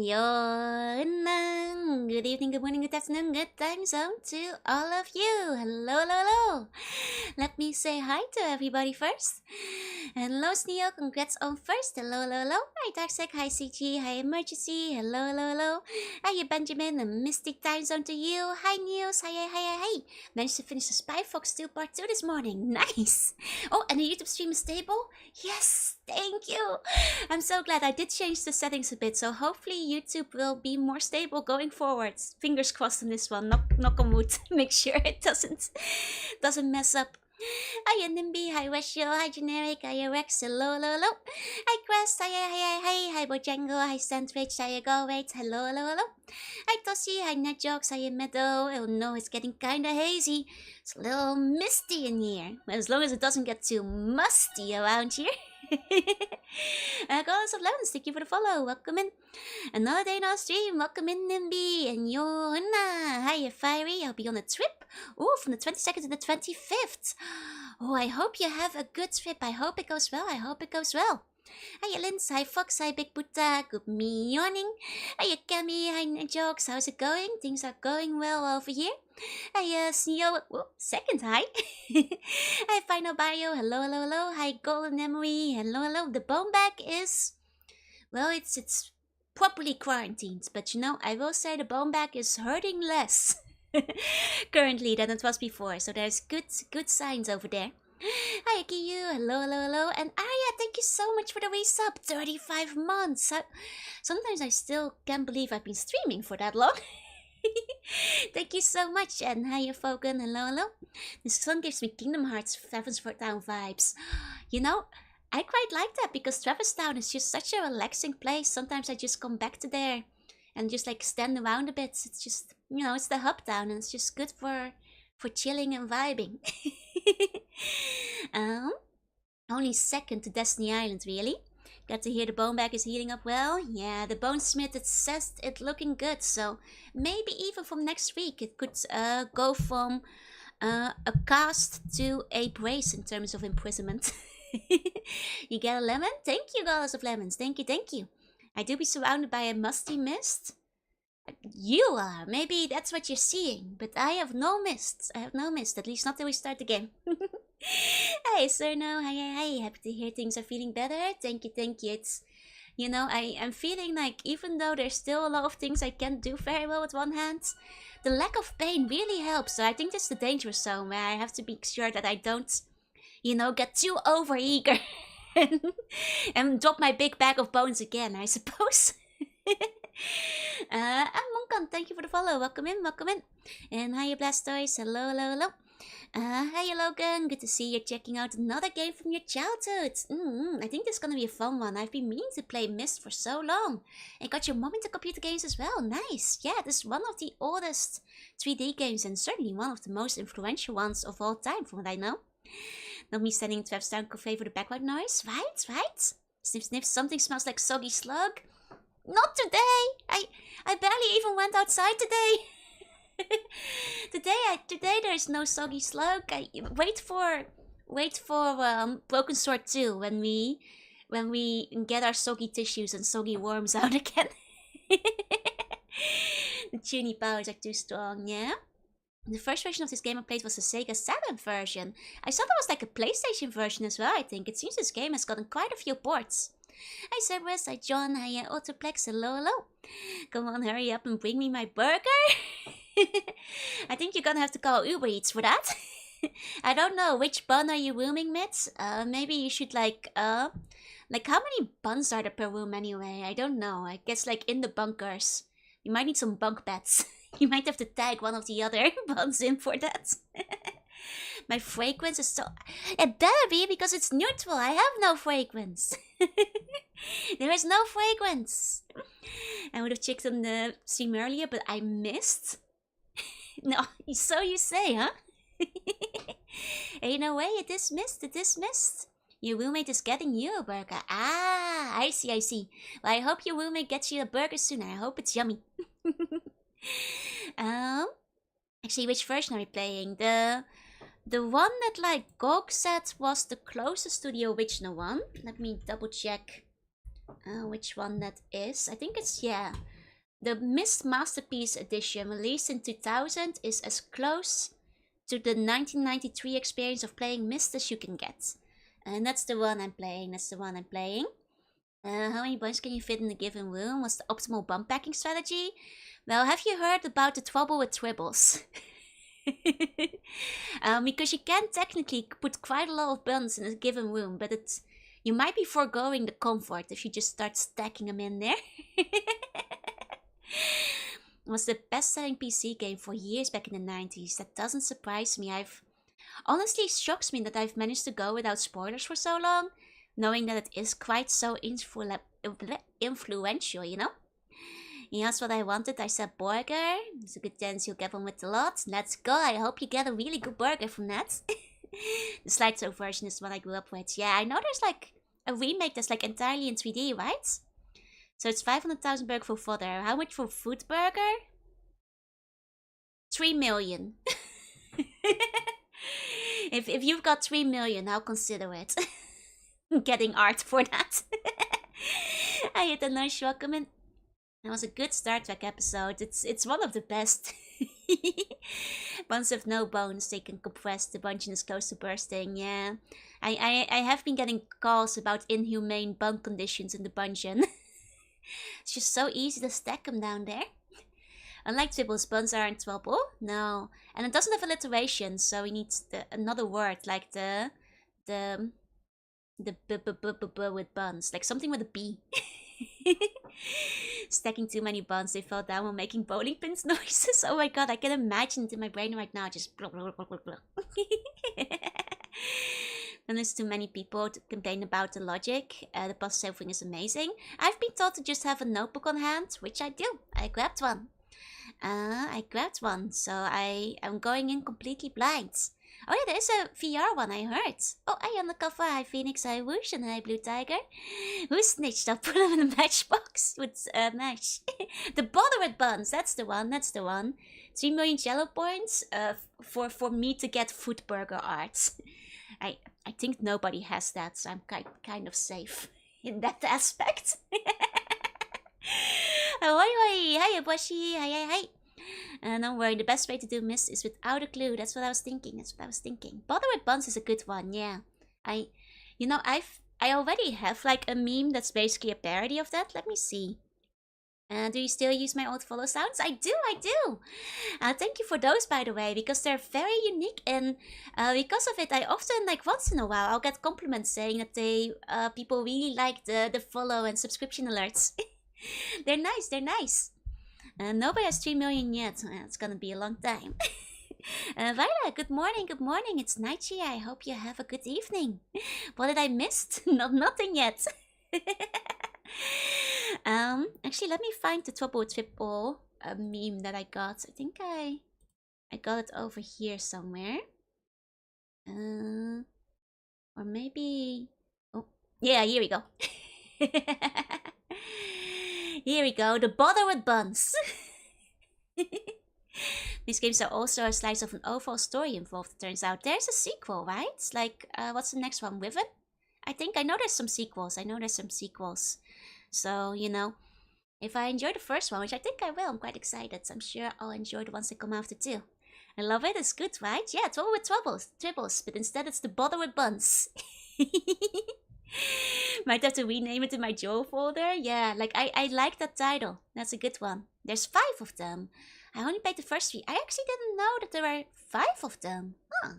Yonang. Good evening, good morning, good afternoon, good time zone to all of you. Hello, hello, hello. Let me say hi to everybody first. Hello, Sneo. Congrats on first. Hello, hello, hello. Hi, Darksec. Hi, CG. Hi, Emergency. Hello, hello, hello. Hi, Benjamin. A mystic time zone to you. Hi, News. Hi, hi, hi, hi, hi. Managed to finish the Spy Fox 2 Part 2 this morning. Nice. Oh, and the YouTube stream is stable? Yes. Thank you. I'm so glad I did change the settings a bit, so hopefully YouTube will be more stable going forward. Fingers crossed on this one. Knock on wood. Make sure it doesn't mess up. Hi Nimby, hi Weshio, hi Generic, hi Rex, hello, hello, hello. Hi Quest, hi Bojango, hi Sandwich, hi Galwait, hello, hello, hello. Hi Toshi, hi Netjokes, hi Meadow. Oh no, it's getting kinda hazy. It's a little misty in here. As long as it doesn't get too musty around here. Goddess of Lemons, thank you for the follow. Welcome in. Another day in our stream. Welcome in, Nimby and Yona. Hiya, Fiery. I'll be on a trip. Oh, from the 22nd to the 25th. Oh, I hope you have a good trip. I hope it goes well. I hope it goes well. Hiya, Linz. Hi, Fox. Hi, Big Buddha. Good morning. Hiya, Kami. Hi, Jokes. How's it going? Things are going well over here. Hi, Sneo. Whoa, second hi. Hi, Final Bio. Hello, hello, hello. Hi, Golden Memory. Hello, hello. The bone bag is... Well, it's properly quarantined. But you know, I will say the bone bag is hurting less currently than it was before. So there's good signs over there. Hi, Kiyu. Hello, hello, hello. And Arya, thank you so much for the resub. 35 months. Sometimes I still can't believe I've been streaming for that long. Thank you so much. And hiya, Fogan. Hello, hello. This song gives me Kingdom Hearts Travis Town vibes. You know, I quite like that because Travis Town is just such a relaxing place. Sometimes I just come back to there and just like stand around a bit. It's just, you know, it's the hub town and it's just good for chilling and vibing. Only second to Destiny Island, really. Got to hear the bone bag is healing up well. Yeah, the bonesmith, it says it looking good. So maybe even from next week it could go from a cast to a brace in terms of imprisonment. You get a lemon? Thank you, Goddess of Lemons. Thank you, thank you. I do be surrounded by a musty mist. You are. Maybe that's what you're seeing. But I have no mist. I have no mist. At least not till we start the game. Hey, Cerno. Hi. Happy to hear things are feeling better. Thank you, thank you. It's, you know, I'm feeling like even though there's still a lot of things I can't do very well with one hand, the lack of pain really helps. So I think that's the dangerous zone where I have to be sure that I don't, you know, get too overeager and drop my big bag of bones again, I suppose. And Monkan, thank you for the follow. Welcome in, welcome in. And hiya, Blastoise. Hello, hello, hello. Hiya, Logan. Good to see you checking out another game from your childhood. I think this is gonna be a fun one. I've been meaning to play Myst for so long. And got your mom into computer games as well. Nice. Yeah, this is one of the oldest 3D games and certainly one of the most influential ones of all time, from what I know. Not me standing in Travis Town Cafe for the background noise. Right? Sniff, sniff. Something smells like soggy slug. Not today. I barely even went outside today. Today there's no soggy slug. Wait for Broken Sword 2 when we get our soggy tissues and soggy worms out again. The tuny powers are too strong, yeah? The first version of this game I played was the Sega Saturn version. I saw there was like a PlayStation version as well, I think. It seems this game has gotten quite a few ports. Hi Cerberus, hi John, hi Autoplex, hello. Come on, hurry up and bring me my burger. I think you're gonna have to call Uber Eats for that. I don't know, which bun are you rooming, Mitz? Maybe you should like how many buns are there per room anyway? I don't know, I guess like in the bunkers. You might need some bunk beds. You might have to tag one of the other buns in for that. My fragrance is so... It better be because it's neutral. I have no fragrance. There is no fragrance. I would have checked on the stream earlier, but I missed. No, so you say, huh? Hey, no way, it is Myst. Your roommate is getting you a burger. Ah, I see. Well, I hope your roommate gets you a burger soon. I hope it's yummy. Actually, which version are we playing? The one that like Gog said was the closest to the original one. Let me double check which one that is. I think it's, yeah. The Myst Masterpiece Edition, released in 2000, is as close to the 1993 experience of playing Myst as you can get. And that's the one I'm playing, how many buns can you fit in a given room? What's the optimal bump packing strategy? Well, have you heard about the trouble with tribbles? Because you can technically put quite a lot of buns in a given room, but you might be foregoing the comfort if you just start stacking them in there. It was the best-selling PC game for years back in the 90s. That doesn't surprise me. Honestly, shocks me that I've managed to go without spoilers for so long, knowing that it is quite so influential, you know? He asked what I wanted. I said burger. There's a good chance you'll get one with the lot. Let's go. I hope you get a really good burger from that. The slideshow version is what I grew up with. Yeah, I know there's like a remake that's like entirely in 3D, right? So it's 500,000 burger for fodder. How much for food burger? 3 million. If you've got 3 million, I'll consider it. Getting art for that. I hit a nice welcome. That was a good Star Trek episode. It's one of the best. Buns with no bones, they can compress. The bungeon is close to bursting. Yeah, I have been getting calls about inhumane bun conditions in the bungeon. It's just so easy to stack them down there. Unlike tribbles, buns aren't trouble. No, and it doesn't have alliteration, so we need another word like the b with buns, like something with a B. Stacking too many buns, they fell down while making bowling pins noises. Oh my god, I can imagine it in my brain right now, just blah blah blah blah blah. And there's too many people to complain about the logic. The puzzle solving is amazing. I've been told to just have a notebook on hand, which I do. I grabbed one. So I am going in completely blind. Oh yeah, there's a VR one, I heard. Oh, hi Undercover, hi Phoenix, hi Whoosh, and hi Blue Tiger. Who snitched? I'll put him in a matchbox with match. The Bothered Buns, that's the one. 3 million jello points for me to get food burger art. I think nobody has that, so I'm kind of safe in that aspect. Hi Boshi, hi. Don't worry, the best way to do Myst is without a clue. That's what I was thinking. Bother with Buns is a good one, yeah. I already have like a meme that's basically a parody of that. Let me see. Do you still use my old follow sounds? I do. Thank you for those, by the way, because they're very unique, and because of it, I often, like once in a while, I'll get compliments saying that people really like the follow and subscription alerts. They're nice. Nobody has 3 million yet. It's gonna be a long time. Viola, good morning. It's Naichi. I hope you have a good evening. What did I miss? Nothing yet. Actually, let me find the triple meme that I got. I think I got it over here somewhere. Or maybe... Oh, yeah, here we go. Here we go, the Bother with Buns. These games are also a slice of an overall story involved, it turns out. There's a sequel, right? Like, what's the next one? Riven? I think I know there's some sequels. So, you know, if I enjoy the first one, which I think I will, I'm quite excited. So I'm sure I'll enjoy the ones that come after too. I love it, it's good, right? Yeah, Trouble with Tribbles, but instead it's the Bother with Buns. Might have to rename it in my Joe folder. Yeah, like I like that title. That's a good one. There's 5 of them. I only played the first 3. I actually didn't know that there were 5 of them. Huh.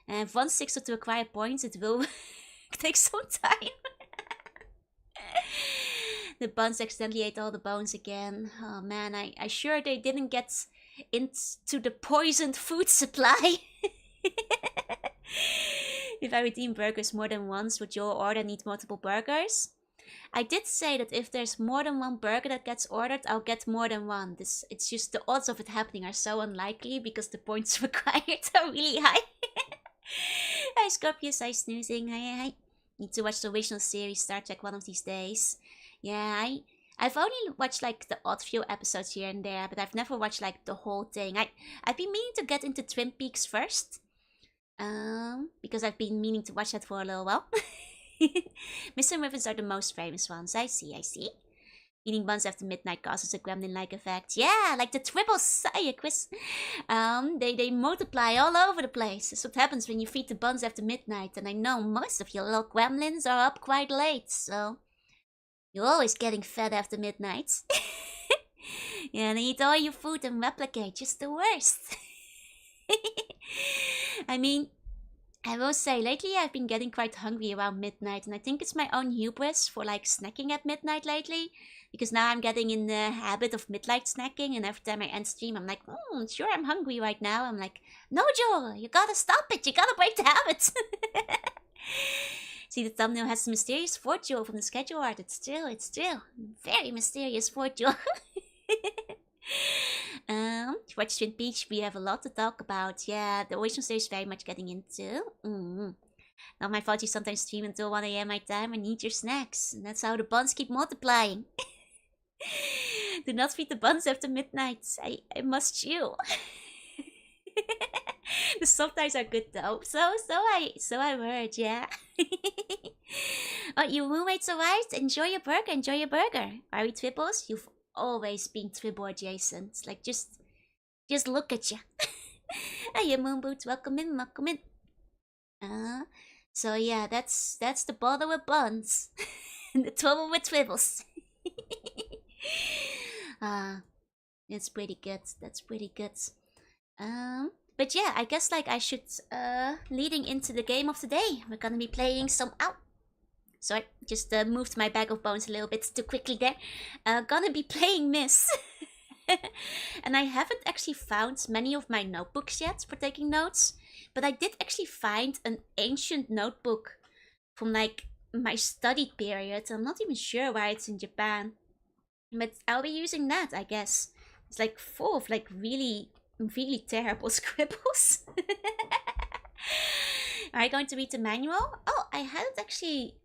And if 1/6 to acquire points, it will take some time. The buns accidentally ate all the bones again. Oh man, I sure they didn't get into the poisoned food supply. If I redeem burgers more than once, would your order need multiple burgers? I did say that if there's more than one burger that gets ordered, I'll get more than one. It's just the odds of it happening are so unlikely because the points required are really high. Hi Scorpius, hi Snoozing, hi. Need to watch the original series Star Trek one of these days. Yeah, I've only watched like the odd few episodes here and there, but I've never watched like the whole thing. I've been meaning to get into Twin Peaks first. Because I've been meaning to watch that for a little while. Mist and Wyverns are the most famous ones. I see, I see. Eating buns after midnight causes a gremlin-like effect. Yeah, like the tribbles. Chris. They multiply all over the place. That's what happens when you feed the buns after midnight. And I know most of your little gremlins are up quite late, so you're always getting fed after midnight. Yeah, and eat all your food and replicate. Just the worst. I mean, I will say, lately I've been getting quite hungry around midnight, and I think it's my own hubris for like snacking at midnight lately, because now I'm getting in the habit of midnight snacking, and every time I end stream, I'm like, sure, I'm hungry right now. I'm like, no, Joel, you gotta stop it, you gotta break the habit. See, the thumbnail has the mysterious Fortune from the schedule art. It's true. Very mysterious Fortune. Watch Twin Peaks, we have a lot to talk about. Yeah, the original series very much getting into. Not my fault you sometimes stream until 1 AM my time and eat your snacks. And that's how the buns keep multiplying. Do not feed the buns after midnight. I must chew. The subtitles are good though. So I've heard, yeah. Oh, your roommates arrived? Enjoy your burger. Are we triples? You've always been triple adjacent. It's like just look at you. Hey, Moon Boots, welcome in. So yeah, that's the bother with buns. And the trouble with tribbles. That's pretty good. But yeah, I guess like I should leading into the game of the day. We're gonna be playing some Sorry, just moved my bag of bones a little bit too quickly there. Gonna be playing Myst. And I haven't actually found many of my notebooks yet for taking notes. But I did actually find an ancient notebook from like my study period. I'm not even sure why it's in Japan. But I'll be using that, I guess. It's like full of like really terrible scribbles. Are you going to read the manual? Oh, I hadn't actually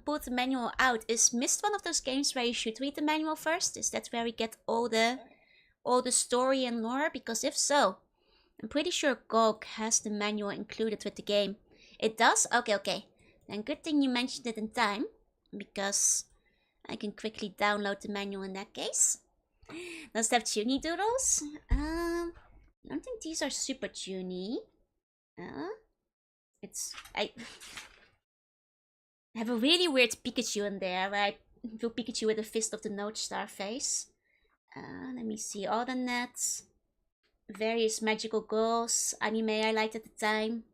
pulled the manual out. Is Myst one of those games where you should read the manual first? Is that where we get all the story and lore? Because if so, I'm pretty sure GOG has the manual included with the game. It does? Okay. Then good thing you mentioned it in time, because I can quickly download the manual in that case. Does it have tuny doodles? I don't think these are super tuny. I have a really weird Pikachu in there, where I do Pikachu with a fist of the Note Star face. Let me see, all the nets, various magical girls, anime I liked at the time,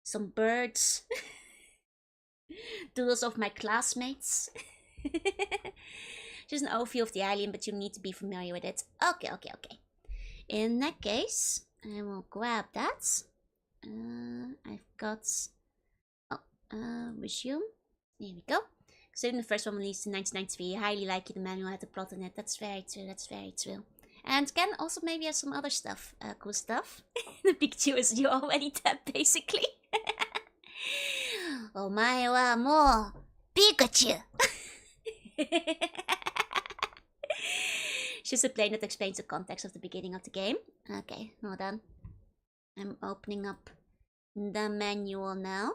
some birds, doodles of my classmates. Just an overview of the alien, but you need to be familiar with it. Okay. In that case, I will grab that. I've got... resume. There we go. Considering the first one released in 1993, highly likely the manual had a plot in it. That's very true. And Ken also maybe has some other stuff, cool stuff. The Pikachu is you already tapped, basically. Oh my wa mo Pikachu! Just a plane that explains the context of the beginning of the game. Okay, hold on. I'm opening up the manual now.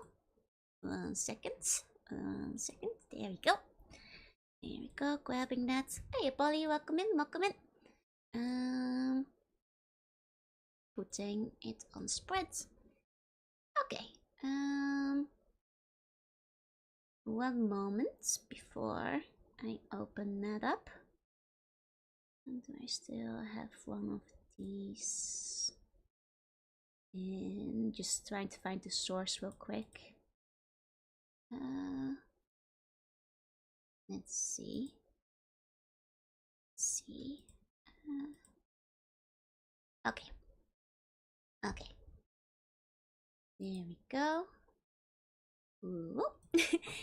1 second. There we go. Grabbing that. Hey, Polly, welcome in. Putting it on spread. Okay. 1 moment before I open that up. And do I still have one of these? And just trying to find the source real quick. Let's see. Okay. There we go. Ooh.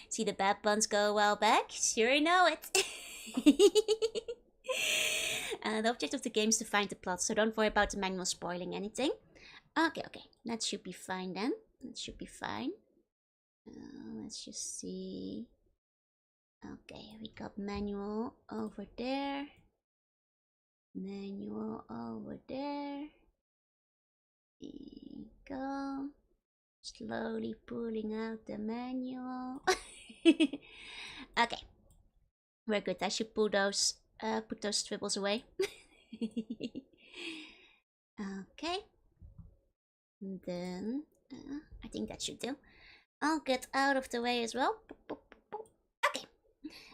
See the bad buns go a while back? Sure know it. The object of the game is to find the plot, so don't worry about the manual spoiling anything. Okay. That should be fine then. Let's just see. Okay, we got manual over there. There we go. Slowly pulling out the manual. Okay. We're good. I should put those scribbles away. Okay. And then I think that should do. I'll get out of the way as well. Okay.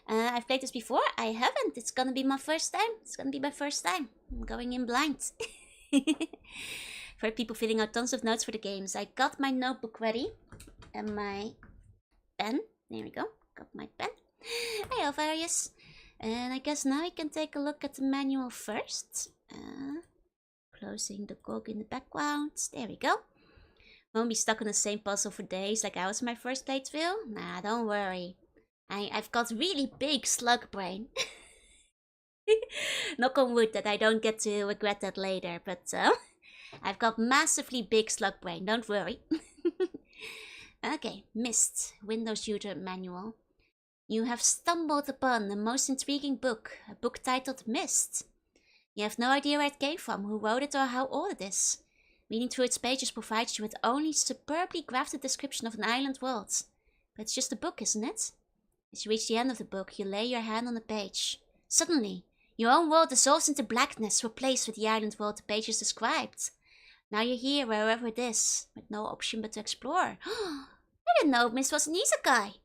I've played this before. I haven't. It's gonna be my first time. I'm going in blind. For people filling out tons of notes for the games. I got my notebook ready. And my pen. There we go. Got my pen. Hey, Alvarius. And I guess now we can take a look at the manual first. Closing the cog in the background. There we go. Won't be stuck on the same puzzle for days like I was in my first playthrough. Nah, don't worry. I've got really big slug brain. Knock on wood that I don't get to regret that later, but I've got massively big slug brain, don't worry. Okay, Myst, Windows User Manual. You have stumbled upon the most intriguing book, a book titled Myst. You have no idea where it came from, who wrote it or how old it is. Reading through its pages provides you with only superbly crafted description of an island world. But it's just a book, isn't it? As you reach the end of the book, you lay your hand on the page. Suddenly, your own world dissolves into blackness, replaced with the island world the pages described. Now you're here, wherever it is, with no option but to explore. I didn't know Myst was an isekai.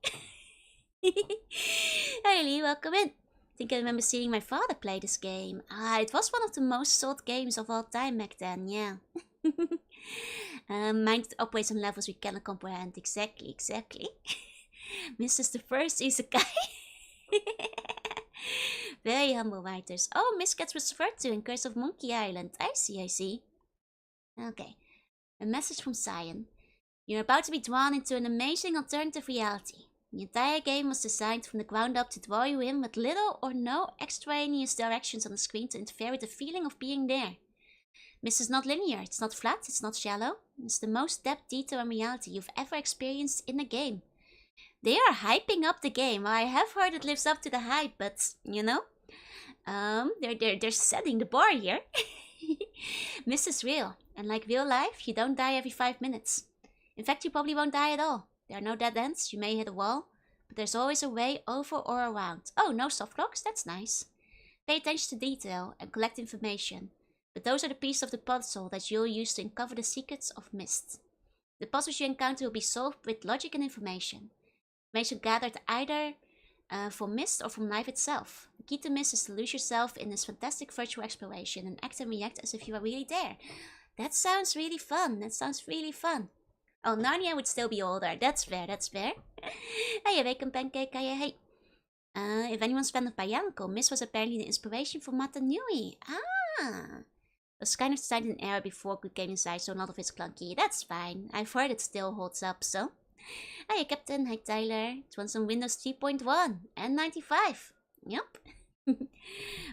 Hey Lee, welcome in. I think I remember seeing my father play this game. It was one of the most sold games of all time back then, yeah. Mind operates on levels we cannot comprehend. Exactly. Myst is the first isekai. Very humble writers. Oh, Myst gets referred to in Curse of Monkey Island. I see. Okay. A message from Cyan. You're about to be drawn into an amazing alternative reality. The entire game was designed from the ground up to draw you in with little or no extraneous directions on the screen to interfere with the feeling of being there. Myst is not linear, it's not flat, it's not shallow. It's the most depth, detail and reality you've ever experienced in a game. They are hyping up the game. I have heard it lives up to the hype, but you know, they're setting the bar here. Myst is real, and like real life, you don't die every 5 minutes. In fact, you probably won't die at all. There are no dead ends, you may hit a wall, but there's always a way over or around. Oh, no soft locks, that's nice. Pay attention to detail and collect information, but those are the pieces of the puzzle that you'll use to uncover the secrets of Myst. The puzzles you encounter will be solved with logic and information. Information gathered either from Myst or from life itself. The key to Myst is to lose yourself in this fantastic virtual exploration and act and react as if you are really there. That sounds really fun. Oh, Narnia would still be older. That's fair. Hey, Awaken Pancake. Hey. If anyone's fan of Bianco, Myst was apparently the inspiration for Matanui. It was kind of designed in an era before good game inside, so not of it's clunky. That's fine. I've heard it still holds up, so. Hi, Captain. Hi, Tyler. It runs on Windows 3.1 and 95. Yep.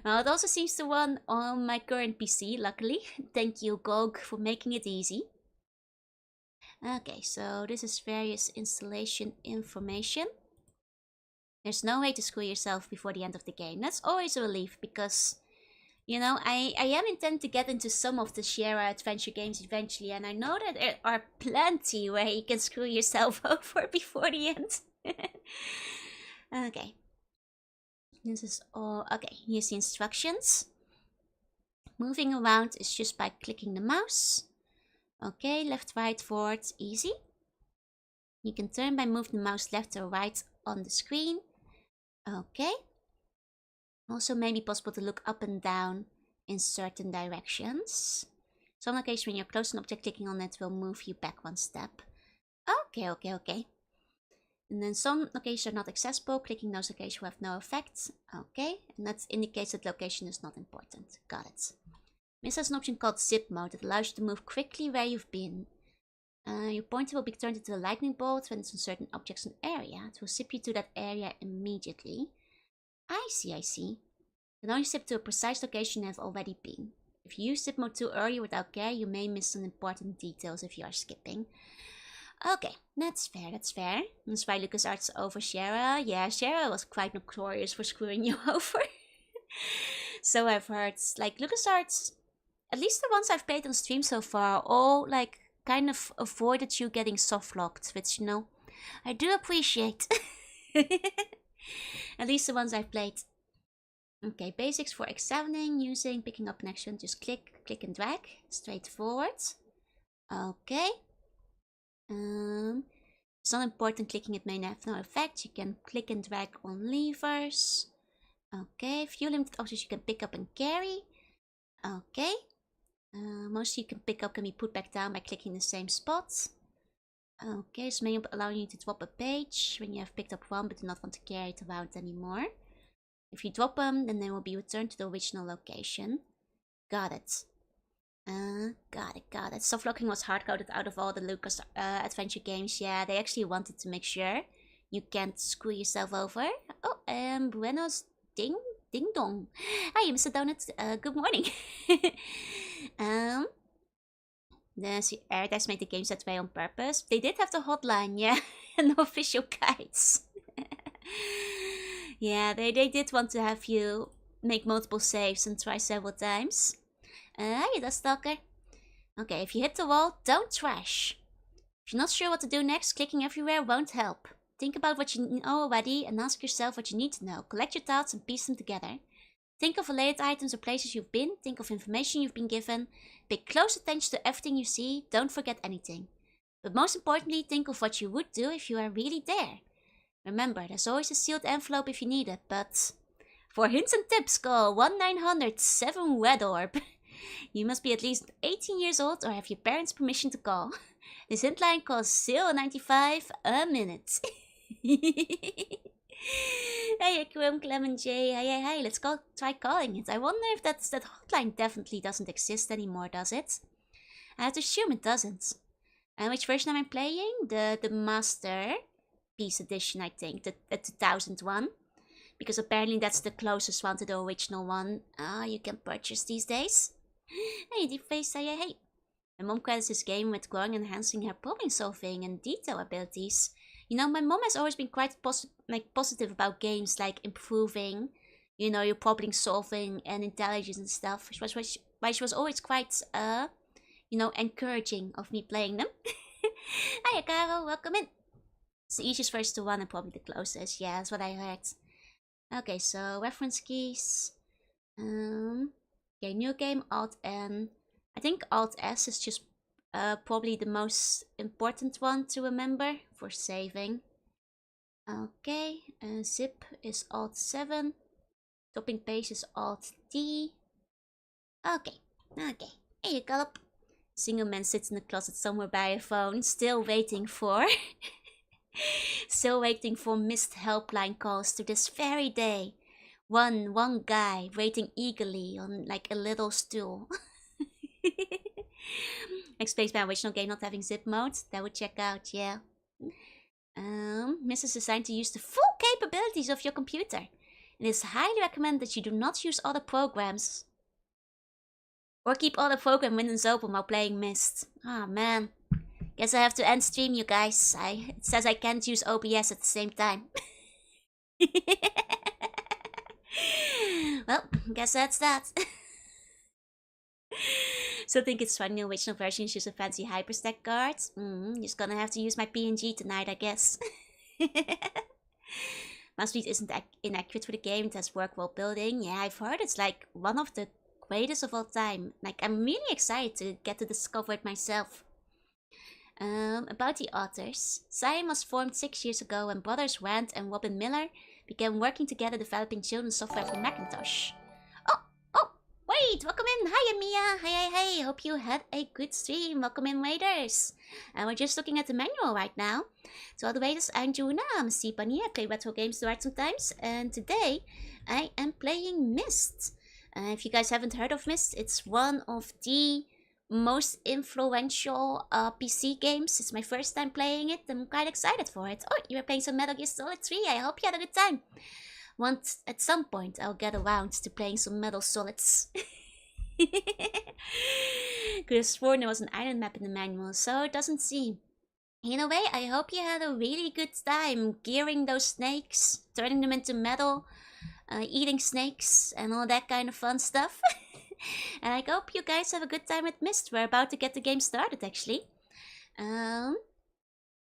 Well, it also seems to run on my current PC, luckily. Thank you, GOG, for making it easy. Okay, so this is various installation information. There's no way to screw yourself before the end of the game. That's always a relief because, you know, I am intending to get into some of the Sierra adventure games eventually, and I know that there are plenty where you can screw yourself over before the end. Okay. This is all. Okay, here's the instructions. Moving around is just by clicking the mouse. Okay, left, right, forward, easy. You can turn by moving the mouse left or right on the screen. Okay. Also maybe possible to look up and down in certain directions. Some occasions when you're close to an object, clicking on it will move you back one step. Okay. And then some locations are not accessible. Clicking those locations will have no effect. Okay, and that indicates that location is not important. Got it. Myst has an option called zip mode that allows you to move quickly where you've been. Your pointer will be turned into a lightning bolt when it's on certain objects in an area. It will zip you to that area immediately. I see. You can only zip to a precise location you have already been. If you use zip mode too early without care, you may miss some important details if you are skipping. Okay, that's fair. That's why LucasArts over Sierra. Yeah, Sierra was quite notorious for screwing you over. So I've heard. Like, LucasArts, at least the ones I've played on stream so far, all like kind of avoided you getting soft locked, which, you know, I do appreciate. At least the ones I've played. Okay, basics for examining, using, picking up an action. Just click, click and drag. Straightforward. Okay. It's not important, clicking it may have no effect. You can click and drag on levers. Okay, few limited objects you can pick up and carry. Okay. Most you can pick up can be put back down by clicking the same spot. Okay, this may allow you to drop a page when you have picked up one but do not want to carry it around anymore. If you drop them, then they will be returned to the original location. Got it. Got it. Soft locking was hard-coded out of all the Lucas adventure games. Yeah, they actually wanted to make sure you can't screw yourself over. Oh, buenos ding dong. Hi, Mr. Donut. Good morning. The Airtest made the games that way on purpose. They did have the hotline, yeah, and no official guides. Yeah, they did want to have you make multiple saves and try several times. Hiya, the stalker. Okay, if you hit the wall, don't trash. If you're not sure what to do next, clicking everywhere won't help. Think about what you know already and ask yourself what you need to know. Collect your thoughts and piece them together. Think of related items or places you've been. Think of information you've been given. Pay close attention to everything you see. Don't forget anything. But most importantly, think of what you would do if you are really there. Remember, there's always a sealed envelope if you need it, but... For hints and tips, call 1-900-7-RED-ORB. You must be at least 18 years old or have your parents' permission to call. This hotline costs $0.95 a minute. Hey, Clement J. Hey, let's try calling it. I wonder if that hotline definitely doesn't exist anymore, does it? I have to assume it doesn't. And which version am I playing? The Master Piece Edition, I think. The 2000 one. Because apparently that's the closest one to the original one you can purchase these days. Hey, Deepface, hey. My mom credits this game with growing and enhancing her problem solving and detail abilities. You know, my mom has always been quite positive about games, like improving, you know, your problem solving and intelligence and stuff. She was always quite, you know, encouraging of me playing them. Hiya, Caro, welcome in. It's the easiest version to one and probably the closest. Yeah, that's what I heard. Okay, so reference keys. Okay, new game, Alt-N. I think Alt-S is just probably the most important one to remember for saving. Okay, zip is Alt-7. Topping page is Alt-T. Okay. Hey, you Gallop. Single man sits in the closet somewhere by a phone, still waiting for... Still waiting for Myst helpline calls to this very day. One guy waiting eagerly on like a little stool. Explains my original game not having zip mode. That would check out, yeah. Myst is designed to use the full capabilities of your computer. It is highly recommended that you do not use other programs or keep other program windows open while playing Myst. Ah, man. Guess I have to end stream, you guys. It says I can't use OBS at the same time. Well, guess that's that. So I think it's funny the original version use a fancy hyperstack card. Just gonna have to use my PNG tonight, I guess. Mouse speed isn't inaccurate for the game. It has work while building. Yeah, I've heard it's like one of the greatest of all time. Like, I'm really excited to get to discover it myself. About the authors. Cyan was formed 6 years ago when brothers Rand and Robin Miller began working together developing children's software for Macintosh. Oh, wait, welcome in. Hiya, Mia. Hey. Hope you had a good stream. Welcome in, Raiders. And we're just looking at the manual right now. To all the Raiders, I'm Juna. I'm Sea Bunny. I play retro games to art sometimes. And today, I am playing Myst. If you guys haven't heard of Myst, it's one of the most influential PC games. It's my first time playing it. I'm quite excited for it. Oh, you were playing some Metal Gear Solid 3. I hope you had a good time. Once, at some point, I'll get around to playing some Metal Solids. Could have sworn there was an island map in the manual, so it doesn't seem. In a way, I hope you had a really good time gearing those snakes, turning them into metal, eating snakes, and all that kind of fun stuff. And I hope you guys have a good time at Myst. We're about to get the game started, actually.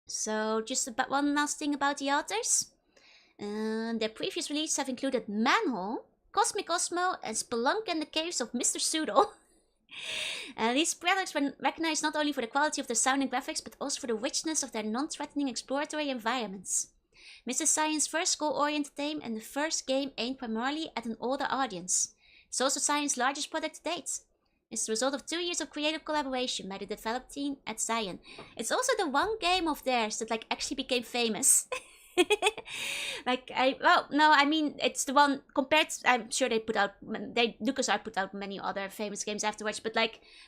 So, just about one last thing about the authors. Their previous releases have included Manhole, Cosmic Cosmo, and Spelunk and the Caves of Mr. Pseudo. These products were recognized not only for the quality of their sound and graphics, but also for the richness of their non-threatening exploratory environments. Myst is Science's first goal-oriented game and the first game aimed primarily at an older audience. It's also Science's largest product to date. It's the result of 2 years of creative collaboration by the development team at Cyan. It's also the one game of theirs that actually became famous. It's the one compared to, I'm sure LucasArts put out many other famous games afterwards, but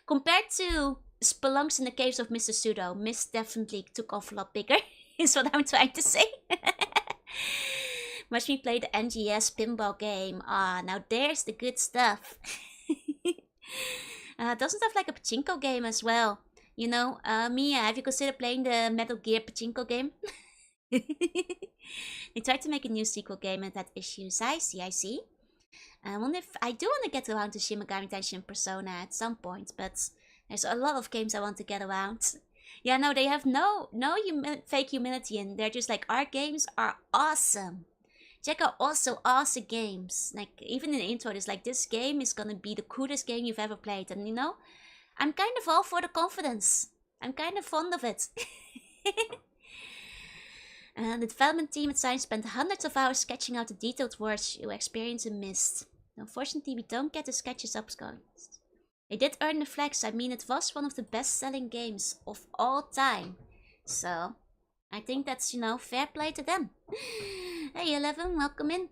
compared to Spelunks in the Caves of Mr. Pseudo, Myst definitely took off a lot bigger, is what I'm trying to say. Watch me play the NGS pinball game. Now there's the good stuff. Doesn't have a pachinko game as well. Mia, have you considered playing the Metal Gear pachinko game? They tried to make a new sequel game and had issues. I see. I wonder if I do want to get around to Shin Megami Tensei Persona at some point, but there's a lot of games I want to get around. Yeah, no, they have no fake humility, and they're just our games are awesome. Check out also awesome games. Even in the intro, it's this game is gonna be the coolest game you've ever played, and I'm kind of all for the confidence. I'm kind of fond of it. The development team at Science spent hundreds of hours sketching out the detailed words you experience in Myst. Unfortunately, we don't get the sketches up going. They did earn the flags. I mean, it was one of the best-selling games of all time. So, I think that's, fair play to them. Hey, 11, welcome in.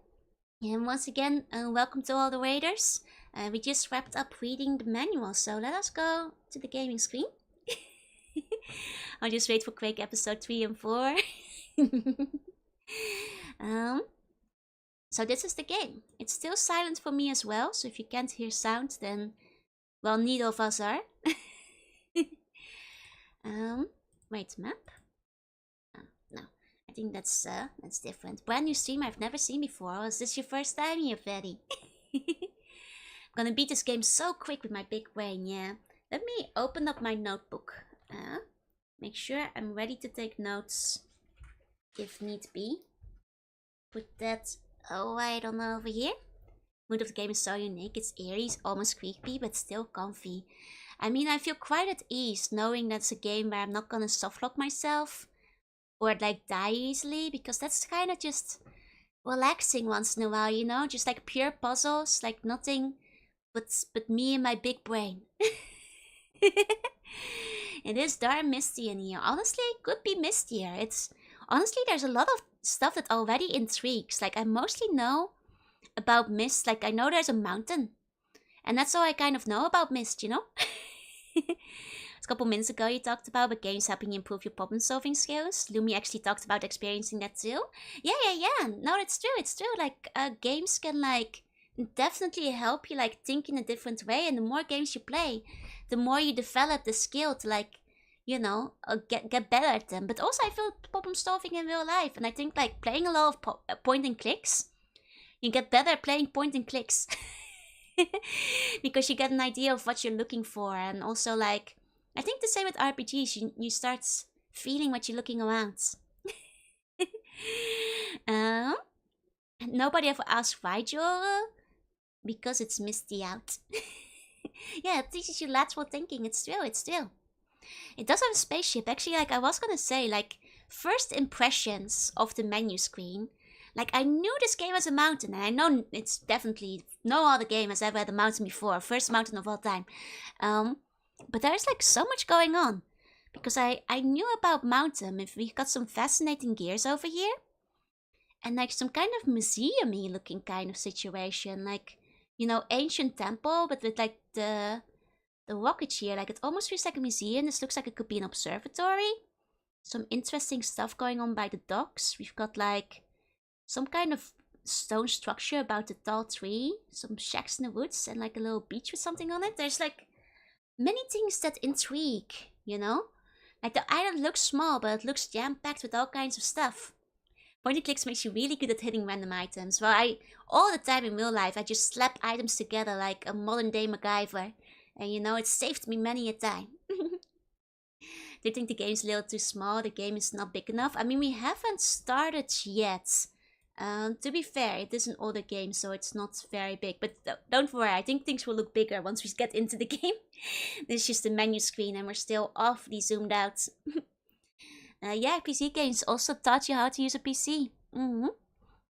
And once again, welcome to all the raiders. We just wrapped up reading the manual, so let us go to the gaming screen. I'll just wait for Quake episode 3 and 4. So this is the game. It's still silent for me as well, so if you can't hear sound, then, well, neither of us are. Wait, map? No, I think that's different. Brand new stream I've never seen before. Is this your first time here, Freddy? I'm gonna beat this game so quick with my big brain, yeah. Let me open up my notebook. Make sure I'm ready to take notes if need be. Put that right on over here. Mood of the game is so unique. It's eerie, it's almost creepy, but still comfy. I mean, I feel quite at ease knowing that's a game where I'm not gonna softlock myself or die easily, because that's kind of just relaxing once in a while, just pure puzzles, nothing but me and my big brain. It is darn misty in here. Honestly, it could be mistier. Honestly, there's a lot of stuff that already intrigues. I mostly know about Myst. I know there's a mountain. And that's all I kind of know about Myst, A couple minutes ago you talked about games helping you improve your problem solving skills. Lumi actually talked about experiencing that too. Yeah. No, it's true. Games can definitely help you think in a different way. And the more games you play, the more you develop the skill to get better at them. But also I feel problem solving in real life, and I think playing a lot of point and clicks, you get better at playing point and clicks. Because you get an idea of what you're looking for, and also I think the same with RPGs, you start feeling what you're looking around. Nobody ever asked why, Joel? Because it's misty out. Yeah, it teaches you lateral thinking. It's true. It does have a spaceship. Actually, I was gonna say, first impressions of the menu screen. I knew this game has a mountain, and I know it's definitely no other game has ever had a mountain before. First mountain of all time. But there's so much going on. Because I knew about mountain. If we got some fascinating gears over here. And some kind of museum-y looking kind of situation. Ancient temple, but with the rocket here. It almost feels like a museum. This looks like it could be an observatory. Some interesting stuff going on by the docks. We've got some kind of stone structure about a tall tree. Some shacks in the woods and a little beach with something on it. There's many things that intrigue, the island looks small, but it looks jam-packed with all kinds of stuff. Point and clicks makes you really good at hitting random items. Well, all the time in real life, I just slap items together like a modern-day MacGyver. And it saved me many a time. Do you think the game's a little too small? The game is not big enough? I mean, we haven't started yet. To be fair, it is an older game, so it's not very big. But don't worry, I think things will look bigger once we get into the game. This is just the menu screen and we're still awfully zoomed out. Yeah, PC games also taught you how to use a PC.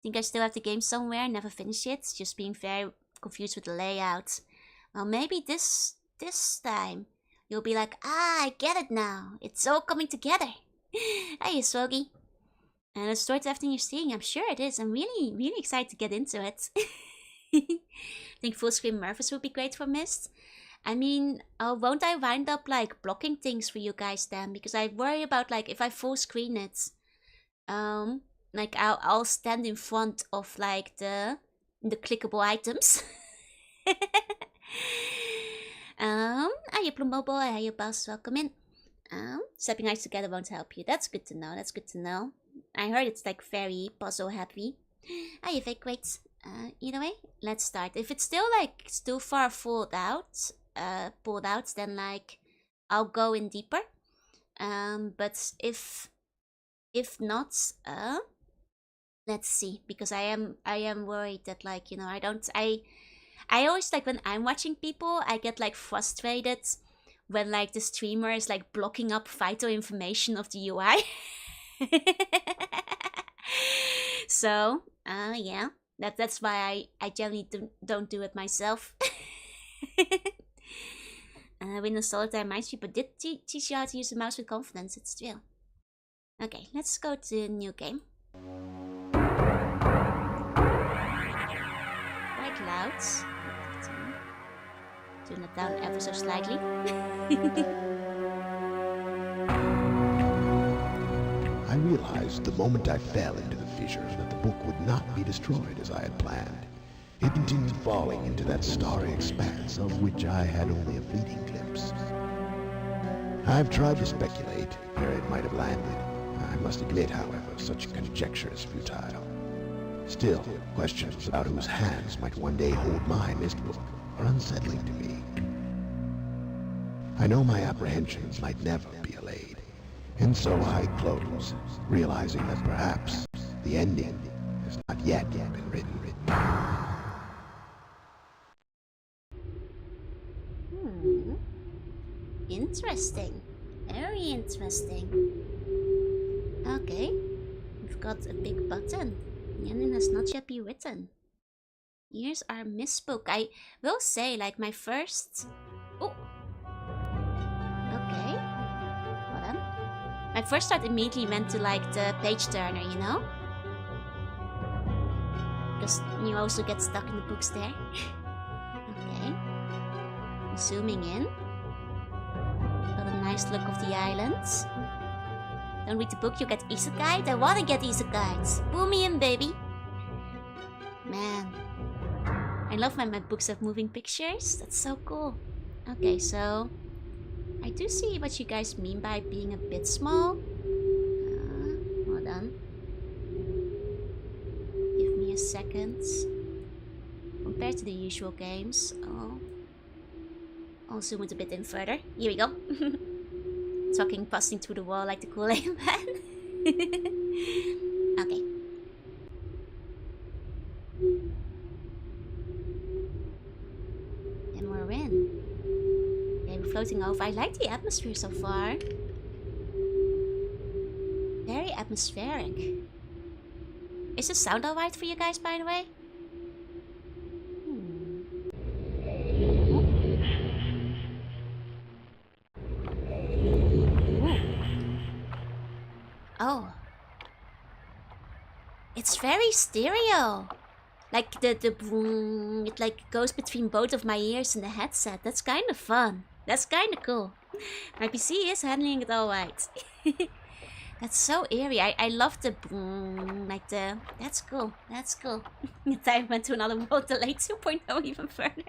Think I still have the game somewhere, never finished it. Just being very confused with the layout. Well, maybe this time you'll be like, I get it now. It's all coming together. Hey, Swogi. And it's towards everything you're seeing. I'm sure it is. I'm really, really excited to get into it. I think full screen Mervis would be great for Myst. I mean, won't I wind up like blocking things for you guys then? Because I worry about like if I full screen it, like I'll stand in front of like the clickable items. Hiya Plumbobo, hiya Boss, welcome in. Stepping eyes together won't help you. That's good to know. That's good to know. I heard it's like very puzzle happy. Hiya Fake Weights. Either way, let's start. If it's still like too far pulled out, then like I'll go in deeper. But if not, let's see, because I am worried that like, you know, I always like when I'm watching people, I get like frustrated when like the streamer is like blocking up vital information of the UI. So, yeah, that's why I generally don't do it myself. Windows Solitaire Minesweeper did teach you how to use the mouse with confidence. It's true. Okay, let's go to a new game. Quite loud. Turn it down ever so slightly. I realized the moment I fell into the fissure that the book would not be destroyed as I had planned. It continued falling into that starry expanse of which I had only a fleeting glimpse. I've tried to speculate where it might have landed. I must admit, however, such conjecture is futile. Still, questions about whose hands might one day hold my Myst book are unsettling to me. I know my apprehensions might never be allayed, and so I close, realizing that perhaps the ending has not yet been written. Interesting. Very interesting. Okay. We've got a big button. The ending has not yet been written. Here's our Myst book. I will say, like, my first... Oh! Okay. Hold on. My first thought immediately went to, like, the page turner, you know? Because you also get stuck in the books there. Okay. Zooming in. Got a nice look of the islands. Don't read the book, you get isekai. I wanna get isekais. Pull me in, baby. Man. I love when my books have moving pictures. That's so cool. Okay, so... I do see what you guys mean by being a bit small. Hold on. Give me a second. Compared to the usual games. I'll zoom it a bit in further. Here we go. Talking, busting through the wall like the Kool-Aid man. Okay. And we're in. Okay, we're floating over. I like the atmosphere so far. Very atmospheric. Is the sound alright for you guys, by the way? Oh. It's very stereo. Like the boom, it like goes between both of my ears and the headset. That's kind of fun. That's kind of cool. My PC is handling it all right. That's so eerie. I love the boom, like the... That's cool. That's cool. The time went to another world, delay 2.0 even further.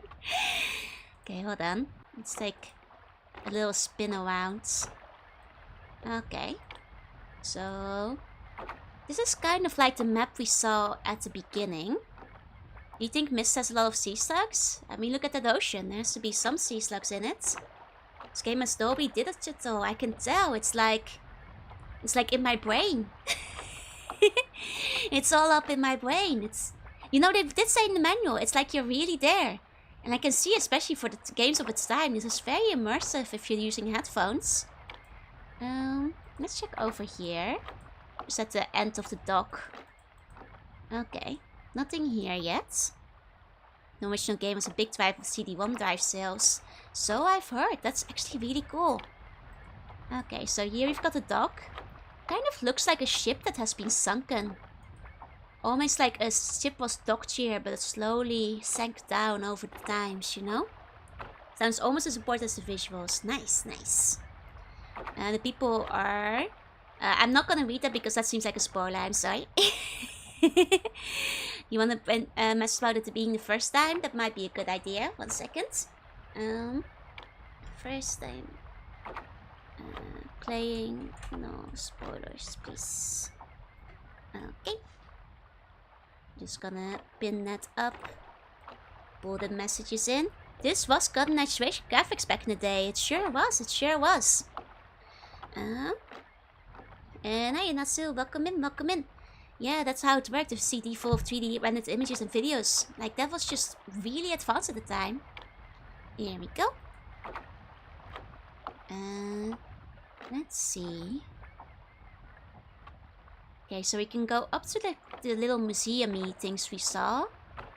Okay, hold on. Let's take a little spin around. Okay. So, this is kind of like the map we saw at the beginning. Do you think Myst has a lot of sea slugs? I mean, look at that ocean. There has to be some sea slugs in it. This game has Dolby digital. I can tell. It's like in my brain. It's all up in my brain. It's, you know, they did say in the manual, it's like you're really there. And I can see, especially for the games of its time, this is very immersive if you're using headphones. Let's check over here. Just at the end of the dock. Okay, nothing here yet. The original game was a big drive of CD-ROM drive sales. So I've heard. That's actually really cool. Okay, so here we've got a dock. Kind of looks like a ship that has been sunken. Almost like a ship was docked here, but it slowly sank down over the times, you know? Sounds almost as important as the visuals. Nice, nice. The people are... I'm not gonna read that because that seems like a spoiler, I'm sorry. You wanna mess about it being the first time? That might be a good idea. 1 second. First time. Playing. No spoilers, please. Okay. Just gonna pin that up. Pull the messages in. This was cutting edge graphics back in the day. It sure was. It sure was. And hey, you're not still. Welcome in. Welcome in. Yeah, that's how it worked. A CD full of 3D rendered images and videos. Like, that was just really advanced at the time. Here we go. Let's see. Okay, so we can go up to the little museum-y things we saw.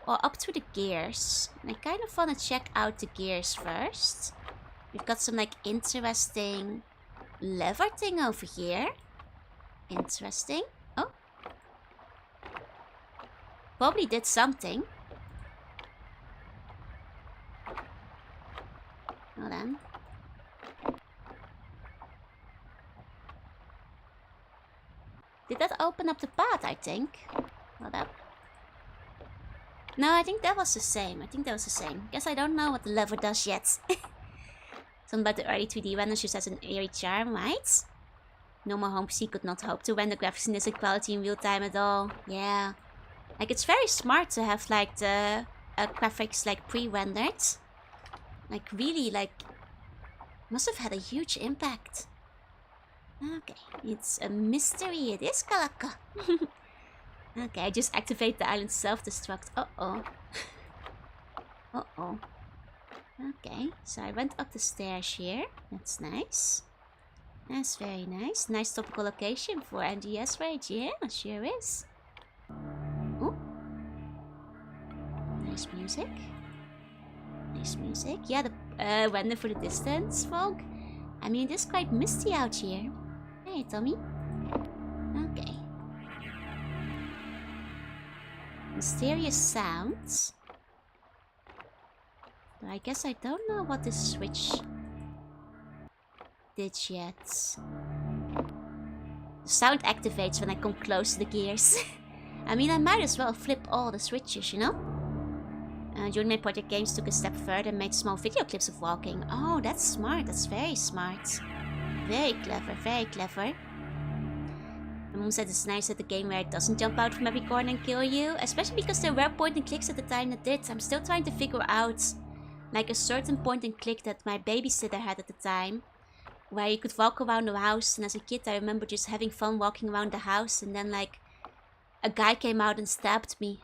Or up to the gears. And I kind of want to check out the gears first. We've got some, like, interesting lever thing over here. Interesting. Oh. Probably did something. Hold on. Did that open up the path, I think? Hold up. No, I think that was the same. I think that was the same. Guess I don't know what the lever does yet. Something about the early 3D renders just has an eerie charm, right? Normal home PC could not hope to render graphics in this quality in real time at all. Yeah. Like, it's very smart to have, like, the graphics, like, pre-rendered. Like, really, like, must have had a huge impact. Okay, it's a mystery. It is Kalaka. Okay, I just activate the island self-destruct. Uh-oh. Uh-oh. Okay, so I went up the stairs here. That's nice. That's very nice. Nice topical location for NDS Rage. Yeah, sure is. Ooh. Nice music. Nice music. Yeah, the render for the distance fog. I mean, it is quite misty out here. Hey, Tommy. Okay. Mysterious sounds. But I guess I don't know what this switch did yet. The sound activates when I come close to the gears. I mean, I might as well flip all the switches, you know? During my project, games took a step further and made small video clips of walking. Oh, that's smart. That's very smart. Very clever, very clever. My mom said it's nice at the game where it doesn't jump out from every corner and kill you. Especially because there were point and clicks at the time that did. I'm still trying to figure out, like, a certain point and click that my babysitter had at the time. Where you could walk around the house. And as a kid, I remember just having fun walking around the house. And then, like, a guy came out and stabbed me.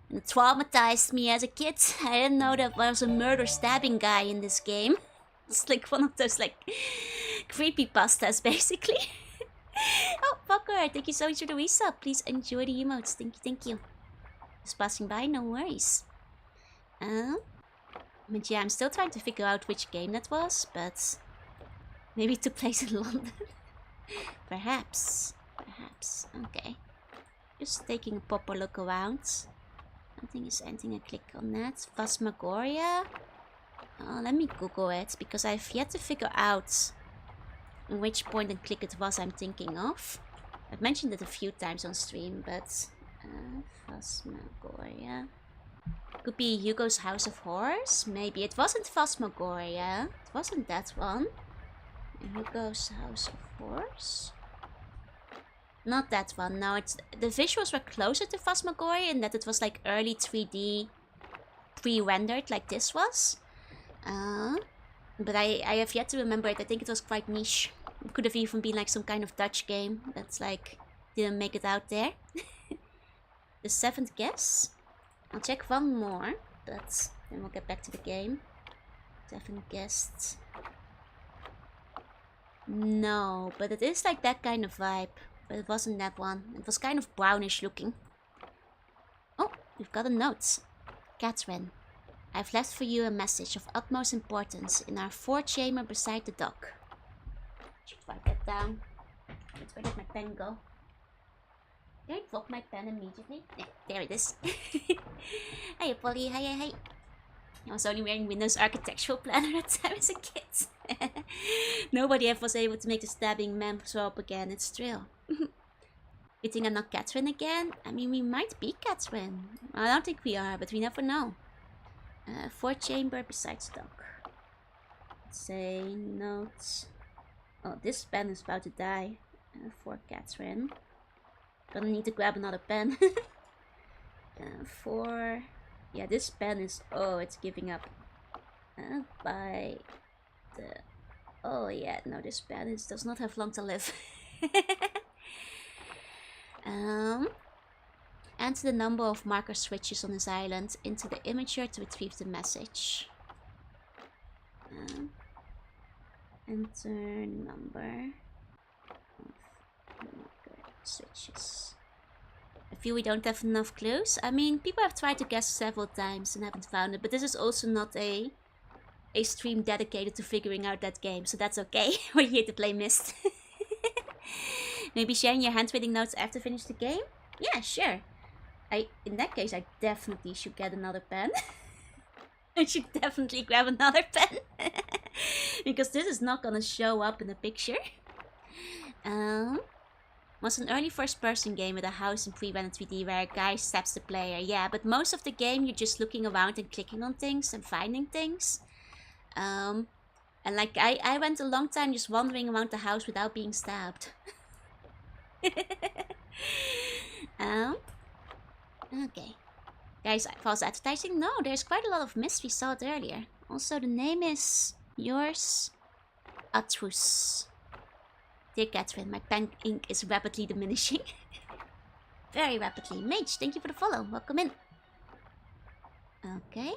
And it traumatized me as a kid. I didn't know there was a murder stabbing guy in this game. It's like one of those, like, creepypastas, basically. Oh, fucker, thank you so much for the resub. Please enjoy the emotes. Thank you, thank you. Just passing by, no worries. But yeah, I'm still trying to figure out which game that was, but maybe it took place in London. Perhaps. Perhaps. Okay. Just taking a proper look around. I don't think there's anything I click on that. Phasmagoria. Let me Google it, because I've yet to figure out which point and click it was I'm thinking of. I've mentioned it a few times on stream, but Phasmagoria. Could be Hugo's House of Horrors? Maybe. It wasn't Phasmagoria. It wasn't that one. Hugo's House of Horrors? Not that one. No, it's the visuals were closer to Phasmagoria in that it was like early 3D pre-rendered like this was. But I have yet to remember it. I think it was quite niche. It could have even been like some kind of Dutch game that's like didn't make it out there. The 7th guess. I'll check one more, but then we'll get back to the game. 7 guessed. No, but it is like that kind of vibe. But it wasn't that one. It was kind of brownish looking. Oh, we've got a note. Catherine, I've left for you a message of utmost importance in our 4th chamber beside the dock. Should write that down. Where did my pen go? Did I drop my pen immediately? Yeah, there it is. Hiya, Polly. Hi. I was only wearing Windows Architectural Planner that time as a kid. Nobody ever was able to make the stabbing man show up again. It's true. You think I'm not Catherine again? I mean, we might be Catherine. I don't think we are, but we never know. 4th chamber besides dock. Say notes. Oh, this pen is about to die. For Catherine. Gonna need to grab another pen. 4. Yeah, this pen is... Oh, it's giving up. By the... Oh yeah, no, this pen does not have long to live. Enter the number of marker switches on this island into the imager to retrieve the message. Enter number of marker switches. I feel we don't have enough clues. I mean, people have tried to guess several times and haven't found it, but this is also not a stream dedicated to figuring out that game, so that's okay. We're here to play Myst. Maybe sharing your handwriting notes after finish the game? Yeah, sure. In that case, I definitely should get another pen. I should definitely grab another pen. Because this is not gonna show up in the picture. Was an early first-person game with a house in pre-rendered 3D where a guy stabs the player. Yeah, but most of the game you're just looking around and clicking on things and finding things. And like I went a long time just wandering around the house without being stabbed. Okay. Guys, false advertising? No, there's quite a lot of Myst. We saw it earlier. Also, the name is yours, Atrus. Dear Catherine, my pen ink is rapidly diminishing. Very rapidly. Mage, thank you for the follow. Welcome in. Okay.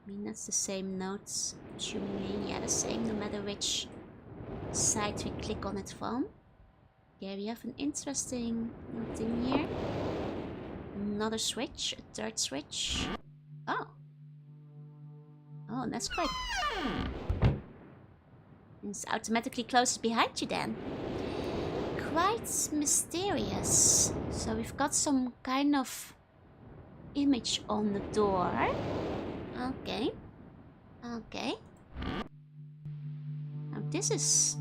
I mean, that's the same notes. Assuming, yeah, the same no matter which side we click on it from. Yeah, we have an interesting little thing here. Another switch, a 3rd switch. Oh. Oh, that's quite... It's automatically closes behind you then. Quite mysterious. So we've got some kind of image on the door. Okay. Okay. Now this is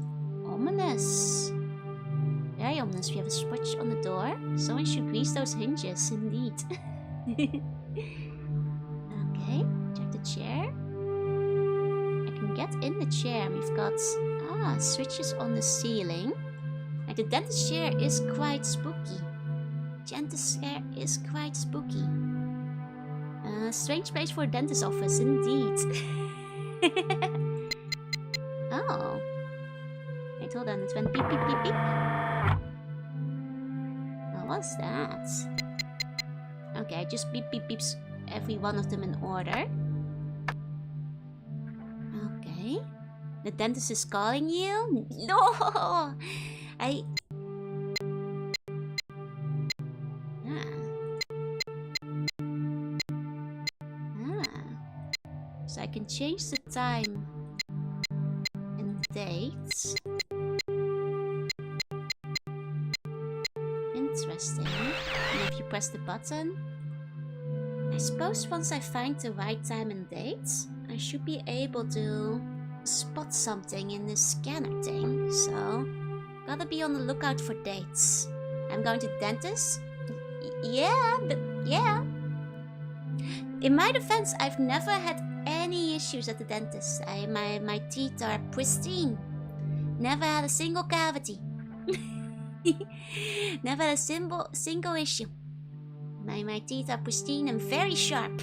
ominous. Very ominous. We have a switch on the door. Someone should grease those hinges, indeed. Okay. Check the chair. I can get in the chair. We've got switches on the ceiling. And the dentist chair is quite spooky. Dentist chair is quite spooky. Strange place for a dentist office, indeed. Oh. Wait, hold on. It went beep, beep, beep, beep. What was that? Okay, I just beep, beep, beeps every one of them in order. Okay. The dentist is calling you? No! So I can change the time and date. Interesting. And if you press the button, I suppose once I find the right time and date, I should be able to spot something in this scanner thing. So, gotta be on the lookout for dates. I'm going to the dentist? Yeah, but yeah. In my defense, I've never had any issues at the dentist. My teeth are pristine. Never had a single cavity. Never had a single issue. My teeth are pristine and very sharp.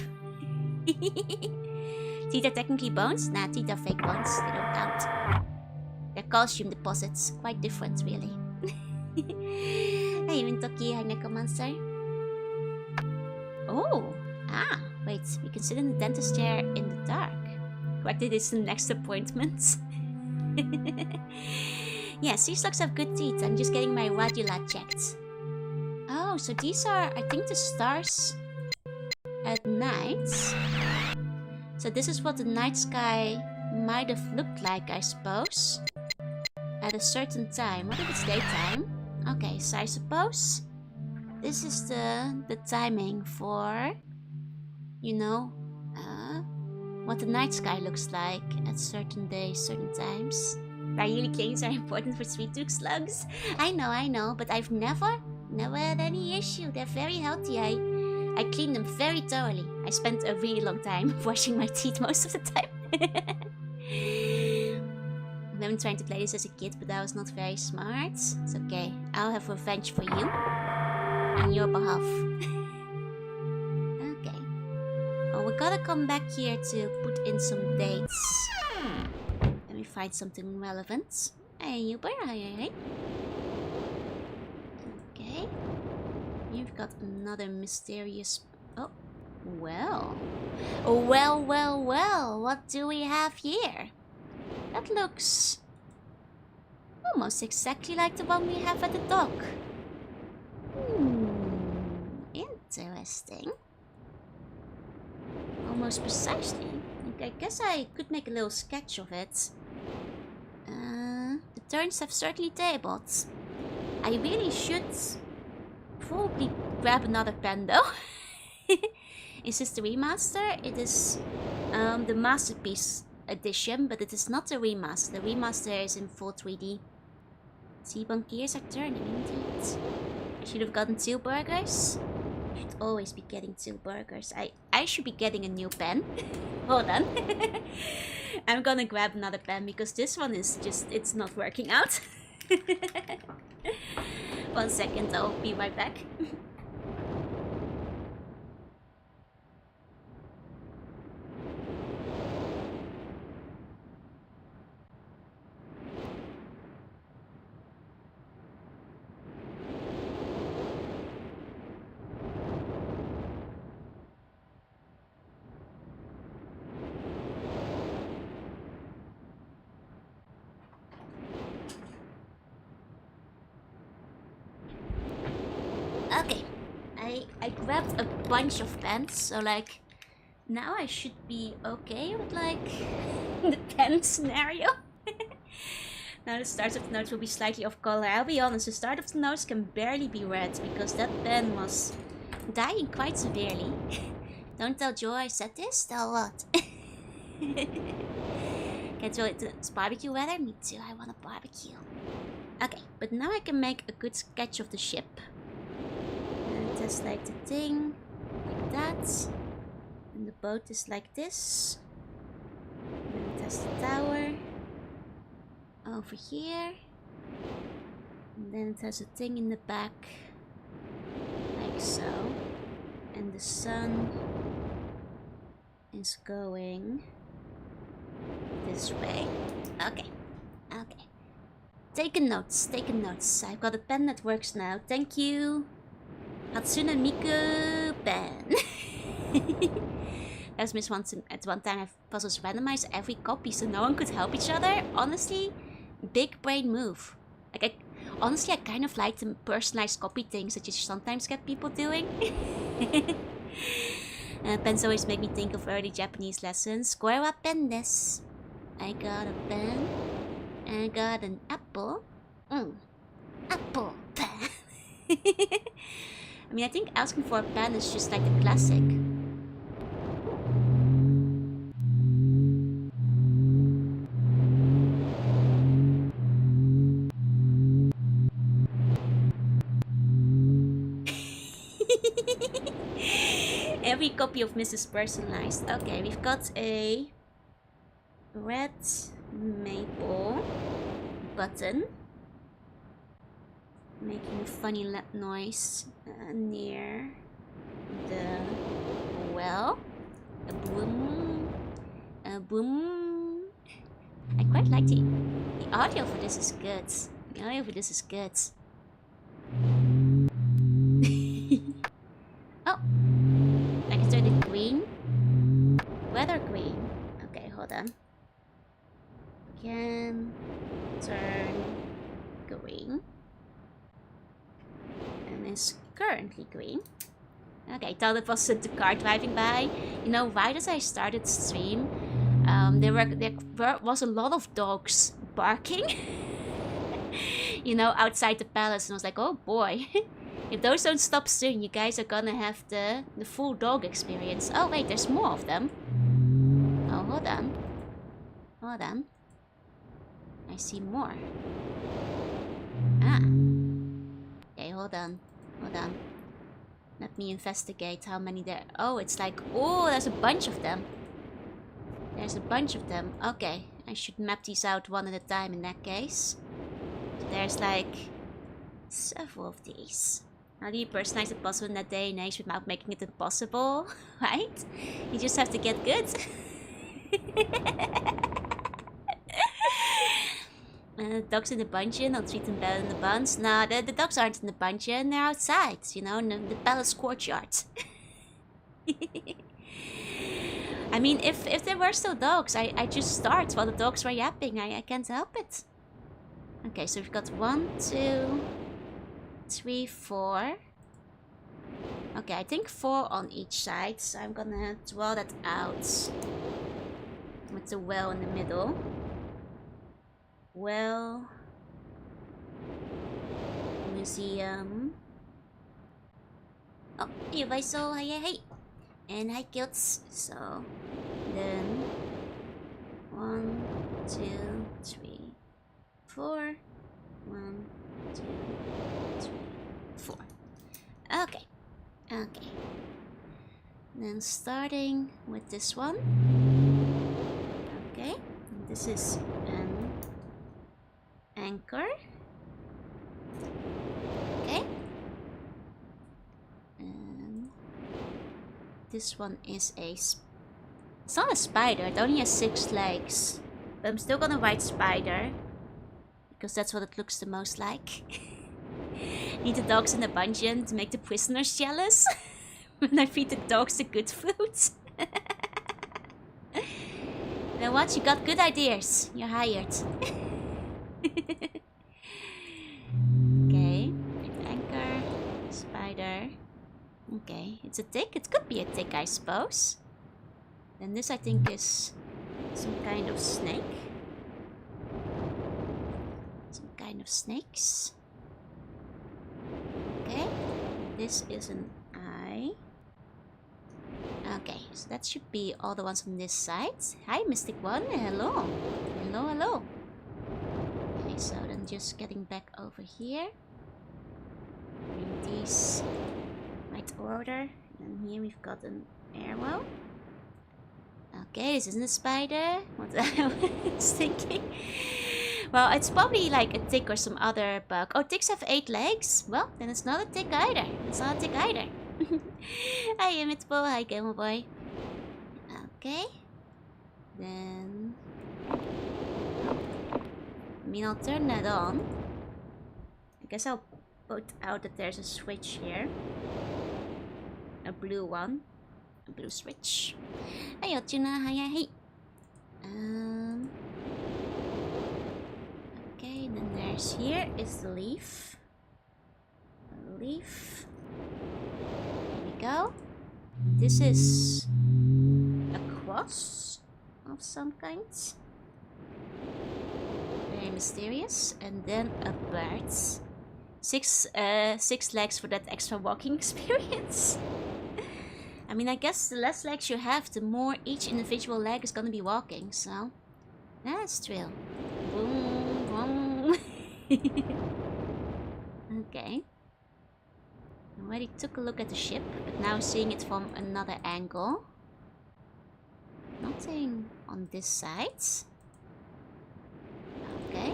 Teeth are technically bones? Nah, teeth are fake bones. They don't count. They're calcium deposits. Quite different, really. Hey, Wintoki, hi, Necromancer. Oh, wait, we can sit in the dentist chair in the dark. Corrected, it's the next appointment. Yes, these dogs have good teeth. I'm just getting my radula checked. Oh, so these are, I think, the stars at night. So this is what the night sky might have looked like, I suppose. At a certain time. What if it's daytime? Okay, so I suppose this is the timing for, you know, what the night sky looks like at certain days, certain times. Diurnal claims are important for sweet tooth slugs. I know, but I've never had any issue. They're very healthy. I clean them very thoroughly. I spent a really long time washing my teeth most of the time. I remember trying to play this as a kid, but that was not very smart. It's okay. I'll have revenge for you. On your behalf. Okay. Well, we gotta come back here to put in some dates. Let me find something relevant. Hey, Uber, hi. Okay. You've got another mysterious... Oh, well. Well. What do we have here? That looks... almost exactly like the one we have at the dock. Interesting. Almost precisely. I guess I could make a little sketch of it. The turns have certainly tabled. I really should probably grab another pen though. Is this the remaster? It is the Masterpiece edition, but it is not the remaster. The remaster is in full 3D. T-bone gears are turning indeed. I should have gotten 2 burgers. Should always be getting 2 burgers. I should be getting a new pen. Hold on. I'm gonna grab another pen because this one is just, it's not working out. 1 second, I'll be right back. Okay, I grabbed a bunch of pens, so like, now I should be okay with like, the pen scenario. Now the start of the notes will be slightly off color. I'll be honest, the start of the notes can barely be read because that pen was dying quite severely. Don't tell Joe I said this, tell what? Can't wait, it's barbecue weather? Me too, I want a barbecue. Okay, but now I can make a good sketch of the ship. Just like the thing, like that, and the boat is like this, and it has the tower over here, and then it has a thing in the back, like so, and the sun is going this way. Okay. Taking notes. I've got a pen that works now, thank you. Hatsune Miku pen. As Miss once at one time have puzzles randomized every copy so no one could help each other. Honestly, big brain move. Like honestly I kind of like the personalized copy things that you sometimes get people doing. Pens always make me think of early Japanese lessons. Square up pen this. I got a pen. I got an apple. Apple pen. I mean, I think asking for a pen is just like the classic. Every copy of Myst is personalized. Okay, we've got a red maple button. Making a funny noise near the well. A boom. A boom. I quite like the audio for this is good. The audio for this is good. currently green. Okay, I thought it was the car driving by. You know, right as I started the stream, there was a lot of dogs barking. You know, outside the palace, and I was like, oh boy. If those don't stop soon, you guys are gonna have the full dog experience. Oh wait, there's more of them. Oh, hold on. Hold on. I see more. Ah. Okay, hold on. Hold on. Let me investigate how many there... Oh, it's like... Oh, there's a bunch of them. There's a bunch of them. Okay, I should map these out one at a time in that case. So there's like... several of these. How do you personalize the puzzle in that day and age without making it impossible? Right? You just have to get good. Dogs in the dungeon, I'll treat them better than the buns. Nah, the dogs aren't in the dungeon, they're outside, you know, in the palace courtyard. I mean, if there were still dogs, I just start while the dogs were yapping. I can't help it. Okay, so we've got 1, 2, 3, 4. Okay, I think 4 on each side, so I'm gonna draw that out with the well in the middle. Well, museum. Oh, hey, Viso, hey. And hi, Kilts. So, then 1, 2, 3, 4. 1, 2, 3, 4. Okay. Okay. Then starting with this one. Okay. This is an anchor. Okay. And this one is a... It's not a spider. It only has 6 legs. But I'm still gonna write spider. Because that's what it looks the most like. Need the dogs in the dungeon to make the prisoners jealous. When I feed the dogs the good food. Now what? You got good ideas. You're hired. Okay. Anchor. Spider. Okay. It's a tick. It could be a tick, I suppose. Then this, I think, is some kind of snake. Some kind of snakes. Okay. This is an eye. Okay, so that should be all the ones on this side. Hi, Mystic One. Hello. Hello. Okay, so then just getting back over here. Bring these right order. And here we've got an arrow. Okay, this isn't a spider. What I was thinking. Well, it's probably like a tick or some other bug. Oh, ticks have 8 legs? Well, then it's not a tick either. It's not a tick either. Hi, Imitable. Hi, Gamer Boy. Okay. Then... I mean, I'll turn that on. I guess I'll put out that there's a switch here. A blue one. A blue switch. Hey, Otjuna. Hi. Okay, then there's here is the leaf. A leaf. There we go. This is a cross of some kind. Very mysterious. And then a bird. 6 legs for that extra walking experience. I mean, I guess the less legs you have, the more each individual leg is gonna be walking, so... That's true. Boom, boom. Okay. I already took a look at the ship, but now seeing it from another angle. Nothing on this side. Okay.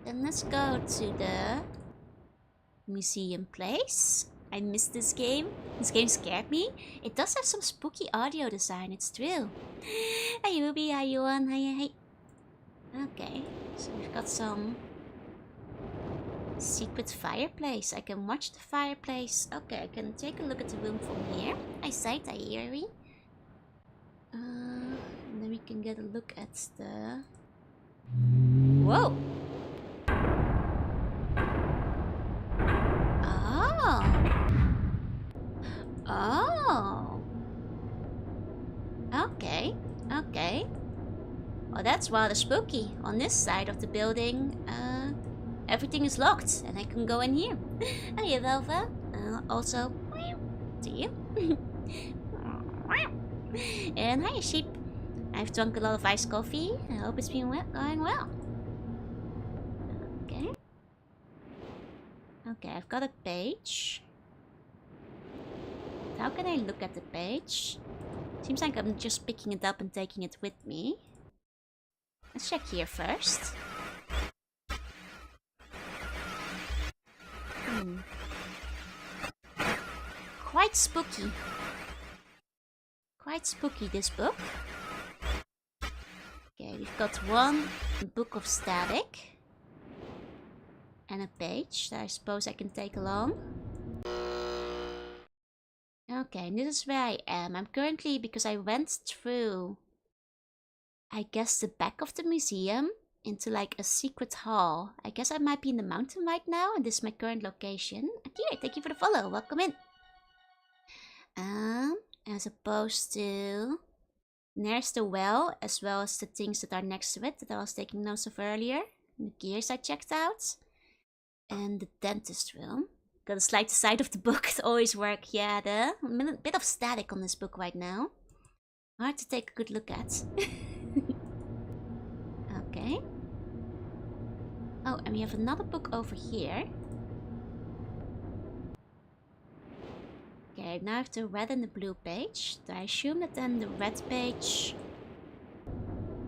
Then let's go to the museum place. I missed this game. This game scared me. It does have some spooky audio design, it's true. Hi Ruby, hi Yuan, hi. Okay, so we've got some secret fireplace. I can watch the fireplace. Okay, I can take a look at the room from here. I sight, I hear. And then we can get a look at the... Whoa! Oh. Okay. Okay. Well, that's rather spooky. On this side of the building, everything is locked, and I can go in here. Hiya, Velva. Also, to you. And hiya, sheep. I've drunk a lot of iced coffee. I hope it's been going well. Okay. Okay, I've got a page. How can I look at the page? Seems like I'm just picking it up and taking it with me. Let's check here first. Quite spooky. Quite spooky, this book. Okay, we've got one book of static. And a page that I suppose I can take along. Okay, and this is where I am. I'm currently, because I went through, I guess, the back of the museum into like a secret hall. I guess I might be in the mountain right now, and this is my current location. Akira, thank you for the follow. Welcome in. As opposed to, there's the well, as well as the things that are next to it that I was taking notes of earlier. The gears I checked out. And the dentist room. Gotta slide the side of the book, it always works. Yeah, a bit of static on this book right now. Hard to take a good look at. Okay. Oh, and we have another book over here. Okay, now I have the red and the blue page. I assume that then the red page,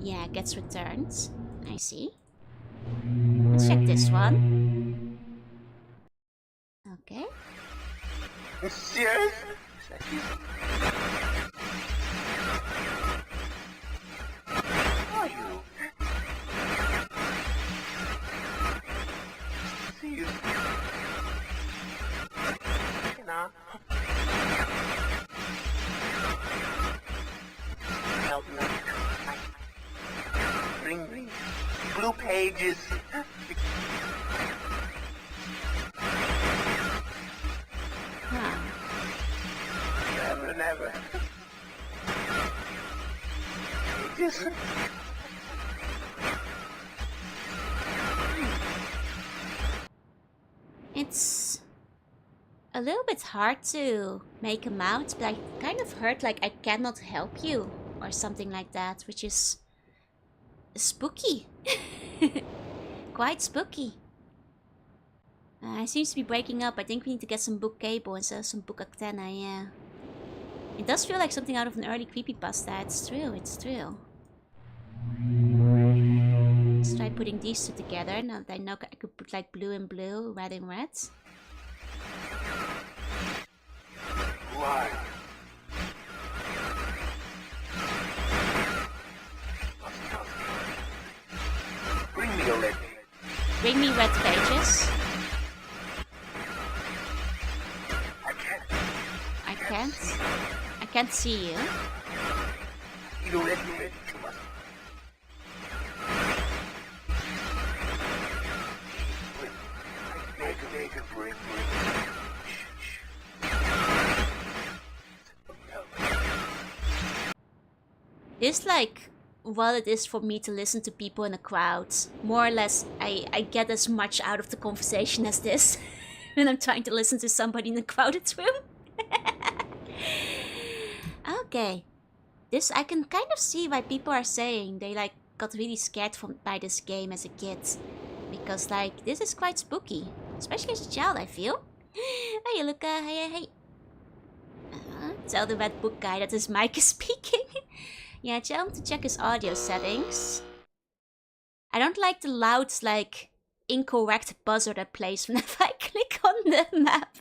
yeah, gets returned. I see. Let's check this one. Okay. Monsieur? Are you? See you. You know. Help me. Bring blue pages. Never. It's a little bit hard to make them out, but I kind of heard like I cannot help you or something like that, which is spooky. Quite spooky. It seems to be breaking up. I think we need to get some book cable instead of some book antenna, yeah. It does feel like something out of an early creepypasta. It's true, it's true. Let's try putting these two together. Now that I know I could put like blue and blue, red and red. Why? Bring me a red page. Bring me red pages. I can't see you. You don't let me read too much. Make a break. It's like what it is for me to listen to people in a crowd. More or less, I get as much out of the conversation as this when I'm trying to listen to somebody in a crowded room. Okay. This, I can kind of see why people are saying they like got really scared by this game as a kid. Because like, this is quite spooky. Especially as a child, I feel. Hey Luca, hey. Tell the red book guy that his mic is speaking. Yeah, tell him to check his audio settings. I don't like the loud, like, incorrect buzzer that plays whenever I click on the map.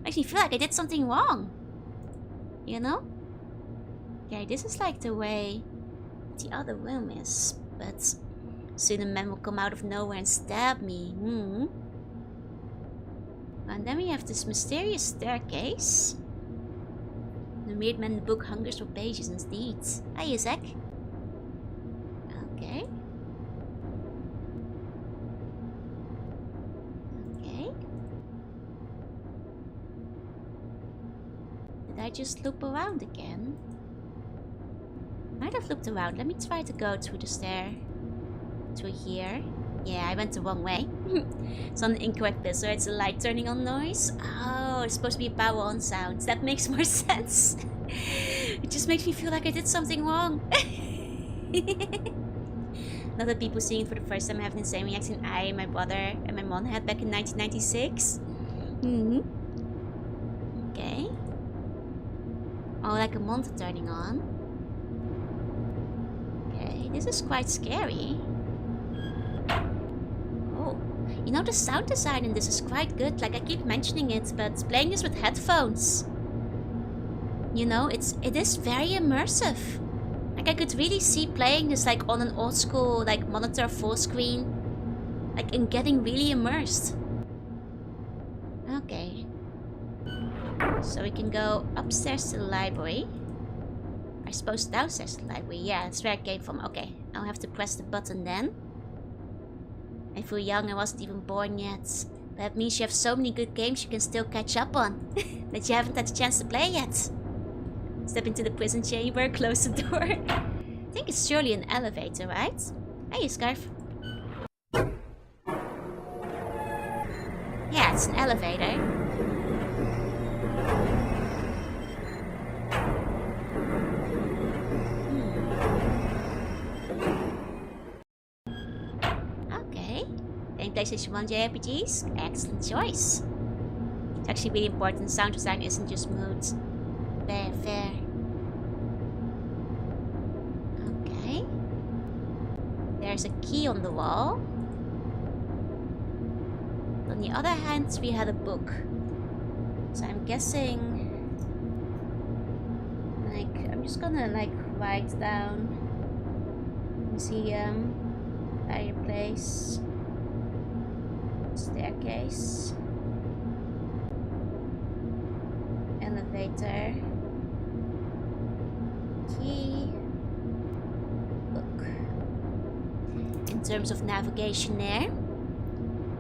Makes me feel like I did something wrong. You know? Okay, this is like the way the other room is. But soon a man will come out of nowhere and stab me. And then we have this mysterious staircase. The weird man in the book hungers for pages and deeds. Hi, Zach. Okay. Did I just loop around again? Might have looped around. Let me try to go through the stair. Through here. Yeah, I went the wrong way. It's on the incorrect bit, so it's a light turning on noise. Oh, it's supposed to be a power on sound. That makes more sense. It just makes me feel like I did something wrong. Not that people seeing it for the first time have the same reaction I, my brother, and my mom had back in 1996. Okay. Oh, like a monitor turning on. Okay, this is quite scary. Oh, you know, the sound design in this is quite good. Like, I keep mentioning it, but playing this with headphones, you know, it is very immersive. Like, I could really see playing this like on an old school like monitor full screen, like, and getting really immersed. Okay, so we can go upstairs to the library. I suppose downstairs to the library. Yeah, that's where I came from. Okay, I'll have to press the button then. I feel young, I wasn't even born yet. That means you have so many good games you can still catch up on that you haven't had the chance to play yet. Step into the prison chamber, close the door. I think it's surely an elevator, right? Hey, Scarf. Yeah, it's an elevator. Okay. Playing PlayStation 1 JRPGs? Excellent choice. It's actually really important. Sound design isn't just mood. Fair. Okay. There's a key on the wall. On the other hand, we had a book. So I'm guessing... like, I'm just gonna like write down... museum, fireplace, staircase, elevator, key, book. In terms of navigation there.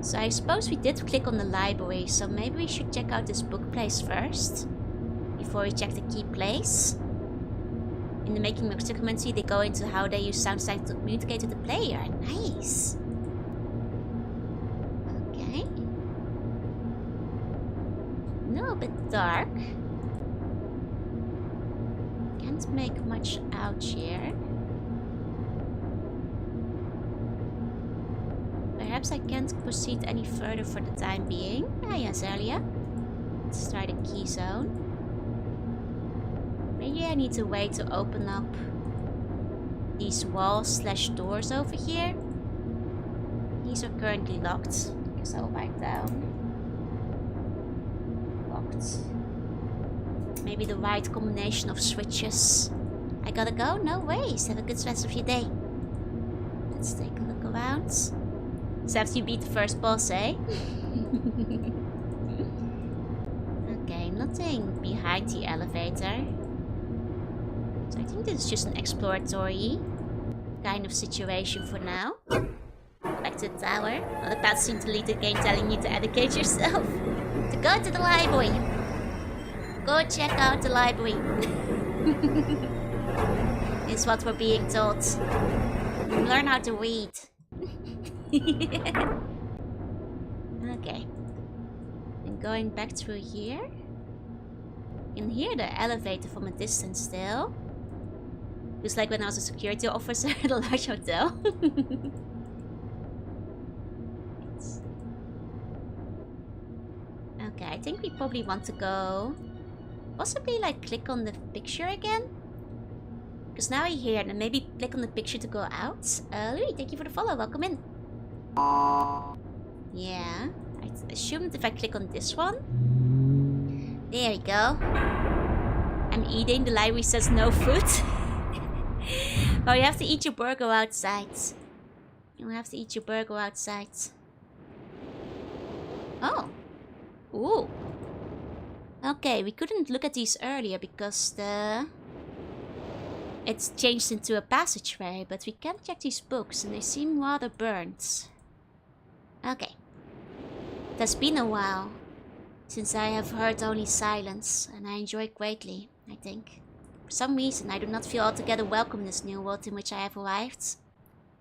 So I suppose we did click on the library, so maybe we should check out this book place first, before we check the key place. In the Making of documentary, they go into how they use sound design to communicate with the player. Nice! Okay. A little bit dark. Can't make much out here. Perhaps I can't proceed any further for the time being. Ah yes, earlier. Let's try the key zone. Maybe I need to wait to open up these walls / doors over here. These are currently locked. Guess I'll write down. Locked. Maybe the right combination of switches. I gotta go? No worries. Have a good rest of your day. Let's take a look around. So after you beat the first boss, eh? Okay, nothing behind the elevator. So I think this is just an exploratory kind of situation for now. Back to the tower. Well, the path seemed to lead the game telling you to educate yourself. To go to the library. Go check out the library. Is what we're being told. Learn how to read. Okay. And going back through here. You can hear the elevator from a distance still. Just like when I was a security officer at a large hotel. Okay, I think we probably want to go... possibly like click on the picture again. Because now you're here, then maybe click on the picture to go out. Louis, thank you for the follow, welcome in. Yeah, I assumed if I click on this one. There we go. I'm eating, the library says no food. Oh, you have to eat your burger outside. You have to eat your burger outside. Oh. Ooh. Okay, we couldn't look at these earlier because it's changed into a passageway, but we can check these books and they seem rather burnt. Okay. It has been a while. since I have heard only silence, and I enjoy it greatly, I think. For some reason, I do not feel altogether welcome in this new world in which I have arrived.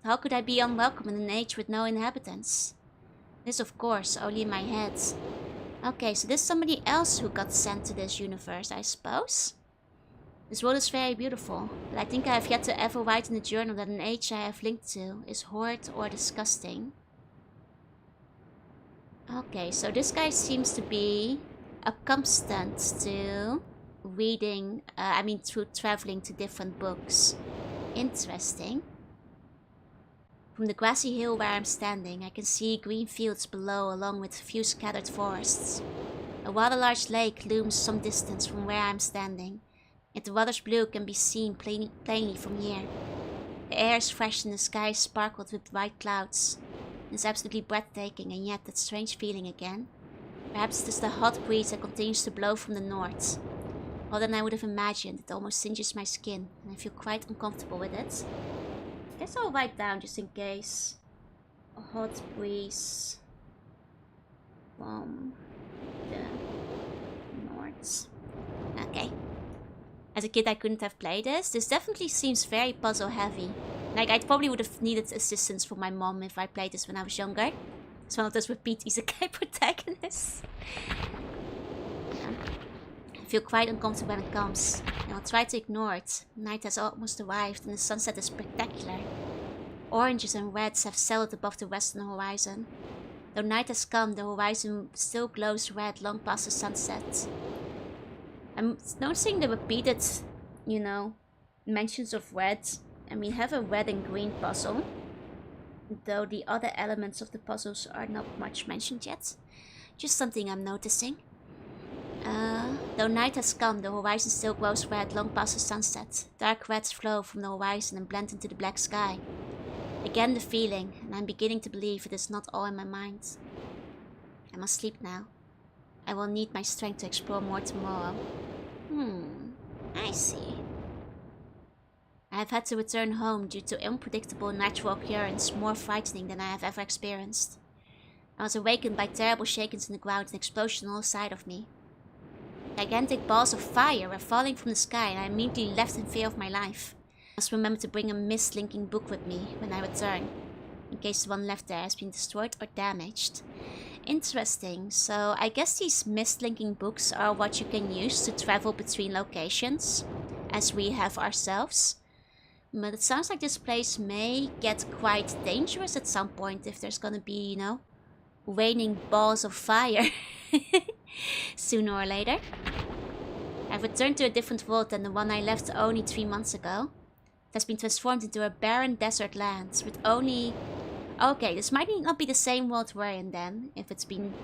How could I be unwelcome in an age with no inhabitants? This, of course, only in my head. Okay, so there's somebody else who got sent to this universe, I suppose. This world is very beautiful, but I think I have yet to ever write in the journal that an age I have linked to is horrid or disgusting. Okay, so this guy seems to be accustomed to reading, through traveling to different books. Interesting. From the grassy hill where I'm standing, I can see green fields below along with a few scattered forests. A rather large lake looms some distance from where I'm standing, yet the water's blue can be seen plainly from here. The air is fresh and the sky is sparkled with white clouds. It's absolutely breathtaking, and yet that strange feeling again. Perhaps it is the hot breeze that continues to blow from the north. More than I would have imagined, it almost singes my skin, and I feel quite uncomfortable with it. I guess I'll write down just in case. A hot breeze from the north. Okay. As a kid I couldn't have played this. This definitely seems very puzzle heavy. Like, I probably would have needed assistance from my mom if I played this when I was younger. It's one of those repeat isekai protagonists. Yeah. I feel quite uncomfortable when it comes, and I'll try to ignore it. Night has almost arrived and the sunset is spectacular. Oranges and reds have settled above the western horizon. Though night has come, the horizon still glows red long past the sunset. I'm noticing the repeated, mentions of red. And we have a red and green puzzle, though the other elements of the puzzles are not much mentioned yet. Just something I'm noticing. Though night has come, the horizon still glows red long past the sunset. Dark reds flow from the horizon and blend into the black sky. Again the feeling, and I'm beginning to believe it is not all in my mind. I must sleep now. I will need my strength to explore more tomorrow. I see. I have had to return home due to unpredictable natural occurrence more frightening than I have ever experienced. I was awakened by terrible shakings in the ground and explosions on all sides of me. Gigantic balls of fire were falling from the sky and I immediately left in fear of my life. I must remember to bring a Myst linking book with me when I return, in case the one left there has been destroyed or damaged. Interesting, so I guess these Myst linking books are what you can use to travel between locations, as we have ourselves. But it sounds like this place may get quite dangerous at some point if there's gonna be, raining balls of fire sooner or later. I've returned to a different world than the one I left only 3 months ago. It has been transformed into a barren desert land with only... Okay, this might not be the same world we're in then, if it's been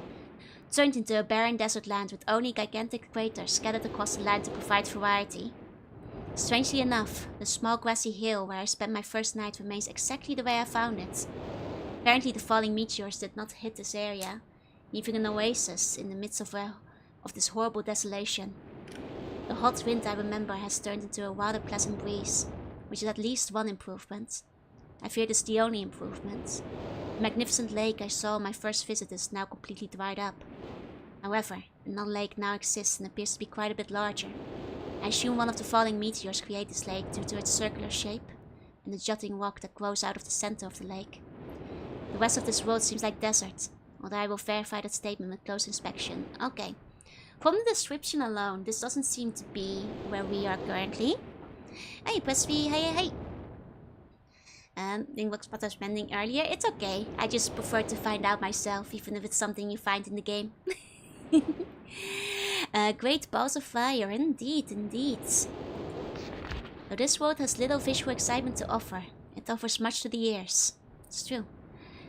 turned into a barren desert land with only gigantic craters scattered across the land to provide variety. Strangely enough, the small grassy hill where I spent my first night remains exactly the way I found it. Apparently the falling meteors did not hit this area, leaving an oasis in the midst of this horrible desolation. The hot wind I remember has turned into a rather pleasant breeze, which is at least one improvement. I fear this is the only improvement. The magnificent lake I saw on my first visit is now completely dried up. However, another lake now exists and appears to be quite a bit larger. I assume one of the falling meteors created this lake due to its circular shape and the jutting rock that grows out of the center of the lake. The rest of this world seems like desert, although I will verify that statement with close inspection. Okay. From the description alone, this doesn't seem to be where we are currently. Hey, press V, hey. Didn't work spot I was spending earlier. It's okay. I just prefer to find out myself, even if it's something you find in the game. Great balls of fire, indeed. Though this world has little visual excitement to offer, it offers much to the ears. It's true.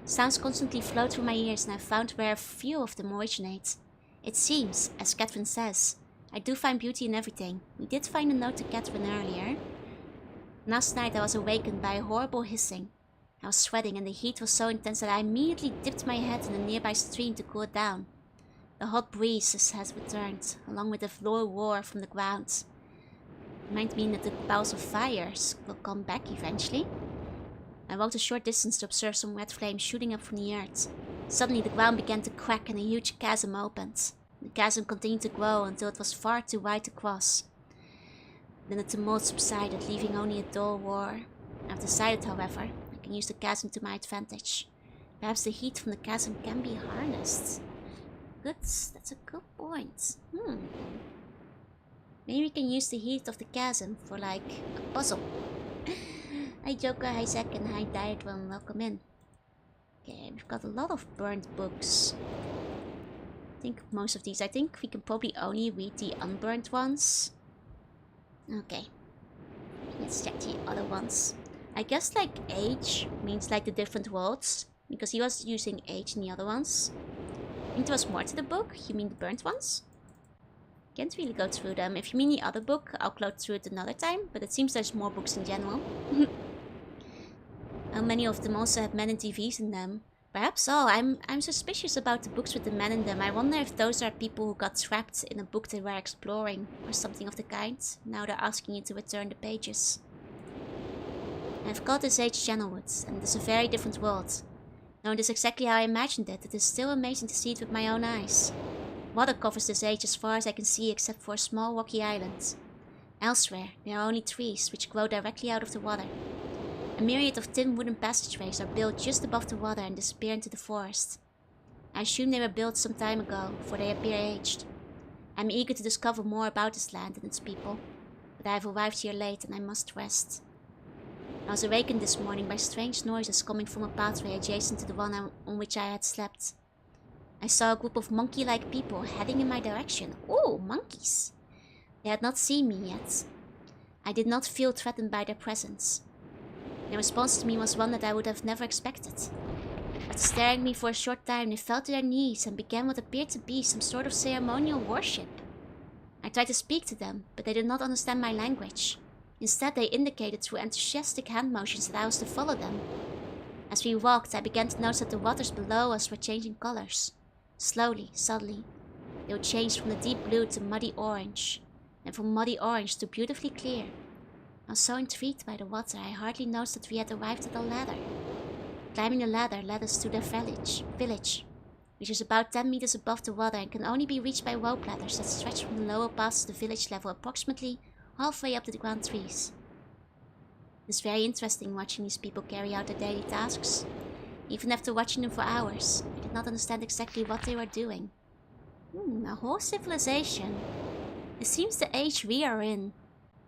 Sounds constantly flow through my ears and I've found where a few of them originate. It seems, as Catherine says, I do find beauty in everything. We did find a note to Catherine earlier. Last night I was awakened by a horrible hissing. I was sweating and the heat was so intense that I immediately dipped my head in a nearby stream to cool it down. The hot breeze has returned, along with a low roar from the ground. It might mean that the balls of fires will come back eventually. I walked a short distance to observe some red flames shooting up from the earth. Suddenly the ground began to crack and a huge chasm opened. The chasm continued to grow until it was far too wide to cross. Then the tumult subsided, leaving only a dull roar. I've decided, however, I can use the chasm to my advantage. Perhaps the heat from the chasm can be harnessed. Good, that's a good point. Maybe we can use the heat of the chasm for like a puzzle. Hi Joker, hi Zack, and hi Diatron, welcome in. Okay, we've got a lot of burnt books. I think most of these, I think we can probably only read the unburnt ones. Okay, let's check the other ones. I guess like age means like the different worlds, because he was using age in the other ones. I think there was more to the book. You mean the burnt ones? Can't really go through them. If you mean the other book, I'll go through it another time, but it seems there's more books in general. How many of them also have men and TVs in them? Perhaps so. I'm suspicious about the books with the men in them. I wonder if those are people who got trapped in a book they were exploring, or something of the kind. Now they're asking you to return the pages. I've got this age Channelwood, and it's a very different world. Though it is exactly how I imagined it, it is still amazing to see it with my own eyes. Water covers this age as far as I can see except for a small rocky island. Elsewhere, there are only trees, which grow directly out of the water. A myriad of thin wooden passageways are built just above the water and disappear into the forest. I assume they were built some time ago, for they appear aged. I'm eager to discover more about this land and its people, but I have arrived here late and I must rest. I was awakened this morning by strange noises coming from a pathway adjacent to the one on which I had slept. I saw a group of monkey-like people heading in my direction. Ooh, monkeys! They had not seen me yet. I did not feel threatened by their presence. Their response to me was one that I would have never expected. After staring at me for a short time, they fell to their knees and began what appeared to be some sort of ceremonial worship. I tried to speak to them, but they did not understand my language. Instead, they indicated through enthusiastic hand motions that I was to follow them. As we walked, I began to notice that the waters below us were changing colors. Slowly, subtly, they would change from the deep blue to muddy orange, and from muddy orange to beautifully clear. I was so intrigued by the water, I hardly noticed that we had arrived at a ladder. Climbing the ladder led us to their village, which is about 10 meters above the water and can only be reached by rope ladders that stretch from the lower parts of the village level approximately halfway up to the ground trees. It's very interesting watching these people carry out their daily tasks. Even after watching them for hours, I did not understand exactly what they were doing. A whole civilization. It seems the age we are in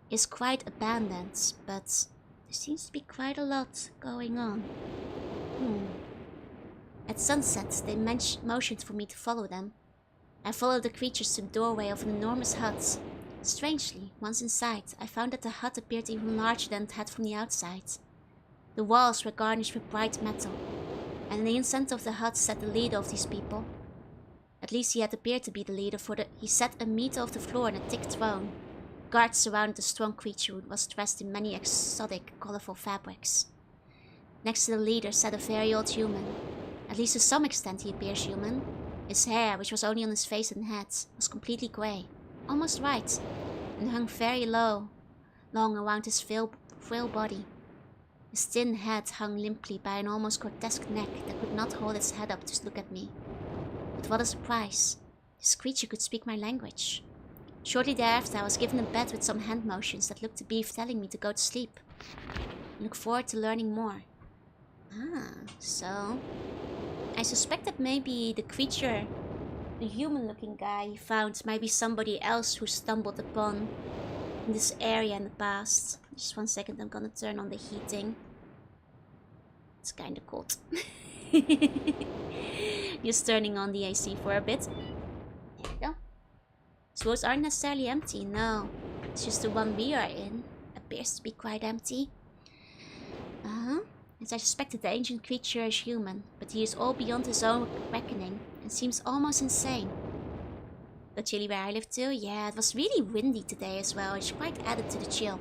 is quite abandoned, but there seems to be quite a lot going on. At sunset, they motioned for me to follow them. I followed the creatures to the doorway of an enormous hut. Strangely, once inside, I found that the hut appeared even larger than it had from the outside. The walls were garnished with bright metal, and in the center of the hut sat the leader of these people. At least he had appeared to be the leader, for he sat a meter off the floor in a thick throne. Guards surrounded the strong creature who was dressed in many exotic, colorful fabrics. Next to the leader sat a very old human. At least to some extent he appears human. His hair, which was only on his face and head, was completely grey, almost white, and hung very long around his frail body. His thin head hung limply by an almost grotesque neck that could not hold its head up to look at me. But what a surprise! This creature could speak my language. Shortly thereafter, I was given a bed with some hand motions that looked to be telling me to go to sleep. I look forward to learning more. So I suspect that maybe the creature, the human-looking guy he found, might be somebody else who stumbled upon in this area in the past. Just 1 second, I'm gonna turn on the heating. It's kinda cold. Just turning on the AC for a bit. There we go. Those aren't necessarily empty, no. It's just the one we are in. Appears to be quite empty. As I suspected, the ancient creature is human, but he is all beyond his own reckoning and seems almost insane. Got chilly where I live too? Yeah, it was really windy today as well, which quite added to the chill.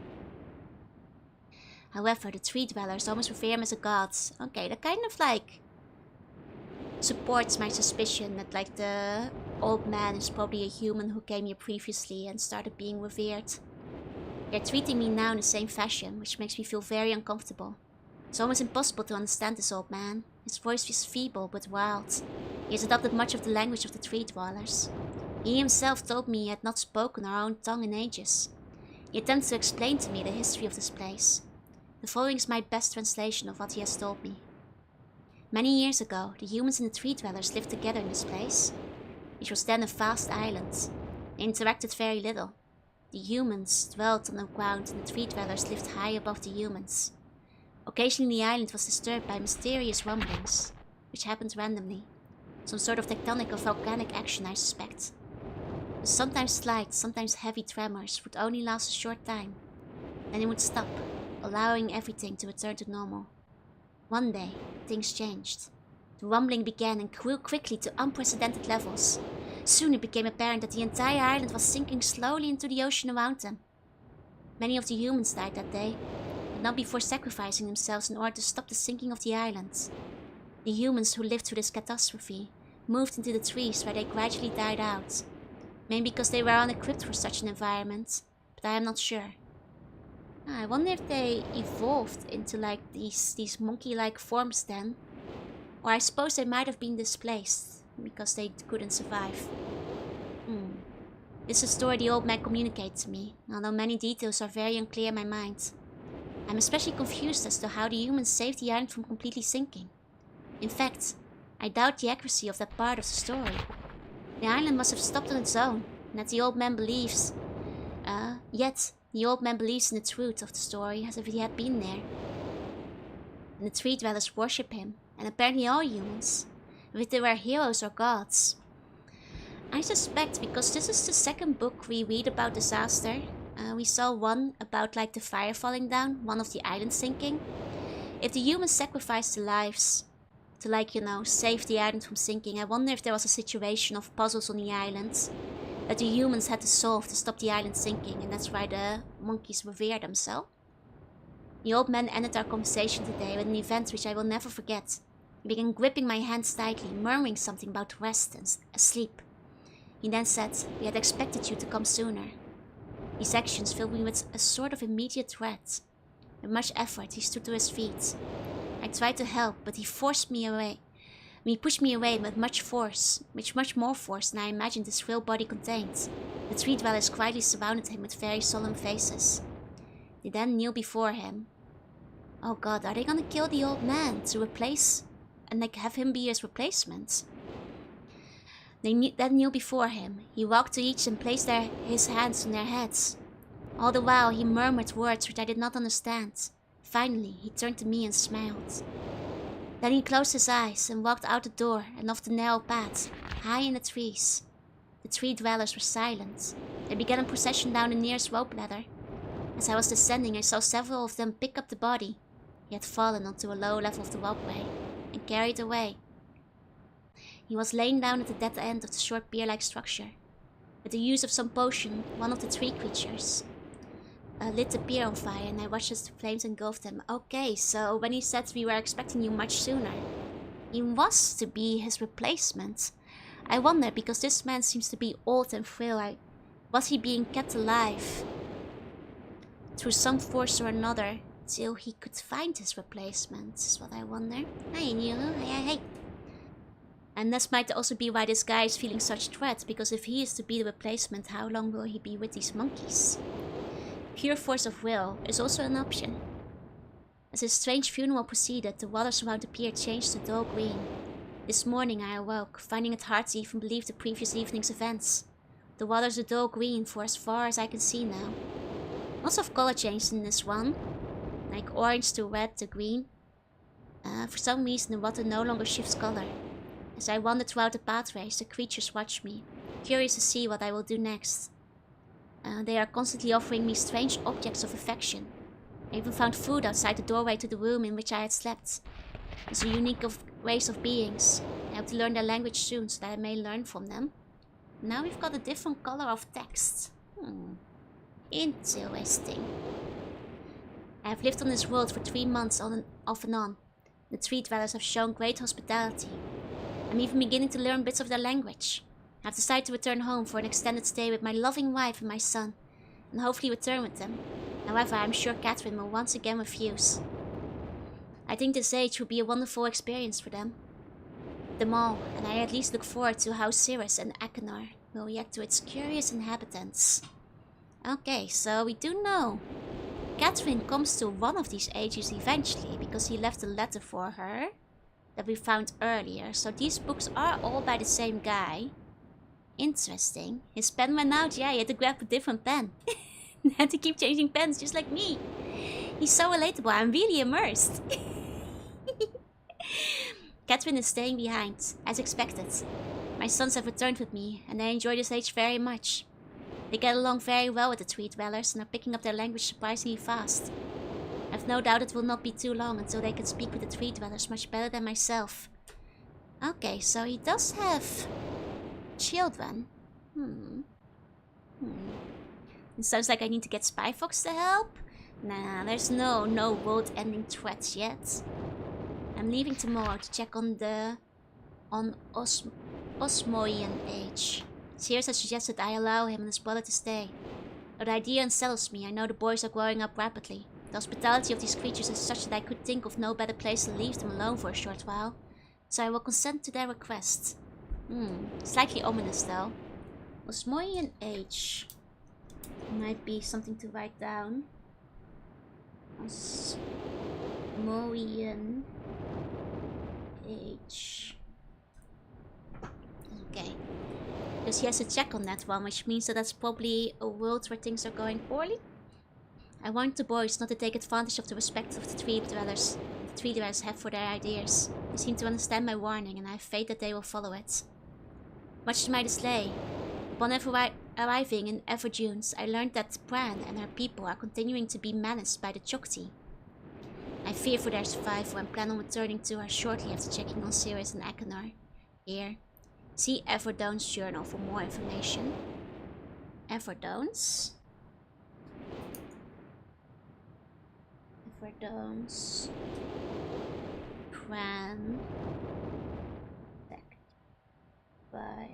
However, the tree dwellers almost revere him as a god. Okay, that kind of like supports my suspicion that like the old man is probably a human who came here previously and started being revered. They're treating me now in the same fashion, which makes me feel very uncomfortable. It's almost impossible to understand this old man. His voice is feeble but wild. He has adopted much of the language of the tree dwellers. He himself told me he had not spoken our own tongue in ages. He attempted to explain to me the history of this place. The following is my best translation of what he has told me. Many years ago, the humans and the tree dwellers lived together in this place. It was then a vast island. They interacted very little. The humans dwelt on the ground and the tree dwellers lived high above the humans. Occasionally the island was disturbed by mysterious rumblings, which happened randomly. Some sort of tectonic or volcanic action, I suspect. The sometimes slight, sometimes heavy tremors would only last a short time. Then it would stop, allowing everything to return to normal. One day, things changed. The rumbling began and grew quickly to unprecedented levels. Soon it became apparent that the entire island was sinking slowly into the ocean around them. Many of the humans died that day, but not before sacrificing themselves in order to stop the sinking of the island. The humans who lived through this catastrophe moved into the trees where they gradually died out. Maybe because they were unequipped for such an environment, but I am not sure. I wonder if they evolved into like these monkey-like forms then. Or I suppose they might have been displaced because they couldn't survive. This is a story the old man communicated to me, although many details are very unclear in my mind. I'm especially confused as to how the humans saved the island from completely sinking. In fact, I doubt the accuracy of that part of the story. The island must have stopped on its own, and that the old man believes... Yet, the old man believes in the truth of the story as if he had been there. And the tree dwellers worship him, and apparently all humans, as if they were heroes or gods. I suspect because this is the second book we read about disaster. We saw one about like the fire falling down, one of the islands sinking. If the humans sacrificed their lives to like, save the island from sinking, I wonder if there was a situation of puzzles on the island that the humans had to solve to stop the island sinking, and that's why the monkeys revere them so. The old man ended our conversation today with an event which I will never forget. He began gripping my hands tightly, murmuring something about rest and sleep. He then said, "We had expected you to come sooner." These actions filled me with a sort of immediate dread. With much effort, he stood to his feet. I tried to help, but he forced me away. He pushed me away with much more force than I imagined his frail body contained. The tree dwellers quietly surrounded him with very solemn faces. They then kneel before him. Oh god, are they gonna kill the old man to replace and have him be his replacement? They then kneel before him. He walked to each and placed his hands on their heads. All the while he murmured words which I did not understand. Finally, he turned to me and smiled. Then he closed his eyes and walked out the door and off the narrow path, high in the trees. The tree dwellers were silent. They began a procession down the nearest rope ladder. As I was descending, I saw several of them pick up the body. He had fallen onto a low level of the walkway and carried away. He was laying down at the dead end of the short pier-like structure. With the use of some potion, one of the tree creatures lit the pier on fire, and I watched as the flames engulfed him. Okay, so when he said we were expecting you much sooner, he was to be his replacement. I wonder, because this man seems to be old and frail, was he being kept alive through some force or another till he could find his replacement, is what I wonder. Hey. And this might also be why this guy is feeling such dread, because if he is to be the replacement, how long will he be with these monkeys? Pure force of will is also an option. As his strange funeral proceeded, the waters around the pier changed to dull green. This morning I awoke, finding it hard to even believe the previous evening's events. The waters are dull green for as far as I can see now. Lots of color changed in this one, like orange to red to green. For some reason the water no longer shifts color. As I wandered throughout the pathways, the creatures watched me, curious to see what I will do next. They are constantly offering me strange objects of affection. I even found food outside the doorway to the room in which I had slept. It's a unique race of beings. I hope to learn their language soon so that I may learn from them. Now we've got a different color of text. Interesting. I have lived on this world for 3 months off and on. The tree dwellers have shown great hospitality. I'm even beginning to learn bits of their language. I've decided to return home for an extended stay with my loving wife and my son, and hopefully return with them. However, I'm sure Catherine will once again refuse. I think this age will be a wonderful experience for them all, and I at least look forward to how Cirrus and Achenar will react to its curious inhabitants. Okay, so we do know Catherine comes to one of these ages eventually because he left a letter for her that we found earlier. So these books are all by the same guy. Interesting. His pen went out. Yeah, he had to grab a different pen. He had to keep changing pens just like me. He's so relatable. I'm really immersed. Catherine is staying behind, as expected. My sons have returned with me, and I enjoy this age very much. They get along very well with the tree dwellers and are picking up their language surprisingly fast. I've no doubt it will not be too long until they can speak with the tree dwellers much better than myself. Okay, so he does have children. It sounds like I need to get Spy Fox to help. Nah, there's no world-ending threats yet. I'm leaving tomorrow to check on the Osmoian age. Sirius has suggested I allow him and his brother to stay. Though the idea unsettles me, I know the boys are growing up rapidly. The hospitality of these creatures is such that I could think of no better place to leave them alone for a short while. So I will consent to their request. Slightly ominous though. Osmoian age. Might be something to write down. Osmoian age. Okay. Because he has to check on that one, which means that that's probably a world where things are going poorly. I want the boys not to take advantage of the respect of the tree dwellers have for their ideas. They seem to understand my warning, and I have faith that they will follow it. Much to my dismay, upon arriving in Everdunes, I learned that Bran and her people are continuing to be menaced by the Chocti. I fear for their survival and plan on returning to her shortly after checking on Sirius and Achenar. Here, see Everdone's journal for more information. Everdone's Bran attacked by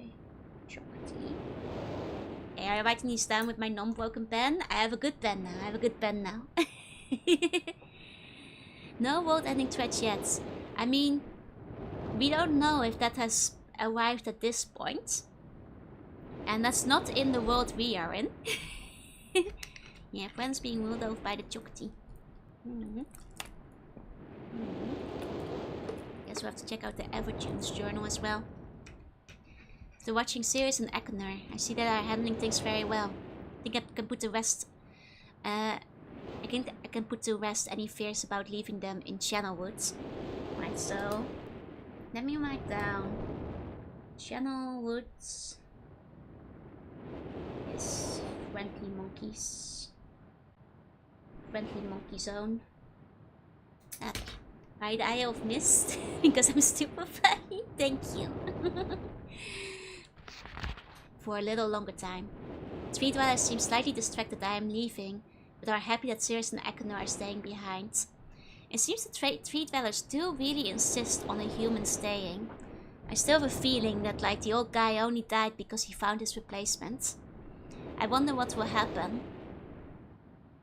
Chocti. Hey, are you writing these down with my non-broken pen? I have a good pen now. No world-ending threat yet. I mean, we don't know if that has arrived at this point. And that's not in the world we are in. Yeah, Bran's being ruled over by the Chocti. Guess we'll have to check out the Everdunes journal as well. After watching Sirius and Achenar, I see that are handling things very well. I think I can put to rest. I can put to rest any fears about leaving them in Channelwood. Right, so let me write down Channelwood is friendly monkeys. Friendly monkey zone. By the Eye of Myst because I'm stupefied. Thank you. For a little longer time. Tree dwellers seem slightly distracted that I am leaving, but are happy that Sirius and Achenar are staying behind. It seems the tree dwellers do really insist on a human staying. I still have a feeling that like the old guy only died because he found his replacement. I wonder what will happen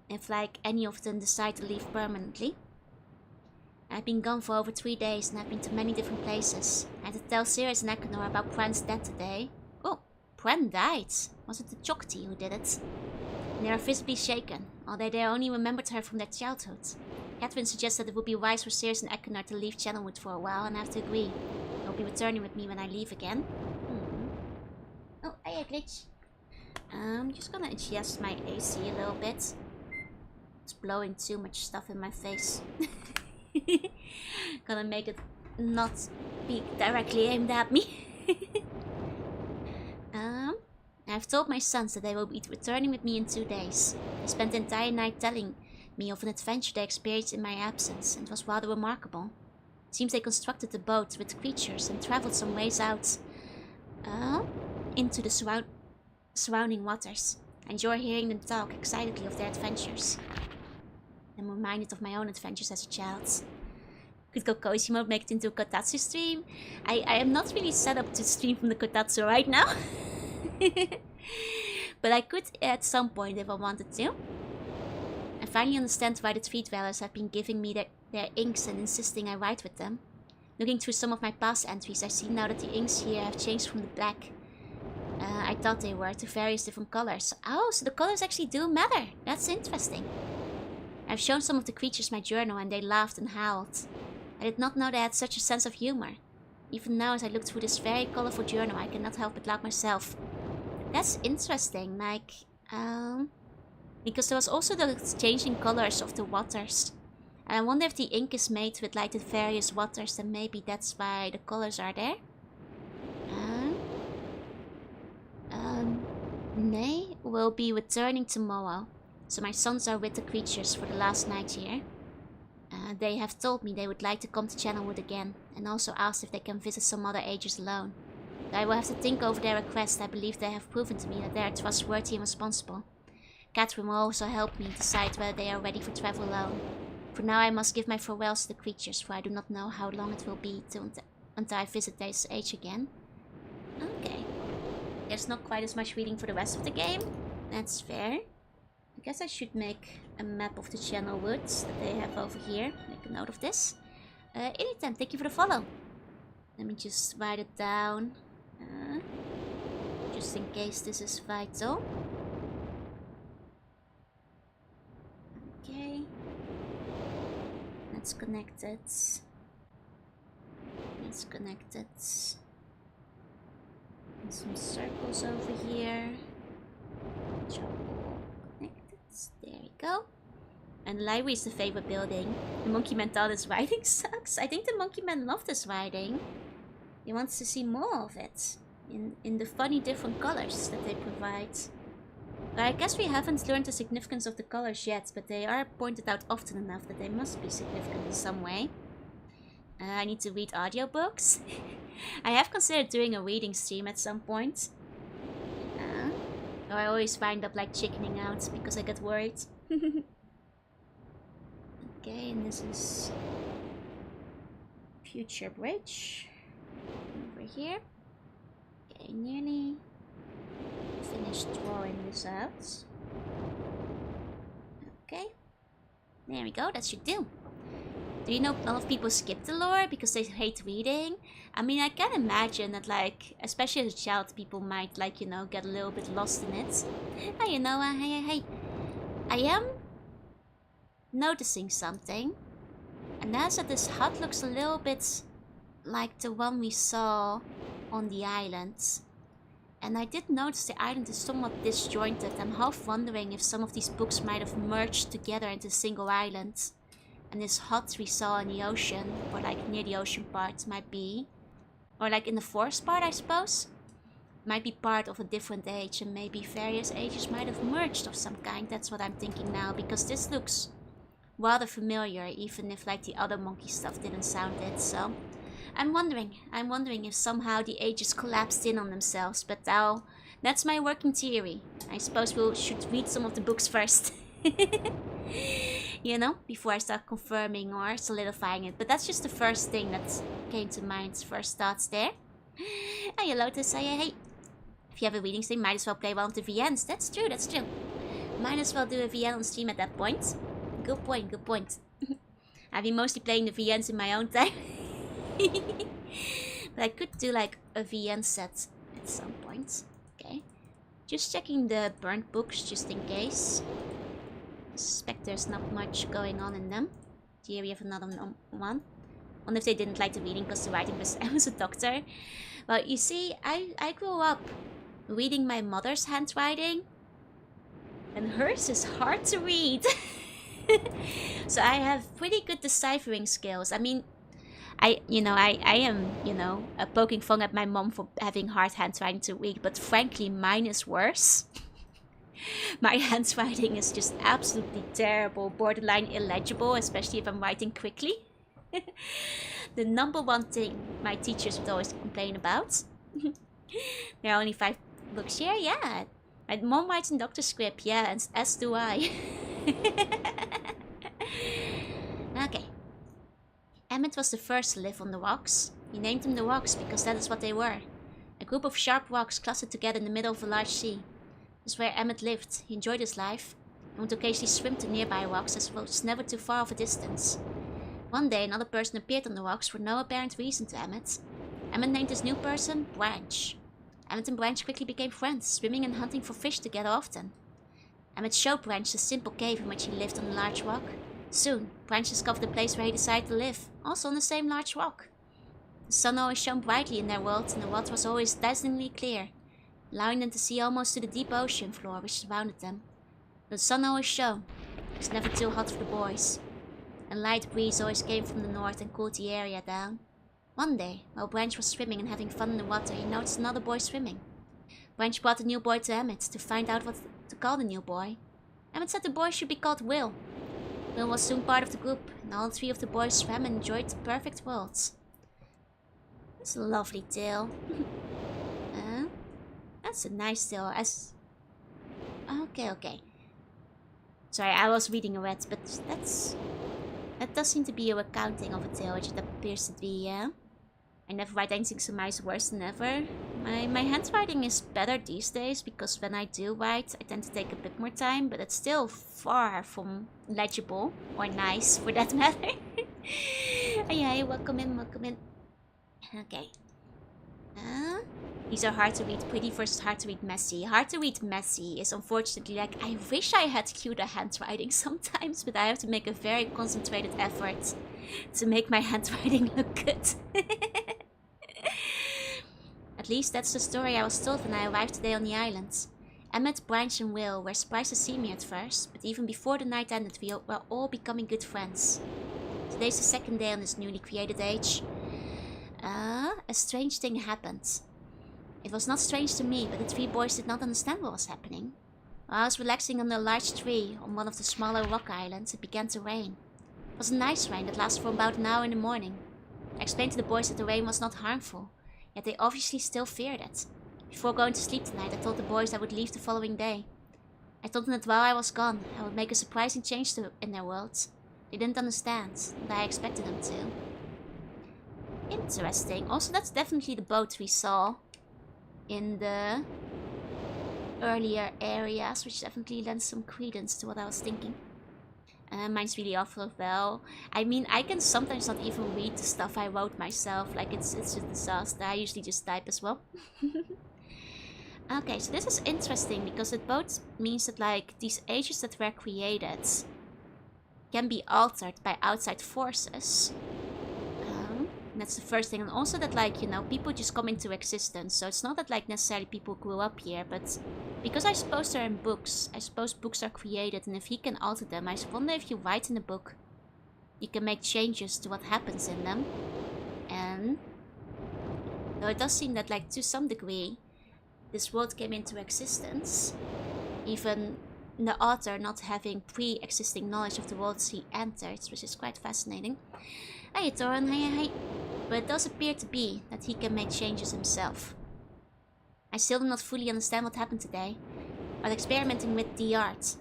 if like any of them decide to leave permanently. I've been gone for over 3 days and I've been to many different places. I had to tell Sirius and Achenar about Bran's death today. Oh, Bran died. Was it the Chocti who did it? And they are visibly shaken, although they only remembered her from their childhood. Catherine suggested it would be wise for Sirius and Achenar to leave Channelwood for a while, and I have to agree. They'll be returning with me when I leave again. Oh, hey, glitch. I'm just gonna adjust my AC a little bit. It's blowing too much stuff in my face. Gonna make it not be directly aimed at me. I've told my sons that they will be returning with me in 2 days. They spent the entire night telling me of an adventure they experienced in my absence, and it was rather remarkable. It seems they constructed a boat with creatures and traveled some ways out into the surrounding waters. I enjoy hearing them talk excitedly of their adventures. I'm reminded of my own adventures as a child. Could go cozy mode, make it into a Kotatsu stream. I am not really set up to stream from the Kotatsu right now. But I could at some point if I wanted to. I finally understand why the tree dwellers have been giving me their inks and insisting I write with them. Looking through some of my past entries, I see now that the inks here have changed from the black I thought they were, to various different colors. Oh, so the colors actually do matter. That's interesting. I've shown some of the creatures my journal and they laughed and howled. I did not know they had such a sense of humor. Even now as I look through this very colorful journal, I cannot help but laugh myself. That's interesting, like, because there was also the changing colors of the waters. And I wonder if the ink is made with like the various waters, and maybe that's why the colors are there. Nay will be returning tomorrow, so my sons are with the creatures for the last night here. They have told me they would like to come to Channelwood again, and also asked if they can visit some other ages alone. I will have to think over their request. I believe they have proven to me that they are trustworthy and responsible. Catherine will also help me decide whether they are ready for travel alone. For now I must give my farewells to the creatures, for I do not know how long it will be until I visit this age again. Okay. There's not quite as much reading for the rest of the game. That's fair. I guess I should make a map of the channel woods that they have over here. Make a note of this. Anytime, thank you for the follow. Let me just write it down. Just in case this is vital. Okay. Let's connect it. Let's connect it. And some circles over here. There we go. And the library is the favorite building. The Monkey Man thought his writing sucks. I think the Monkey Man loved his writing. He wants to see more of it. In the funny different colors that they provide. But I guess we haven't learned the significance of the colors yet. But they are pointed out often enough that they must be significant in some way. I need to read audiobooks. I have considered doing a reading stream at some point. Or I always wind up like chickening out because I get worried. Okay, and this is Future Bridge. Over here. Okay, nearly finished drawing this out. Okay. There we go, that should do. Do you know a lot of people skip the lore because they hate reading? I mean, I can imagine that, like, especially as a child, people might, like, you know, get a little bit lost in it. Hey, you know, hey. I am noticing something. And that's that this hut looks a little bit like the one we saw on the island. And I did notice the island is somewhat disjointed. I'm half wondering if some of these books might have merged together into a single island. And this hut we saw in the ocean, or like near the ocean part, might be, or like in the forest part, I suppose, might be part of a different age, and maybe various ages might have merged of some kind. That's what I'm thinking now, because this looks rather familiar, even if like the other monkey stuff didn't sound it. So I'm wondering if somehow the ages collapsed in on themselves. But that's my working theory. I suppose we should read some of the books first. You know, before I start confirming or solidifying it. But that's just the first thing that came to mind, first thoughts there. Hey, Lotus, hey. If you have a reading stream, might as well play one of the VNs. That's true. Might as well do a VN on stream at that point. Good point. I've been mostly playing the VNs in my own time. But I could do like a VN set at some point. Okay. Just checking the burnt books just in case. I suspect there's not much going on in them. Here we have another one. Wonder if they didn't like the reading because the writing was... I was a doctor. Well, you see, I grew up reading my mother's handwriting. And hers is hard to read. So I have pretty good deciphering skills. I mean, I am, poking fun at my mom for having hard handwriting to read. But frankly, mine is worse. My handwriting is just absolutely terrible, borderline illegible, especially if I'm writing quickly. The number one thing my teachers would always complain about. There are only 5 books here, yeah. My mom writes in Dr. Script, yeah, and as do I. Okay. Emmett was the first to live on the rocks. He named them the rocks because that is what they were. A group of sharp rocks clustered together in the middle of a large sea. This is where Emmett lived. He enjoyed his life and would occasionally swim to nearby rocks as well, was never too far of a distance. One day, another person appeared on the rocks for no apparent reason to Emmett. Emmett named this new person Branch. Emmett and Branch quickly became friends, swimming and hunting for fish together often. Emmett showed Branch the simple cave in which he lived on a large rock. Soon, Branch discovered the place where he decided to live, also on the same large rock. The sun always shone brightly in their world, and the water was always dazzlingly clear, allowing them to see almost to the deep ocean floor which surrounded them. The sun always shone. It was never too hot for the boys. A light breeze always came from the north and cooled the area down. One day, while Branch was swimming and having fun in the water, he noticed another boy swimming. Branch brought the new boy to Emmett to find out what to call the new boy. Emmett said the boy should be called Will. Will was soon part of the group, and all three of the boys swam and enjoyed the perfect worlds. That's a lovely tale. That's a nice tale. Okay. Sorry, I was reading a red, but that does seem to be a recounting of a tale, which it appears to be, yeah? I never write anything so nice worse than ever. My handwriting is better these days, because when I do write, I tend to take a bit more time, but it's still far from legible, or nice for that matter. Yeah, welcome in. Okay. These are hard to read pretty versus hard to read messy. Hard to read messy is unfortunately like, I wish I had cuter handwriting sometimes, but I have to make a very concentrated effort to make my handwriting look good. At least that's the story I was told when I arrived today on the island. Emmett, Branch and Will were surprised to see me at first, but even before the night ended we were all becoming good friends. Today's the second day on this newly created age. A strange thing happened. It was not strange to me, but the three boys did not understand what was happening. While I was relaxing under a large tree on one of the smaller rock islands, it began to rain. It was a nice rain that lasted for about an hour in the morning. I explained to the boys that the rain was not harmful, yet they obviously still feared it. Before going to sleep tonight, I told the boys I would leave the following day. I told them that while I was gone, I would make a surprising change in their worlds. They didn't understand, and I expected them to. Interesting. Also, that's definitely the boat we saw in the earlier areas, which definitely lends some credence to what I was thinking. Mine's really awful as well. I mean, I can sometimes not even read the stuff I wrote myself. Like, it's a disaster. I usually just type as well. Okay, so this is interesting because it both means that, like, these ages that were created can be altered by outside forces. That's the first thing. And also that, like, you know, people just come into existence. So it's not that, like, necessarily people grew up here. But because I suppose they're in books, I suppose books are created. And if he can alter them, I wonder if you write in a book, you can make changes to what happens in them. And though it does seem that, like, to some degree, this world came into existence, even the author not having pre-existing knowledge of the worlds he entered, which is quite fascinating. Hey Thorin, hey. But it does appear to be that he can make changes himself. I still do not fully understand what happened today, but experimenting with the art.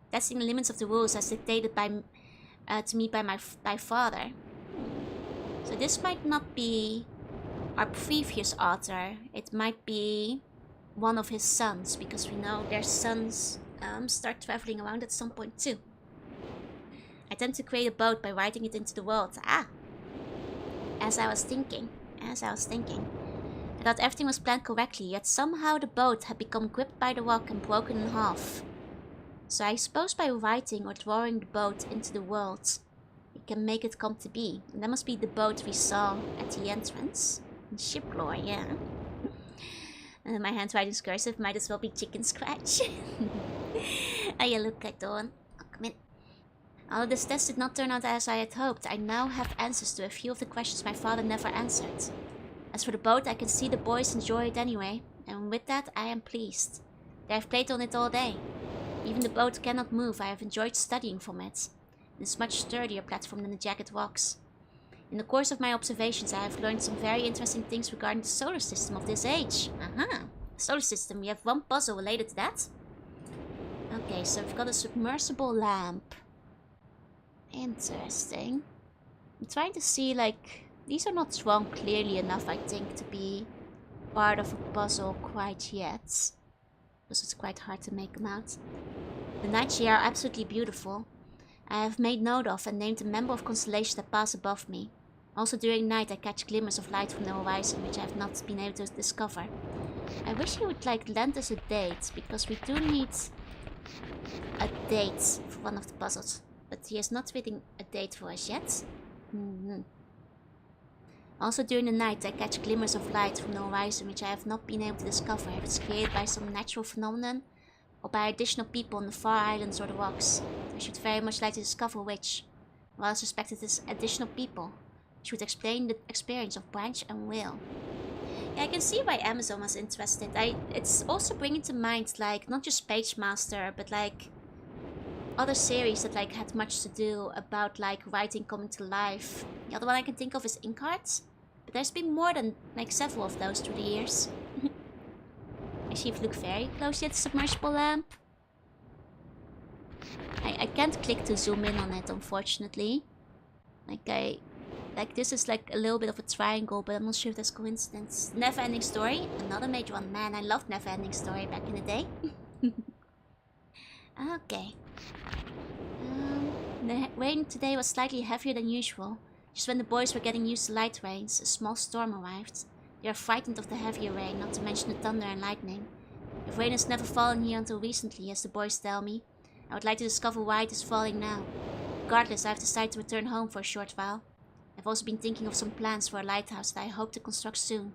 Testing the limits of the rules as dictated to me by my father. So this might not be our previous author. It might be one of his sons, because we know their sons start traveling around at some point too. I tend to create a boat by writing it into the world. As I was thinking. I thought everything was planned correctly, yet somehow the boat had become gripped by the rock and broken in half. So I suppose by writing or drawing the boat into the world, it can make it come to be. And that must be the boat we saw at the entrance. In ship lore, yeah. My handwriting's cursive, might as well be chicken scratch. Oh, you look like Dawn. Oh, come in. Although this test did not turn out as I had hoped, I now have answers to a few of the questions my father never answered. As for the boat, I can see the boys enjoy it anyway, and with that I am pleased. They have played on it all day. Even the boat cannot move. I have enjoyed studying from it. It's a much sturdier platform than the jagged rocks. In the course of my observations, I have learned some very interesting things regarding the solar system of this age. Solar system, we have one puzzle related to that. Okay, so we've got a submersible lamp. Interesting. I'm trying to see, like, these are not drawn clearly enough, I think, to be part of a puzzle quite yet. Because it's quite hard to make them out. The nights here are absolutely beautiful. I have made note of and named a member of constellations that pass above me. Also during night I catch glimmers of light from the horizon, which I have not been able to discover. I wish he would like lend us a date, because we do need a date for one of the puzzles. But he has not written a date for us yet. Also during the night I catch glimmers of light from the horizon, which I have not been able to discover if it's created by some natural phenomenon or by additional people on the far islands or the rocks. I should very much like to discover which. While I suspect it is additional people, which would explain the experience of Branch and Will. Yeah, I can see why Amazon was interested. It's also bringing to mind, like, not just Page Master, but like other series that like had much to do about like writing coming to life. The other one I can think of is Inkheart, but there's been more than like several of those through the years. I see if you look very closely at the submersible lamp. I can't click to zoom in on it, unfortunately. Like this is like a little bit of a triangle, but I'm not sure if that's coincidence. Never-ending Story, another major one. Man, I loved Never-ending Story back in the day. Okay. The rain today was slightly heavier than usual. Just when the boys were getting used to light rains, a small storm arrived. They are frightened of the heavier rain, not to mention the thunder and lightning. If rain has never fallen here until recently, as the boys tell me, I would like to discover why it is falling now. Regardless, I have decided to return home for a short while. I've also been thinking of some plans for a lighthouse that I hope to construct soon.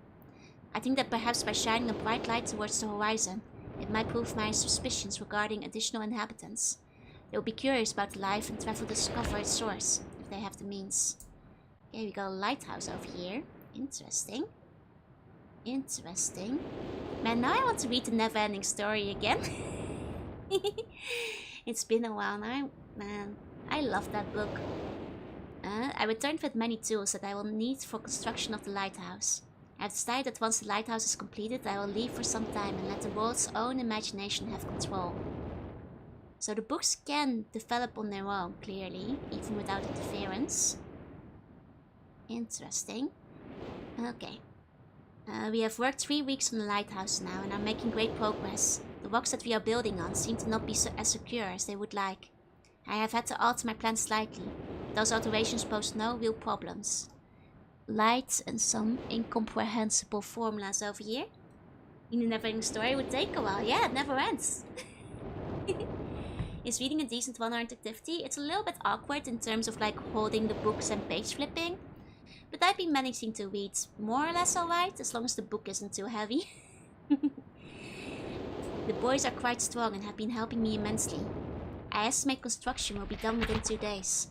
I think that perhaps by shining a bright light towards the horizon, it might prove my suspicions regarding additional inhabitants. They will be curious about the life and travel to discover its source, if they have the means. Okay, we got a lighthouse over here. Interesting. Interesting. Man, now I want to read the Never-ending Story again. It's been a while now. Man, I love that book. I returned with many tools that I will need for construction of the lighthouse. I have decided that once the lighthouse is completed, I will leave for some time and let the world's own imagination have control. So the books can develop on their own, clearly, even without interference. Interesting. Okay. We have worked 3 weeks on the lighthouse now and are making great progress. The rocks that we are building on seem to not be as secure as they would like. I have had to alter my plans slightly. Those alterations pose no real problems. Light and some incomprehensible formulas over here. In the Never-ending Story would take a while. Yeah, it never ends. Is reading a decent one-hour activity? It's a little bit awkward in terms of like holding the books and page flipping. But I've been managing to read more or less alright, as long as the book isn't too heavy. The boys are quite strong and have been helping me immensely. I estimate construction will be done within 2 days.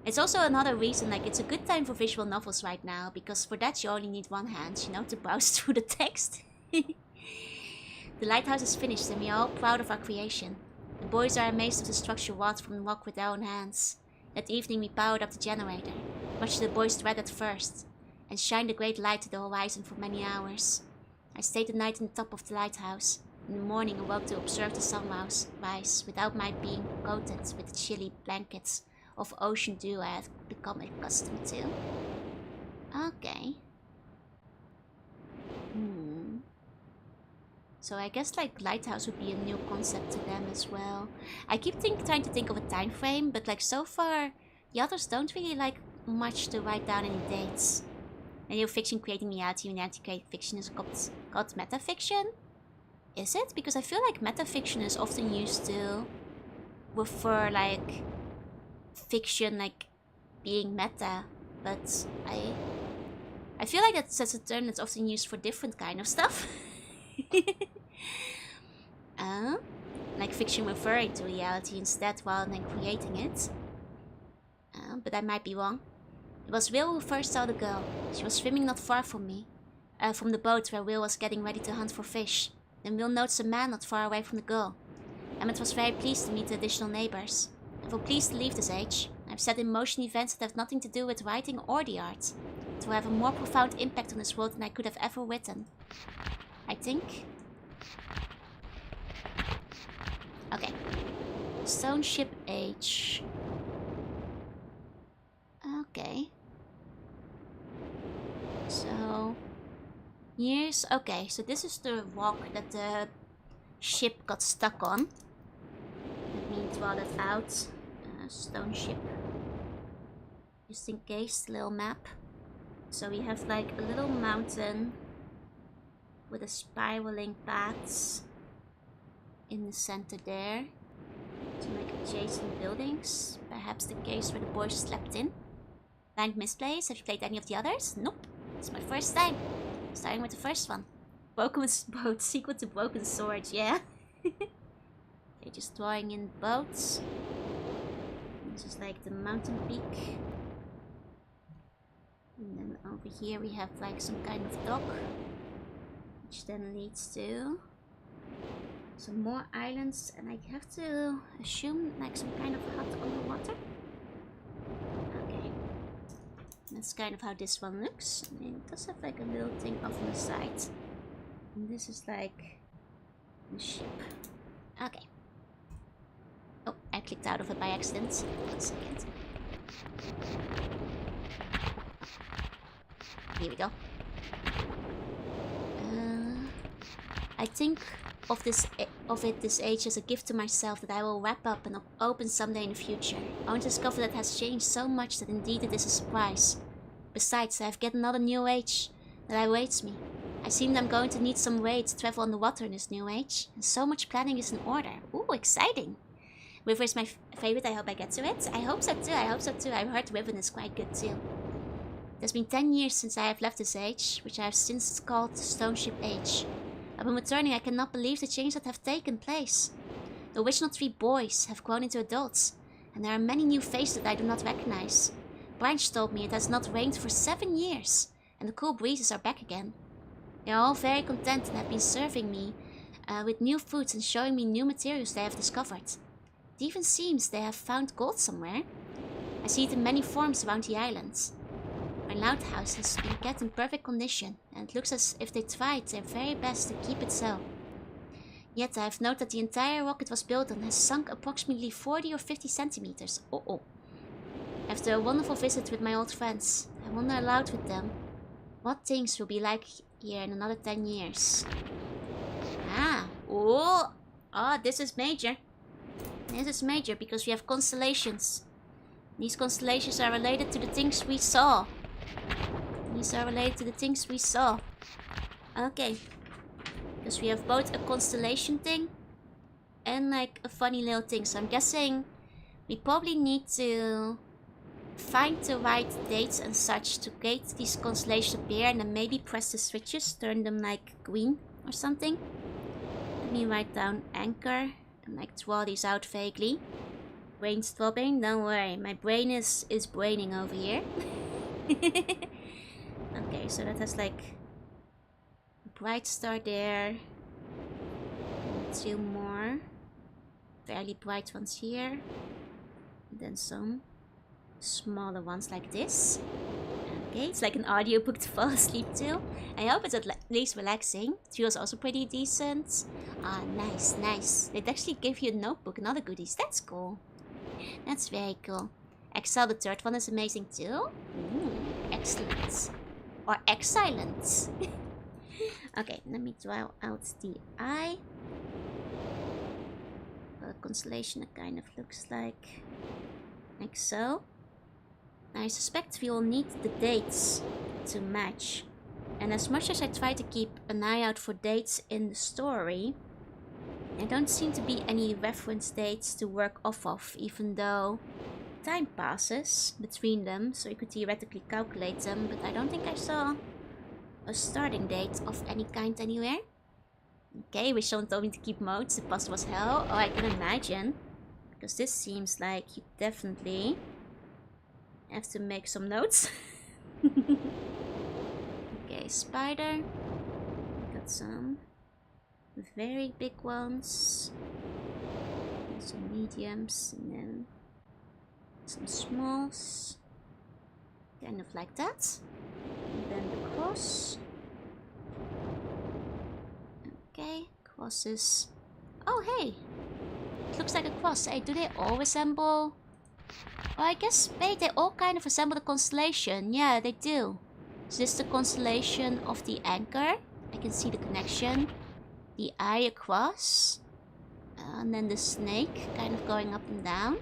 It's also another reason, like, it's a good time for visual novels right now, because for that you only need one hand, you know, to browse through the text. The lighthouse is finished and we are all proud of our creation. The boys are amazed at the structure wrought from the rock with their own hands. That evening we powered up the generator, much to the boys' dread at first, and shined a great light to the horizon for many hours. I stayed the night on the top of the lighthouse. In the morning awoke to observe the sunrise without my being coated with the chilly blankets of ocean dew I had become accustomed to. Okay. So I guess like lighthouse would be a new concept to them as well. I keep trying to think of a time frame, but like so far the others don't really like much to write down any dates. And fiction creating reality and anti-created fiction is called metafiction. Is it? Because I feel like metafiction is often used to refer like fiction like being meta, but I feel like that's a term that's often used for different kind of stuff. Like fiction referring to reality instead rather than creating it. But I might be wrong. It was Will who first saw the girl. She was swimming not far from me, from the boat where Will was getting ready to hunt for fish. Then Will noticed a man not far away from the girl. Emmett was very pleased to meet the additional neighbors. I feel pleased to leave this age. I've set in motion events that have nothing to do with writing or the art. It will have a more profound impact on this world than I could have ever written. I think. Okay. Stone ship age. Okay. So years. Okay, so this is the rock that the ship got stuck on. Let me draw that out. Stone ship. Just in case, little map. So we have like a little mountain with a spiraling paths in the center there. To make adjacent buildings. Perhaps the case where the boys slept in. Blind Myst plays. Have you played any of the others? Nope. It's my first time. Starting with the first one. Broken boat. Sequel to Broken Sword, yeah. Okay, just drawing in boats. This is like the mountain peak. And then over here we have like some kind of dock. Which then leads to some more islands, and I have to assume like some kind of hut underwater. Okay. That's kind of how this one looks. And it does have like a little thing off on the side. And this is like the ship. Okay. Oh, I clicked out of it by accident. 1 second. Here we go. I think of this age as a gift to myself that I will wrap up and open someday in the future. I want to discover that it has changed so much that indeed it is a surprise. Besides, I have get another new age that awaits me. I seem I'm going to need some way to travel on the water in this new age, and so much planning is in order. Ooh, exciting! River is my favorite, I hope I get to it. I hope so too, I've heard River is quite good too. It has been 10 years since I have left this age, which I have since called the Stone Ship Age. Upon returning, I cannot believe the changes that have taken place. The original 3 boys have grown into adults, and there are many new faces that I do not recognize. Branch told me it has not rained for 7 years, and the cool breezes are back again. They are all very content and have been serving me with new foods and showing me new materials they have discovered. It even seems they have found gold somewhere. I see it in many forms around the islands. My lighthouse has been kept in perfect condition, and it looks as if they tried their very best to keep it so. Yet I have noted that the entire rock it was built on has sunk approximately 40 or 50 centimeters. After a wonderful visit with my old friends, I wonder aloud with them what things will be like here in another 10 years. Oh, this is major. This is major because we have constellations. These constellations are related to the things we saw. Okay. Because we have both a constellation thing and like a funny little thing. So I'm guessing we probably need to find the right dates and such to get these constellations appear, and then maybe press the switches, turn them like green or something. Let me write down anchor and like draw these out vaguely. Brain throbbing, don't worry, my brain is braining over here. Okay, so that has like a bright star there. And 2 more fairly bright ones here. And then some smaller ones like this. Okay, it's like an audiobook to fall asleep to. I hope it's at least relaxing. It feels also pretty decent. Ah, nice, nice. They'd actually give you a notebook and other goodies. That's cool. That's very cool. Excel, the 3rd one, is amazing too. Excellent. Or excellent. Okay, let me draw out the eye. A constellation that kind of looks like so. I suspect we will need the dates to match. And as much as I try to keep an eye out for dates in the story, there don't seem to be any reference dates to work off of, even though time passes between them, so you could theoretically calculate them, but I don't think I saw a starting date of any kind anywhere. Okay, wish someone told me to keep modes, the past was hell. Oh, I can imagine. Because this seems like you definitely have to make some notes. Okay, spider. Got some very big ones. And some mediums, and then some smalls. Kind of like that. And then the cross. Okay, crosses. Oh, hey! It looks like a cross. Hey, do they all resemble? Well, I guess, wait, they all kind of resemble the constellation. Yeah, they do. Is this the constellation of the anchor? I can see the connection. The eye across. And then the snake kind of going up and down.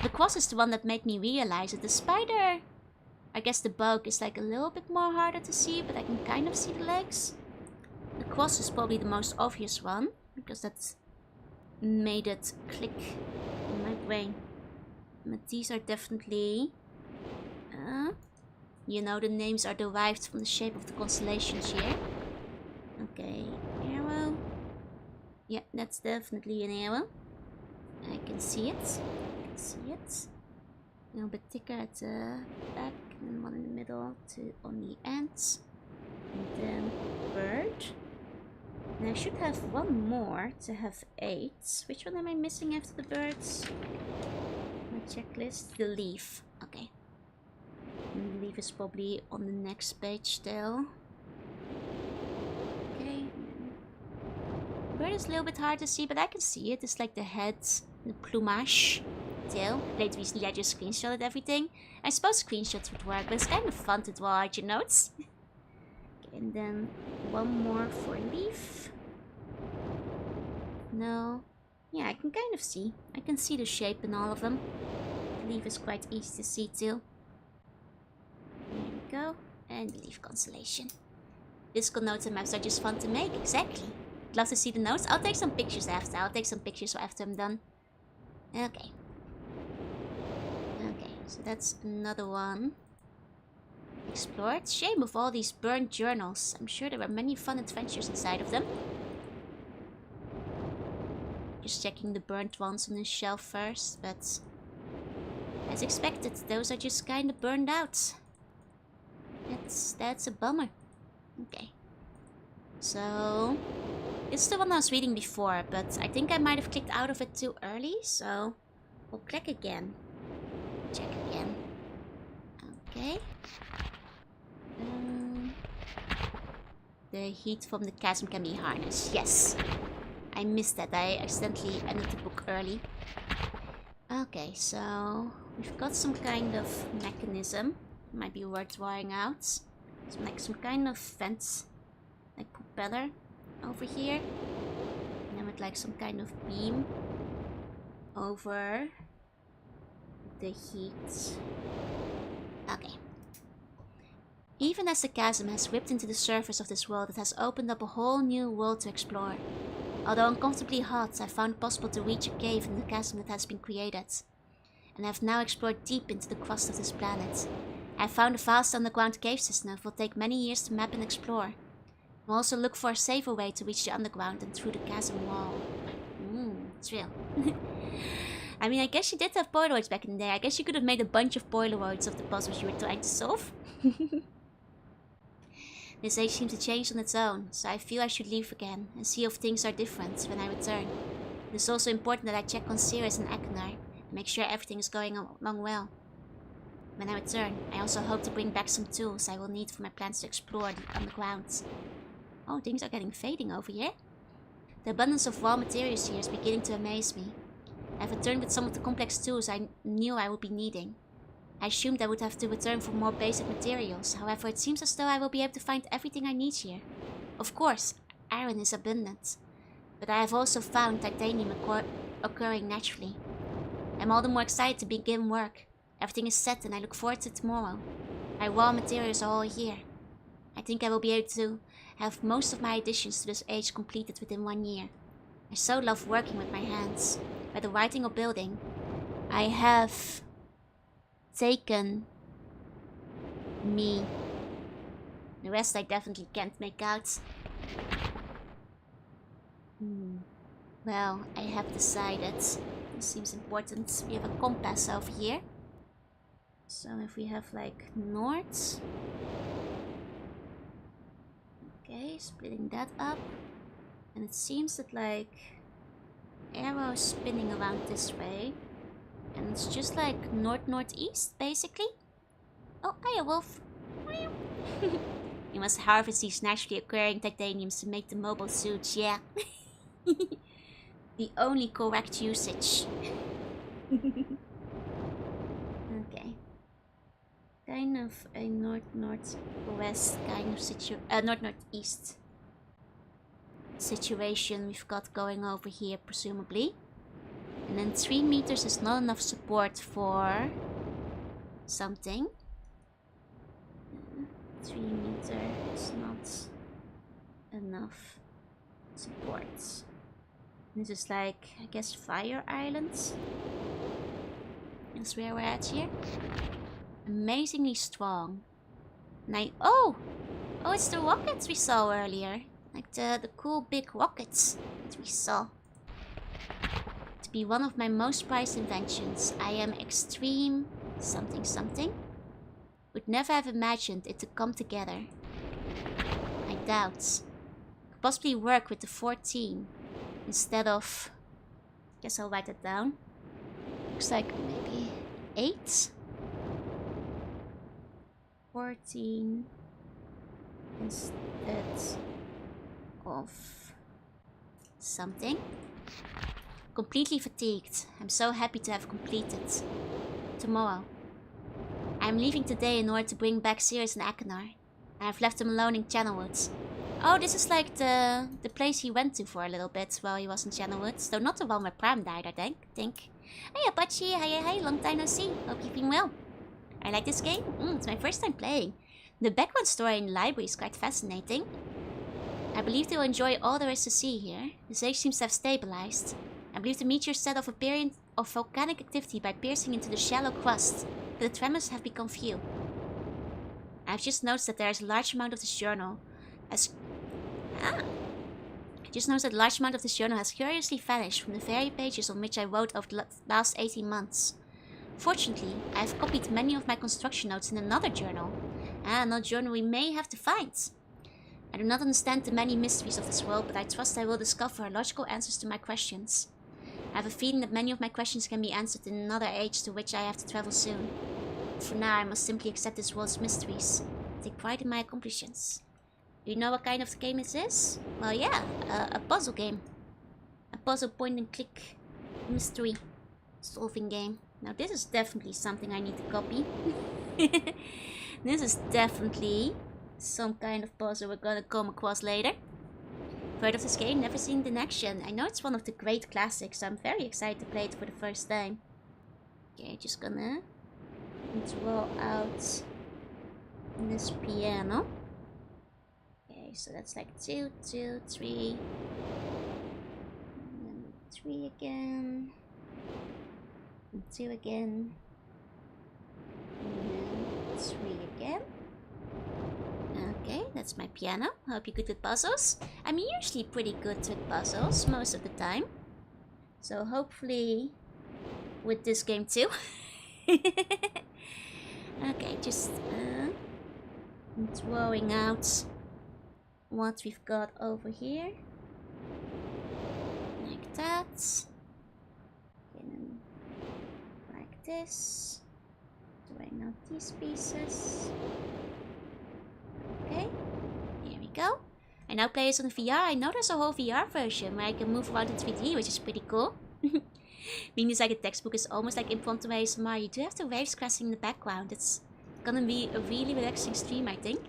The cross is the one that made me realize that the spider I guess the bulk is like a little bit more harder to see, but I can kind of see the legs. The cross is probably the most obvious one, because that made it click in my brain. But these are definitely... you know, the names are derived from the shape of the constellations here. Okay, arrow. Yeah, that's definitely an arrow. I can see it. I can see it. A little bit thicker at the back, and one in the middle on the ends. And then bird. And I should have one more to have 8. Which one am I missing after the birds? My checklist. The leaf. Okay. And the leaf is probably on the next page still. Okay. Bird is a little bit hard to see, but I can see it. It's like the head, the plumage, tail. Late recently I just screenshotted everything. I suppose screenshots would work, but it's kind of fun to draw out your notes. Okay, and then one more for leaf. No. Yeah, I can kind of see. I can see the shape in all of them. The leaf is quite easy to see too. There we go. And the leaf constellation. Disco notes and maps are just fun to make, exactly. Love to see the notes. I'll take some pictures after. I'll take some pictures after I'm done. Okay. Okay, so that's another one. Explored. Shame of all these burned journals. I'm sure there were many fun adventures inside of them. Just checking the burnt ones on the shelf first, but as expected, those are just kind of burned out. That's a bummer. Okay. So, it's the one I was reading before, but I think I might have clicked out of it too early, so we'll click again. Check again. Okay. The heat from the chasm can be harnessed. Yes. I missed that. I accidentally ended the book early. Okay, so we've got some kind of mechanism. Might be worth drawing out. So like some kind of vent, like propeller over here. And then with like some kind of beam over the heat. Okay. Even as the chasm has ripped into the surface of this world, it has opened up a whole new world to explore. Although uncomfortably hot, I found it possible to reach a cave in the chasm that has been created. And I have now explored deep into the crust of this planet. I have found a vast underground cave system that will take many years to map and explore. I'll also look for a safer way to reach the underground and through the chasm wall. Thrill. I mean, I guess you did have Polaroids back in the day. I guess you could have made a bunch of Polaroids of the puzzles you were trying to solve. This age seems to change on its own, so I feel I should leave again and see if things are different when I return. It is also important that I check on Sirius and Akinar and make sure everything is going along well. When I return, I also hope to bring back some tools I will need for my plans to explore the underground. Oh, things are getting fading over here. The abundance of raw materials here is beginning to amaze me. I have returned with some of the complex tools I knew I would be needing. I assumed I would have to return for more basic materials, however it seems as though I will be able to find everything I need here. Of course, iron is abundant, but I have also found titanium occurring naturally. I'm all the more excited to begin work. Everything is set and I look forward to tomorrow. My raw materials are all here. I think I will be able to have most of my additions to this age completed within 1 year. I so love working with my hands, whether writing or building. I have taken me. The rest I definitely can't make out. Well, I have decided. This seems important. We have a compass over here. So if we have like north. Okay, splitting that up. And it seems that like arrow is spinning around this way. And it's just like north-northeast, basically. Oh, hiya, wolf. You must harvest these naturally occurring titaniums to make the mobile suits, yeah. The only correct usage. Okay. Kind of a north-northwest kind of north-northeast situation we've got going over here, presumably. And then 3 meters is not enough support for something. 3 meter is not enough support. This is like, I guess, fire islands. That's where we're at here. Amazingly strong. And oh, it's the rockets we saw earlier. Like the cool big rockets that we saw. To be one of my most prized inventions, I am extreme something something. Would never have imagined it to come together. I doubt. Could possibly work with the 14 instead of... Guess I'll write it down. Looks like maybe 8. 14 instead of something. Completely fatigued. I'm so happy to have completed. Tomorrow. I'm leaving today in order to bring back Sirius and Achenar. I've left them alone in Channelwood. Oh, this is like the place he went to for a little bit while he was in Channelwood. So not the one where Pram died, I think. Hey Apache, hi, long time no see. Hope you've been well. I like this game. It's my first time playing. The background story in the library is quite fascinating. I believe they'll enjoy all there is to see here. The stage seems to have stabilized. I believe the meteor set off a period of volcanic activity by piercing into the shallow crust, but the tremors have become few. I've just noticed that there is a large amount of this journal has curiously vanished from the very pages on which I wrote over the last 18 months. Fortunately, I have copied many of my construction notes in another journal. Another journal we may have to find. I do not understand the many mysteries of this world, but I trust I will discover logical answers to my questions. I have a feeling that many of my questions can be answered in another age to which I have to travel soon. For now, I must simply accept this world's mysteries. Take pride in my accomplishments. Do you know what kind of game this is? Well, yeah, a puzzle game. A puzzle point and click mystery solving game. Now this is definitely something I need to copy. This is definitely some kind of puzzle we're gonna come across later. Heard of this game, never seen it in action. I know it's one of the great classics, so I'm very excited to play it for the first time. Okay, just gonna draw out this piano. Okay, so that's like 2, 2, 3. And then 3 again. And 2 again. And then 3 again. Okay, that's my piano. Hope you're good with puzzles. I'm usually pretty good with puzzles most of the time. So hopefully with this game too. Okay, just throwing out what we've got over here. Like that. And then like this. Throwing out these pieces. Okay, here we go. I now play this on VR. I know there's a whole VR version where I can move around in 3D, which is pretty cool. Being inside a textbook is almost like impromptu ASMR. You do have the waves crashing in the background. It's gonna be a really relaxing stream, I think.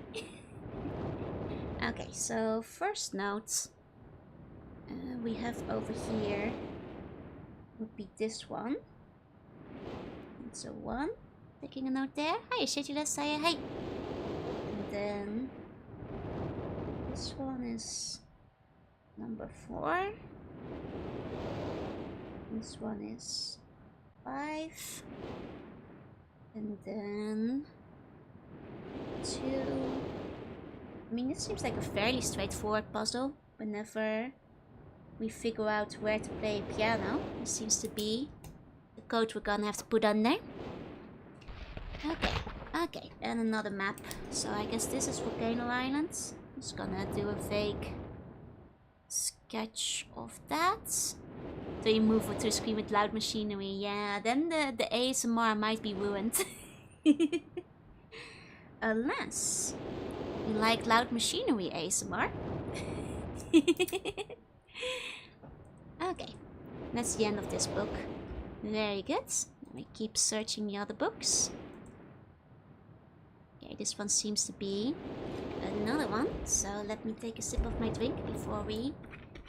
Okay, so first note we have over here would be this one. It's a 1. Taking a note there. Hi, Schedulus. Hi. And then this one is number 4. This one is 5. And then 2. I mean, this seems like a fairly straightforward puzzle. Whenever we figure out where to play piano, this seems to be the code we're gonna have to put on there. Okay, and another map. So I guess this is Volcano Island. I'm just gonna do a vague sketch of that. So you move to the screen with loud machinery. Yeah, then the ASMR might be ruined. Unless you like loud machinery ASMR. Okay, that's the end of this book. Very good. Let me keep searching the other books. Okay, this one seems to be another one. So let me take a sip of my drink before we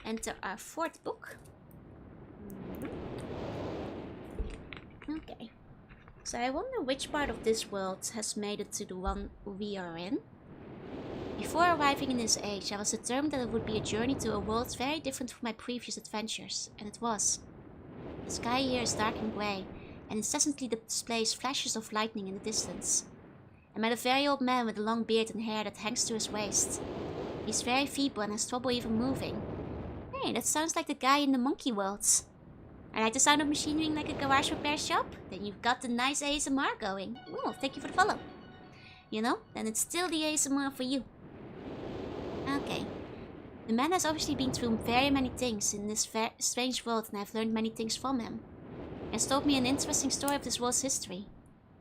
enter our 4th book. Okay. So I wonder which part of this world has made it to the one we are in. Before arriving in this age, I was determined that it would be a journey to a world very different from my previous adventures, and it was. The sky here is dark and grey, and incessantly displays flashes of lightning in the distance. I met a very old man with a long beard and hair that hangs to his waist. He's very feeble and has trouble even moving. Hey, that sounds like the guy in the monkey worlds. I like the sound of machinery like a garage repair shop? Then you've got the nice ASMR going. Oh, thank you for the follow. You know, then it's still the ASMR for you. Okay. The man has obviously been through very many things in this strange world, and I've learned many things from him. He has told me an interesting story of this world's history.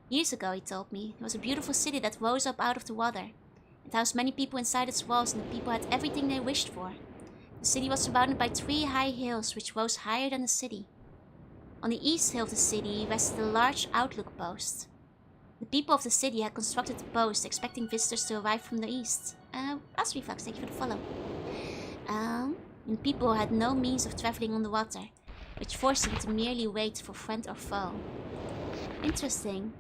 Years ago, he told me, there was a beautiful city that rose up out of the water. It housed many people inside its walls, and the people had everything they wished for. The city was surrounded by 3 high hills, which rose higher than the city. On the east hill of the city rested a large outlook post. The people of the city had constructed the post, expecting visitors to arrive from the east. As reflex, thank you for the follow. And people had no means of traveling on the water, which forced them to merely wait for friend or foe. Interesting.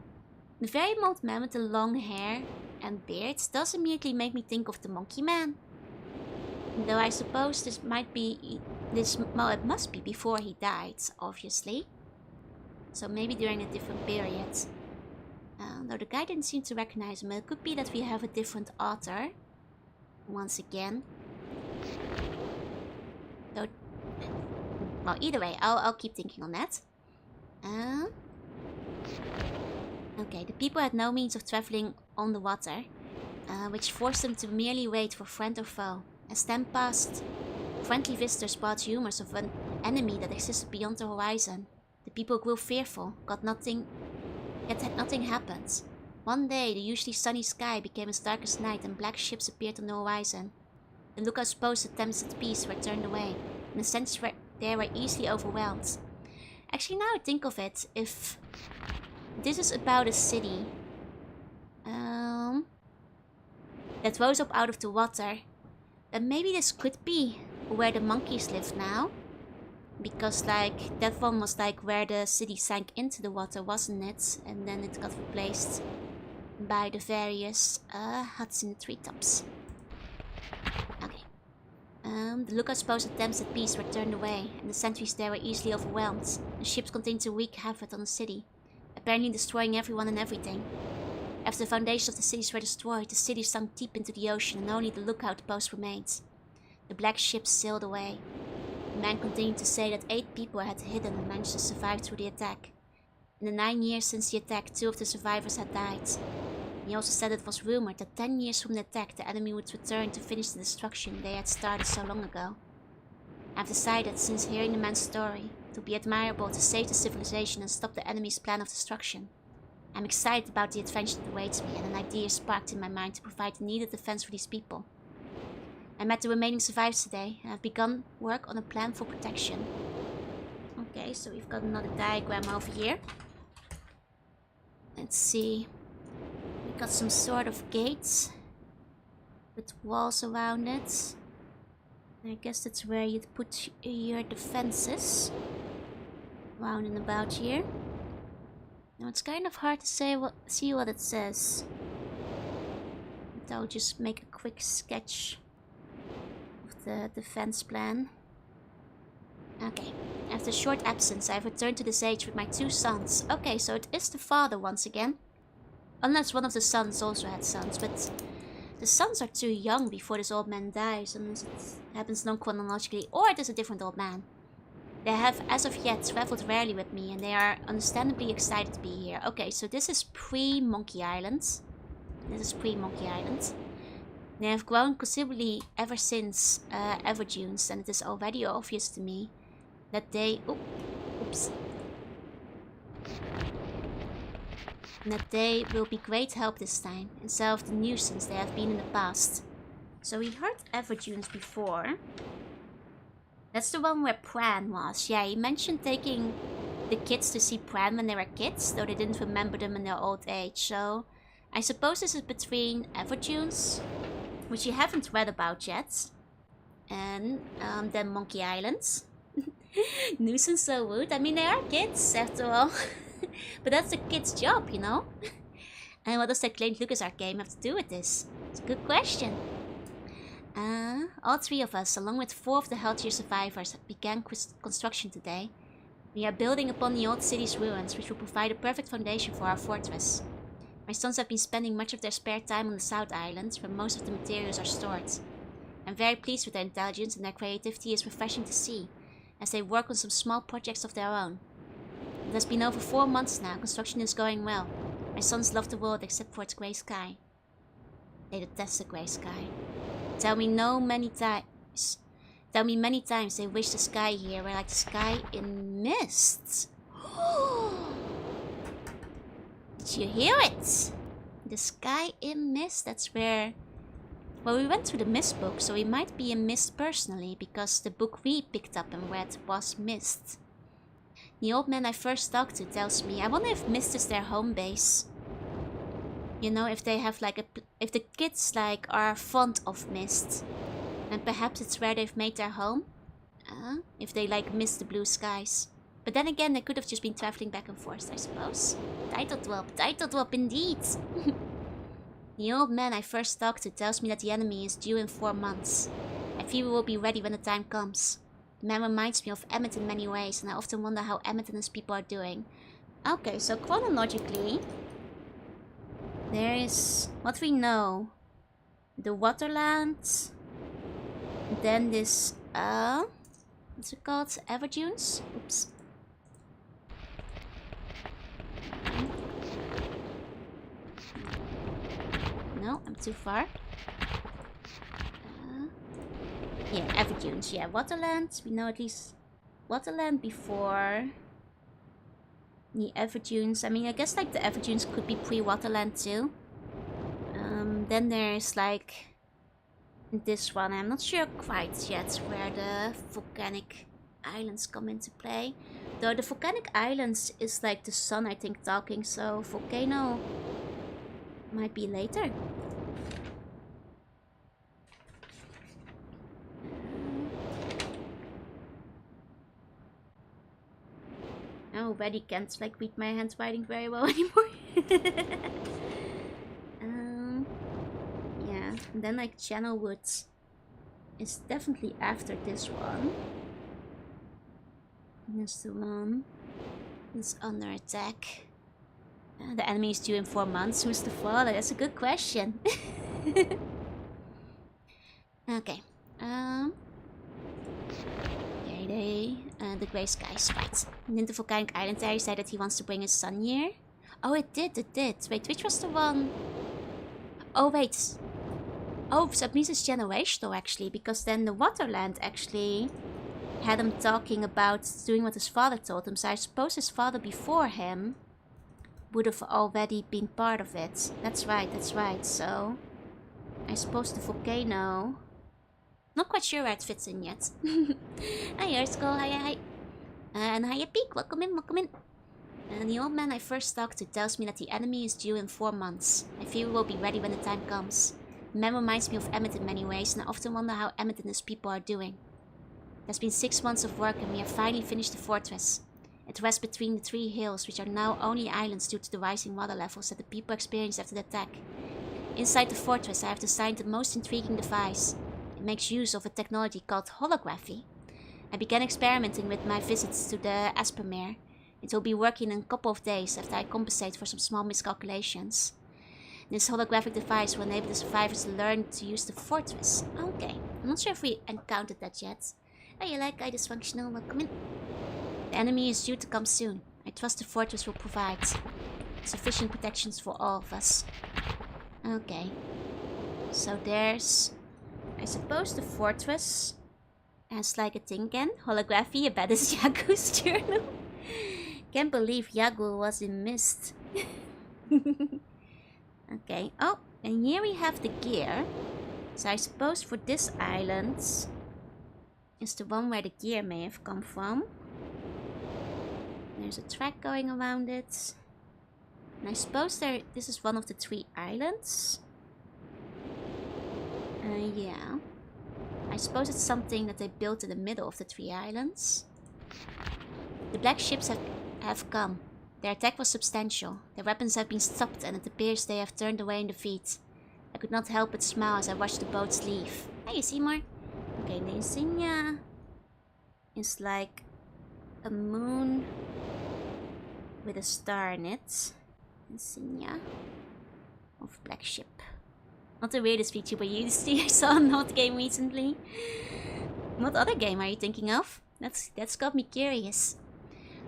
The very old man with the long hair and beard does immediately make me think of the monkey man. Though I suppose this might be... well, it must be before he died, obviously. So maybe during a different period. Though the guy didn't seem to recognize him, it could be that we have a different author. Once again. Though, well, either way, I'll keep thinking on that. Okay, the people had no means of traveling on the water, which forced them to merely wait for friend or foe. As time passed, friendly visitors brought rumors of an enemy that existed beyond the horizon. The people grew fearful, yet nothing happened. One day, the usually sunny sky became as dark as night and black ships appeared on the horizon. The lookouts post attempts at peace were turned away, and the sentries there were easily overwhelmed. Actually, now I think of it, if this is about a city that rose up out of the water, then maybe this could be where the monkeys live now. Because, like, that one was like where the city sank into the water, wasn't it? And then it got replaced by the various huts in the treetops. Okay. The lookouts post attempts at peace were turned away, and the sentries there were easily overwhelmed. The ships continued to wreak havoc on the city, apparently destroying everyone and everything. After the foundations of the cities were destroyed, the city sunk deep into the ocean and only the lookout post remained. The black ships sailed away. The man continued to say that 8 people had hidden and managed to survive through the attack. In the 9 years since the attack, 2 of the survivors had died. He also said it was rumored that 10 years from the attack, the enemy would return to finish the destruction they had started so long ago. I've decided, since hearing the man's story, it would be admirable to save the civilization and stop the enemy's plan of destruction. I'm excited about the adventure that awaits me, and an idea sparked in my mind to provide the needed defense for these people. I met the remaining survivors today, and I've begun work on a plan for protection. Okay, so we've got another diagram over here. Let's see. We've got some sort of gates with walls around it. I guess that's where you'd put your defenses. Round and about here. Now it's kind of hard to see what it says. But I'll just make a quick sketch of the defense plan. Okay, after a short absence, I've returned to this age with my 2 sons. Okay, so it is the father once again. Unless one of the sons also had sons, but the sons are too young before this old man dies, unless it happens non-chronologically, or it is a different old man. They have, as of yet, traveled rarely with me, and they are understandably excited to be here. Okay, so this is pre-Monkey Island. This is pre-Monkey Island. They have grown considerably ever since Everdunes, and it is already obvious to me that they... that they will be great help this time, instead of the nuisance they have been in the past. So we heard Everdunes before. That's the one where Pran was. Yeah, he mentioned taking the kids to see Pran when they were kids, though they didn't remember them in their old age. So I suppose this is between Everdunes, which you haven't read about yet, and then Monkey Island. Nuisance so rude. I mean, they are kids, after all. But that's the kid's job, you know? And what does that Claimed LucasArts game have to do with this? It's a good question. All three of us, along with 4 of the healthier survivors, began construction today. We are building upon the old city's ruins, which will provide a perfect foundation for our fortress. My sons have been spending much of their spare time on the South Island, where most of the materials are stored. I'm very pleased with their intelligence, and their creativity is refreshing to see, as they work on some small projects of their own. It has been over 4 months now. Construction is going well. My sons love the world except for its grey sky. They detest the grey sky. Tell me many times they wish the sky here were like the sky in Myst. Did you hear it? The sky in Myst, that's where... Well, we went through the Myst book, so we might be in Myst personally, because the book we picked up and read was Myst. The old man I first talked to tells me, I wonder if Myst is their home base. You know, if they have like if the kids like are fond of Myst, and perhaps it's where they've made their home. If they like miss the blue skies. But then again, they could have just been traveling back and forth, I suppose. Title drop indeed. The old man I first talked to tells me that the enemy is due in 4 months. I fear we will be ready when the time comes. The man reminds me of Emmett in many ways, and I often wonder how Emmett and his people are doing. Okay, so chronologically, there is what we know. The Waterland. Then this, what's it called? Everdunes? Oops. No, I'm too far. Yeah, Everdunes. Yeah, Waterland. We know at least Waterland before the Everdunes. I mean, I guess like the Everdunes could be pre-Waterland too. Then there's like this one. I'm not sure quite yet where the volcanic islands come into play. Though the volcanic islands is like the sun, I think, talking, so volcano might be later. I already can't like read my handwriting very well anymore. Yeah, and then like Channel Woods is definitely after this one. That's the one that's under attack. The enemy is due in 4 months. Who's the father? That's a good question. Okay. The grey skies, right. And then the volcanic island there, he said that he wants to bring his son here. Oh, it did. Wait, which was the one? Oh, wait. Oh, so that means it's generational, actually. Because then the Waterland, actually, had him talking about doing what his father told him. So I suppose his father before him would have already been part of it. That's right. So I suppose the volcano... Not quite sure where it fits in yet. Hi, Earthskull. Hi. And hiya, Peak. Welcome in. And the old man I first talked to tells me that the enemy is due in 4 months. I fear we will be ready when the time comes. The man reminds me of Emmett in many ways, and I often wonder how Emmett and his people are doing. There's been 6 months of work, and we have finally finished the fortress. It rests between the 3 hills, which are now only islands due to the rising water levels that the people experienced after the attack. Inside the fortress, I have designed the most intriguing device. It makes use of a technology called holography. I began experimenting with my visits to the Aspermere. It will be working in a couple of days after I compensate for some small miscalculations. This holographic device will enable the survivors to learn to use the fortress. Okay, I'm not sure if we encountered that yet. Oh, you like I dysfunctional? Welcome in. The enemy is due to come soon. I trust the fortress will provide sufficient protections for all of us. Okay. So there's... I suppose the fortress has like a thing again. Holography about his Yagu's journal. Can't believe Yagu was in Myst. Okay. Oh, and here we have the gear. So I suppose for this island is the one where the gear may have come from. There's a track going around it. And I suppose this is one of the 3 islands. Yeah. I suppose it's something that they built in the middle of the 3 islands. The black ships have come. Their attack was substantial. Their weapons have been stopped and it appears they have turned away in defeat. I could not help but smile as I watched the boats leave. Hey, Seymour. Okay, the insignia is like a moon with a star in it. Insignia of black ship. Not the weirdest VTuber you saw in Hot Game recently. What other game are you thinking of? That's got me curious.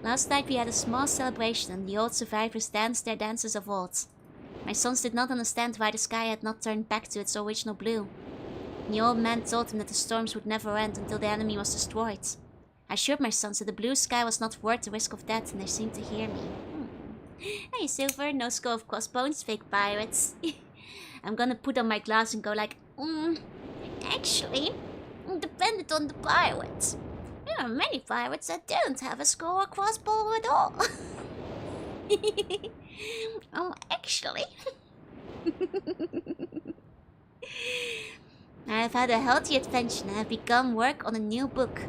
Last night we had a small celebration and the old survivors danced their dances of old. My sons did not understand why the sky had not turned back to its original blue. The old man told them that the storms would never end until the enemy was destroyed. I assured my sons that the blue sky was not worth the risk of death, and they seemed to hear me. Hey, Silver, no skull of crossbones, fake pirates. I'm gonna put on my glass and go like, actually, depended on the pirate. There are many pirates that don't have a skull or crossbow at all. Actually. I have had a healthy adventure and have begun work on a new book.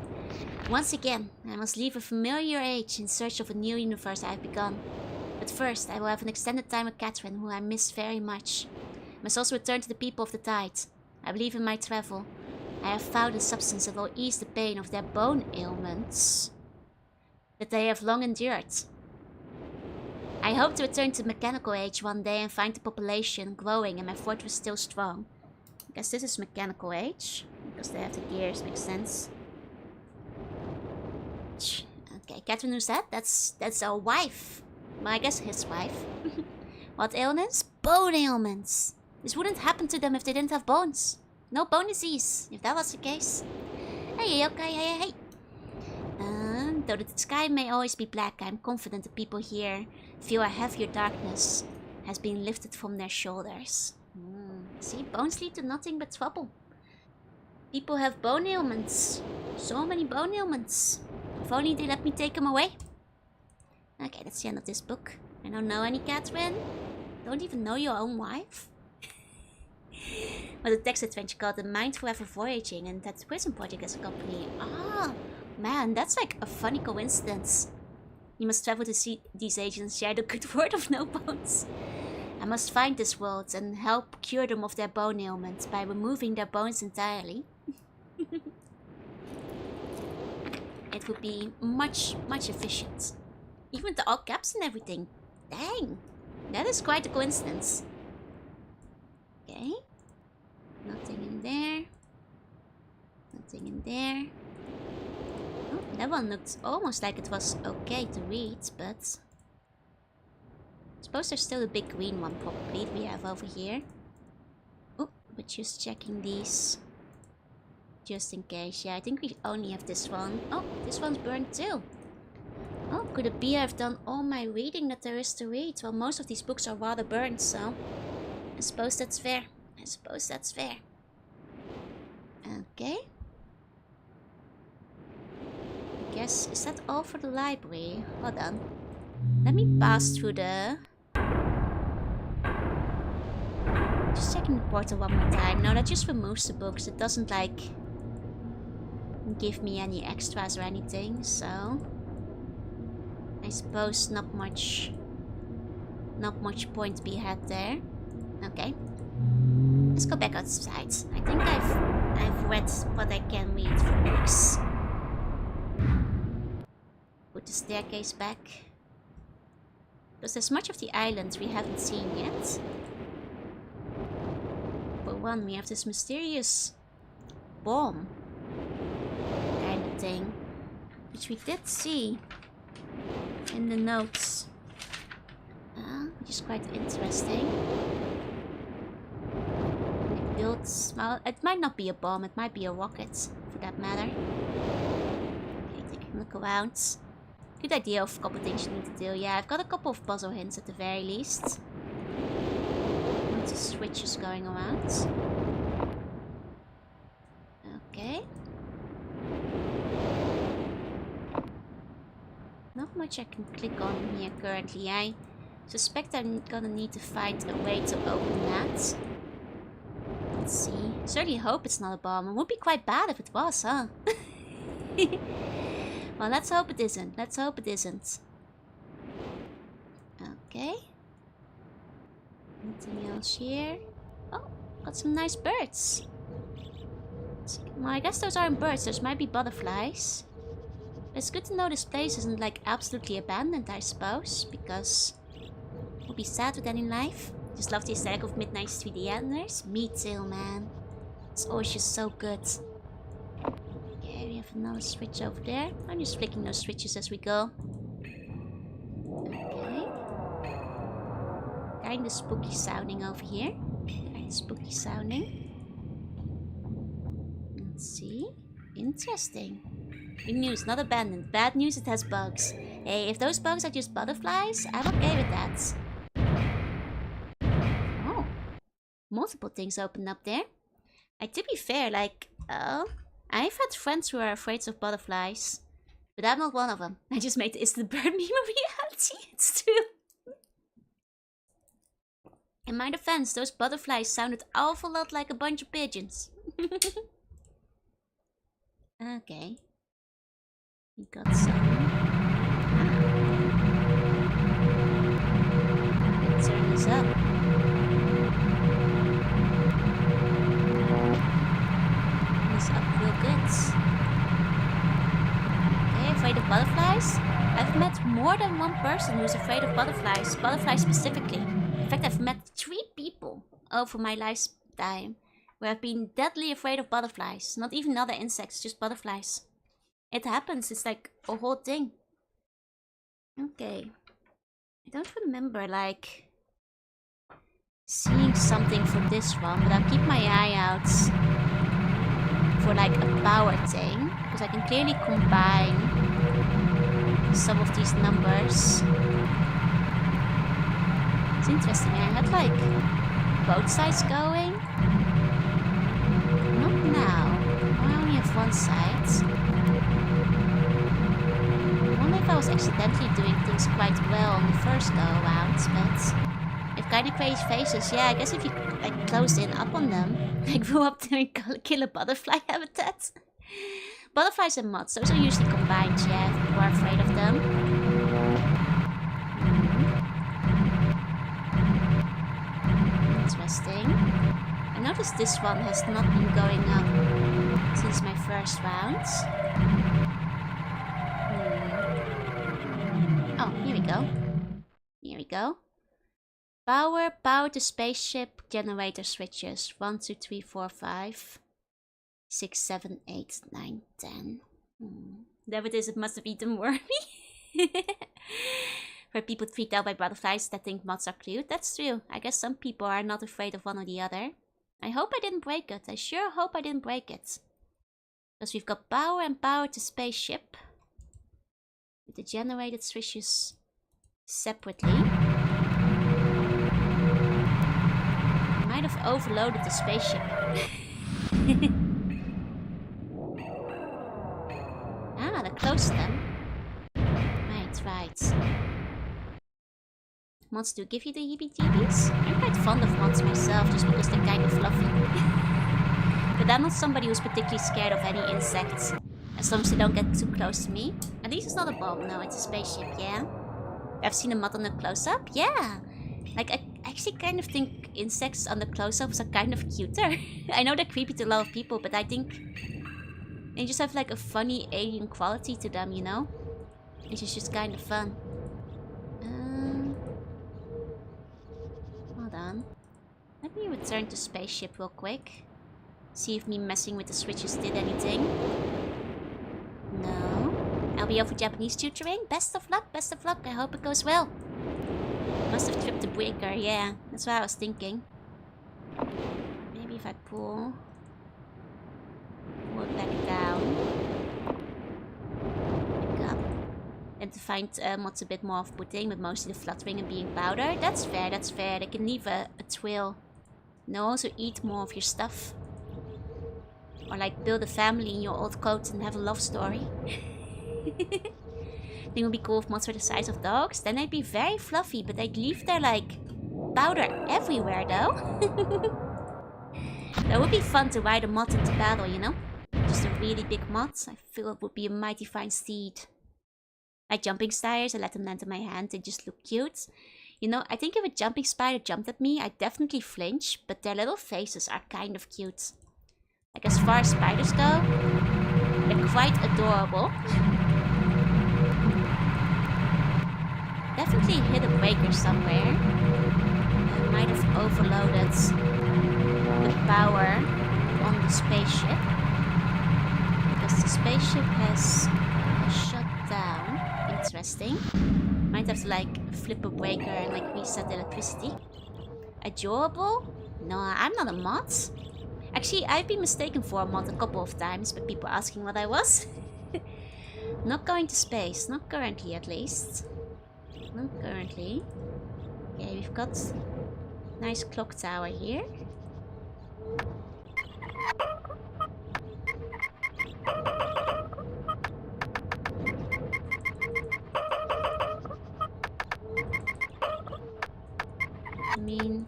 Once again, I must leave a familiar age in search of a new universe I have begun. But first, I will have an extended time with Catherine, who I miss very much. I must also return to the people of the tide. I believe in my travel. I have found a substance that will ease the pain of their bone ailments that they have long endured. I hope to return to the mechanical age one day and find the population growing and my fortress still strong. I guess this is mechanical age, because they have the gears, makes sense. Okay, Catherine, who's that? That's our wife. Well, I guess his wife. What ailments? Bone ailments. This wouldn't happen to them if they didn't have bones. No bone disease, if that was the case. Hey, okay, hey. Though the sky may always be black, I am confident the people here feel a heavier darkness has been lifted from their shoulders. See, bones lead to nothing but trouble. People have bone ailments. So many bone ailments. If only they let me take them away. Okay, that's the end of this book. I don't know any Catherine. Don't even know your own wife. But a text adventure called The Mind Forever Voyaging, and that prison project as a company. Ah, man, that's like a funny coincidence. You must travel to see these agents share the good word of no bones. I must find this world and help cure them of their bone ailments by removing their bones entirely. It would be much efficient. Even with the all caps and everything. Dang, that is quite a coincidence. Okay. Nothing in there. Nothing in there. Oh, that one looked almost like it was okay to read, but... I suppose there's still a big green one probably we have over here. Oh, but just checking these. Just in case. Yeah, I think we only have this one. Oh, this one's burned too. Oh, could it be I've done all my reading that there is to read? Well, most of these books are rather burned, so... I suppose that's fair. I suppose that's fair. Okay. I guess, is that all for the library? Hold on. Let me pass through the... Just checking the portal one more time. No, that just removes the books. It doesn't, like, give me any extras or anything, so... I suppose not much point to be had there. Okay. Let's go back outside. I think I've read what I can read for books. Put the staircase back. Because there's much of the island we haven't seen yet. For one, we have this mysterious bomb kind of thing, which we did see in the notes. Which is quite interesting. It builds... Well, it might not be a bomb, it might be a rocket, for that matter. Okay, taking a look around. Good idea of a couple things you need to do. Yeah, I've got a couple of puzzle hints at the very least. Lots of switches going around. Okay. Not much I can click on here currently. I suspect I'm gonna need to find a way to open that. Let's see. Certainly hope it's not a bomb. It would be quite bad if it was, huh? Well, let's hope it isn't. Let's hope it isn't. Okay. Anything else here? Oh, got some nice birds. Well, I guess those aren't birds. Those might be butterflies. It's good to know this place isn't like absolutely abandoned, I suppose, because it would be sad with any life. Just love the aesthetic of Midnight 3D Enders. Me too, man. It's always just so good. Okay, we have another switch over there. I'm just flicking those switches as we go. Okay. Kinda spooky sounding over here. Kinda spooky sounding. Let's see. Interesting. Good news, not abandoned. Bad news, it has bugs. Hey, if those bugs are just butterflies, I'm okay with that. Oh. Multiple things opened up there. To be fair, like, I've had friends who are afraid of butterflies. But I'm not one of them. I just made the Is the Bird meme a reality. It's true. In my defense, those butterflies sounded awful lot like a bunch of pigeons. Okay. We got some. Let's turn this up. This up real good. Okay, afraid of butterflies? I've met more than one person who's afraid of butterflies. Butterflies specifically. In fact, I've met 3 people over my lifetime who have been deadly afraid of butterflies. Not even other insects, just butterflies. It happens, it's like a whole thing. Okay. I don't remember, like, seeing something for this one, but I'll keep my eye out for, like, a power thing. Because I can clearly combine some of these numbers. It's interesting, I had, like, both sides going. Not now. I only have one side. I wonder if I was accidentally doing things quite well on the first go around, but if kind of crazy faces, yeah, I guess if you like close in up on them, like go up there and kill a butterfly habitat. Butterflies and moths, those are usually combined, yeah, if people are afraid of them. Interesting. I noticed this one has not been going up since my first round. Oh, here we go. Here we go. Power to spaceship generator switches. 1, 2, 3, 4, 5, 6, 7, 8, 9, 10. There it is, it must have eaten wormy. For people freaked out by butterflies that think moths are cute. That's true. I guess some people are not afraid of one or the other. I hope I didn't break it. I sure hope I didn't break it. Because we've got power and power to spaceship. With the generated switches separately. I might have overloaded the spaceship. Ah, they're close then. Right. Moths do give you the heebie-jeebies. I'm quite fond of moths myself, just because they're kind of fluffy. But I'm not somebody who's particularly scared of any insects. As long as they don't get too close to me. At least it's not a bomb, no, it's a spaceship, yeah? I've seen a moth on the close-up, yeah! Like, I actually kind of think insects on the close-ups are kind of cuter. I know they're creepy to a lot of people, but I think they just have like a funny alien quality to them, you know? Which is just kind of fun. Hold on. Let me return to spaceship real quick. See if me messing with the switches did anything. No. I'll be over Japanese tutoring. Best of luck, best of luck. I hope it goes well. Must have tripped the breaker, yeah. That's what I was thinking. Maybe if I pull it back down. Back up. And to find mods a bit more off-putting, but mostly the fluttering and being powder. That's fair, that's fair. They can leave a trail. And they'll also eat more of your stuff. Or like build a family in your old coat and have a love story. I think it would be cool if mods were the size of dogs. Then they'd be very fluffy, but they'd leave their like powder everywhere though. That would be fun to ride a mod into battle, you know? Just a really big mod. I feel it would be a mighty fine steed. Like jumping spiders, I let them land in my hand. They just look cute. You know, I think if a jumping spider jumped at me, I'd definitely flinch. But their little faces are kind of cute. Like as far as spiders go, they're quite adorable. Definitely hit a breaker somewhere. I might have overloaded the power on the spaceship. Because the spaceship has shut down. Interesting. Might have to like flip a breaker and like reset the electricity. Adorable? No, I'm not a mod. Actually, I've been mistaken for a mod a couple of times by people asking what I was. Not going to space. Not currently, at least. Not currently. Okay, we've got a nice clock tower here. I mean,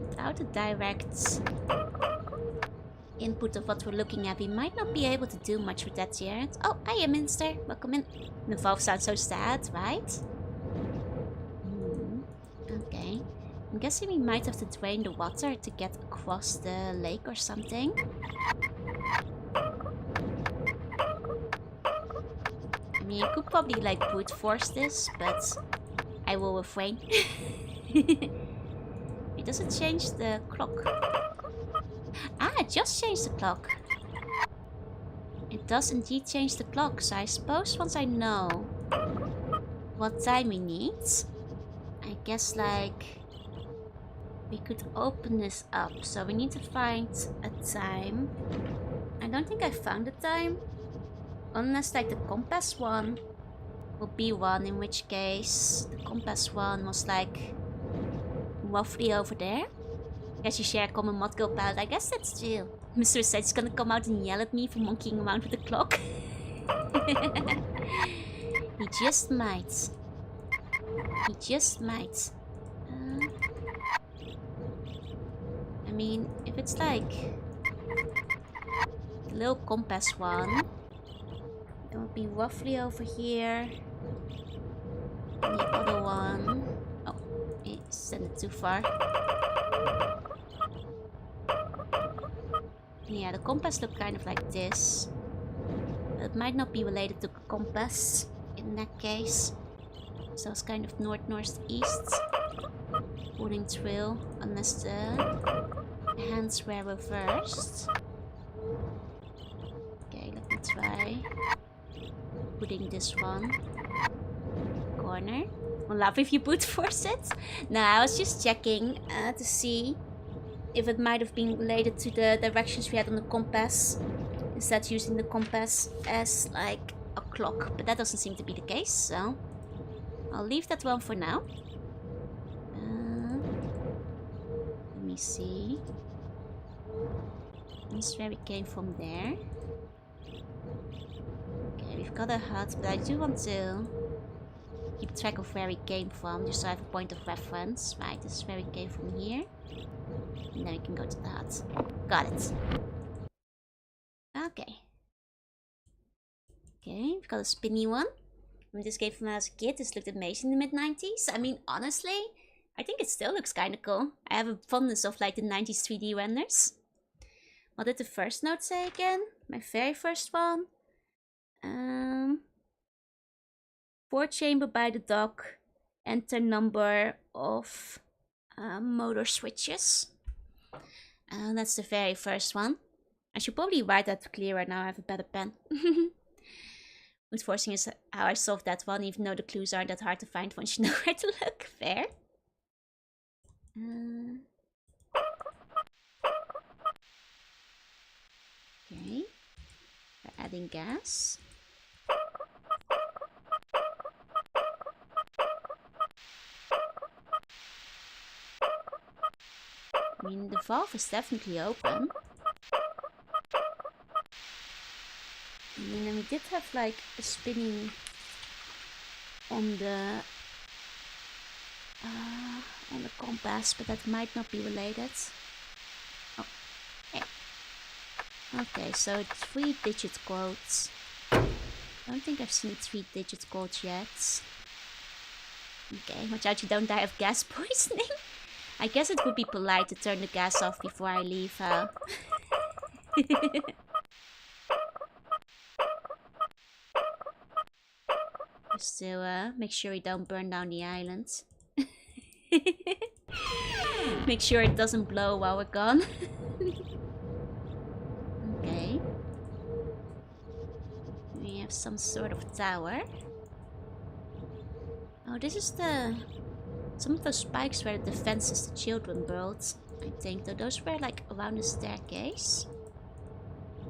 without a direct input of what we're looking at, we might not be able to do much with that yet. Oh, hiya, Minister. Welcome in. The valve sounds so sad, right? Okay. I'm guessing we might have to drain the water to get across the lake or something. I mean, you could probably like brute force this, but I will refrain. It doesn't change the clock. Ah, it just changed the clock. It does indeed change the clock, so I suppose once I know what time we need, I guess like we could open this up. So we need to find a time. I don't think I found a time. Unless like the compass one will be one, in which case the compass one was like roughly over there. Guess you share a common mod girl palette. I guess that's true. Mr. said he's gonna come out and yell at me for monkeying around with the clock. He just might. He just might. I mean, if it's like the little compass one, it would be roughly over here. And the other one... Oh, he sent it too far. Yeah, the compass looked kind of like this. But it might not be related to the compass in that case. So it's kind of north-northeast. Pulling through, unless the hands were reversed. Okay, let me try putting this one corner. I'll laugh if you brute force it. No, I was just checking to see if it might have been related to the directions we had on the compass, instead using the compass as like a clock, but that doesn't seem to be the case, so I'll leave that one for now. Let me see. This is where we came from there. Okay, we've got a hut, but I do want to keep track of where we came from, just so I have a point of reference. Right, this is where we came from here. And then we can go to the hut. Got it. Okay. Okay, we've got a spinny one. When this game from when I was a kid, this looked amazing in the mid-90s. I mean, honestly, I think it still looks kind of cool. I have a fondness of like the 90s 3D renders. What did the first note say again? My very first one. 4 chamber by the dock. Enter number of motor switches. That's the very first one. I should probably write that clearer now I have a better pen. Brute forcing is how I solved that one, even though the clues aren't that hard to find once you know where to look. Fair. Okay. We're adding gas. I mean, the valve is definitely open. And then we did have like a spinning on the compass, but that might not be related. Oh, yeah. Okay, so 3-digit codes. I don't think I've seen 3-digit codes yet. Okay, watch out you don't die of gas poisoning. I guess it would be polite to turn the gas off before I leave, huh? Just to make sure we don't burn down the island. Make sure it doesn't blow while we're gone. Okay. We have some sort of tower. Oh, this is the... Some of those spikes were the defenses the children built, I think. Though those were like around the staircase.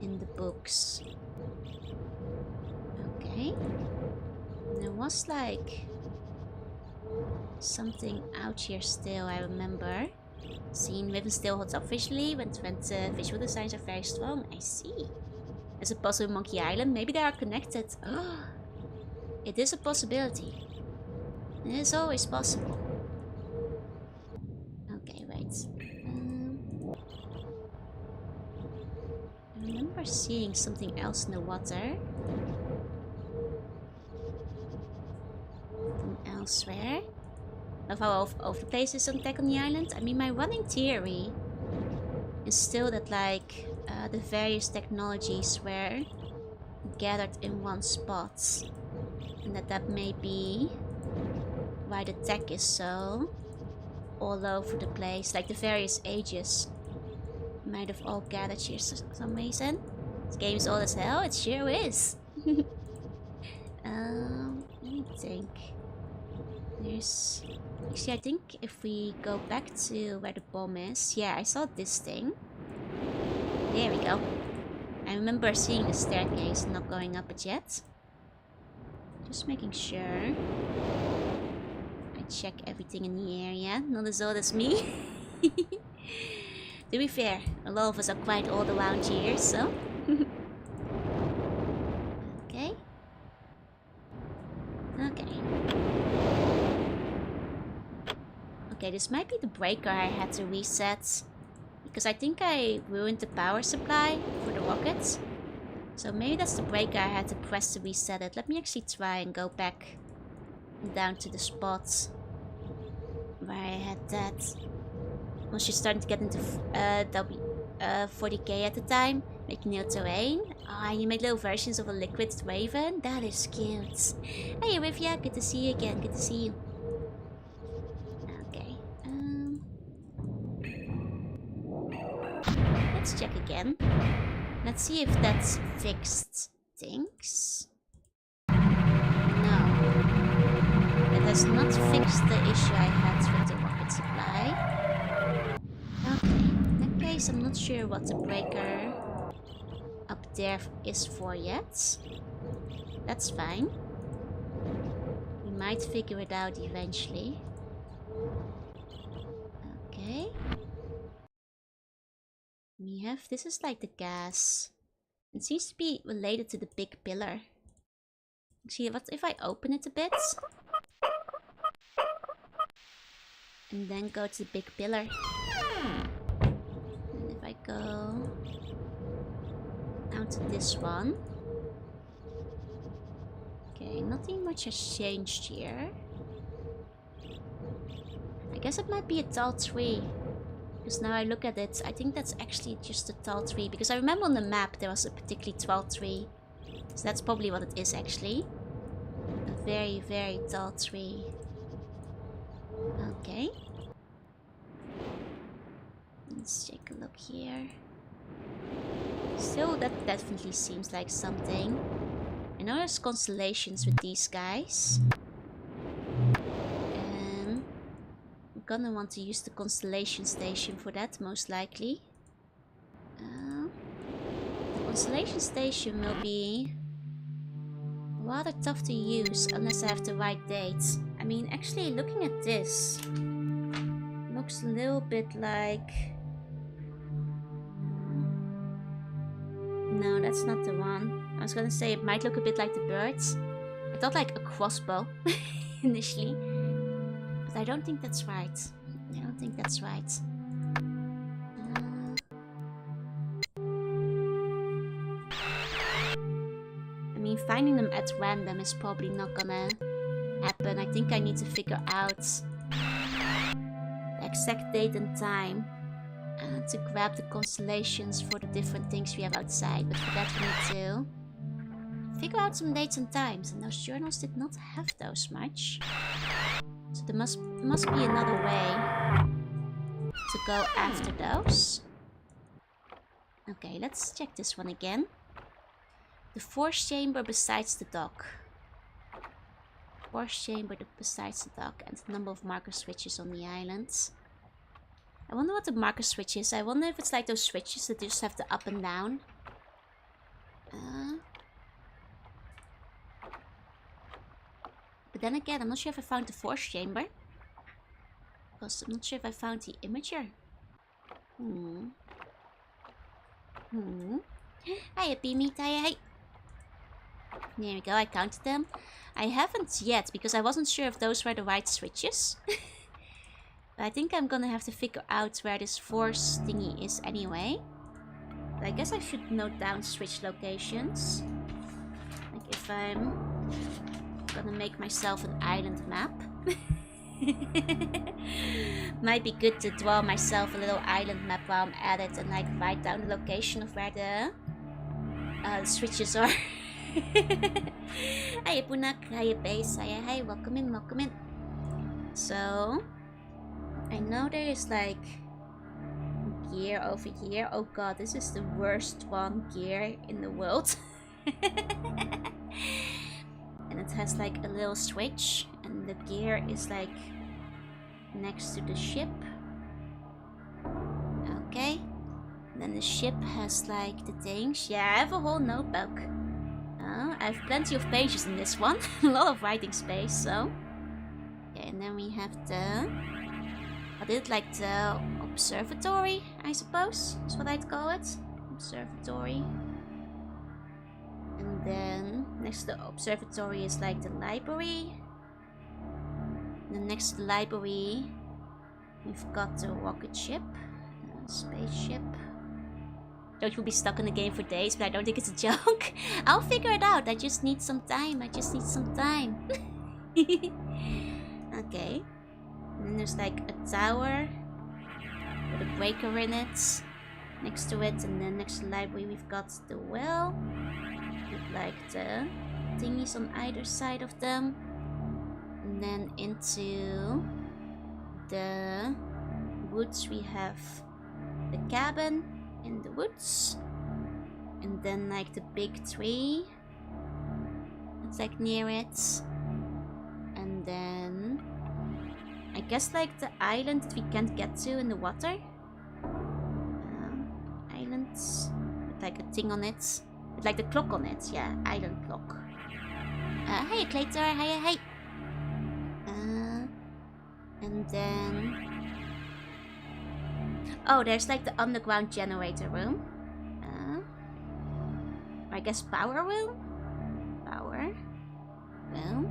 In the books. Okay. And there was like... something out here still, I remember. Seen Riven still holds up visually when visual designs are very strong. I see. There's a possible Monkey Island. Maybe they are connected. Oh, it is a possibility. It is always possible. Okay, wait. I remember seeing something else in the water. From elsewhere. Of how all the places on Tech on the island. I mean, my running theory is still that like the various technologies were gathered in one spot, and that may be why the tech is so all over the place. Like the various ages might have all gathered here for some reason. This game is old as hell. It sure is. Let me think. There's... Actually, I think if we go back to where the bomb is... Yeah, I saw this thing. There we go. I remember seeing the staircase and not going up it yet. Just making sure. I check everything in the area. Not as old as me. To be fair, a lot of us are quite old around here, so... Okay. Okay. Okay, this might be the breaker I had to reset. Because I think I ruined the power supply for the rockets. So maybe that's the breaker I had to press to reset it. Let me actually try and go back down to the spot where I had that. Once you're starting to get into 40k at the time, making new terrain. Ah, and you made little versions of a liquid raven. That is cute. Hey Rivia, good to see you again. Good to see you. Okay. Let's check again. Let's see if that's fixed things. No. That has not fixed the issue I had with the rocket supply. Okay. In that case, I'm not sure what the breaker up there is for yet. That's fine. We might figure it out eventually. Okay. We have... This is like the gas. It seems to be related to the big pillar. See, what if I open it a bit? And then go to the big pillar. And if I go down to this one. Okay, nothing much has changed here. I guess it might be a tall tree. Because now I look at it, I think that's actually just a tall tree. Because I remember on the map there was a particularly tall tree. So that's probably what it is actually. A very, very tall tree. Okay. Let's take a look here. Still, that definitely seems like something. I know there's constellations with these guys. And I'm gonna want to use the constellation station for that, most likely. The constellation station will be rather tough to use unless I have the right dates. I mean, actually, looking at this, looks a little bit like... No, that's not the one. I was gonna say it might look a bit like the birds. I thought like a crossbow initially. But I don't think that's right. I don't think that's right. I mean, finding them at random is probably not gonna happen. I think I need to figure out the exact date and time To grab the constellations for the different things we have outside, but for that we need to figure out some dates and times, and those journals did not have those much. So there must be another way to go after those. Okay, let's check this one again. The force chamber besides the dock. Force chamber besides the dock, and the number of marker switches on the island. I wonder what the marker switch is. I wonder if it's like those switches that just have the up and down. But then again, I'm not sure if I found the force chamber. Because I'm not sure if I found the imager. Hiya, Beamy. Hiya. There we go, I counted them. I haven't yet, because I wasn't sure if those were the right switches. But I think I'm gonna have to figure out where this force thingy is anyway. But I guess I should note down switch locations. Like if I'm gonna make myself an island map. Might be good to draw myself a little island map while I'm at it and like write down the location of where the switches are. Hiya Punak, hiya Base, hiya, hey, welcome in, welcome in. So, I know there is like gear over here. Oh god, this is the worst one gear in the world. And it has like a little switch, and the gear is like next to the ship. Okay. And then the ship has like the things. Yeah, I have a whole notebook. I have plenty of pages in this one. A lot of writing space, so. Okay, and then we have the... I did like the observatory, I suppose. Is what I'd call it. Observatory. And then next to the observatory is like the library. And then next to the library, we've got the rocket ship. Spaceship. Don't will be stuck in the game for days, but I don't think it's a joke. I'll figure it out. I just need some time. Okay. And then there's like a tower with a breaker in it next to it. And then next to the library we've got the well with like the thingies on either side of them. And then into the woods we have the cabin in the woods, and then like the big tree, it's like near it, and then I guess like the island that we can't get to in the water. Islands with like a thing on it, with like the clock on it. Yeah, island clock. Hiya Claytor, hiya, hi. And then oh, there's like the underground generator room. Or I guess power room? Power. Well,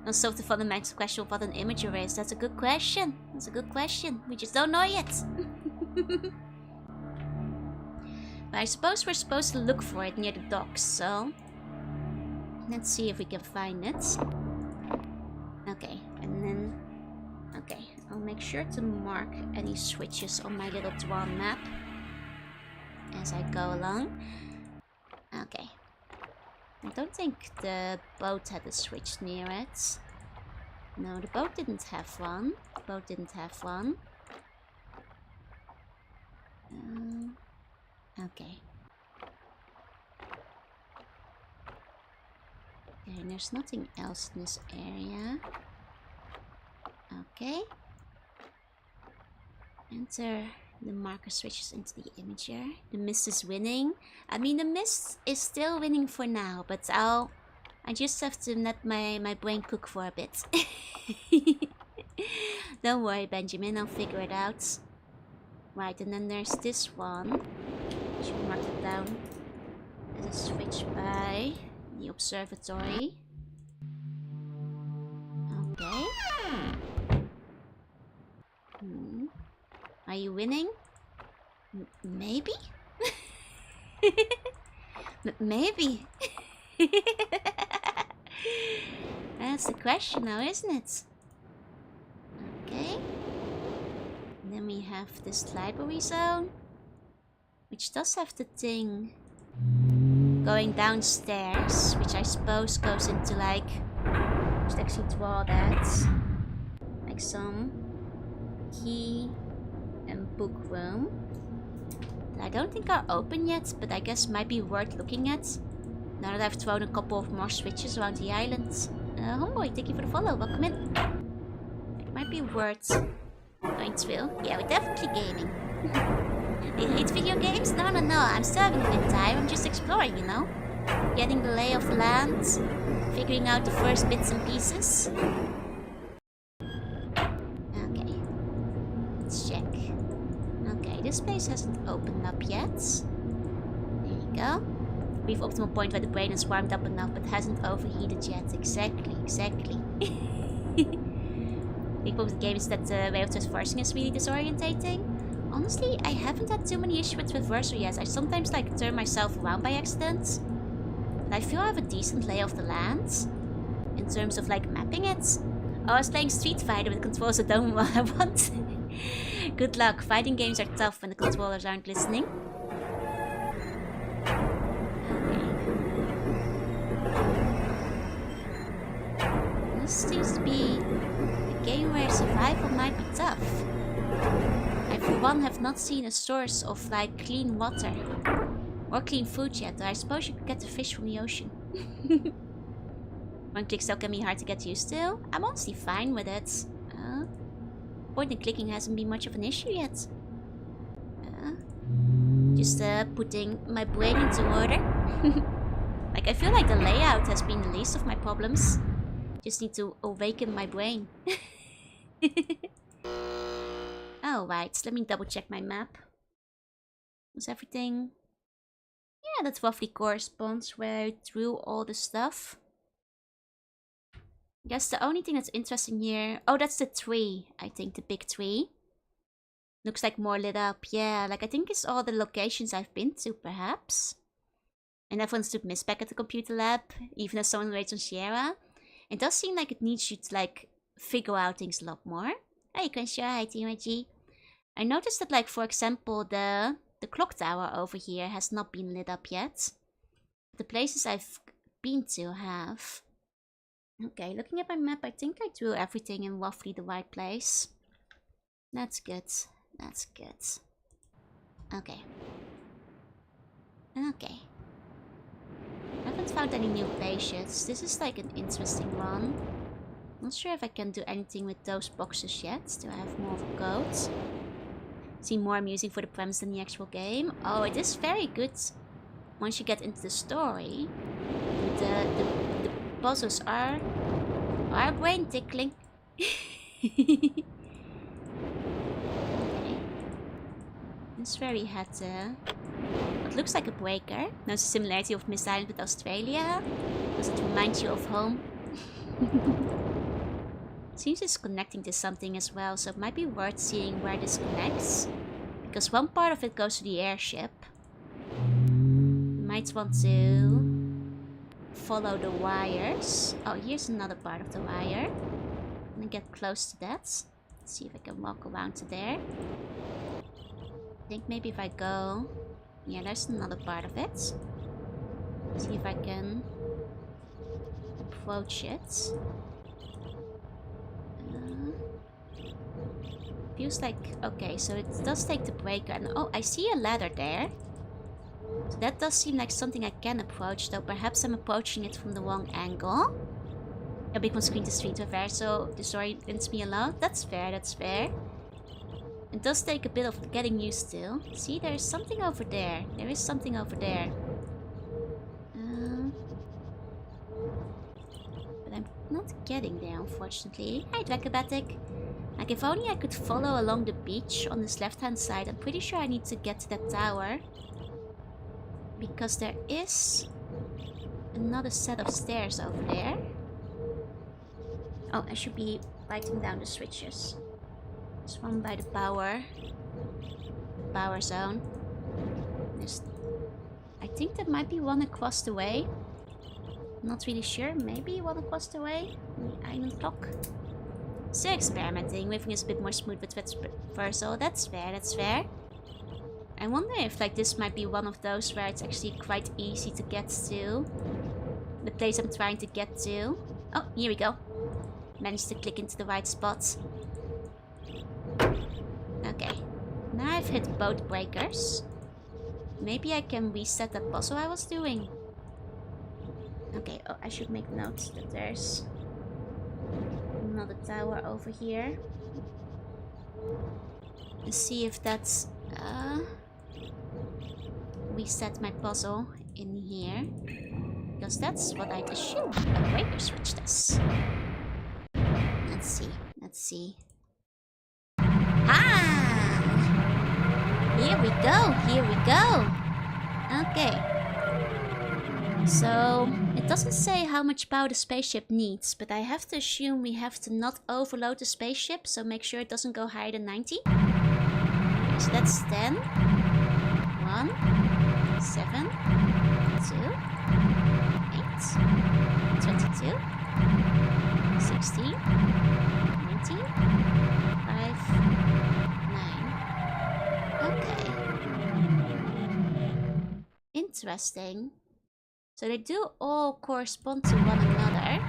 let's solve the fundamental question of what an imager is. That's a good question. We just don't know yet. But I suppose we're supposed to look for it near the docks, so... let's see if we can find it. Okay, and then... okay, I'll make sure to mark any switches on my little drawn map as I go along. Okay. I don't think the boat had a switch near it. No, the boat didn't have one. Okay. Okay, and there's nothing else in this area. Okay. Enter the marker switches into the imager. The Myst is winning. I mean, the Myst is still winning for now, but I just have to let my brain cook for a bit. Don't worry, Benjamin, I'll figure it out. Right, and then there's this one. I should mark it down as a switch by the observatory. Okay. Are you winning? Maybe? Maybe. That's the question now, isn't it? Okay. And then we have this library zone, which does have the thing going downstairs, which I suppose goes into like, just actually draw that, like some key and book room that I don't think are open yet, but I guess might be worth looking at now that I've thrown a couple of more switches around the island. Homeboy, thank you for the follow, welcome in. It might be worth going through. Yeah, we're definitely gaming. You hate video games? No, I'm still having a good time. I'm just exploring, you know? Getting the lay of the land, figuring out the first bits and pieces. Okay. Let's check. Okay, this place hasn't opened up yet. There you go. Brief optimal point where the brain is warmed up enough but hasn't overheated yet. Exactly. Big problem with the game is that the way of traversing is really disorientating. Honestly, I haven't had too many issues with traversal yet. I sometimes like turn myself around by accident. But I feel I have a decent lay of the land in terms of like mapping it. Oh, I was playing Street Fighter with controls I don't want. Good luck. Fighting games are tough when the controllers aren't listening. Okay. This seems to be a game where survival might be tough. I for one have not seen a source of like clean water or clean food yet, though I suppose you could get the fish from the ocean. One click still can be hard to get used to. I'm honestly fine with it. Point and clicking hasn't been much of an issue yet. Just putting my brain into order. Like I feel like the layout has been the least of my problems. Just need to awaken my brain. Oh, right. Let me double check my map. Was everything... Yeah, that roughly corresponds where I drew all the stuff. I guess the only thing that's interesting here... Oh, that's the tree. I think the big tree. Looks like more lit up. Yeah, like I think it's all the locations I've been to, perhaps. And everyone's stood Myst back at the computer lab, even as someone waits on Sierra. It does seem like it needs you to, like, figure out things a lot more. Hey, Crenshaw, hi, TMG. I noticed that, like, for example, the clock tower over here has not been lit up yet. The places I've been to have. Okay, looking at my map, I think I drew everything in roughly the right place. That's good. That's good. Okay. Okay. I haven't found any new places. This is like an interesting one. Not sure if I can do anything with those boxes yet. Do I have more of a code? Seem more amusing for the premise than the actual game. Oh, it is very good once you get into the story. The puzzles are brain tickling. Okay. This very had what looks like a breaker. Notice the similarity of Myst Island with Australia. Does it remind you of home? Seems it's connecting to something as well, so it might be worth seeing where this connects. Because one part of it goes to the airship. You might want to follow the wires. Oh, here's another part of the wire. I'm gonna get close to that. Let's see if I can walk around to there. I think maybe if I go... Yeah, there's another part of it. See if I can approach it. Feels like... Okay, so it does take the breaker. And oh, I see a ladder there. So that does seem like something I can approach, though perhaps I'm approaching it from the wrong angle. A big one screen to street reversal. Disorients me a lot. That's fair, that's fair. It does take a bit of getting used to. See, there's something over there. There is something over there. But I'm not getting there, unfortunately. Hi, Dracobatic. Like, if only I could follow along the beach on this left-hand side. I'm pretty sure I need to get to that tower. Because there is another set of stairs over there. Oh, I should be writing down the switches. This one by the power zone. I think there might be one across the way. Not really sure. Maybe one across the way. The island clock. Still experimenting. Waving is a bit more smooth with reversal. That's fair, that's fair. I wonder if like this might be one of those where it's actually quite easy to get to. The place I'm trying to get to. Oh, here we go. Managed to click into the right spot. Okay. Now I've hit both breakers. Maybe I can reset that puzzle I was doing. Okay, oh, I should make notes that there's another tower over here. Let's see if that's reset my puzzle in here. Because that's what I'd assume a breaker switch does. Let's see, let's see. Ah! Here we go, here we go. Okay. So, it doesn't say how much power the spaceship needs, but I have to assume we have to not overload the spaceship, so make sure it doesn't go higher than 90. Okay, so that's 10. 1, 7, 2, 8, 22, 16, 19, 5, 9. Okay. Interesting. So they do all correspond to one another.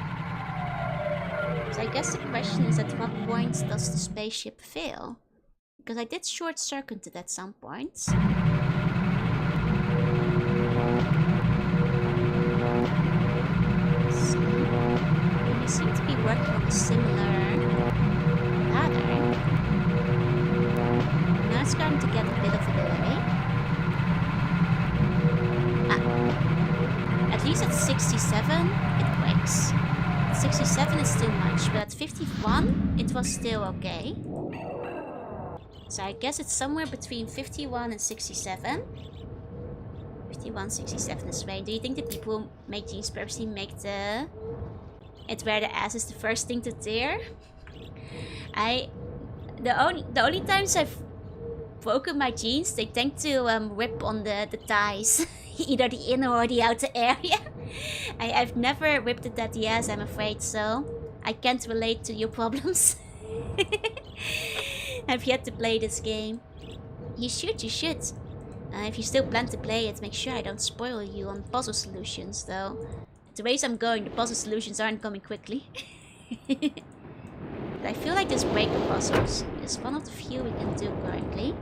So I guess the question is, at what point does the spaceship fail? Because I did short circuit it at some point. So we seem to be working on a similar pattern. Now it's going to get a bit of a delay. At least at 67, it breaks. At 67 is too much, but at 51, it was still okay. So I guess it's somewhere between 51 and 67. 51, 67 is right. Do you think the people who make jeans purposely make it where the ass is the first thing to tear? The only times I've broken my jeans, they tend to rip on the thighs. Either the inner or the outer area. I've never ripped it at the ass, I'm afraid, so I can't relate to your problems. I've yet to play this game. You should, you should. If you still plan to play it, make sure I don't spoil you on puzzle solutions, though. The ways I'm going, the puzzle solutions aren't coming quickly. But I feel like this breaker puzzles is one of the few we can do currently.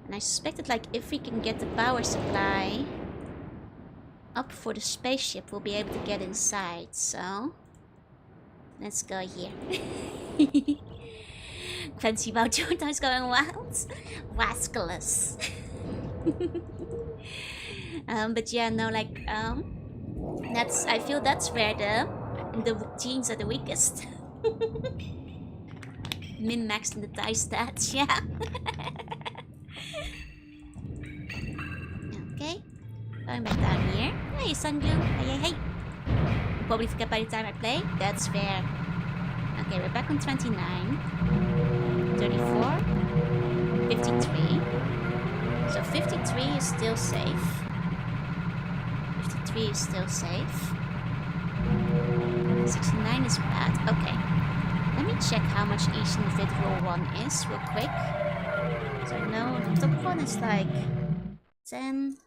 And I suspect that, like, if we can get the power supply up for the spaceship, we'll be able to get inside, so... Let's go here. Fancy about Jordan's going wild. Rascalous. But yeah, no, like, I feel that's where the genes are the weakest. Min-maxed in the tie stats, yeah. Okay, going back down here. Hey, Sunglue. Hey, hey, hey. You'll probably forget by the time I play. That's fair. Okay, we're back on 29. 34. 53. So 53 is still safe. 53 is still safe. 69 is bad. Okay. Let me check how much each individual one is real quick. So I know the top one is like 10.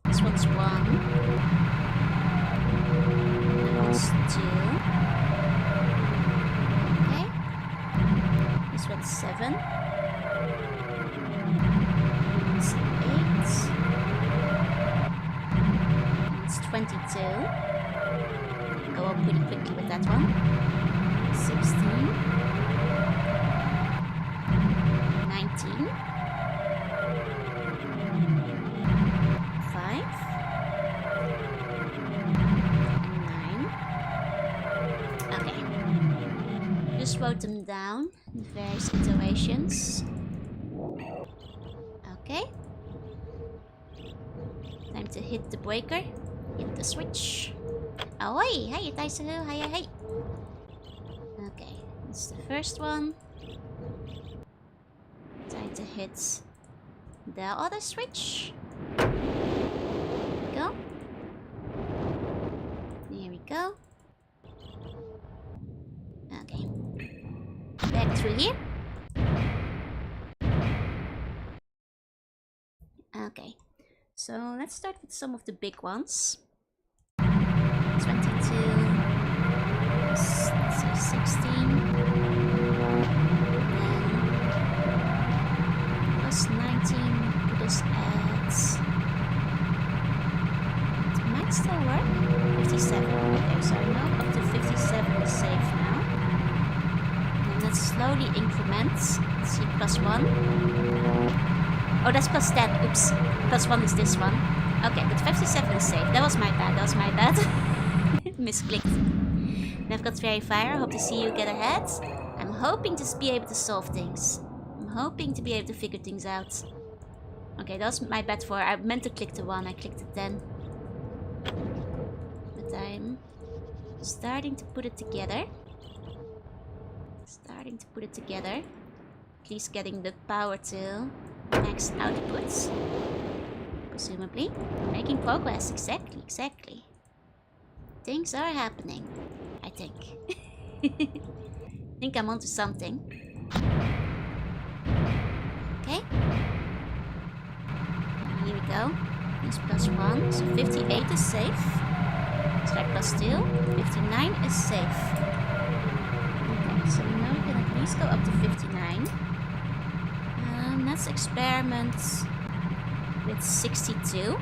This one's 1. That one's 2. Okay. This one's 7. It's 8. It's 22. Go up pretty quickly with that one. 16. 19. 5. And 9. Okay. Just wrote them down in various iterations. Okay. Time to hit the breaker. Hit the switch. Ahoy! Hey, Tyson. Hey, hey. Okay, that's the first one. Time to hit the other switch. Go. There we go. Okay. through here. Okay, so let's start with some of the big ones. 22, let's say 16, then plus 19 put us at, it might still work, 57, okay, so I know up to 57 is safe now. And let's slowly increment, let's see, plus 1. Oh, that's plus 10, oops, plus 1 is this one. Okay, but 57 is safe, that was my bad, misclicked. And I've got Fairy Fire, hope to see you get ahead. I'm hoping to be able to solve things. I'm hoping to be able to figure things out. Okay, that was my bad for, I meant to click the 1, I clicked it then. But I'm starting to put it together. At least getting the power to max outputs. Presumably. Making progress, exactly. Things are happening, I think. I think I'm onto something. Okay. Here we go. There's plus 1, so 58 is safe. Try plus 2. 59 is safe. Okay, so now we can at least go up to 59. Let's experiment with 62.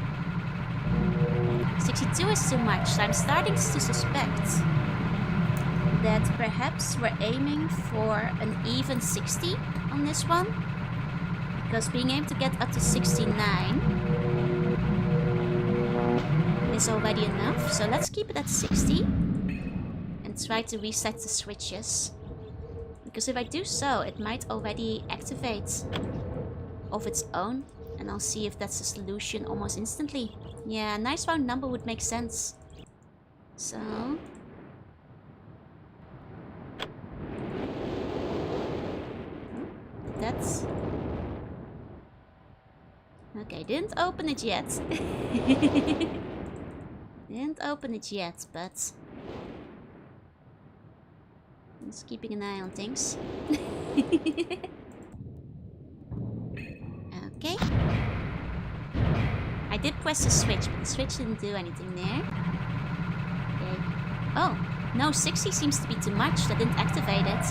62 is too much, so I'm starting to suspect that perhaps we're aiming for an even 60 on this one. Because being able to get up to 69 is already enough. So let's keep it at 60 and try to reset the switches. Because if I do so, it might already activate of its own. And I'll see if that's a solution almost instantly. Yeah, a nice round number would make sense. So... that's... okay, didn't open it yet. But... I'm just keeping an eye on things. Okay. I did press the switch, but the switch didn't do anything there. Okay. Oh, no, 60 seems to be too much. That didn't activate it.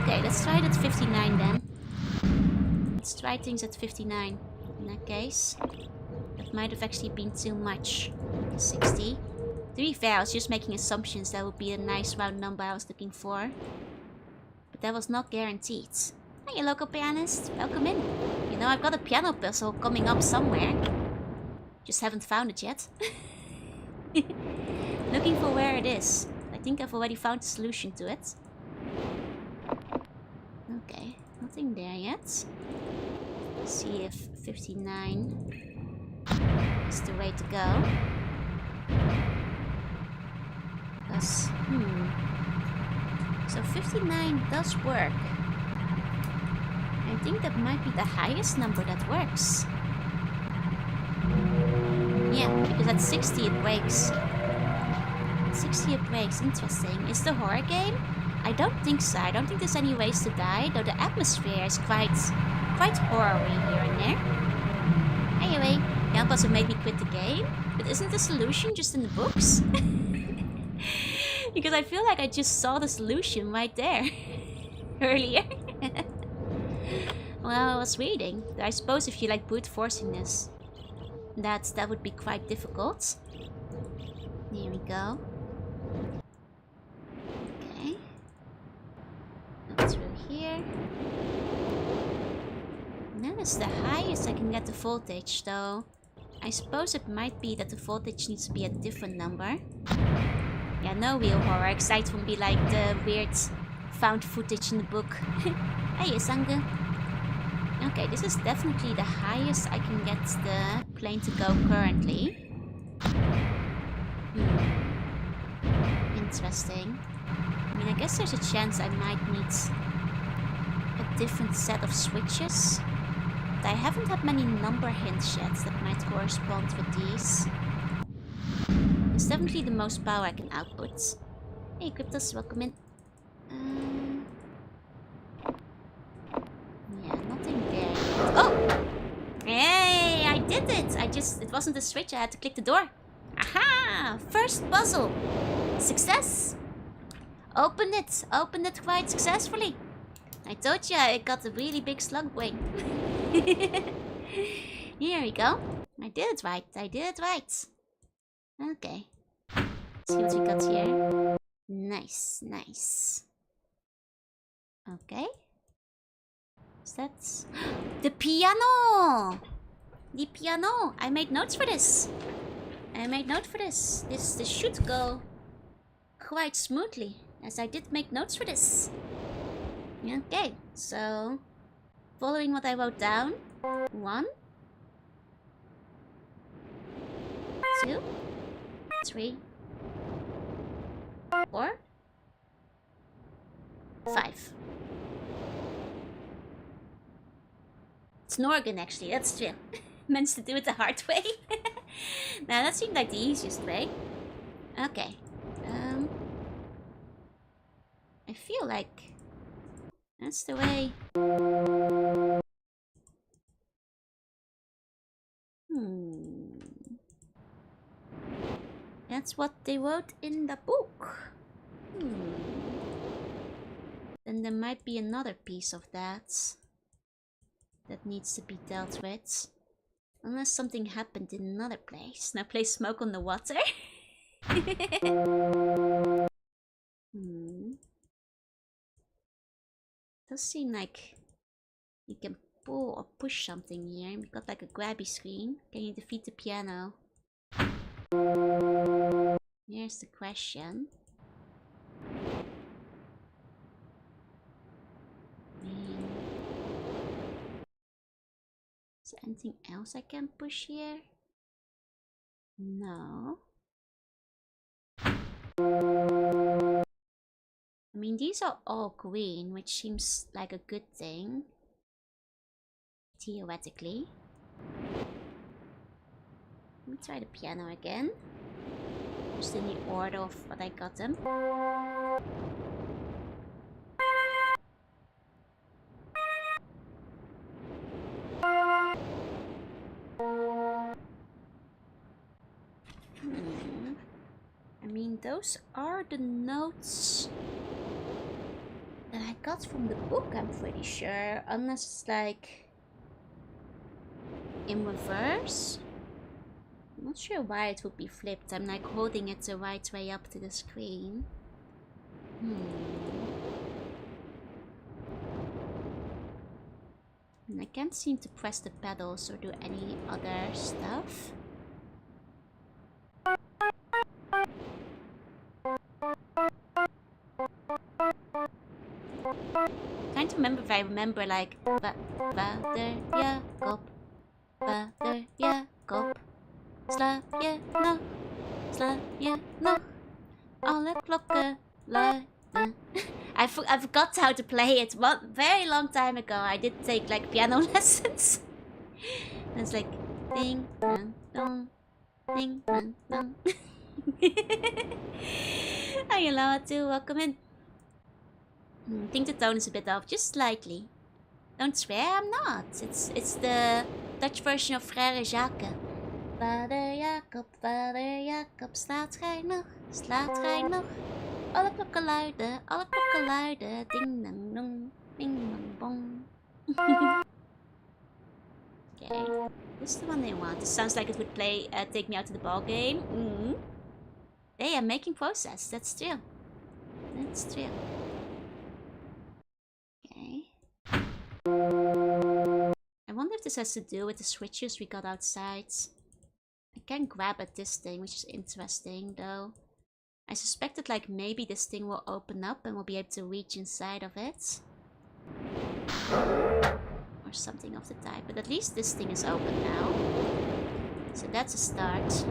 Okay, let's try it at 59 then. Let's try things at 59. In that case, that might have actually been too much. 60. To be fair, I was just making assumptions that would be a nice round number I was looking for. But that was not guaranteed. Hey, local pianist. Welcome in. You know, I've got a piano puzzle coming up somewhere. Just haven't found it yet. Looking for where it is. I think I've already found the solution to it. Okay, nothing there yet. Let's see if 59 is the way to go. Because, so 59 does work. I think that might be the highest number that works. Yeah, because at 60 it breaks. At 60 it breaks, interesting. Is the horror game? I don't think so. I don't think there's any ways to die, though the atmosphere is quite horror-y here and there. Anyway, Jan also made me quit the game, but isn't the solution just in the books? Because I feel like I just saw the solution right there earlier. Well, I was reading. I suppose if you like brute forcing this, that would be quite difficult. Here we go. Okay. Up through here. And that is the highest I can get the voltage, though. I suppose it might be that the voltage needs to be a different number. Yeah, no real horror, aside from be like the weird found footage in the book. Hey, Sange. Okay, this is definitely the highest I can get the plane to go currently. Interesting. I mean, I guess there's a chance I might need a different set of switches. But I haven't had many number hints yet that might correspond with these. It's definitely the most power I can output. Hey, Cryptos, welcome in. it wasn't the switch, I had to click the door. Aha! First puzzle. Success. Opened it quite successfully. I told you I got a really big slug brain. Here we go. I did it right. Okay. Let's see what we got here. Nice. Okay. So that's the piano! The piano! I made notes for this. This should go quite smoothly, as I did make notes for this. Okay, so following what I wrote down. 1, 2, 3, 4, 5. It's an organ, actually, that's true. Meant to do it the hard way. Now, that seemed like the easiest way. Okay. I feel like that's the way. That's what they wrote in the book. Then there might be another piece of that needs to be dealt with. Unless something happened in another place. Now play Smoke on the Water. Does seem like you can pull or push something here. We got like a grabby screen. Can you defeat the piano? Here's the question. Is there anything else I can push here? No. I mean, these are all green, which seems like a good thing. Theoretically. Let me try the piano again. Just in the order of what I got them. I mean, those are the notes that I got from the book, I'm pretty sure. Unless it's like in reverse. I'm not sure why it would be flipped. I'm like holding it the right way up to the screen. And I can't seem to press the pedals or do any other stuff. Trying to remember if I remember like Vader Jacob, Vader Jacob, sla je nog, alle klokken luiden. I forgot how to play it. Very long time ago. I did take like piano lessons. And it's like ding dong dong, ding dong dong. Hi, hello too. Welcome in. I think the tone is a bit off, just slightly. Don't swear, I'm not. It's the Dutch version of Frère Jacques. Vader Jacob, slaat gij nog? Alle klokken luiden, ding dong dong, ding dong bong. Okay, this is the one they want. This sounds like it would play Take Me Out to the Ball Game. Hey, I'm making progress, that's true. Okay. I wonder if this has to do with the switches we got outside. I can grab at this thing, which is interesting, though. I suspected, like, maybe this thing will open up and we'll be able to reach inside of it. Or something of the type. But at least this thing is open now. So that's a start.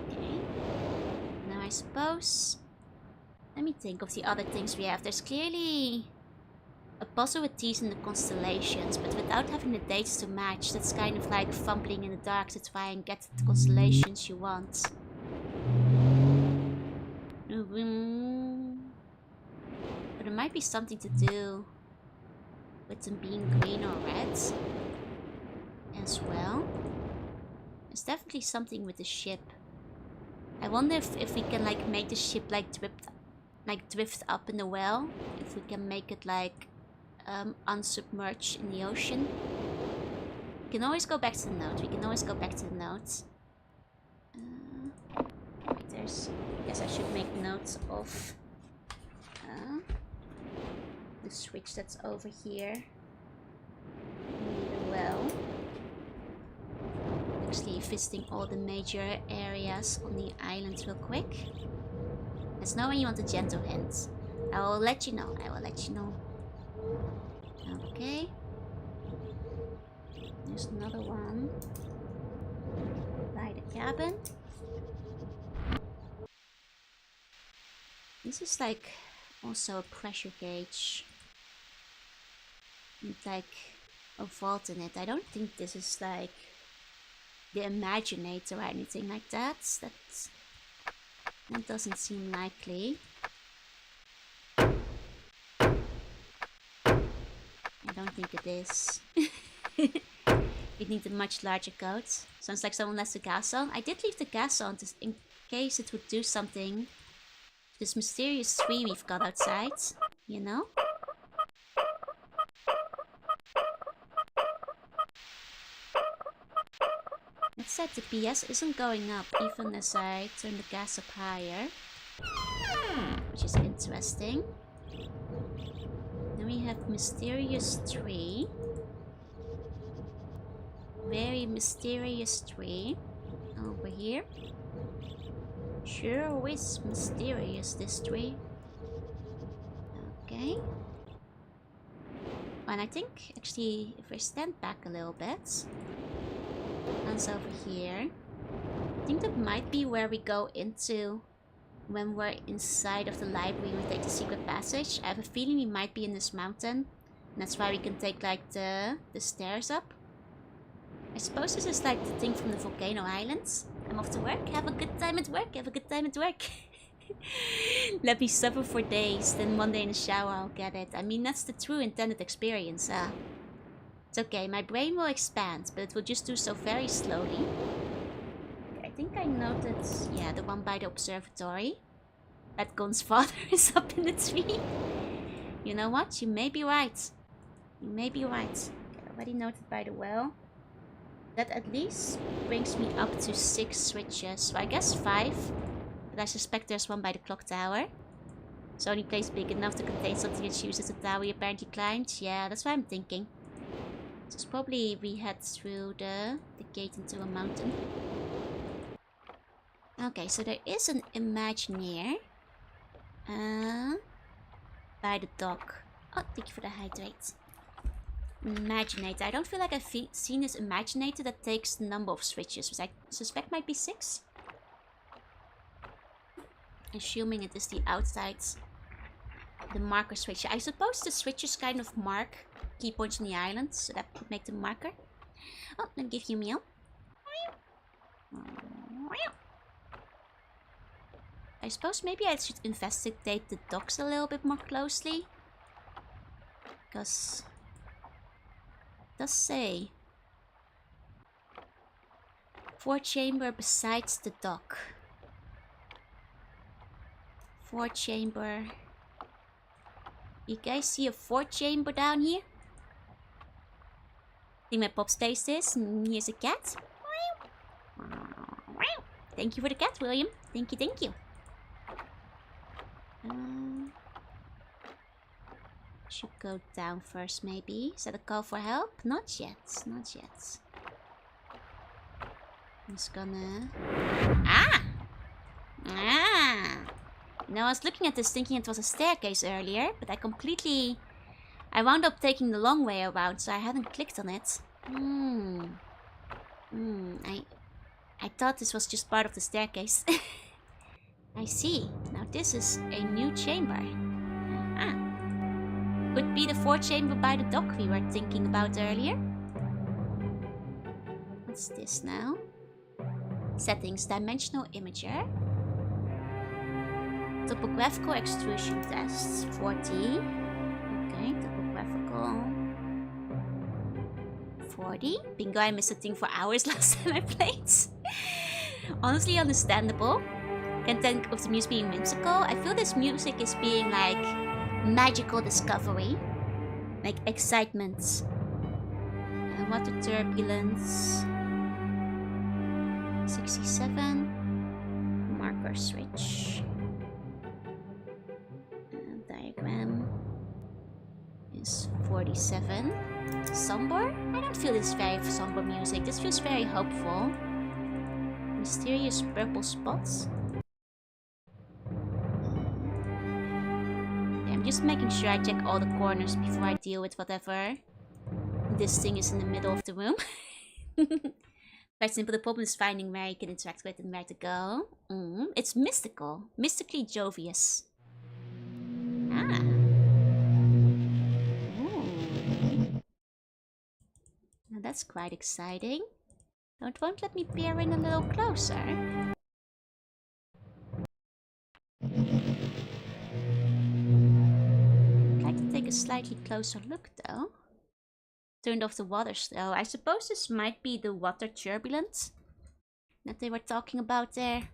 Okay. Now I suppose... Let me think of the other things we have. There's clearly a puzzle with these in the constellations, but without having the dates to match, that's kind of like fumbling in the dark to try and get the constellations you want. But there might be something to do with them being green or red as well. There's definitely something with the ship. I wonder if we can like make the ship like drift up in the well. If we can make it like unsubmerged in the ocean. We can always go back to the note. Wait, there's... Yes, I should make notes of the switch that's over here. Near the well. Actually visiting all the major areas on the island real quick. Let's know when you want a gentle hint. I will let you know. Okay. There's another one by the cabin. This is like also a pressure gauge. With like a vault in it. I don't think this is like the Imaginator or anything like that. That doesn't seem likely. I don't think it is. We need a much larger coat. Sounds like someone left the gas on. I did leave the gas on just in case it would do something. This mysterious tree we've got outside, you know? It said the PS isn't going up even as I turn the gas up higher. Which is interesting. Then we have mysterious tree. Very mysterious tree. Over here. Sure is mysterious, this tree. Okay. And I think, actually, if I stand back a little bit. Once over here. I think that might be where we go into when we're inside of the library and we take the secret passage. I have a feeling we might be in this mountain. And that's why we can take like the stairs up. I suppose this is like the thing from the volcano islands. I'm off to work. Have a good time at work. Let me suffer for days. Then one day in the shower I'll get it. I mean, that's the true intended experience. It's okay. My brain will expand. But it will just do so very slowly. Okay, I think I noted... Yeah, the one by the observatory. That Gon's father is up in the tree. You know what? You may be right. Okay, already noted by the well. That at least brings me up to 6 switches. So I guess 5. But I suspect there's one by the clock tower. It's only place big enough to contain something that uses the tower we apparently climbed. Yeah, that's what I'm thinking. So it's probably we head through the gate into a mountain. Okay, so there is an Imagineer. By the dock. Oh, thank you for the hydrate. Imaginator. I don't feel like I've seen this Imaginator that takes the number of switches, which I suspect might be 6. Assuming it is the outside, the marker switch. I suppose the switches kind of mark key points on the island, so that would make the marker. Oh, let me give you a meal. I suppose maybe I should investigate the docks a little bit more closely. Because... does say 4 chamber besides the dock. 4 chamber. You guys see a 4 chamber down here? I think my pops taste this. Here's a cat. Thank you for the cat, William. Thank you. Should go down first, maybe. Is that a call for help? Not yet. I'm just gonna... Ah! Now, I was looking at this thinking it was a staircase earlier, but I wound up taking the long way around, so I hadn't clicked on it. I thought this was just part of the staircase. I see. Now this is a new chamber. Could be the 4 chamber by the dock we were thinking about earlier. What's this now? Settings, dimensional imager. Topographical extrusion tests, 40. Okay, topographical. 40. Bingo, I missed a thing for hours last time I played. Honestly, understandable. Can't think of the music being whimsical. I feel this music is being like magical discovery. Like excitement. Water turbulence. 67. Marker switch. Diagram is 47. Somber? I don't feel this very somber music. This feels very hopeful. Mysterious purple spots. Okay, I'm just making sure I check all the corners before I deal with whatever this thing is in the middle of the room. Quite simple. The problem is finding where you can interact with and where to go. It's mystical. Mystically jovious. Ah. Ooh. Now that's quite exciting. Won't let me peer in a little closer. I'd like to take a slightly closer look though. Turned off the water still. I suppose this might be the water turbulence that they were talking about there.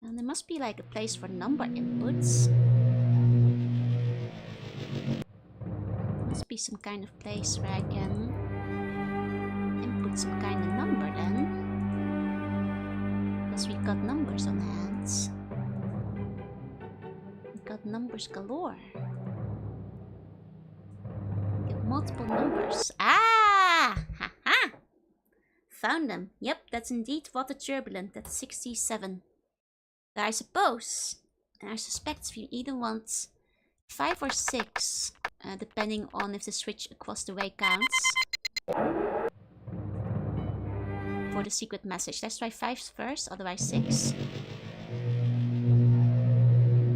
And there must be like a place for number inputs. Must be some kind of place where I can input some kind of number then. Because we've got numbers on hands. We've got numbers galore. Multiple numbers. Ah! Ha-ha! Found them. Yep, that's indeed water turbulent. That's 67. But I suppose, and I suspect if you either want 5 or 6, depending on if the switch across the way counts. For the secret message. Let's try 5 first, otherwise 6. I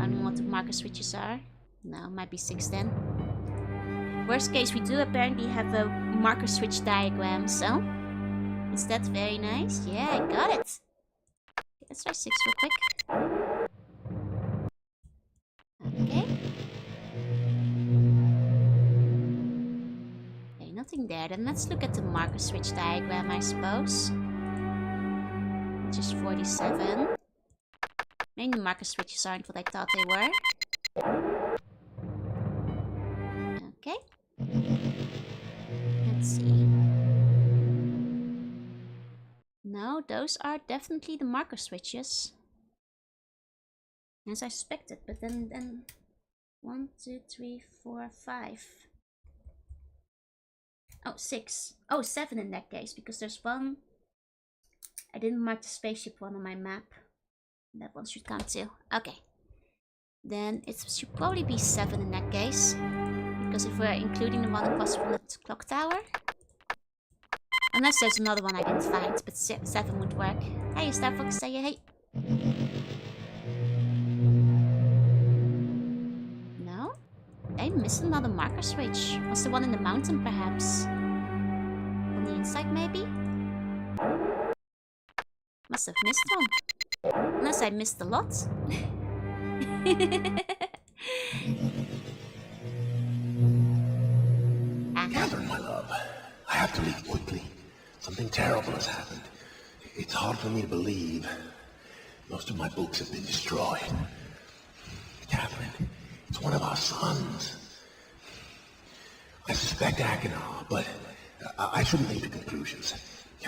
don't know what the marker switches are. No, might be 6 then. Worst case, we do apparently have a marker switch diagram, so is that very nice? Yeah, I got it. Okay, let's try 6 real quick. Okay. Okay, nothing there. Then let's look at the marker switch diagram, I suppose. Which is 47. Maybe the marker switches aren't what I thought they were. Okay. Let's see. No, those are definitely the marker switches. As I suspected, but then 1, 2, 3, 4, 5. Oh, 6. Oh, 7 in that case, because there's one. I didn't mark the spaceship one on my map. That one should count too. Okay. Then it should probably be 7 in that case. Because if we're including the one across from the clock tower. Unless there's another one I didn't find, but 7 would work. Hey, Star Fox, say hey. No? I missed another marker switch. Was the one in the mountain, perhaps? On the inside, maybe? Must have missed one. Unless I missed a lot. Catherine, my love, I have to leave quickly. Something terrible has happened. It's hard for me to believe. Most of my books have been destroyed. Catherine, it's one of our sons. I suspect Achenar, but I shouldn't leap to conclusions.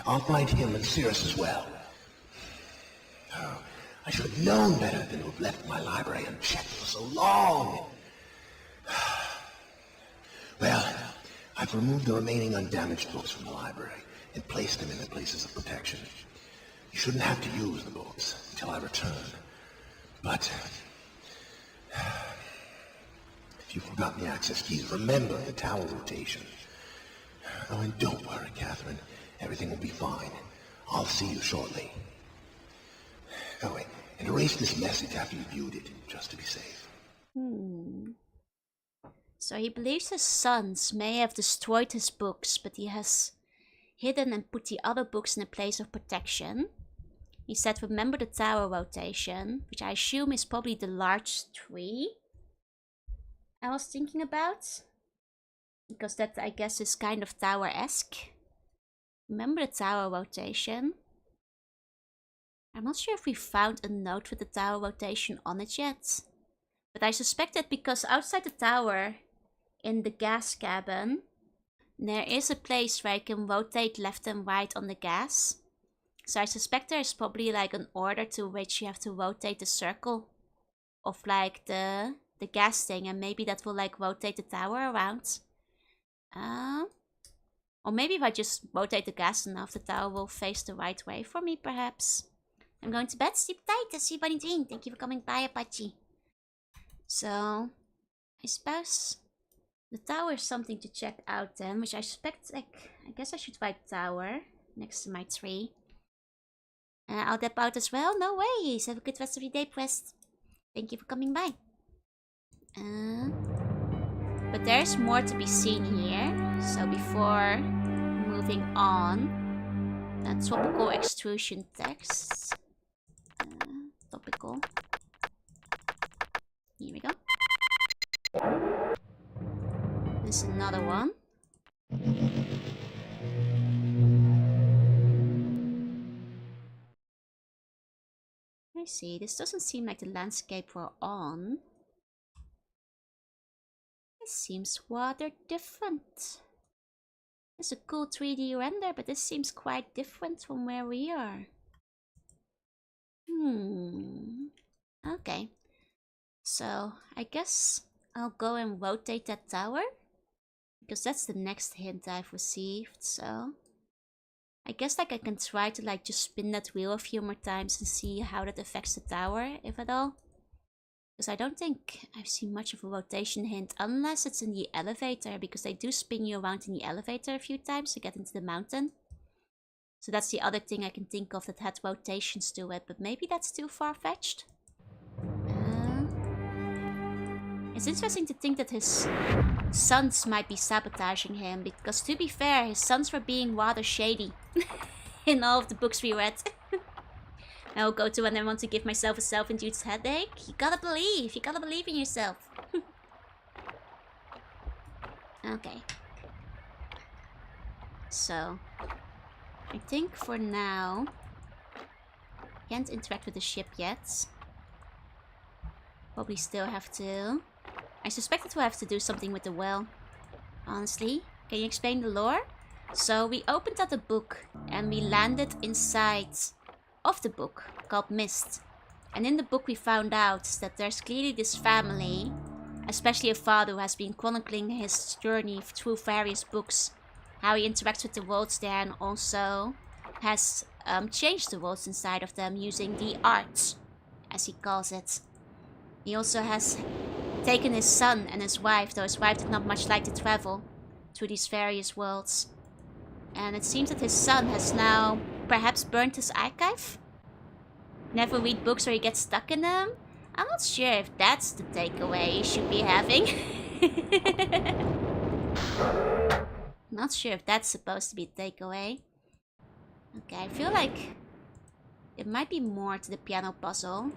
I'll find him and Cirrus as well. Oh, I should have known better than to have left my library unchecked for so long. Well, I've removed the remaining undamaged books from the library and placed them in their places of protection. You shouldn't have to use the books until I return. But if you've forgotten the access keys, remember the tower rotation. Oh, and don't worry, Catherine. Everything will be fine. I'll see you shortly. Oh, wait, and erase this message after you viewed it, just to be safe. So he believes his sons may have destroyed his books, but he has hidden and put the other books in a place of protection. He said, remember the tower rotation, which I assume is probably the large tree I was thinking about. Because that, I guess, is kind of tower-esque. Remember the tower rotation? I'm not sure if we found a note with the tower rotation on it yet. But I suspect that because outside the tower, in the gas cabin, there is a place where I can rotate left and right on the gas. So I suspect there is probably like an order to which you have to rotate the circle of like the gas thing, and maybe that will like rotate the tower around. Or maybe if I just rotate the gas enough, the tower will face the right way for me, perhaps. I'm going to bed. Sleep tight. I'll see you, Bunny Jean. Thank you for coming by, Apache. So, I suppose the tower is something to check out then, which I suspect, like, I guess I should write tower next to my tree. I'll dip out as well. No worries. Have a good rest of your day, Prest. Thank you for coming by. But there's more to be seen here. So before moving on, topical extrusion text. Topical. Here we go. There's another one. I see. This doesn't seem like the landscape we're on. This seems rather different. It's a cool 3D render, but this seems quite different from where we are. Okay. So, I guess I'll go and rotate that tower. Because that's the next hint I've received, so... I guess like I can try to like just spin that wheel a few more times and see how that affects the tower, if at all. Because I don't think I've seen much of a rotation hint unless it's in the elevator, because they do spin you around in the elevator a few times to get into the mountain. So that's the other thing I can think of that had rotations to it, but maybe that's too far-fetched. It's interesting to think that his sons might be sabotaging him, because to be fair, his sons were being rather shady in all of the books we read. I'll go to when I want to give myself a self-induced headache. You gotta believe in yourself. Okay. So, I think for now, can't interact with the ship yet. Probably still have to. I suspect it will have to do something with the well. Honestly, can you explain the lore? So we opened up a book and we landed inside of the book called Myst. And in the book we found out that there's clearly this family, especially a father who has been chronicling his journey through various books, how he interacts with the worlds there, and also has changed the worlds inside of them using the arts, as he calls it. He also has taken his son and his wife, though his wife did not much like to travel through these various worlds. And it seems that his son has now perhaps burnt his archive. Never read books where he gets stuck in them. I'm not sure if that's the takeaway you should be having. Not sure if that's supposed to be a takeaway. Okay, I feel like it might be more to the piano puzzle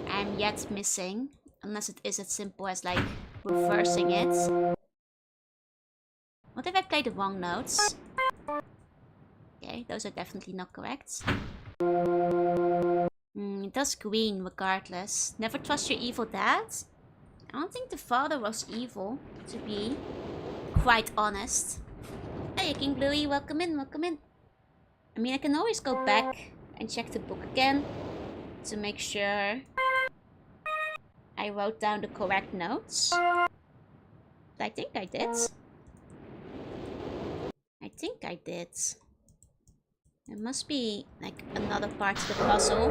I'm yet missing. Unless it is as simple as like reversing it. What if I play the wrong notes? Okay, those are definitely not correct. It does green regardless. Never trust your evil dad? I don't think the father was evil, to be quite honest. Hey, King Bluey, welcome in, welcome in. I mean, I can always go back and check the book again to make sure I wrote down the correct notes. But I think I did. I think I did. There must be like another part to the puzzle.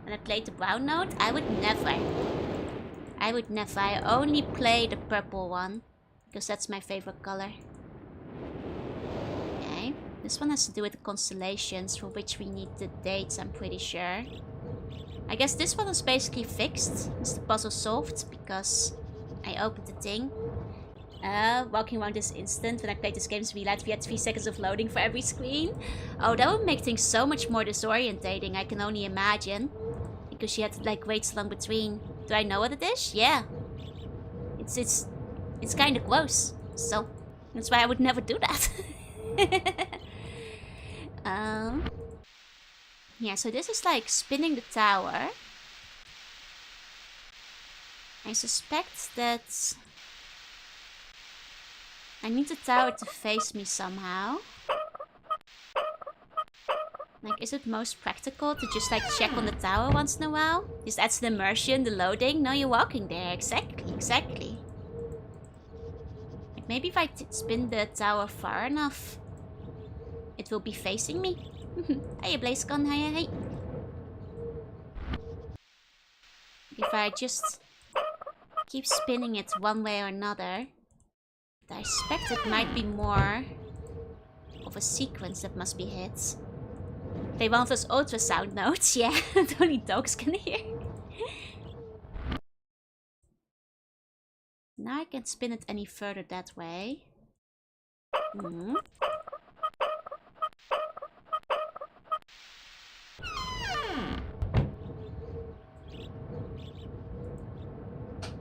When I played the brown note, I would never. I only play the purple one, because that's my favorite color. Okay, this one has to do with the constellations, for which we need the dates, I'm pretty sure. I guess this one is basically fixed. It's the puzzle solved, because I opened the thing. Walking around this instant. When I played this game, we had 3 seconds of loading for every screen. Oh, that would make things so much more disorientating, I can only imagine. Because you had to like wait so long between. Do I know what it is? Yeah. It's kind of gross. So that's why I would never do that. Yeah, so this is like spinning the tower. I suspect that I need the tower to face me somehow. Like, is it most practical to just like check on the tower once in a while? Just adds the immersion, the loading. No, you're walking there. Exactly, exactly. Like, maybe if I spin the tower far enough, it will be facing me. Hey, BlazeCon, hey. If I just keep spinning it one way or another, I suspect it might be more of a sequence that must be hit. Play one of those ultrasound notes, yeah, that only dogs can hear. Now I can't spin it any further that way.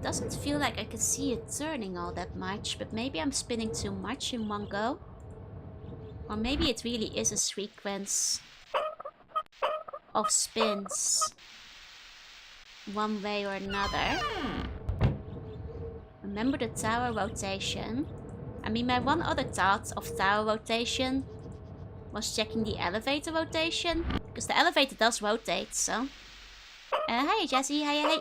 Doesn't feel like I can see it turning all that much, but maybe I'm spinning too much in one go. Or maybe it really is a sequence of spins one way or another. Remember the tower rotation? I mean, my one other thought of tower rotation was checking the elevator rotation, because the elevator does rotate, so... Hi Jessie, hey.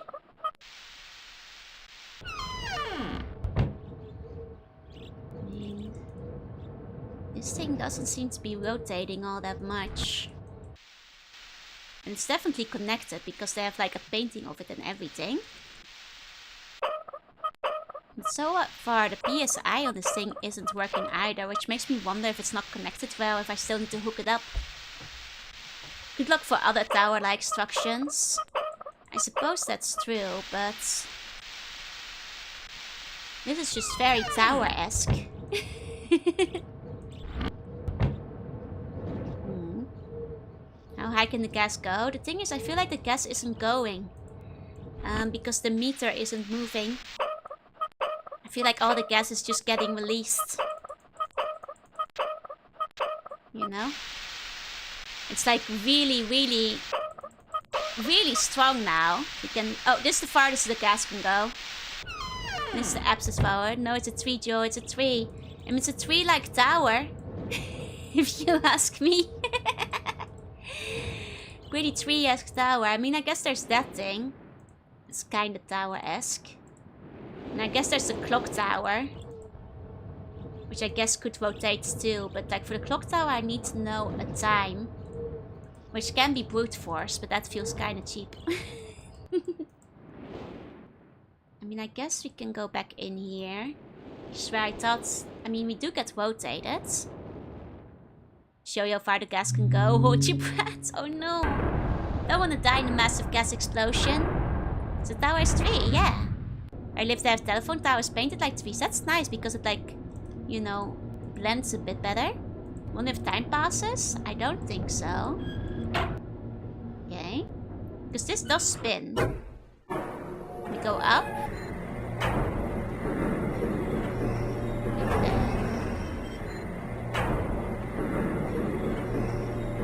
I mean, this thing doesn't seem to be rotating all that much. And it's definitely connected because they have like a painting of it and everything. And so far the PSI on this thing isn't working either, which makes me wonder if it's not connected well, if I still need to hook it up. Good luck for other tower-like instructions. I suppose that's true, but... this is just very tower-esque. How high can the gas go? The thing is, I feel like the gas isn't going. Because the meter isn't moving. I feel like all the gas is just getting released. You know? It's like really strong now. We can... oh, this is the farthest the gas can go. This is the abscess power. No, it's a tree, Joe. It's a tree. I mean, it's a tree-like tower. If you ask me. Pretty tree-esque tower. I mean, I guess there's that thing. It's kind of tower-esque. And I guess there's the clock tower. Which I guess could rotate too. But like for the clock tower, I need to know a time. Which can be brute force, but that feels kind of cheap. I mean, I guess we can go back in here. Which is where I thought... I mean, we do get rotated. Show you how far the gas can go. Hold your breath. Oh no. Don't want to die in a massive gas explosion. So tower is 3, yeah. I live there, telephone towers painted like trees. That's nice because it like, you know, blends a bit better. Wonder if time passes? I don't think so. Okay. Because this does spin. We go up.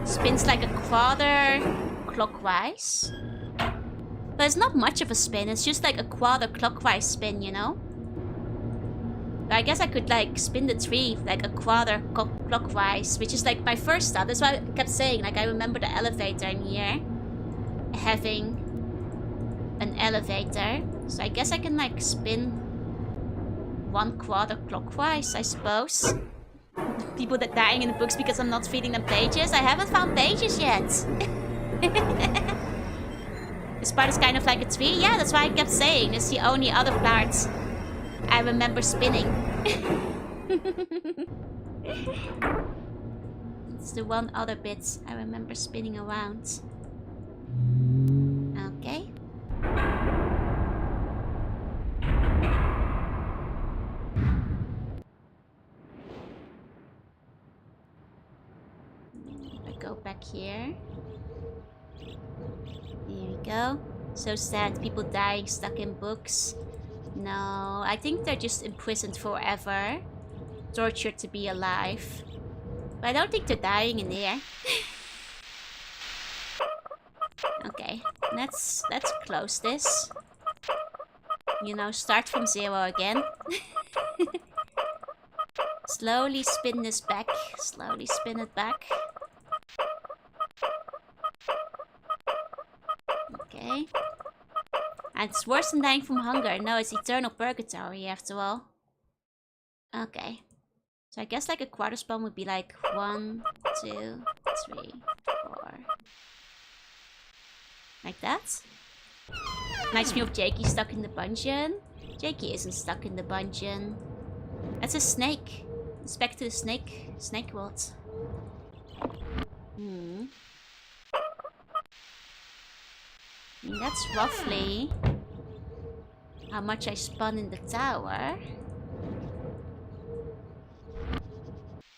Spins like a quarter clockwise. But it's not much of a spin, it's just like a quarter clockwise spin, you know? But I guess I could like spin the tree like a quarter clockwise, which is like my first thought. That's why I kept saying, like I remember the elevator in here having an elevator. So I guess I can like spin 1 quarter clockwise, I suppose. People that dying in the books because I'm not feeding them pages. I haven't found pages yet. This part is kind of like a tree. Yeah, that's why I kept saying. It's the only other part I remember spinning. It's the one other bit I remember spinning around. Okay. Go back here. Here we go. So sad, people dying stuck in books. No, I think they're just imprisoned forever. tortured to be alive. But I don't think they're dying in here. Okay, let's close this. You know, start from 0 again. Slowly spin this back. Slowly spin it back. Okay. And it's worse than dying from hunger. No, it's eternal purgatory after all. Okay. So I guess like a quarter spawn would be like 1, 2, 3, 4. Like that. Reminds me of Jakey stuck in the dungeon. Jakey isn't stuck in the dungeon. That's a snake. It's back to the snake world. I mean, that's roughly how much I spun in the tower.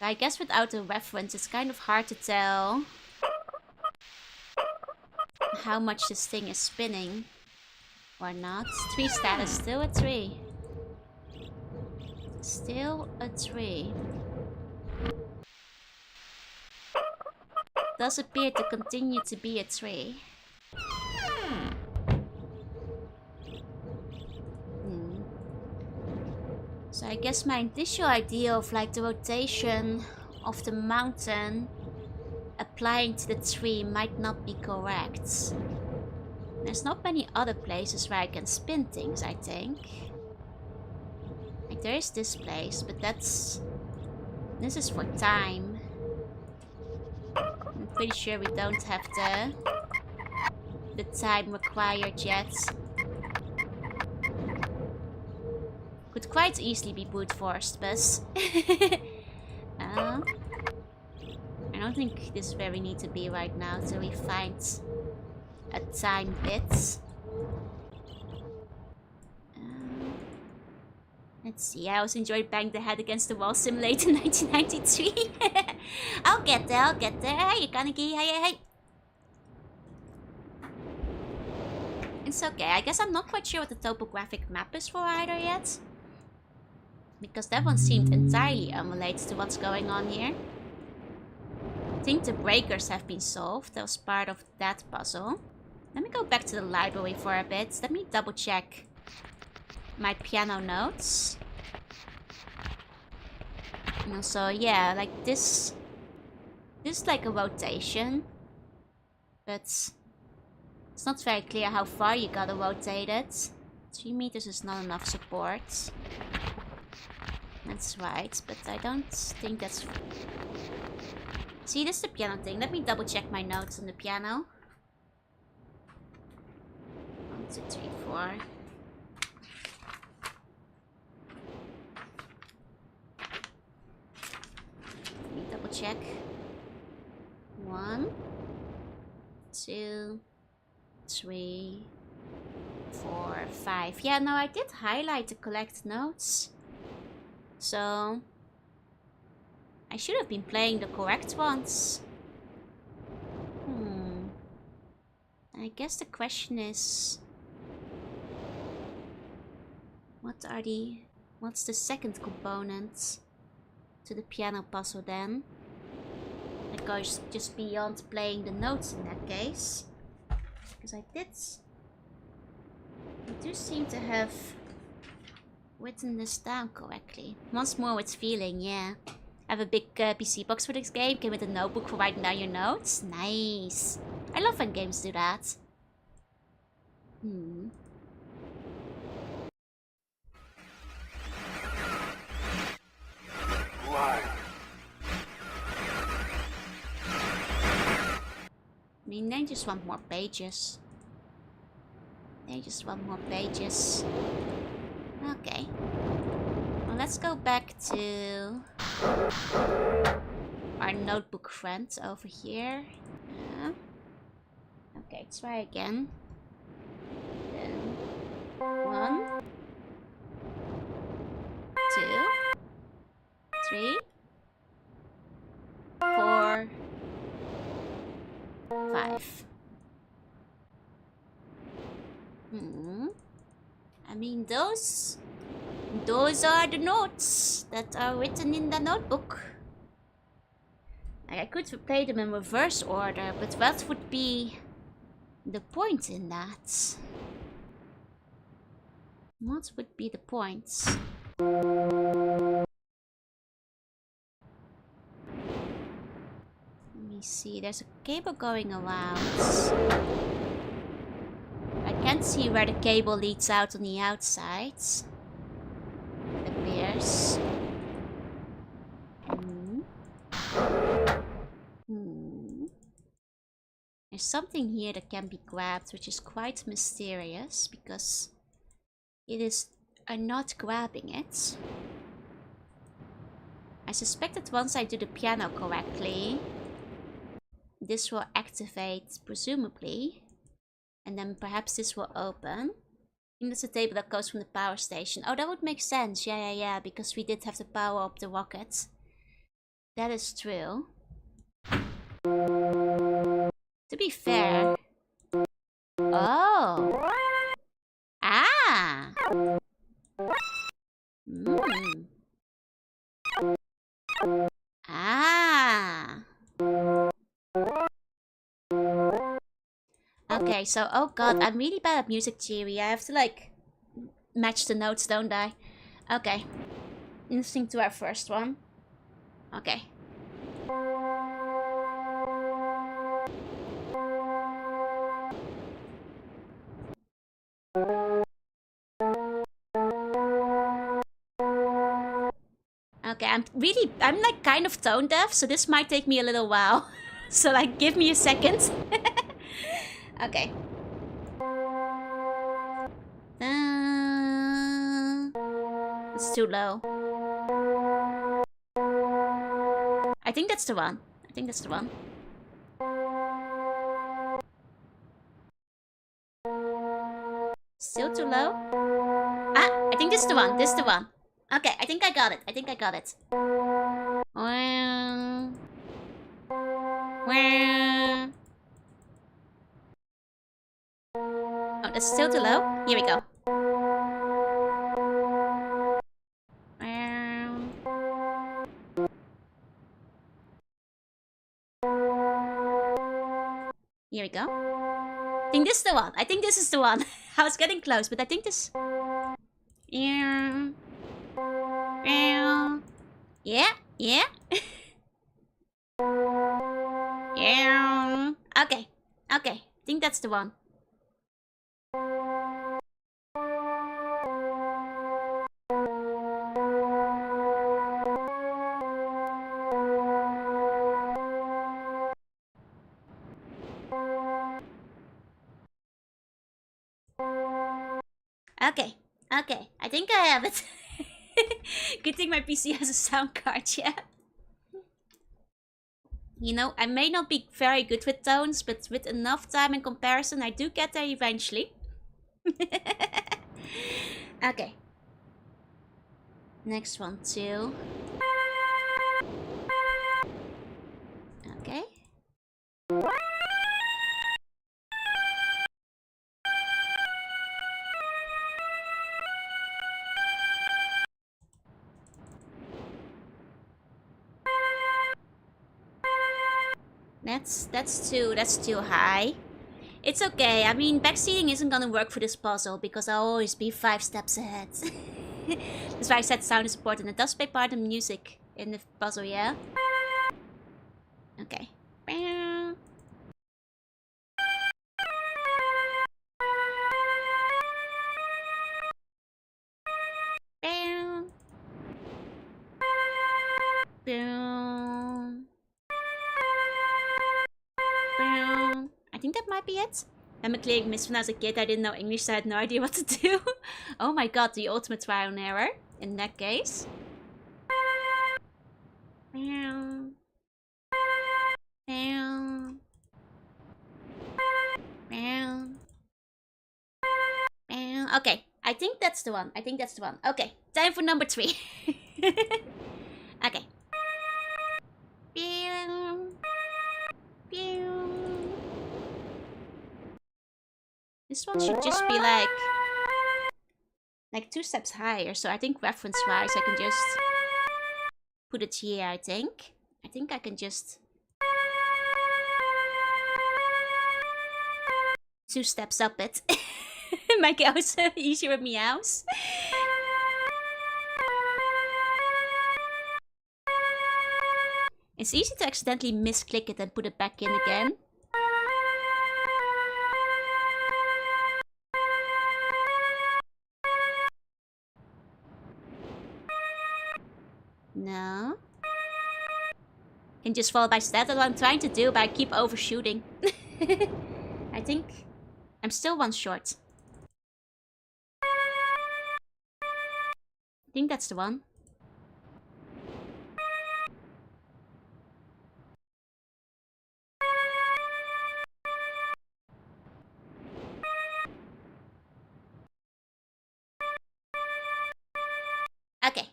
But I guess without a reference, it's kind of hard to tell how much this thing is spinning or not. 3 status, still a 3. Still a 3. Does appear to continue to be a 3. So I guess my initial idea of like the rotation of the mountain applying to the tree might not be correct. There's not many other places where I can spin things, I think. Like there is this place, but this is for time. I'm pretty sure we don't have the time required yet. Could quite easily be brute forced, but I don't think this is where we need to be right now till we find a time bit. Let's see, I also enjoyed Bang the Head Against the Wall Simulator 1993. I'll get there. Hey, Kaneki, hey. It's okay, I guess I'm not quite sure what the topographic map is for either yet. Because that one seemed entirely unrelated to what's going on here. I think the breakers have been solved. That was part of that puzzle. Let me go back to the library for a bit. Let me double check my piano notes. And also, yeah, like this is like a rotation. But it's not very clear how far you gotta rotate it. 3 meters is not enough support. That's right, but I don't think that's... See, this is the piano thing. Let me double check my notes on the piano. 1, 2, 3, 4. Let me double check. 1, 2, 3, 4, 5. Yeah, no, I did highlight the collect notes. So I should have been playing the correct ones. I guess the question is, what's the second component to the piano puzzle then? That goes just beyond playing the notes in that case. Because I do seem to have written this down correctly. Once more with feeling, yeah. I have a big PC box for this game. Came with a notebook for writing down your notes. Nice. I love when games do that. Why? I mean, they just want more pages. Okay. Well, let's go back to our notebook friend over here. Okay, try again. Then 1, 2, 3, 4, 5. I mean, those those are the notes that are written in the notebook. I could play them in reverse order, but what would be the point in that? What would be the point? Let me see, there's a cable going around. I can't see where the cable leads out on the outside. It appears. There's something here that can be grabbed, which is quite mysterious because I'm not grabbing it. I suspect that once I do the piano correctly, this will activate, presumably, and then perhaps this will open. I think that's a table that goes from the power station. Oh, that would make sense. Yeah, because we did have to power up the rocket. That is true. To be fair... Oh! Ah! Ah! Okay, so, oh god, I'm really bad at music theory. I have to, like, match the notes, don't I? Okay. Listening to our first one. Okay. Okay, I'm like kind of tone deaf, so this might take me a little while. So like, give me a second. Okay. It's too low. I think that's the one. Still too low? Ah, I think this is the one. Okay, I think I got it. Oh, that's still too low? Here we go. Here we go. I think this is the one. I was getting close, but I think this... Yeah. Yeah. Yeah. Okay. I think that's the one. Okay. I think I have it. Good thing my PC has a sound card, yeah. You know, I may not be very good with tones, but with enough time and comparison, I do get there eventually. Okay. Next one, too. Okay. That's too high. It's okay. I mean, backseating isn't gonna work for this puzzle because I'll always be 5 steps ahead. That's why I said sound is important. It does play part of music in the puzzle, yeah? Okay. I think that might be it. I'm a clearing Myst when I was a kid. I didn't know English, so I had no idea what to do. Oh my god, the ultimate trial and error. In that case. Okay, I think that's the one. Okay, time for number 3. Okay. This one should just be like... like 2 steps higher. So I think reference-wise, I can just put it here, I think. I think I can just 2 steps up it. Make it also easier with meows. It's easy to accidentally misclick it and put it back in again. No. Can just follow by stat. That's what I'm trying to do, but I keep overshooting. I think I'm still 1 short. I think that's the one. Okay.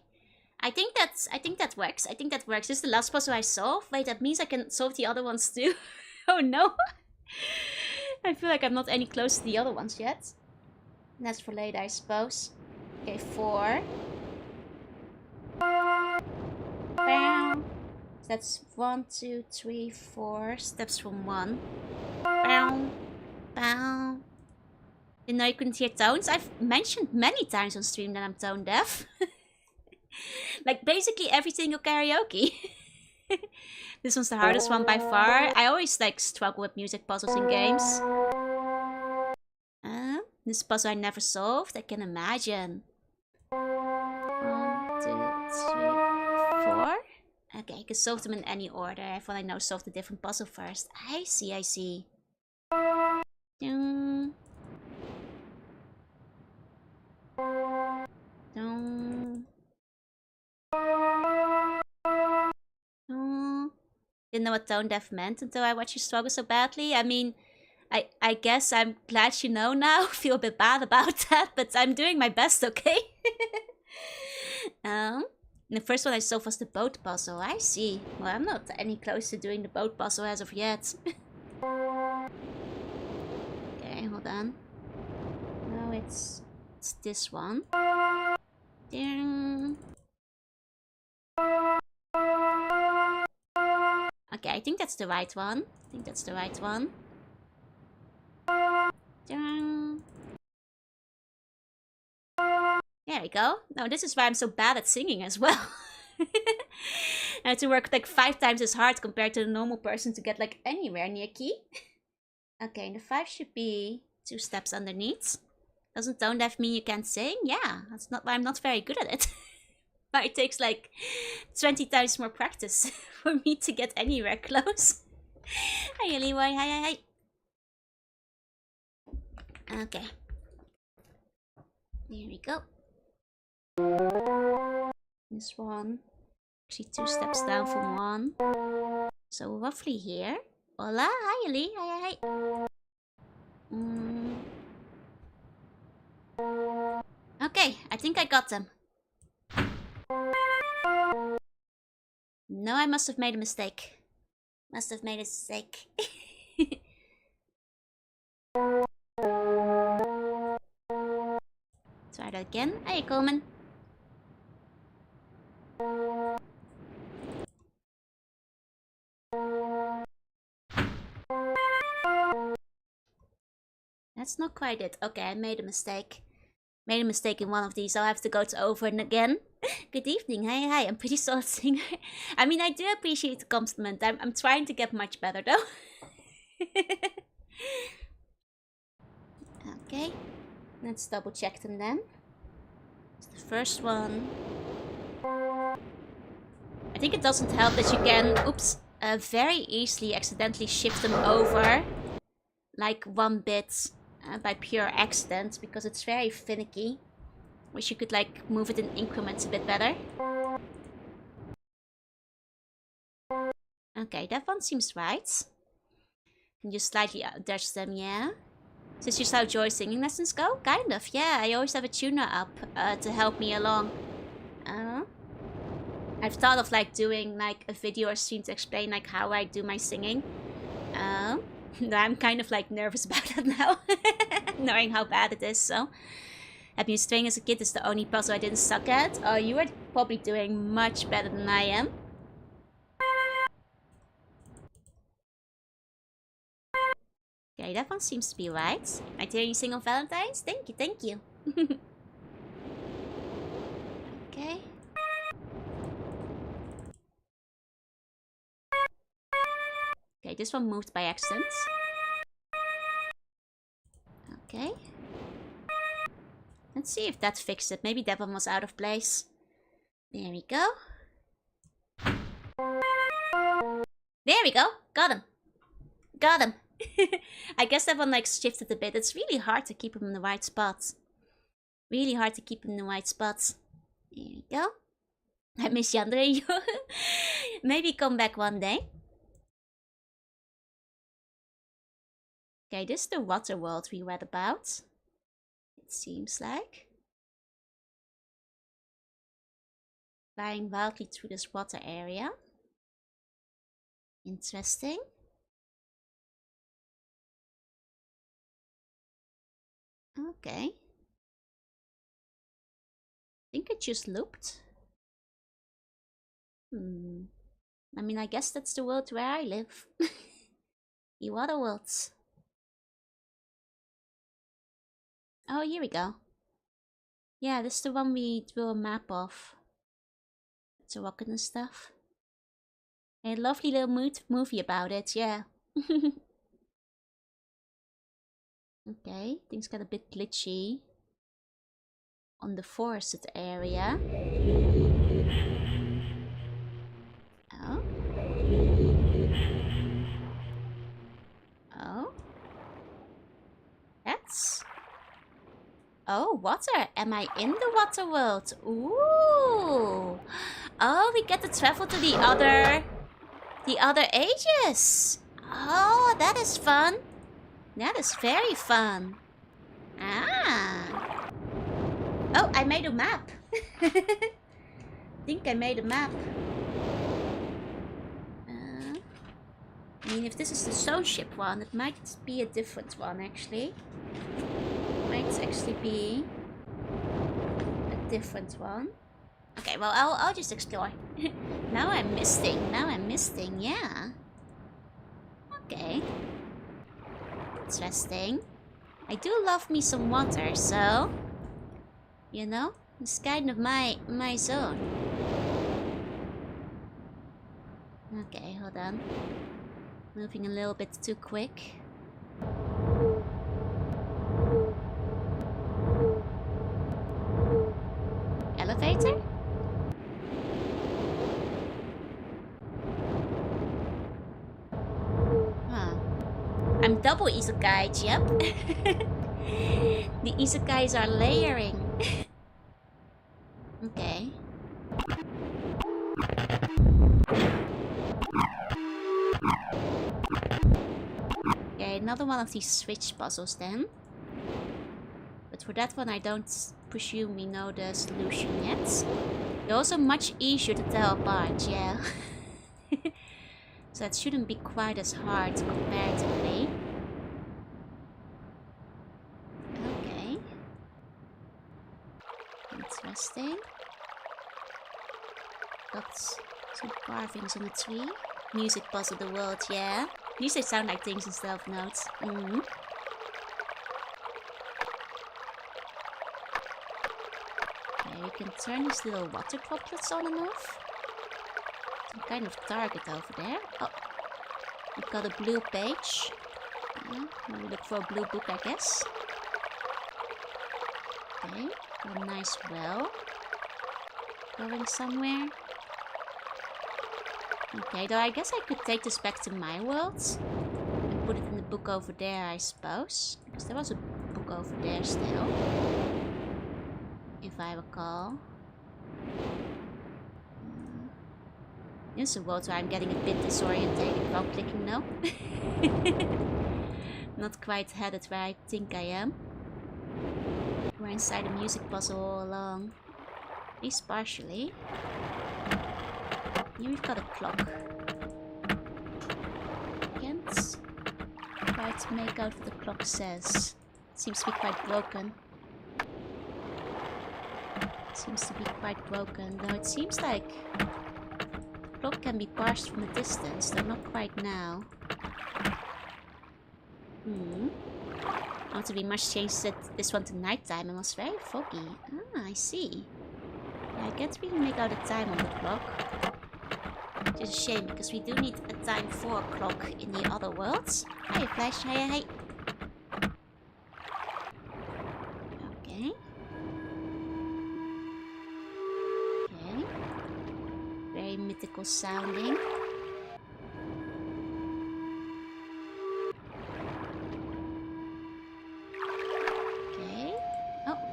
I think that works. I think that works. This is the last puzzle I solved. Wait, that means I can solve the other ones too. Oh no. I feel like I'm not any close to the other ones yet. That's for later, I suppose. Okay, 4. Bam. So that's 1, 2, 3, 4 steps from 1. Bam. Bam. Didn't know you couldn't hear tones. I've mentioned many times on stream that I'm tone deaf. Like basically every single karaoke. This one's the hardest one by far. I always like struggle with music puzzles in games. This puzzle I never solved. I can imagine. 1, 2, 3, 4. Okay, I can solve them in any order. I thought I now solved a different puzzle first. I see, I see. Dun. Dun. Didn't know what tone deaf meant until I watched you struggle so badly. I mean, I guess I'm glad you know now. Feel a bit bad about that, but I'm doing my best, okay? The first one I solved was the boat puzzle. I see. Well, I'm not any close to doing the boat puzzle as of yet. Okay, hold on. No, it's this one. Ding. Okay, I think that's the right one. Ding. There we go. No, this is why I'm so bad at singing as well. I had to work like 5 times as hard compared to the normal person to get like anywhere near key. Okay, and the 5 should be 2 steps underneath. Doesn't tone deaf mean you can't sing? Yeah, that's not why I'm not very good at it. But it takes like 20 times more practice for me to get anywhere close. Hi, Leroy. Hi. Okay. There we go. This one. Actually 2 steps down from 1. So roughly here. Hola. Hi, Ellie. Hi. Okay, I think I got them. No, I must have made a mistake. Try that again. Hey, Coleman. That's not quite it. Okay, I made a mistake. Made a mistake in one of these. I'll have to go to over and again. Good evening. Hi. I'm pretty solid singer. I mean, I do appreciate the compliment. I'm trying to get much better though. Okay. Let's double check them then. It's the first one. I think it doesn't help that you can, very easily accidentally shift them over like 1 bit by pure accident because it's very finicky. Wish you could like move it in increments a bit better. Okay, that one seems right. Can just slightly dodge them, yeah. Is this just how Joy's singing lessons go? Kind of, yeah. I always have a tuner up to help me along. I've thought of like doing like a video or stream to explain like how I do my singing. I'm kind of like nervous about that now, knowing how bad it is. So Administrating as a kid is the only puzzle I didn't suck at. Oh, you are probably doing much better than I am. Okay, that one seems to be right. Right here, you sing on Valentine's? Thank you, thank you. Okay. Okay, this one moved by accident. Okay. Let's see if that fixed it. Maybe that one was out of place. There we go. There we go. Got him. Got him. I guess that one like shifted a bit. It's really hard to keep him in the right spot. Really hard to keep him in the right spot. There we go. I miss Yandere. Maybe come back one day. Okay, this is the water world we read about. It seems like. Flying wildly through this water area. Interesting. Okay. I think it just looped. I mean, I guess that's the world where I live. The water worlds. Oh, here we go. Yeah, this is the one we drew a map of. It's a rocket and stuff. A lovely little movie about it, yeah. Okay, things got a bit glitchy on the forested area. Oh. Oh. That's... Oh, water. Am I in the water world? Ooh. Oh, we get to travel to the other ages. Oh, that is fun. That is very fun. Ah. Oh, I made a map. Think I made a map. I mean, if this is the stone ship one, it might be a different one, actually. It might actually be a different one. Okay, well, I'll just explore. Now I'm misting. Now I'm misting, yeah. Okay. Interesting. I do love me some water, so... You know, it's kind of my zone. Okay, hold on. Moving a little bit too quick. Elevator? Huh. I'm double isekai'd, yep. The isekais are layering. Okay. Okay, another one of these switch puzzles then. But for that one I don't presume we know the solution yet. They're also much easier to tell apart, yeah. So that shouldn't be quite as hard comparatively. Okay. Interesting. Got some carvings on the tree. Music puzzle the world, yeah. These they sound like things instead of notes. Okay, we can turn these little water droplets on and off. Some kind of target over there. Oh, we've got a blue page. Now we look for a blue book, I guess. Okay, got a nice well. Going somewhere. Okay, though I guess I could take this back to my world. And put it in the book over there, I suppose. Because there was a book over there still. If I recall. This is a world where I'm getting a bit disorientated while clicking no. Not quite headed where I think I am. We're inside a music puzzle all along. At least partially. Here we've got a clock. Can't quite make out what the clock says. It seems to be quite broken. Seems to be quite broken, though it seems like the clock can be parsed from a distance, though not quite now. Not to be much changed this one to nighttime. It was very foggy. Ah, I see. Yeah, I can't really make out the time on the clock. Which is a shame, because we do need a time 4 clock in the other worlds. Hi, Flash. Hi. Okay. Okay. Very mythical sounding.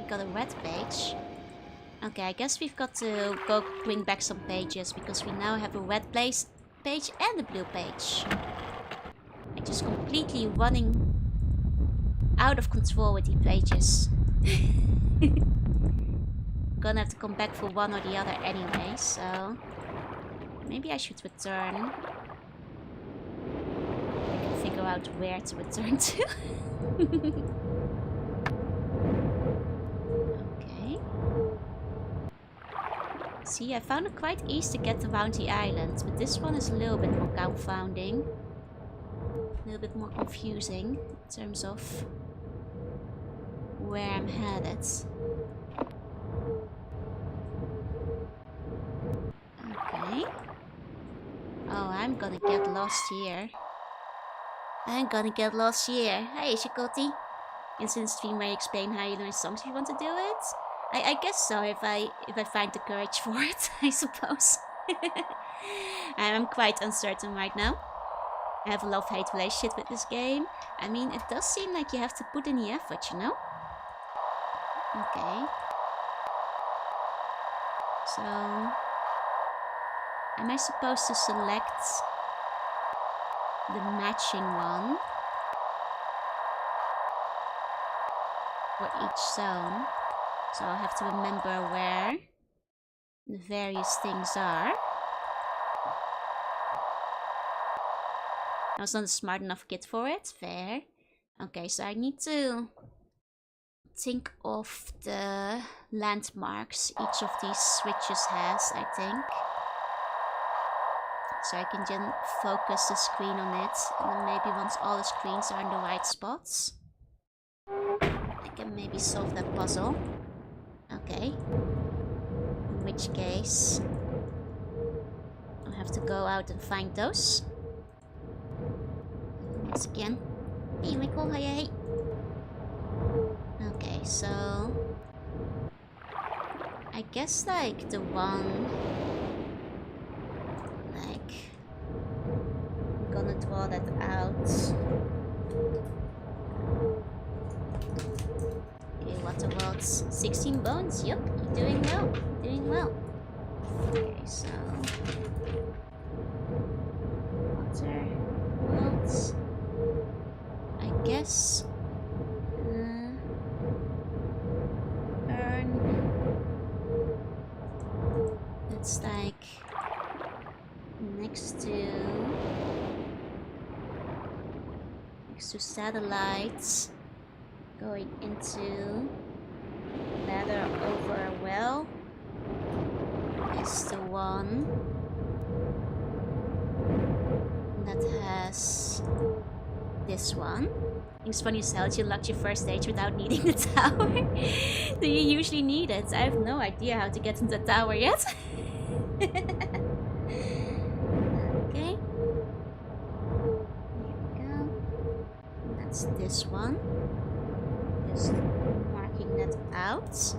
Got a red page. Okay, I guess we've got to go bring back some pages because we now have a red page and a blue page. I'm just completely running out of control with the pages. Gonna have to come back for one or the other anyway, so maybe I should return. I can figure out where to return to. See, I found it quite easy to get around the island, but this one is a little bit more confounding. A little bit more confusing in terms of where I'm headed. Okay. Oh, I'm gonna get lost here. Hey, Shikoti. Instant stream where you explain how you learn songs if you want to do it. I guess so, if I find the courage for it, I suppose. I'm quite uncertain right now. I have a love-hate relationship with this game. I mean, it does seem like you have to put in the effort, you know? Okay. So... am I supposed to select the matching one for each zone? So I'll have to remember where the various things are. I was not a smart enough kid for it. Fair. Okay, so I need to think of the landmarks each of these switches has, I think. So I can then focus the screen on it. And then maybe once all the screens are in the right spots, I can maybe solve that puzzle. Okay. In which case, I'll have to go out and find those. Once again. Hey, Michael, hey. Okay, so... I guess, like, the one... like... I'm gonna draw that out. Water worlds. 16 bones. Yup, you're doing well. You're doing well. Okay, so... water worlds. I guess... urn... it's like... next to satellites. Going into ladder over a well is the one that has this one. It's funny as hell that you unlocked your first stage without needing the tower. Do you usually need it? I have no idea how to get into the tower yet. Okay. Here we go. That's this one. Just marking that out.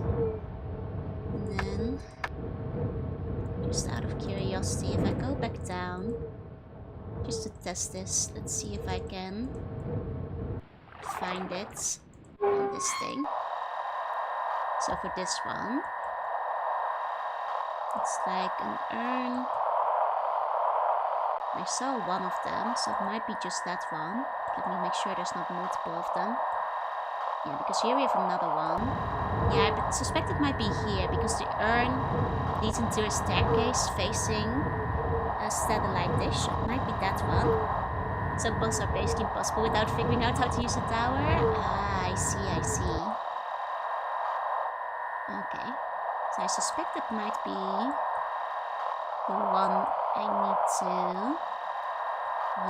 And then, just out of curiosity, if I go back down, just to test this, let's see if I can find it on this thing. So for this one, it's like an urn. I saw one of them, so it might be just that one. Let me make sure there's not multiple of them. Yeah, because here we have another one. Yeah, I suspect it might be here, because the urn leads into a staircase facing a satellite dish. So it might be that one. Some puzzles are basically impossible without figuring out how to use the tower. Ah, I see. Okay. So I suspect that might be the one I need to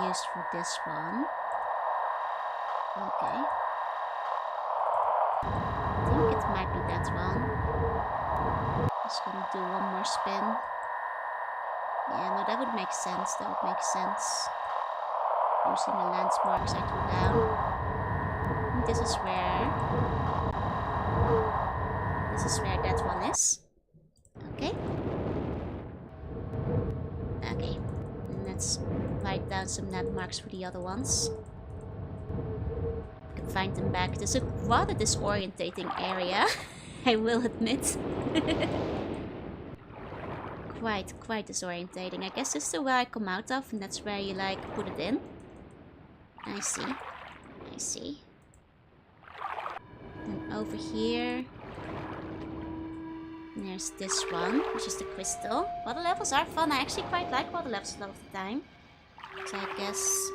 use for this one. Okay. I think it might be that one. Just gonna do one more spin. Yeah, no, that would make sense. That would make sense. Using the landmarks I threw down. I think this is where that one is. Okay. Okay. And let's write down some landmarks for the other ones. I can find them back. This is a rather disorientating area, I will admit. Quite disorientating. I guess this is where I come out of, and that's where you like put it in. I see. And over here, there's this one, which is the crystal. Water levels are fun. I actually quite like water levels a lot of the time. So I guess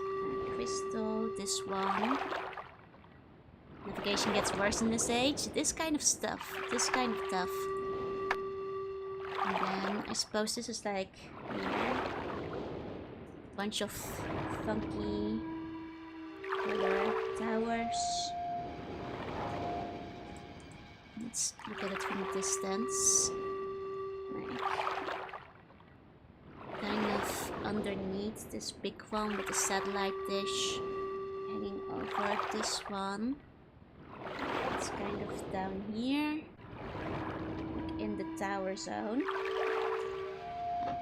crystal, this one. Navigation gets worse in this age. This kind of stuff. And then I suppose this is like a bunch of funky color towers. Let's look at it from a distance. Like kind of underneath this big one with the satellite dish hanging over this one. It's kind of down here. In the tower zone.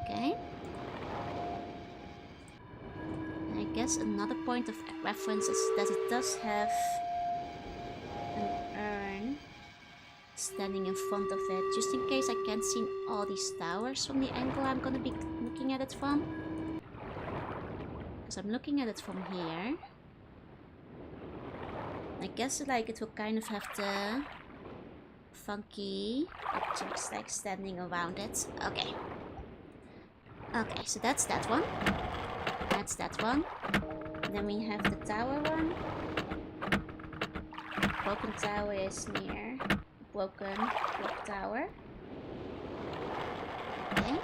Okay. And I guess another point of reference is that it does have an urn standing in front of it, just in case I can't see all these towers from the angle I'm gonna be looking at it from. Because I'm looking at it from here. I guess like it will kind of have the funky objects like standing around it. Okay. Okay, so that's that one. That's that one. And then we have the tower one. Broken tower is near broken clock tower. Okay.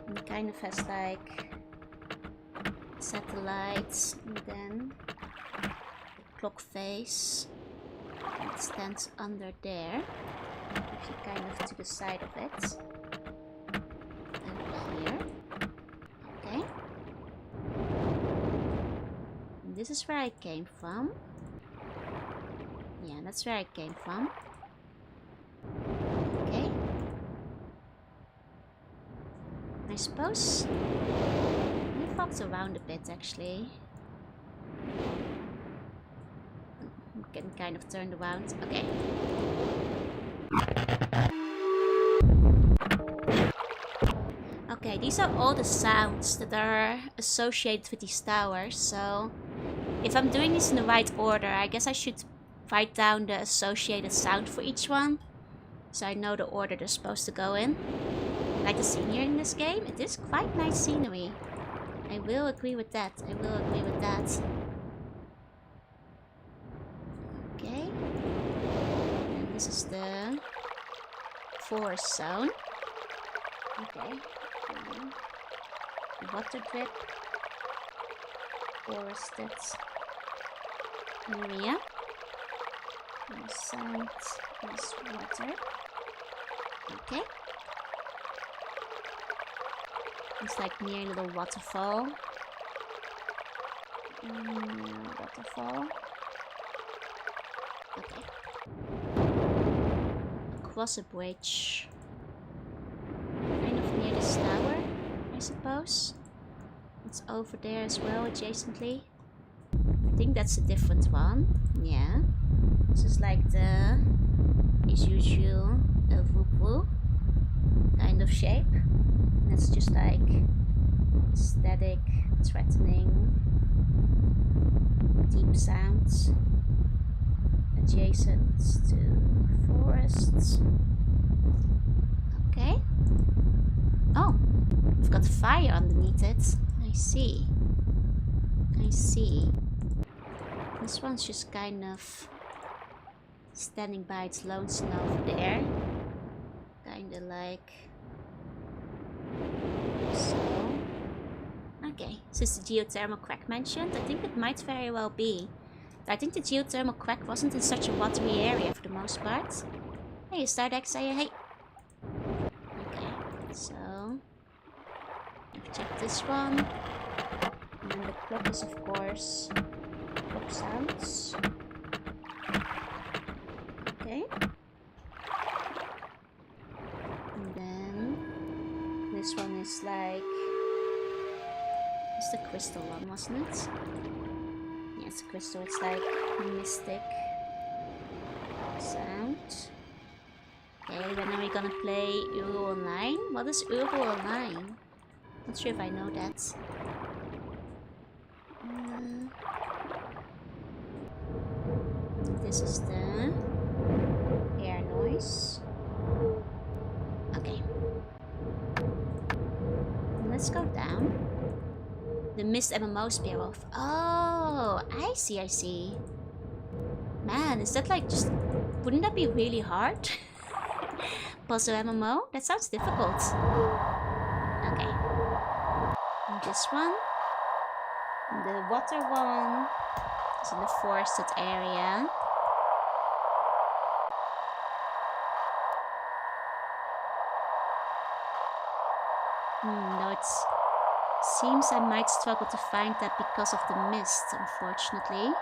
And it kind of has like satellites and then clock face. It stands under there, if you kind of to the side of it. Over here. Okay. And this is where I came from. Yeah, that's where I came from. Okay. I suppose we've walked around a bit actually. Getting kind of turned around. Okay. Okay, these are all the sounds that are associated with these towers. So, if I'm doing this in the right order, I guess I should write down the associated sound for each one. So I know the order they're supposed to go in. Like the scenery in this game, it is quite nice scenery. I will agree with that. Okay. And this is the forest zone. Okay. Water drip. Forested area. And sound is water. Okay. It's like near a little waterfall. Waterfall. Okay. Across a bridge. Kind of near this tower, I suppose. It's over there as well, adjacently. I think that's a different one. Yeah. This is like the his usual whoop kind of shape. That's just like static, threatening, deep sounds adjacent to forests. Okay. Oh, we've got fire underneath it. I see. This one's just kind of standing by its lonesome over there. They're like... So... Okay, so is the geothermal crack mentioned? I think it might very well be. I think the geothermal crack wasn't in such a watery area for the most part. Hey, Stardex, say hey. Okay, so... I've checked this one. And then the clock is, of course, clock sounds. Okay. And then this one is like... It's the crystal one, wasn't it? Yeah, it's a crystal. It's like mystic sound. Okay, when are we gonna play Uro Online? What is Uro Online? Not sure if I know that. This is the air noise. Okay. Let's go down. The Myst MMO spin-off. Oh, I see, I see. Man, is that like just... Wouldn't that be really hard? Puzzle MMO? That sounds difficult. Okay. And this one. The water one is in the forested area. No, it seems I might struggle to find that because of the mist, unfortunately.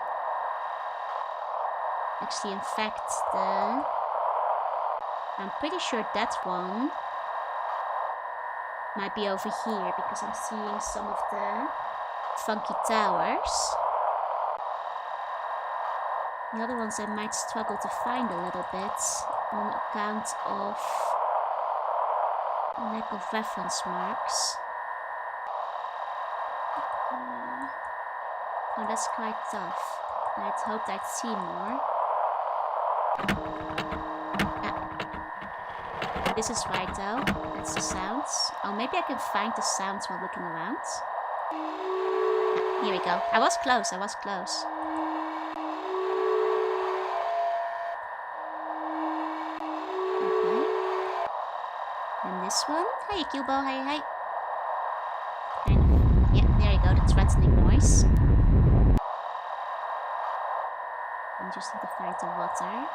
Actually, in fact, I'm pretty sure that one might be over here because I'm seeing some of the funky towers. The other ones I might struggle to find a little bit on account of a lack of reference marks. Oh, that's quite tough. I'd hoped I'd see more. This is right though. That's the sounds. Oh, maybe I can find the sounds while looking around. Here we go. I was close, I was close. Okay. And this one. Hi, Cubo. Hi, hi. Kind of. Yeah, there you go. The threatening noise. I just need to find the water.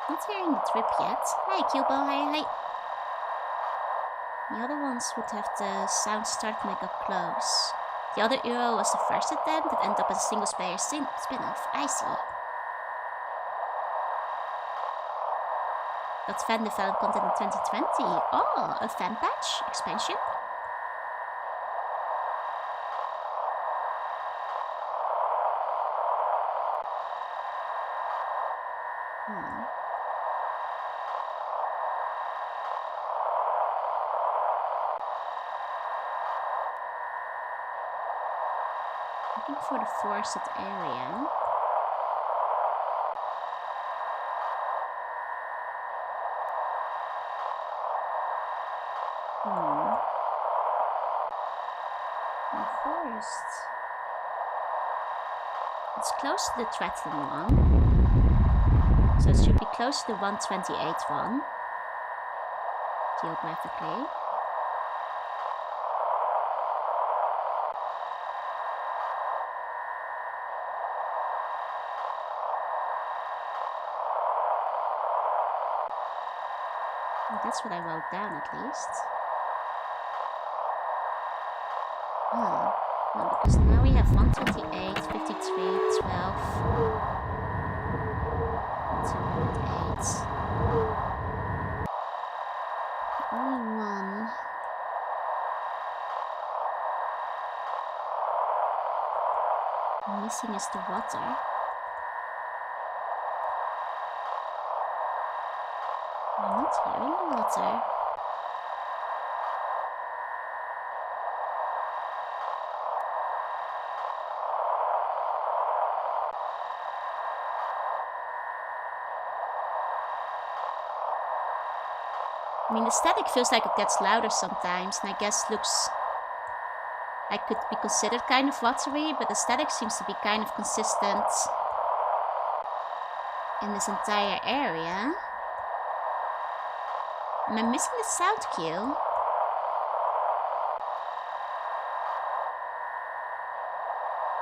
Not hearing the trip yet. Hi, Cubo. Hi, hi. The other ones would have the sound start when I got close. The other Euro was the first attempt that ended up as a single-player spin-off. I see. Got fan developed content in 2020. Oh, a fan patch expansion? Looking for the forested area. The forest. It's close to the threatened one. So it should be close to the 128 one. Geographically. That's what I wrote down, at least. No, because now we have 128, 53, 12, 208. Only one. Missing is the water. I'm not hearing the water. I mean, the static feels like it gets louder sometimes, and I guess looks like could be considered kind of watery, but the static seems to be kind of consistent in this entire area. Am I missing the sound cue?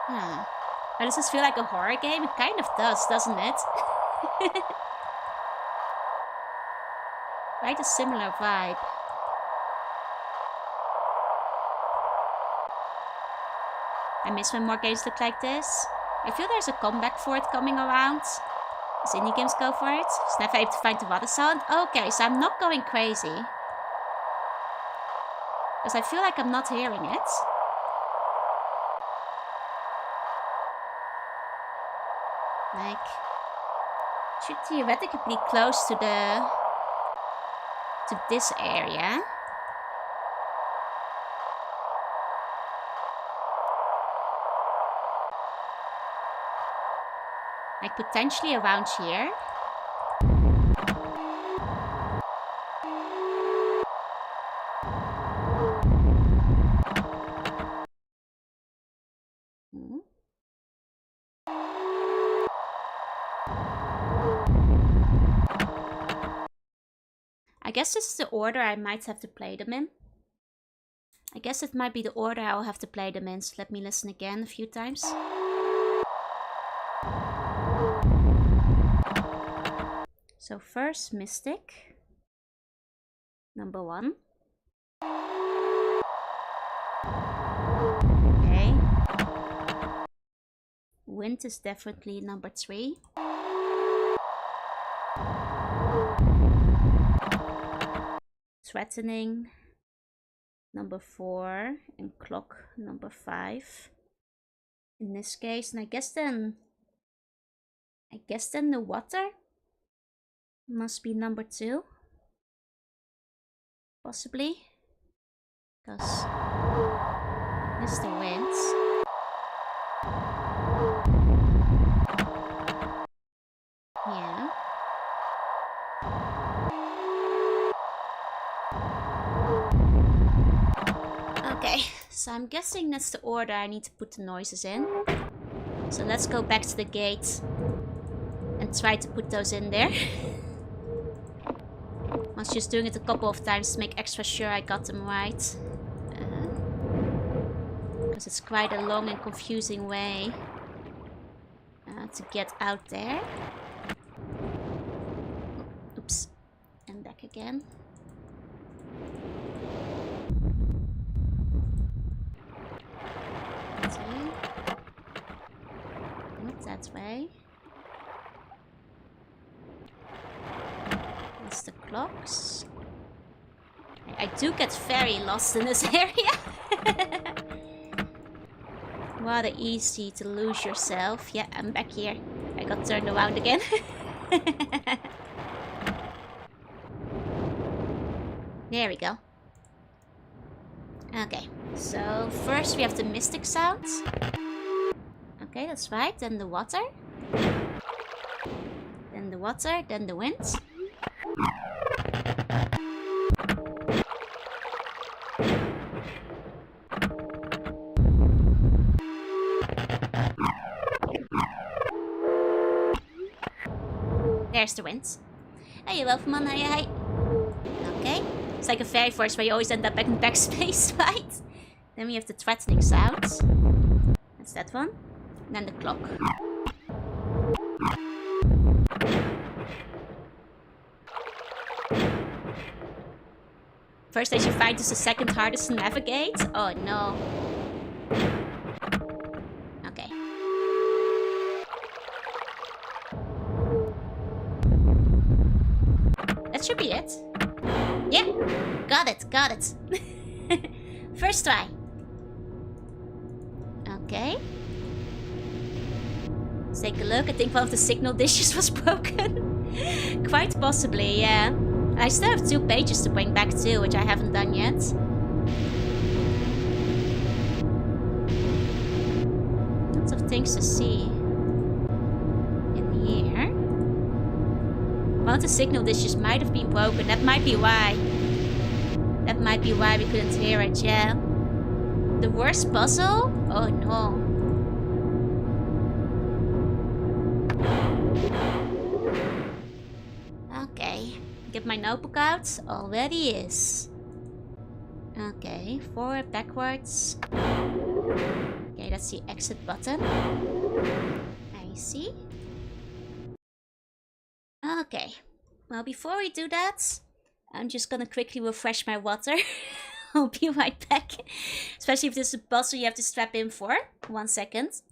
Huh. Why does this feel like a horror game? It kind of does, doesn't it? Quite a similar vibe. I miss when more games look like this. I feel there's a comeback for it coming around. As indie games go for it. Just never able to find the water sound. Okay, so I'm not going crazy. Because I feel like I'm not hearing it. Like, should theoretically be close to this area. Like potentially around here. I guess this is the order I might have to play them in. I guess it might be the order I'll have to play them in, so let me listen again a few times. So first, Mystic. Number 1. Okay. Wind is definitely number 3. Threatening, number 4, and clock, number 5. In this case, and I guess then the water must be number 2, possibly, because this is the wind. Yeah. Okay, so I'm guessing that's the order I need to put the noises in. So let's go back to the gate and try to put those in there. I was just doing it a couple of times to make extra sure I got them right. Because it's quite a long and confusing way to get out there. Oops. And back again. Not that way. That's the clocks. I do get very lost in this area. Rather easy to lose yourself. Yeah, I'm back here. I got turned around again. There we go. Okay, so first we have the mystic sounds. Okay, that's right. Then the water. Then the water, then the wind. There's the wind. Hey, welcome on. Hi. Okay. It's like a fairy forest where you always end up back in backspace, right? Then we have the threatening sounds. That's that one. And then the clock. First as you find is the second hardest to navigate. Oh no. Okay. That should be it. Yeah, got it. First try. Okay. Let's take a look. I think one of the signal dishes was broken. Quite possibly, yeah. I still have 2 pages to bring back too, which I haven't done yet. Lots of things to see in here. One of the signal dishes might have been broken. That might be why. That might be why we couldn't hear it, yeah. The worst puzzle? Oh no. Okay. Get my notebook out. Already is. Okay, forward, backwards. Okay, that's the exit button. I see. Okay. Well, before we do that, I'm just gonna quickly refresh my water. I'll be right back. Especially if this is a puzzle you have to strap in for. 1 second.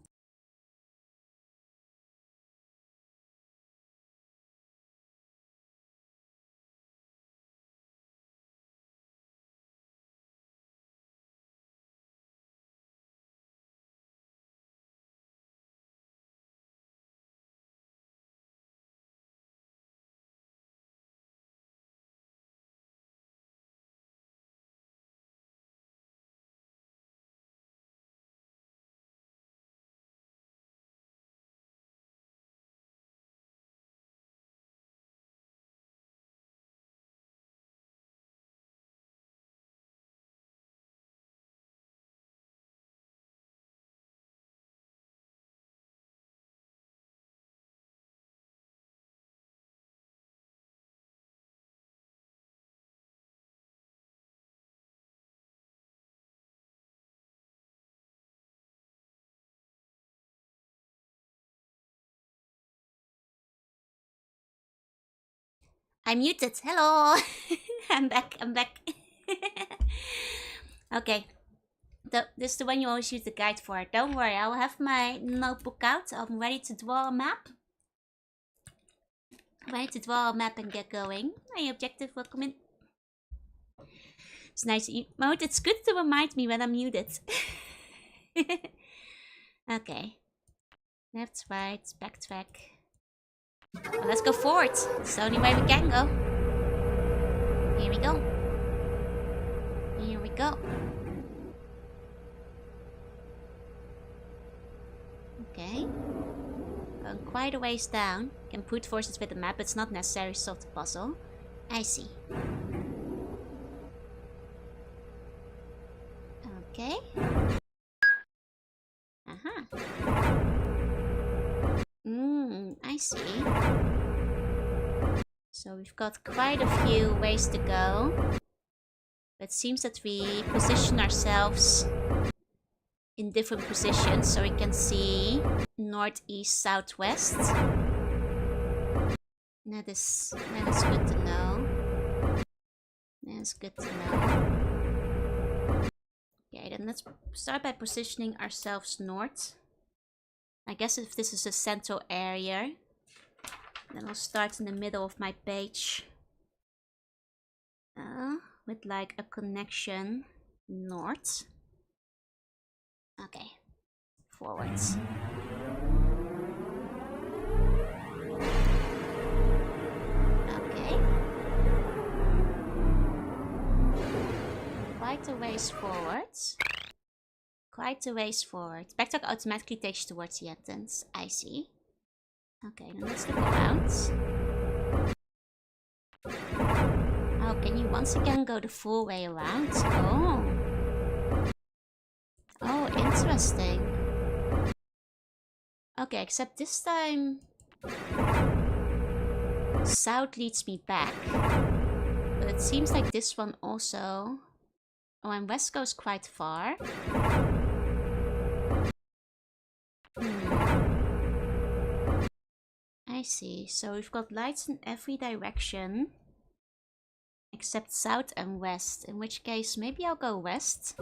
I'm muted. Hello. I'm back. I'm back. Okay. This is the one you always use the guide for. Don't worry. I'll have my notebook out. I'm ready to draw a map. Ready to draw a map and get going. My objective, welcome in. It's nice mode. It's good to remind me when I'm muted. Okay. Left, right, backtrack. Well, let's go forward. It's the only way we can go. Here we go. Here we go. Okay. Going quite a ways down. Can brute force it with the map, but it's not necessary to solve the puzzle. I see. Okay. I see. So we've got quite a few ways to go. But it seems that we position ourselves in different positions so we can see north, east, southwest. That is good to know. That's good to know. Okay, then let's start by positioning ourselves north. I guess if this is a central area, then I'll start in the middle of my page. With like a connection north. Okay, forwards. Okay. Quite a ways forwards. Quite a ways forward. Backtrack automatically takes you towards the entrance. I see. Okay, then let's look around. Oh, can you once again go the full way around? Oh. Oh, interesting. Okay, except this time south leads me back. But it seems like this one also. Oh, and west goes quite far. I see. So we've got lights in every direction. Except south and west. In which case, maybe I'll go west.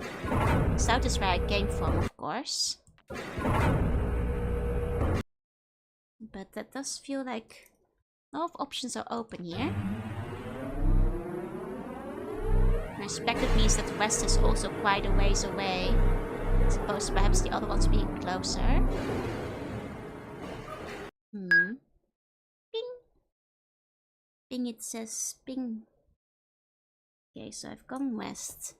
South is where I came from, of course. But that does feel like a lot of options are open here. And I suspect it means that west is also quite a ways away. I suppose perhaps the other ones being closer. Ping. Ping, it says ping. Okay, so I've gone west.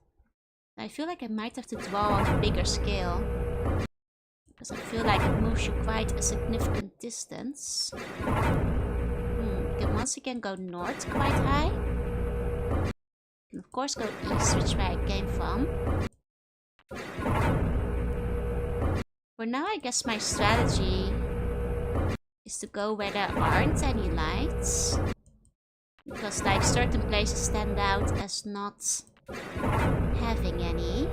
I feel like I might have to draw on a bigger scale. Because I feel like it moves you quite a significant distance. Can once again go north quite high. Can of course go east, which is where I came from. For now, I guess my strategy is to go where there aren't any lights. Because like certain places stand out as not having any.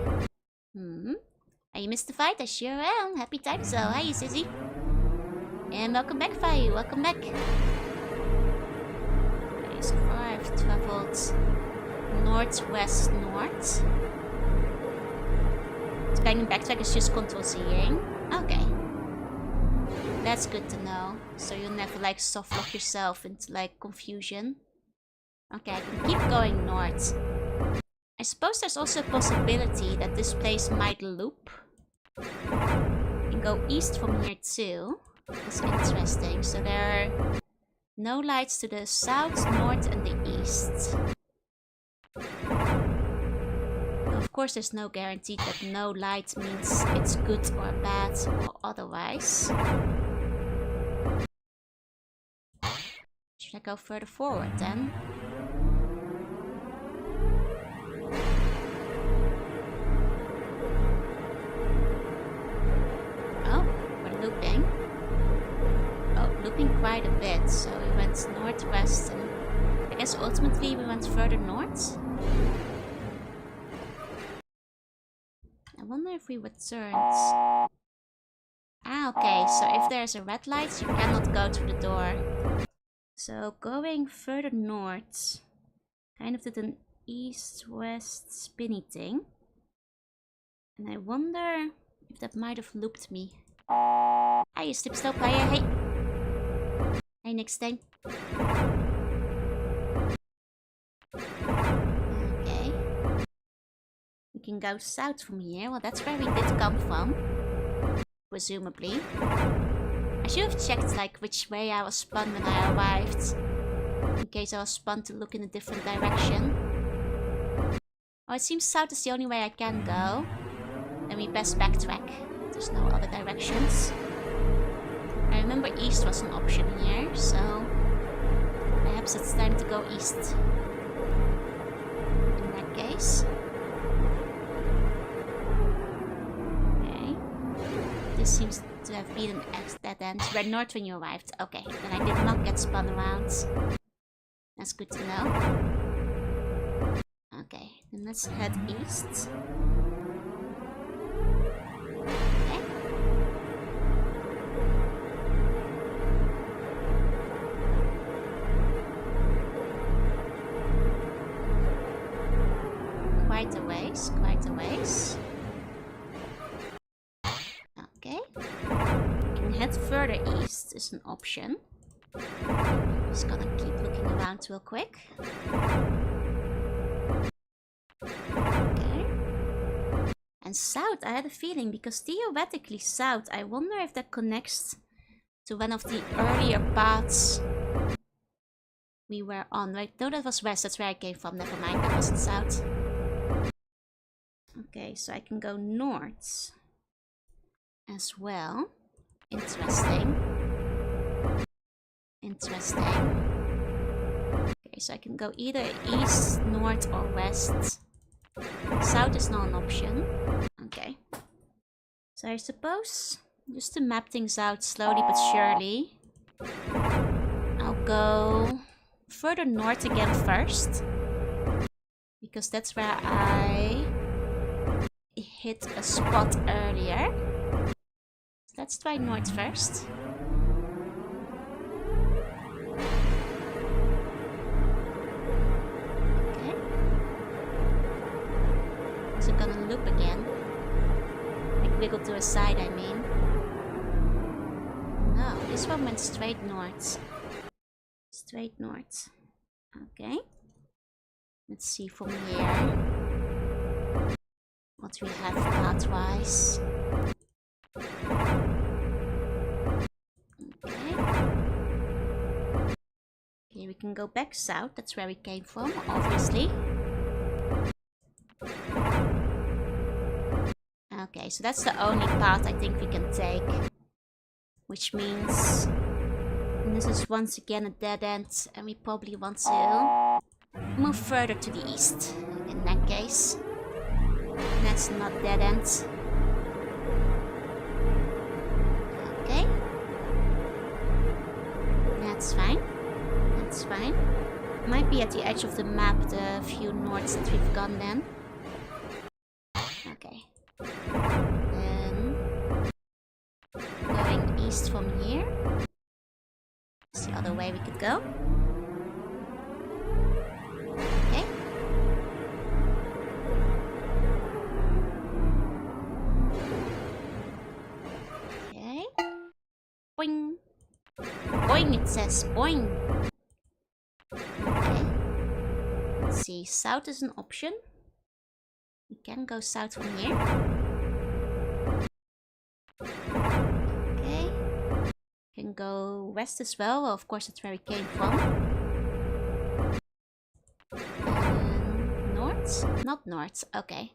Are you mystified? I sure am. Happy times though. Hi, Sissy. And welcome back, Fayu. Welcome back. Okay, so far I've traveled northwest north. Banging backtrack is just Ctrl-Zing. Okay. That's good to know. So you'll never like soft lock yourself into like confusion. Okay, I can keep going north. I suppose there's also a possibility that this place might loop. I can go east from here too. That's interesting. So there are no lights to the south, north and the east. Of course, there's no guarantee that no light means it's good or bad or otherwise. Should I go further forward then? Oh, we're looping. Oh, looping quite a bit. So we went northwest and I guess ultimately we went further north. I wonder if we returned. Ah, okay, so if there's a red light, you cannot go through the door. So going further north, kind of did an east-west spinny thing. And I wonder if that might have looped me. Hi, you slipstyle player, hey! Hey, next time. Okay. We can go south from here. Well, that's where we did come from. Presumably. I should have checked like which way I was spun when I arrived. In case I was spun to look in a different direction. Oh, it seems south is the only way I can go. Then we best backtrack. There's no other directions. I remember east was an option here, so perhaps it's time to go east. In that case. Okay. This seems to have been an dead end. You were north when you arrived. Okay, then I did not get spun around. That's good to know. Okay, then let's head east. Okay. Quite a ways, quite a ways. Okay. We can head further east is an option. Just gonna keep looking around real quick. Okay. And south, I had a feeling, because theoretically south, I wonder if that connects to one of the earlier paths we were on. Right? No, that was west, that's where I came from. Never mind, that wasn't south. Okay, so I can go north as well. Interesting. Interesting. Okay, so I can go either east, north, or west. South is not an option. Okay. So I suppose, just to map things out slowly but surely, I'll go further north again first. Because that's where I hit a spot earlier. So let's try north first. Okay. So gonna loop again. Like wiggle to a side, I mean. No, this one went straight north. Straight north. Okay. Let's see from here what we have pathwise. Okay. Okay, we can go back south. That's where we came from, obviously. Okay, so that's the only path I think we can take. Which means this is once again a dead end, and we probably want to move further to the east. in that case. That's not dead end. Okay. That's fine. That's fine. Might be at the edge of the map, the few norths that we've gone then. Okay. Then going east from here. That's the other way we could go. Okay. Okay. Boing. Boing, it says. Boing. Okay. Let's see. South is an option. We can go south from here. Okay. Can go west as well. Well, of course, that's where we came from. And north? Not north. Okay.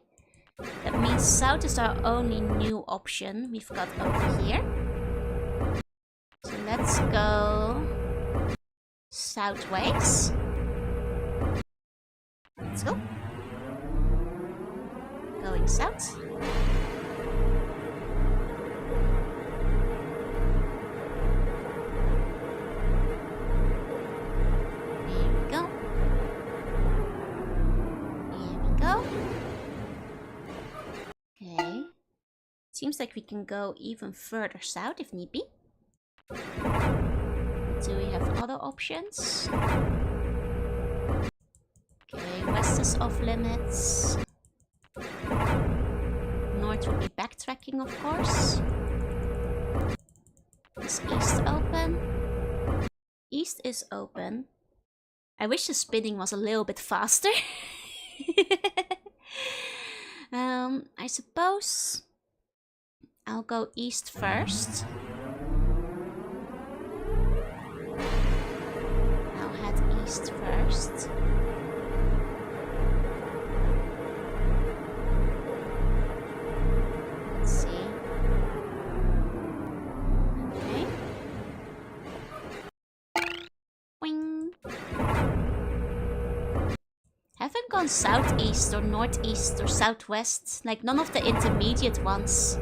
That means south is our only new option we've got over here. So let's go southways. Let's go. Going south. Here we go. Here we go. Okay. Seems like we can go even further south if need be. Do we have other options? Okay, west is off limits. North would be backtracking, of course. Is east open? East is open. I wish the spinning was a little bit faster. I suppose I'll go east first. I'll head east first. Let's see. Okay. Boing. Haven't gone southeast or northeast or southwest, like none of the intermediate ones.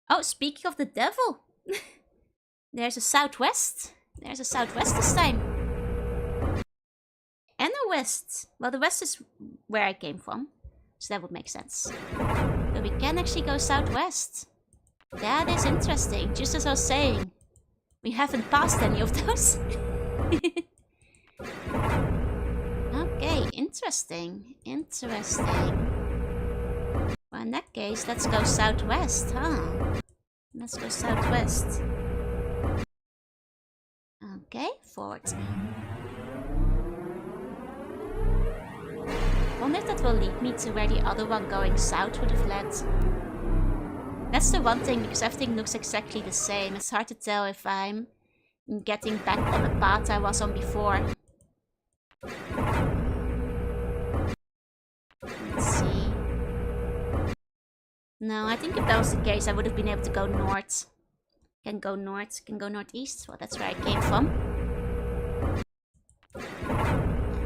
Oh, speaking of the devil, there's a southwest. There's a southwest this time. And a west. Well, the west is where I came from, so that would make sense. But we can actually go southwest. That is interesting, just as I was saying. We haven't passed any of those. Okay, interesting. Interesting. Well, in that case, let's go southwest, huh? Let's go southwest. Okay, forward. Wonder if that will lead me to where the other one going south would have led. That's the one thing, because everything looks exactly the same. It's hard to tell if I'm getting back on the path I was on before. Let's see. No, I think if that was the case, I would have been able to go north. Can go north, can go northeast. Well, that's where I came from.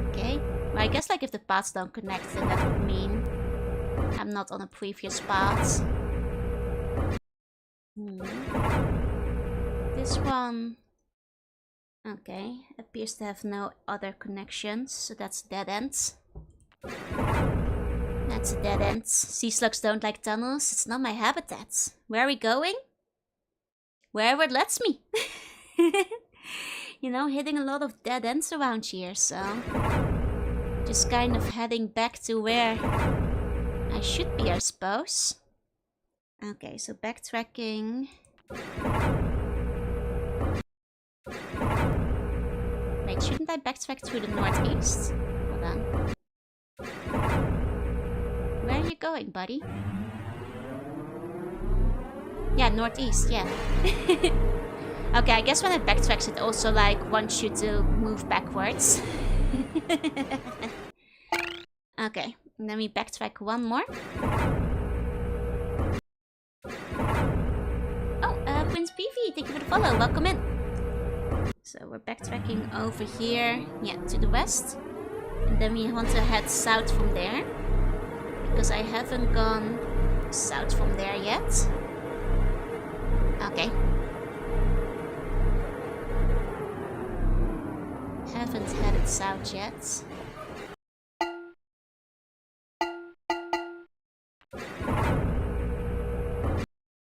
Okay. Well, I guess like if the paths don't connect, then that would mean I'm not on a previous path. This one... Okay, appears to have no other connections, so that's dead ends. That's a dead end. Sea slugs don't like tunnels. It's not my habitat. Where are we going? Wherever it lets me. You know, hitting a lot of dead ends around here, so... Just kind of heading back to where I should be, I suppose. Okay, so backtracking... Wait, shouldn't I backtrack through the northeast? Hold on. Where are you going, buddy? Yeah, northeast, yeah. Okay, I guess when it backtracks, it also, like, wants you to move backwards. Okay, and then we backtrack one more. Oh, Prince PV, thank you for the follow. Welcome in. So we're backtracking over here, yeah, to the west. And then we want to head south from there. Because I haven't gone south from there yet. Okay. Haven't headed south yet.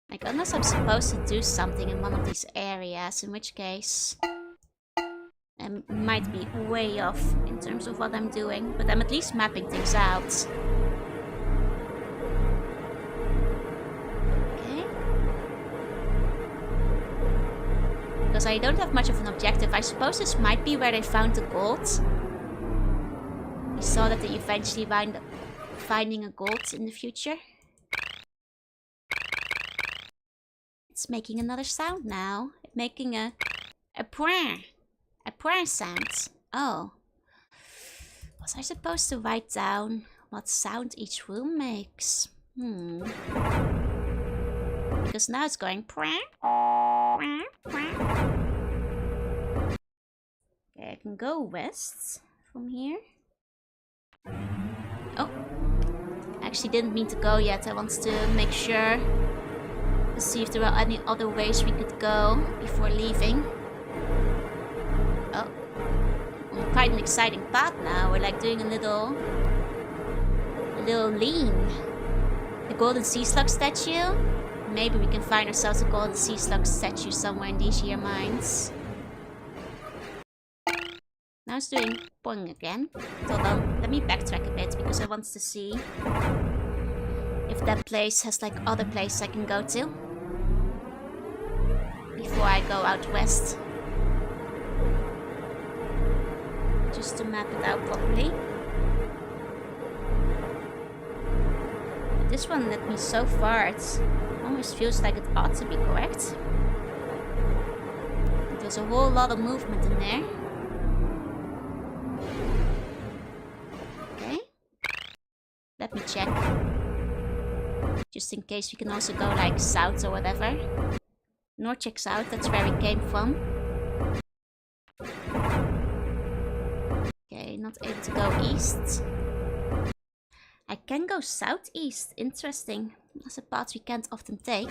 Like, unless I'm supposed to do something in one of these areas, in which case I might be way off in terms of what I'm doing, but I'm at least mapping things out. Okay. Because I don't have much of an objective. I suppose this might be where they found the gold. We saw that they eventually wind up finding a gold in the future. It's making another sound now. It's making a prayer sound. Oh. Was I supposed to write down what sound each room makes? Because now it's going prayer. Okay, I can go west from here. Oh. I actually didn't mean to go yet. I wanted to make sure. See if there are any other ways we could go before leaving. Oh, quite an exciting path now. We're like doing a little lean. The golden sea slug statue. Maybe we can find ourselves a golden sea slug statue somewhere in these here mines. Now it's doing boing again. Hold on, let me backtrack a bit because I want to see if that place has like other places I can go to before I go out west. Just to map it out properly. This one led me so far, it almost feels like it ought to be correct. There's a whole lot of movement in there. Okay. Let me check. Just in case we can also go like south or whatever. North checks out, that's where we came from. Okay, not able to go east. I can go southeast, interesting. That's a path we can't often take.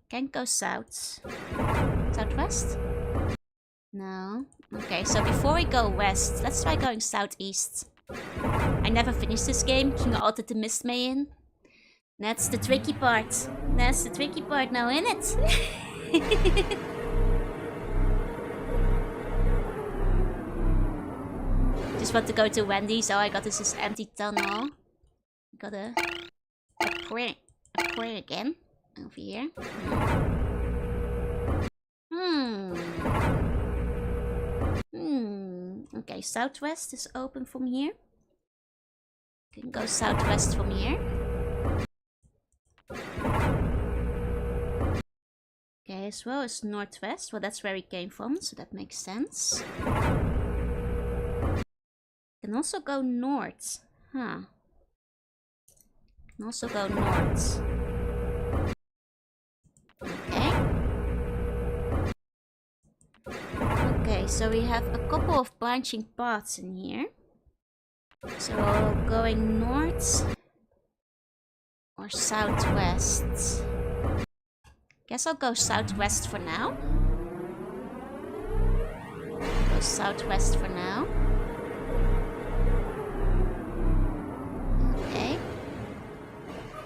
Can't go south. Southwest? No. Okay, so before we go west, let's try going southeast. I never finished this game, you altered the Myst me in. That's the tricky part. That's the tricky part now, innit? Just want to go to Wendy's. Oh, I got this empty tunnel. Got a prayer again over here. Okay, southwest is open from here. Can go southwest from here. Okay, as well as northwest. Well, that's where we came from, so that makes sense. Can also go north. Huh. Can also go north. Okay. Okay, so we have a couple of branching paths in here. So going north or southwest. Guess I'll go southwest for now. Go southwest for now. Okay.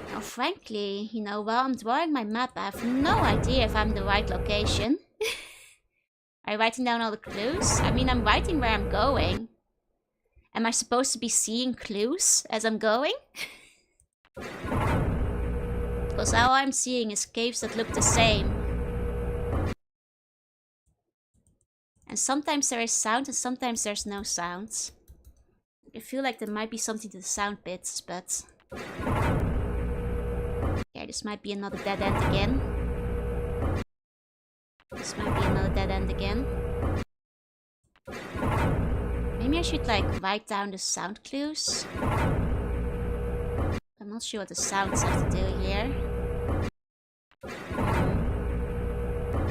Now frankly, you know, while I'm drawing my map, I have no idea if I'm in the right location. Are you writing down all the clues? I mean, I'm writing where I'm going. Am I supposed to be seeing clues as I'm going? Because all I'm seeing is caves that look the same. And sometimes there is sound and sometimes there's no sound. I feel like there might be something to the sound bits, but... yeah, this might be another dead end again. This might be another dead end again. Maybe I should like write down the sound clues. I'm not sure what the sounds have to do here.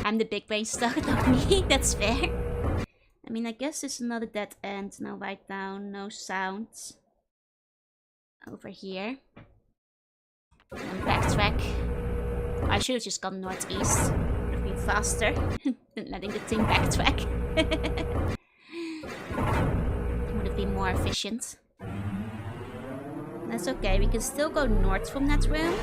I'm the big brain stuck, not me. That's fair. I mean, I guess it's another dead end. Now write down no sounds. Over here. And then backtrack. I should have just gone northeast. Would have been faster than letting the thing backtrack. Would have been more efficient. That's okay, we can still go north from that room.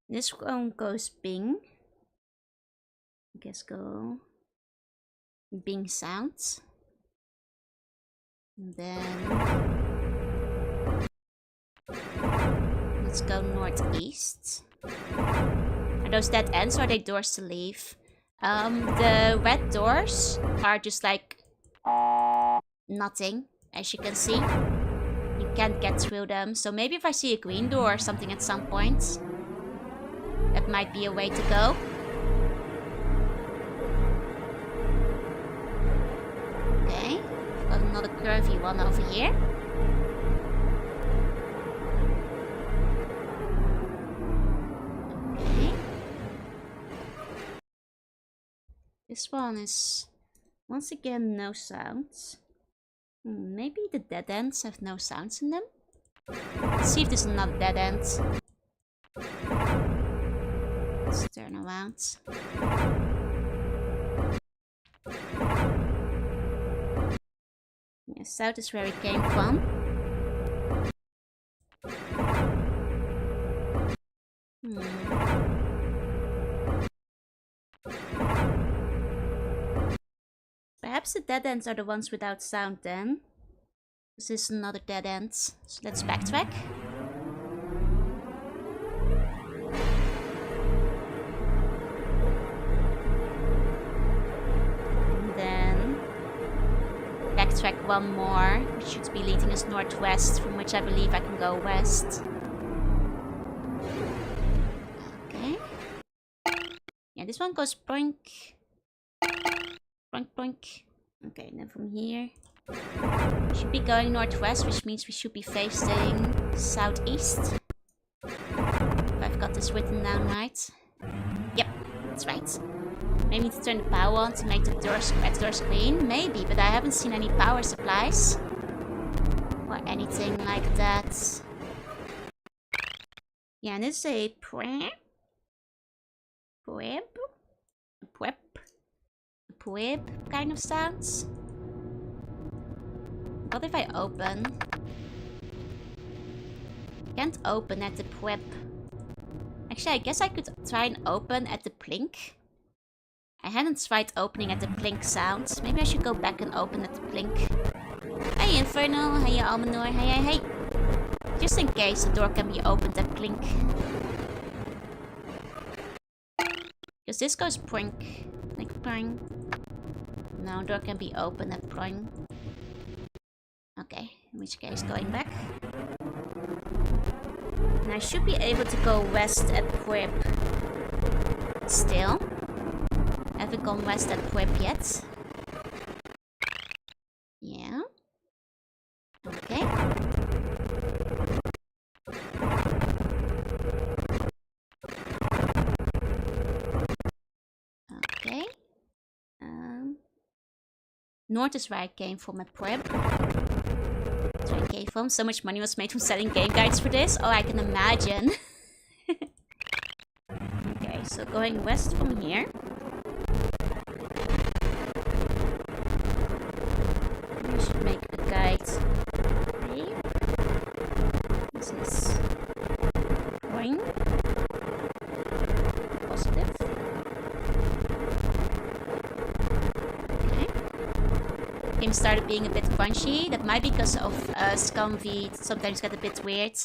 This one goes Bing. I guess go Bing sounds. And then let's go northeast. Are those dead ends or are they doors to leave? The red doors are just like nothing, as you can see. You can't get through them. So maybe if I see a green door or something at some point, that might be a way to go. Okay, got another curvy one over here. Okay. This one is, once again, no sounds. Maybe the dead ends have no sounds in them. Let's see if there's another dead end. Let's turn around. Yeah, south is where we came from. Perhaps the dead ends are the ones without sound then. This is another dead end. So let's backtrack. And then backtrack one more, which should be leading us northwest, from which I believe I can go west. Okay. Yeah, this one goes boink. Boink, boink. Okay, and then from here, we should be going northwest, which means we should be facing southeast. If I've got this written down right. Yep, that's right. Maybe need to turn the power on to make the red doors green. Maybe, but I haven't seen any power supplies. Or anything like that. Yeah, and this is a prep kind of sounds. What if I open? Can't open at the prep. Actually, I guess I could try and open at the plink. I hadn't tried opening at the plink sound. Maybe I should go back and open at the plink. Hey Inferno, hey Almanor, hey. Just in case the door can be opened at plink. Because this goes prink. Like prink. No, door can be opened at prink. Okay, in which case going back. And I should be able to go west at Quip. Still. Haven't gone west at Quip yet. Yeah. Okay. Okay. North is where I came from at Prep. That's where I came from. So much money was made from selling game guides for this. Oh, I can imagine. Okay, so going west from here. I should make a guide. This is going positive. Game started being a bit crunchy. That might be because of Scumv sometimes get a bit weird.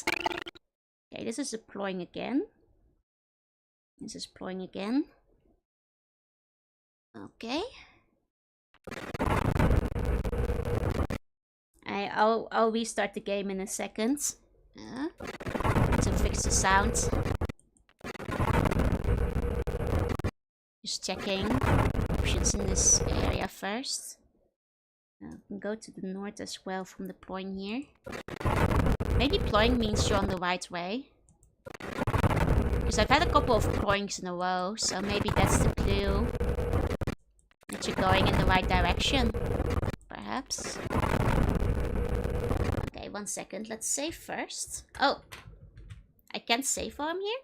Okay, this is deploying again. This is deploying again. Okay. I'll restart the game in a second. To fix the sound. Just checking options in this area first. We can go to the north as well from deploying here. Maybe deploying means you're on the right way. Because I've had a couple of coins in a row, so maybe that's the clue. That you're going in the right direction. Perhaps. Okay, 1 second. Let's save first. Oh. I can't save while I'm here?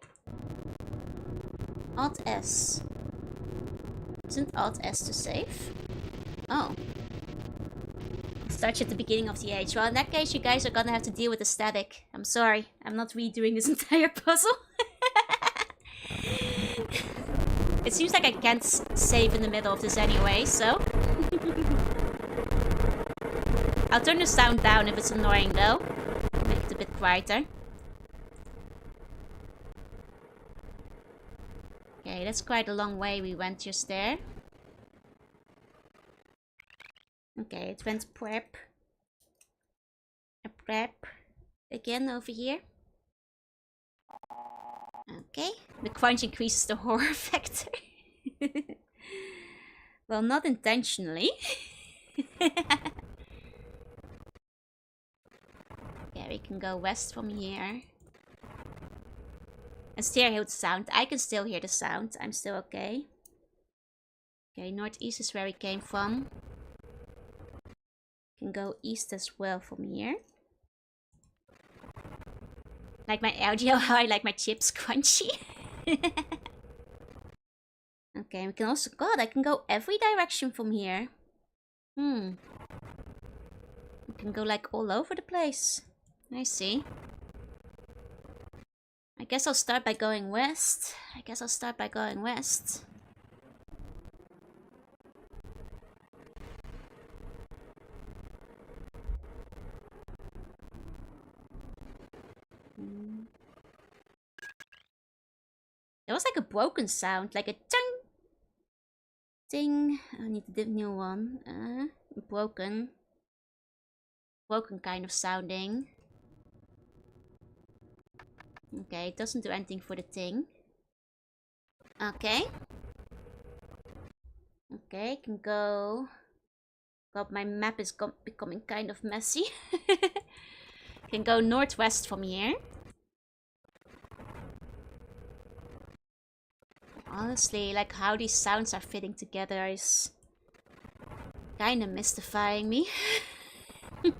Alt S. Isn't Alt S to save? Oh. Starts at the beginning of the age. Well, in that case, you guys are gonna have to deal with the static. I'm sorry. I'm not redoing this entire puzzle. It seems like I can't save in the middle of this anyway, so... I'll turn the sound down if it's annoying, though. Make it a bit quieter. Okay, that's quite a long way we went just there. Okay, it went prep. A prep. Again over here. Okay, the crunch increases the horror factor. Well, not intentionally. Okay, we can go west from here. And still hear the sound. I can still hear the sound. I'm still okay. Okay, northeast is where we came from. Can go east as well from here. Like my audio, how I like my chips crunchy. Okay, we can also... God, I can go every direction from here. We can go like all over the place. I see. I guess I'll start by going west. There was like a broken sound, like a ting, ting. I need a new one. Broken kind of sounding. Okay, it doesn't do anything for the ting. Okay. Okay, can go. God, my map is becoming kind of messy. Can go northwest from here. Honestly, like how these sounds are fitting together is kind of mystifying me. Okay,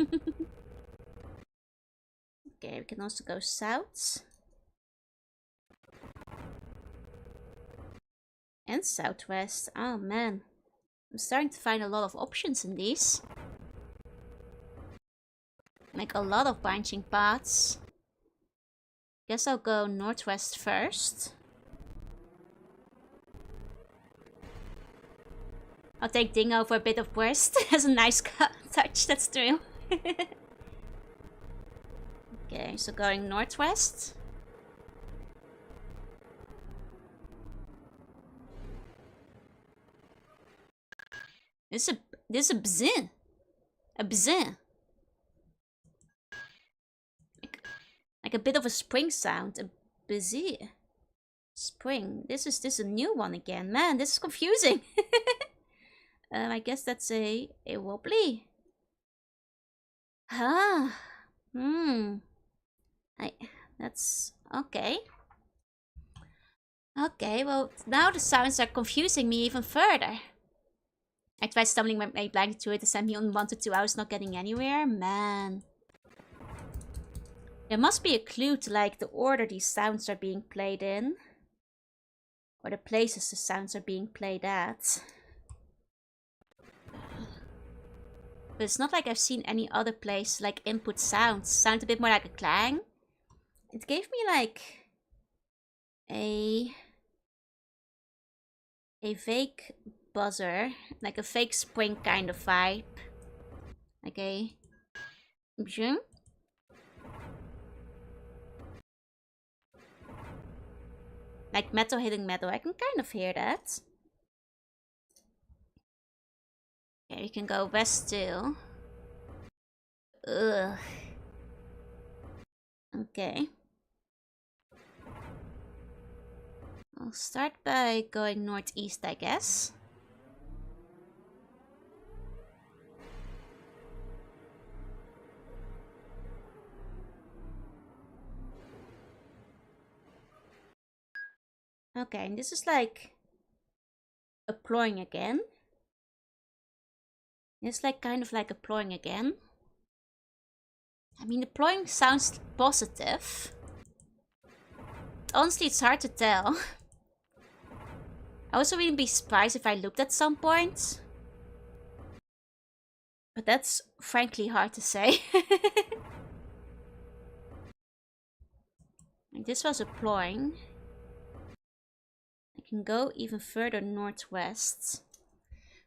we can also go south. And southwest. Oh man. I'm starting to find a lot of options in these. Like a lot of branching paths. Guess I'll go northwest first. I'll take Dingo for a bit of burst. Has a nice touch, that's true. Okay, so going northwest. This is a bzin. A bzin. Like a bit of a spring sound. A bzin. Spring. This is a new one again. Man, this is confusing. I guess that's a wobbly. Huh. That's okay. Okay, well, now the sounds are confusing me even further. I tried stumbling my blanket to it to send me on 1 to 2 hours not getting anywhere. Man. There must be a clue to like the order these sounds are being played in. Or the places the sounds are being played at. But it's not like I've seen any other place like input sounds. Sound a bit more like a clang. It gave me like a fake buzzer, like a fake spring kind of vibe. Like a like metal hitting metal. I can kind of hear that. Okay, we can go west too. Ugh. Okay. I'll start by going northeast, I guess. Okay, and this is like applying again. It's like kind of like applying again. I mean, applying sounds positive. Honestly, it's hard to tell. I also wouldn't be surprised if I looked at some point. But that's frankly hard to say. Like this was applying. I can go even further northwest.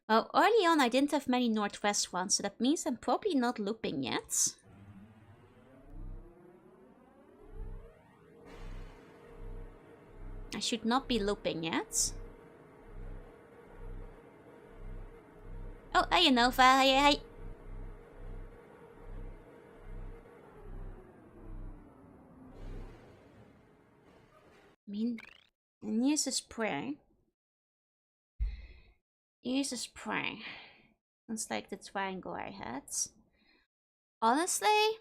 Well, early on I didn't have many northwest ones, so that means I'm probably not looping yet. I should not be looping yet. Oh, hey Nova, hey. I mean, and here's a spray. Here's a spray. It's like the triangle I had. Honestly,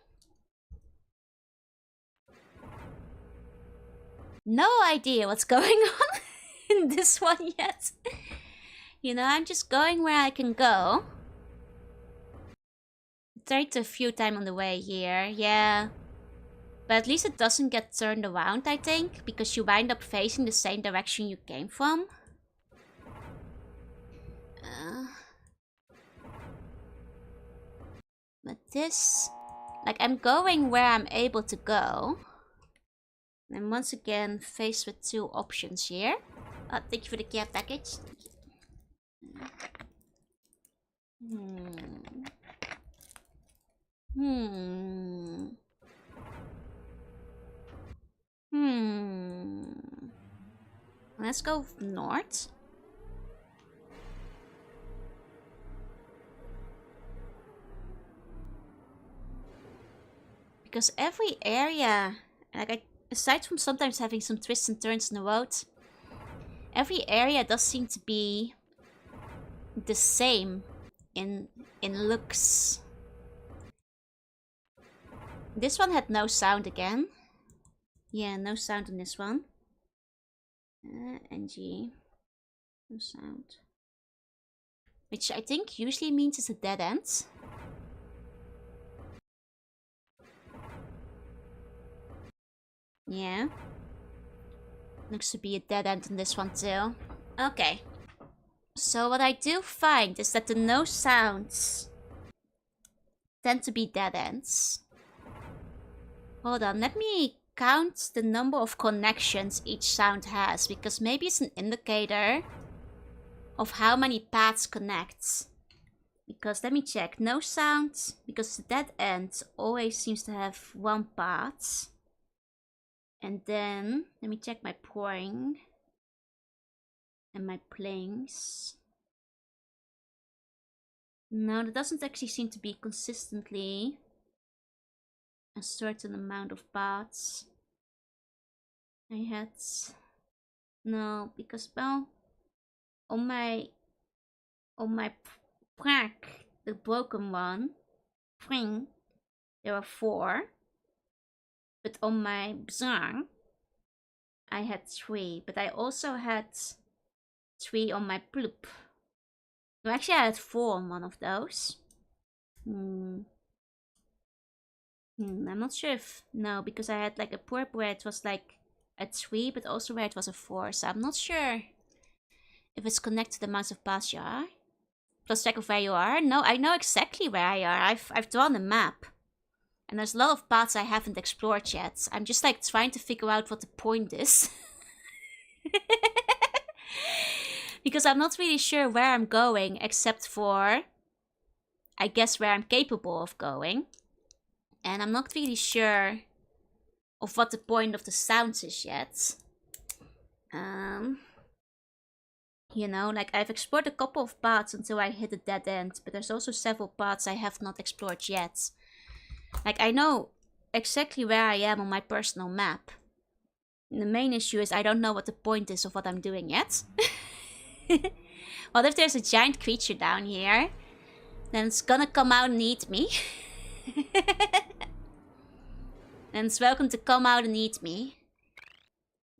no idea what's going on in this one yet. You know, I'm just going where I can go. Tried a few times on the way here, yeah. But at least it doesn't get turned around, I think, because you wind up facing the same direction you came from. But this... Like, I'm going where I'm able to go. And once again, faced with two options here. Thank you for the care package. Let's go north. Because every area, like aside from sometimes having some twists and turns in the road, every area does seem to be the same in looks. This one had no sound again. Yeah, no sound in this one. NG. No sound. Which I think usually means it's a dead end. Yeah. Looks to be a dead end in this one too. Okay. So what I do find is that the no sounds tend to be dead ends. Hold on, let me count the number of connections each sound has, because maybe it's an indicator of how many paths connect. Because let me check, no sound, because the dead end always seems to have one path. And then, let me check my pouring and my planes. No, that doesn't actually seem to be consistently a certain amount of paths. I had... No, because, well, on my prac, the broken one, there were 4. But on my bzang, I had 3. But I also had 3 on my ploop. No, actually I had 4 on one of those. I'm not sure if... No, because I had like a purp where it was like a 3, but also where it was a 4. So I'm not sure if it's connected to the amount of paths you are. Plus check of where you are. No, I know exactly where I are. I've drawn a map. And there's a lot of paths I haven't explored yet. I'm just like trying to figure out what the point is. Because I'm not really sure where I'm going, except for, I guess, where I'm capable of going. And I'm not really sure of what the point of the sounds is yet. You know, like I've explored a couple of paths until I hit a dead end. But there's also several paths I have not explored yet. Like, I know exactly where I am on my personal map. And the main issue is I don't know what the point is of what I'm doing yet. What if there's a giant creature down here? Then it's gonna come out and eat me. And it's welcome to come out and eat me.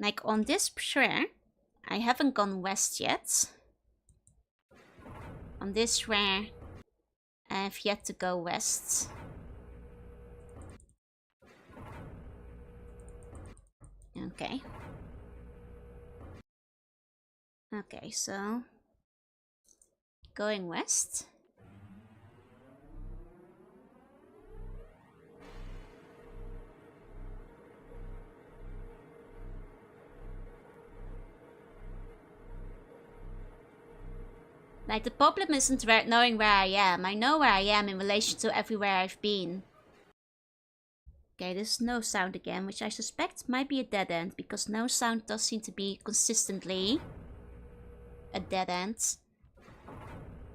Like, on this sure. I haven't gone west yet. On this rare, I have yet to go west. Okay. Okay, so going west. Like, the problem isn't knowing where I am. I know where I am in relation to everywhere I've been. Okay, there's no sound again, which I suspect might be a dead end, because no sound does seem to be consistently a dead end.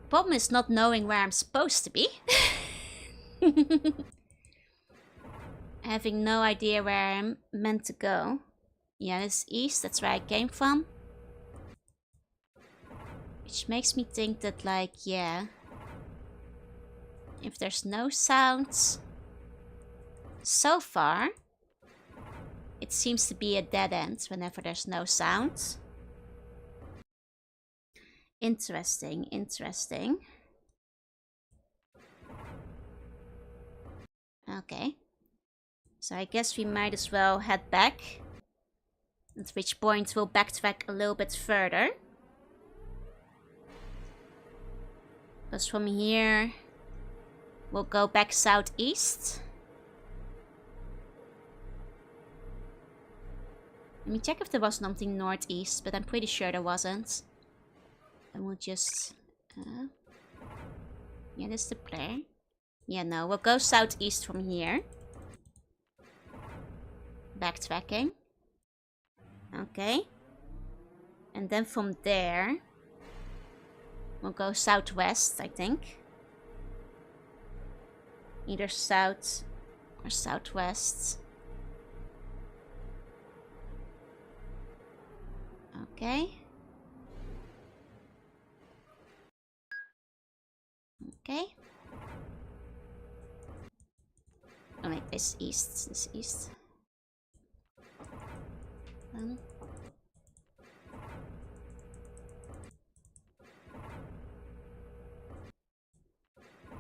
Problem is not knowing where I'm supposed to be. Having no idea where I'm meant to go. Yeah, it's east, that's where I came from. Which makes me think that, like, yeah, if there's no sounds so far, it seems to be a dead end whenever there's no sounds. Interesting, interesting. Okay. So I guess we might as well head back. At which point we'll backtrack a little bit further. Because from here, we'll go back southeast. Let me check if there was something northeast, but I'm pretty sure there wasn't. And we'll just... yeah, that's the plan. Yeah, no, we'll go southeast from here. Backtracking. Okay. And then from there... we'll go southwest, I think. Either south or southwest. Okay. Okay. Oh wait, this east. This east.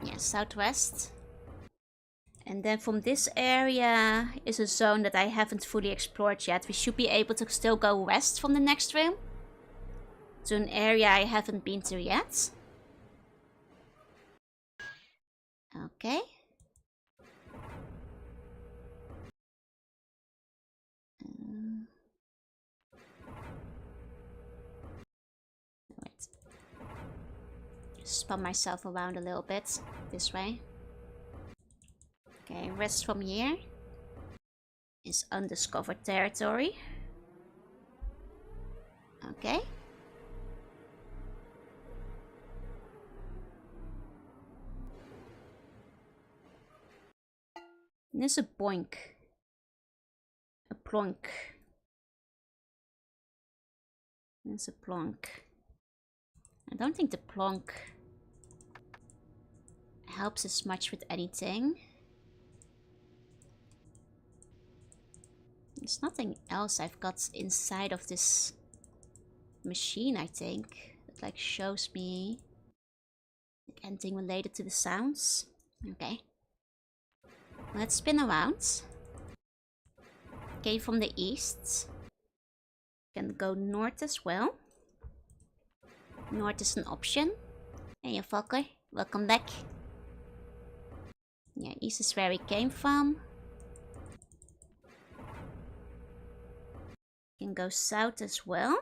Yeah, southwest. And then from this area is a zone that I haven't fully explored yet. We should be able to still go west from the next room. To an area I haven't been to yet. Okay. Wait. Spun myself around a little bit. This way. Okay, west from here is undiscovered territory. Okay. And there's a boink. A plonk. There's a plonk. I don't think the plonk helps as much with anything. There's nothing else I've got inside of this machine, I think, that like shows me like anything related to the sounds. Okay. Let's spin around. Okay, from the east. Can go north as well. North is an option. Hey, fucker. Welcome back. Yeah, east is where we came from. Can go south as well.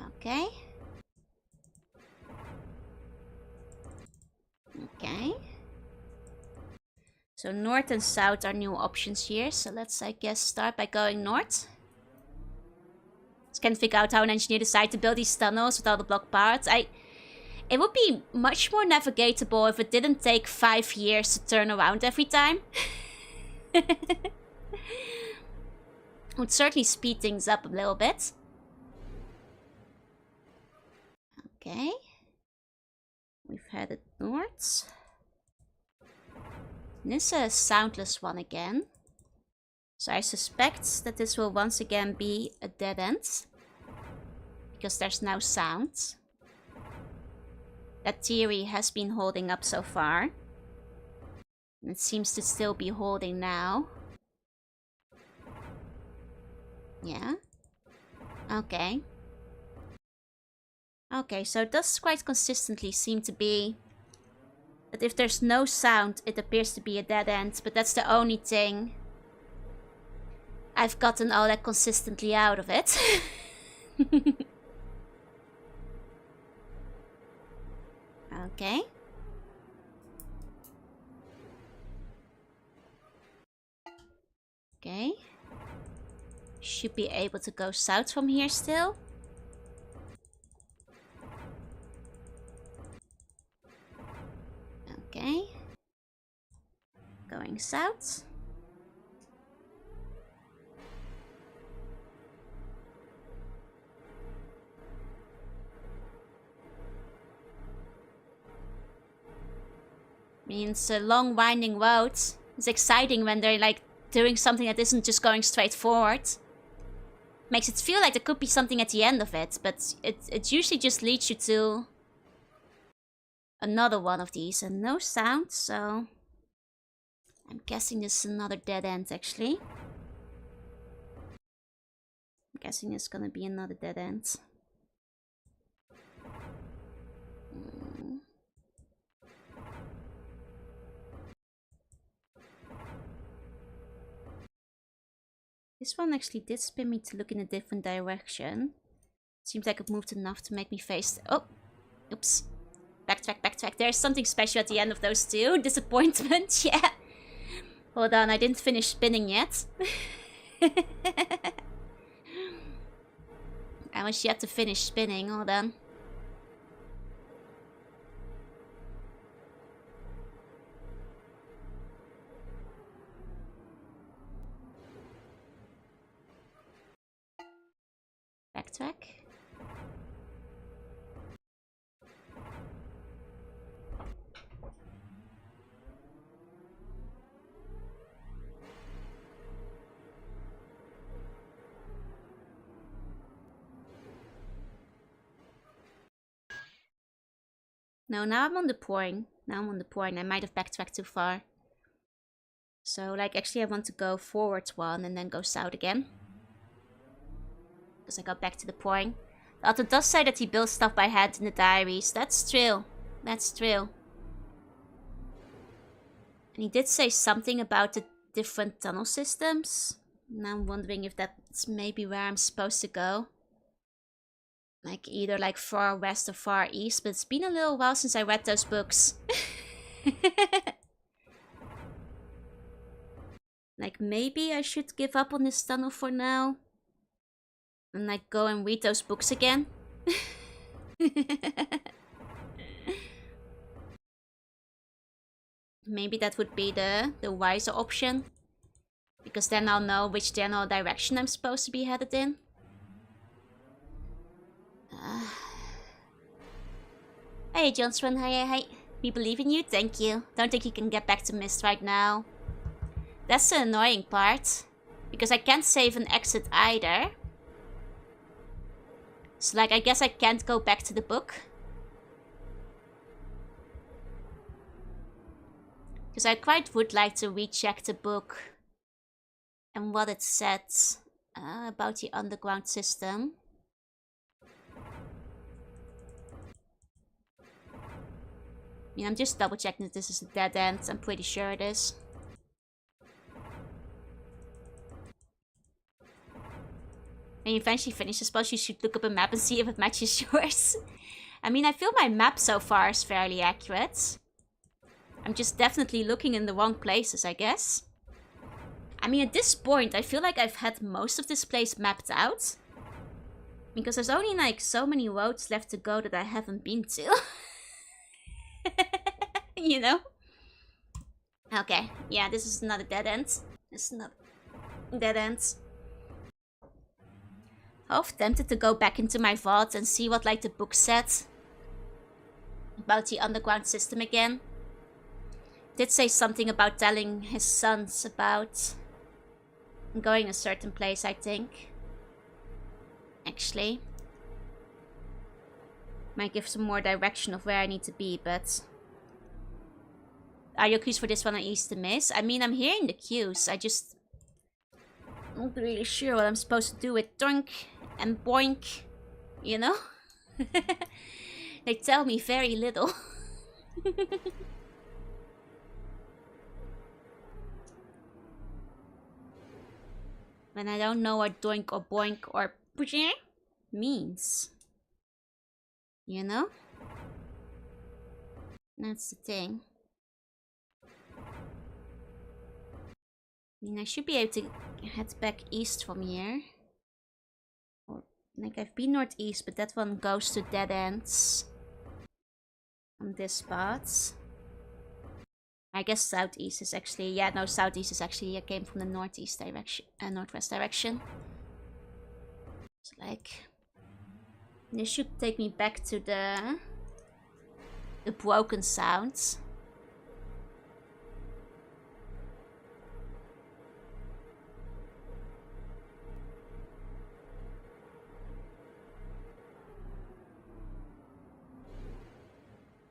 Okay. Okay. So north and south are new options here. So let's, I guess, start by going north. Just can't figure out how an engineer decided to build these tunnels with all the block parts. It would be much more navigatable if it didn't take 5 years to turn around every time. Would certainly speed things up a little bit. Okay. We've headed north. This is a soundless one again. So I suspect that this will once again be a dead end. Because there's no sound. That theory has been holding up so far. And it seems to still be holding now. Yeah. Okay. Okay, so it does quite consistently seem to be that if there's no sound, it appears to be a dead end. But that's the only thing I've gotten all that consistently out of it. Okay. Okay. Should be able to go south from here still. Okay. Going south. I mean, it's a long winding road. It's exciting when they're like doing something that isn't just going straight forward. Makes it feel like there could be something at the end of it, but it usually just leads you to another one of these. And no sound, so I'm guessing this is another dead end actually. I'm guessing it's gonna be another dead end. This one actually did spin me to look in a different direction. Seems like it moved enough to make me face... Oh! Oops. Backtrack, backtrack. There's something special at the end of those two. Disappointment, yeah. Hold on, I didn't finish spinning yet. I was yet to finish spinning. Hold on. Backtrack. No, now I'm on the pouring. Now I'm on the pouring. I might have backtracked too far. So, like, actually I want to go forwards one and then go south again. Because I got back to the pouring. The author does say that he builds stuff by hand in the diaries. That's true. That's true. And he did say something about the different tunnel systems. Now I'm wondering if that's maybe where I'm supposed to go. Like either like far west or far east. But it's been a little while since I read those books. Like maybe I should give up on this tunnel for now. And like go and read those books again. Maybe that would be the wiser option. Because then I'll know which general direction I'm supposed to be headed in. Hey Johnson, hi. We believe in you, thank you. Don't think you can get back to Myst right now. That's the annoying part. Because I can't save an exit either. So like I guess I can't go back to the book. Because I quite would like to recheck the book. And what it said about the underground system. I mean, I'm just double checking that this is a dead end. I'm pretty sure it is. When you eventually finish, I suppose you should look up a map and see if it matches yours. I mean, I feel my map so far is fairly accurate. I'm just definitely looking in the wrong places, I guess. I mean, at this point, I feel like I've had most of this place mapped out. Because there's only like so many roads left to go that I haven't been to. You know? Okay, yeah, this is not a dead end. This is not a dead end. Half tempted to go back into my vault and see what like the book said about the underground system again. Did say something about telling his sons about I'm going a certain place, I think. Actually. Might give some more direction of where I need to be, but... Are your cues for this one are east to Myst? I mean, I'm hearing the cues. I just... not really sure what I'm supposed to do with doink and boink. You know? They tell me very little. When I don't know what doink or boink or pushing means. You know? That's the thing. I mean, I should be able to head back east from here. Or, like, I've been northeast, but that one goes to dead ends. On this spot. I guess southeast is actually... Yeah, no, southeast is actually... I came from the northeast direction... northwest direction. So, like... This should take me back to the... the broken sounds.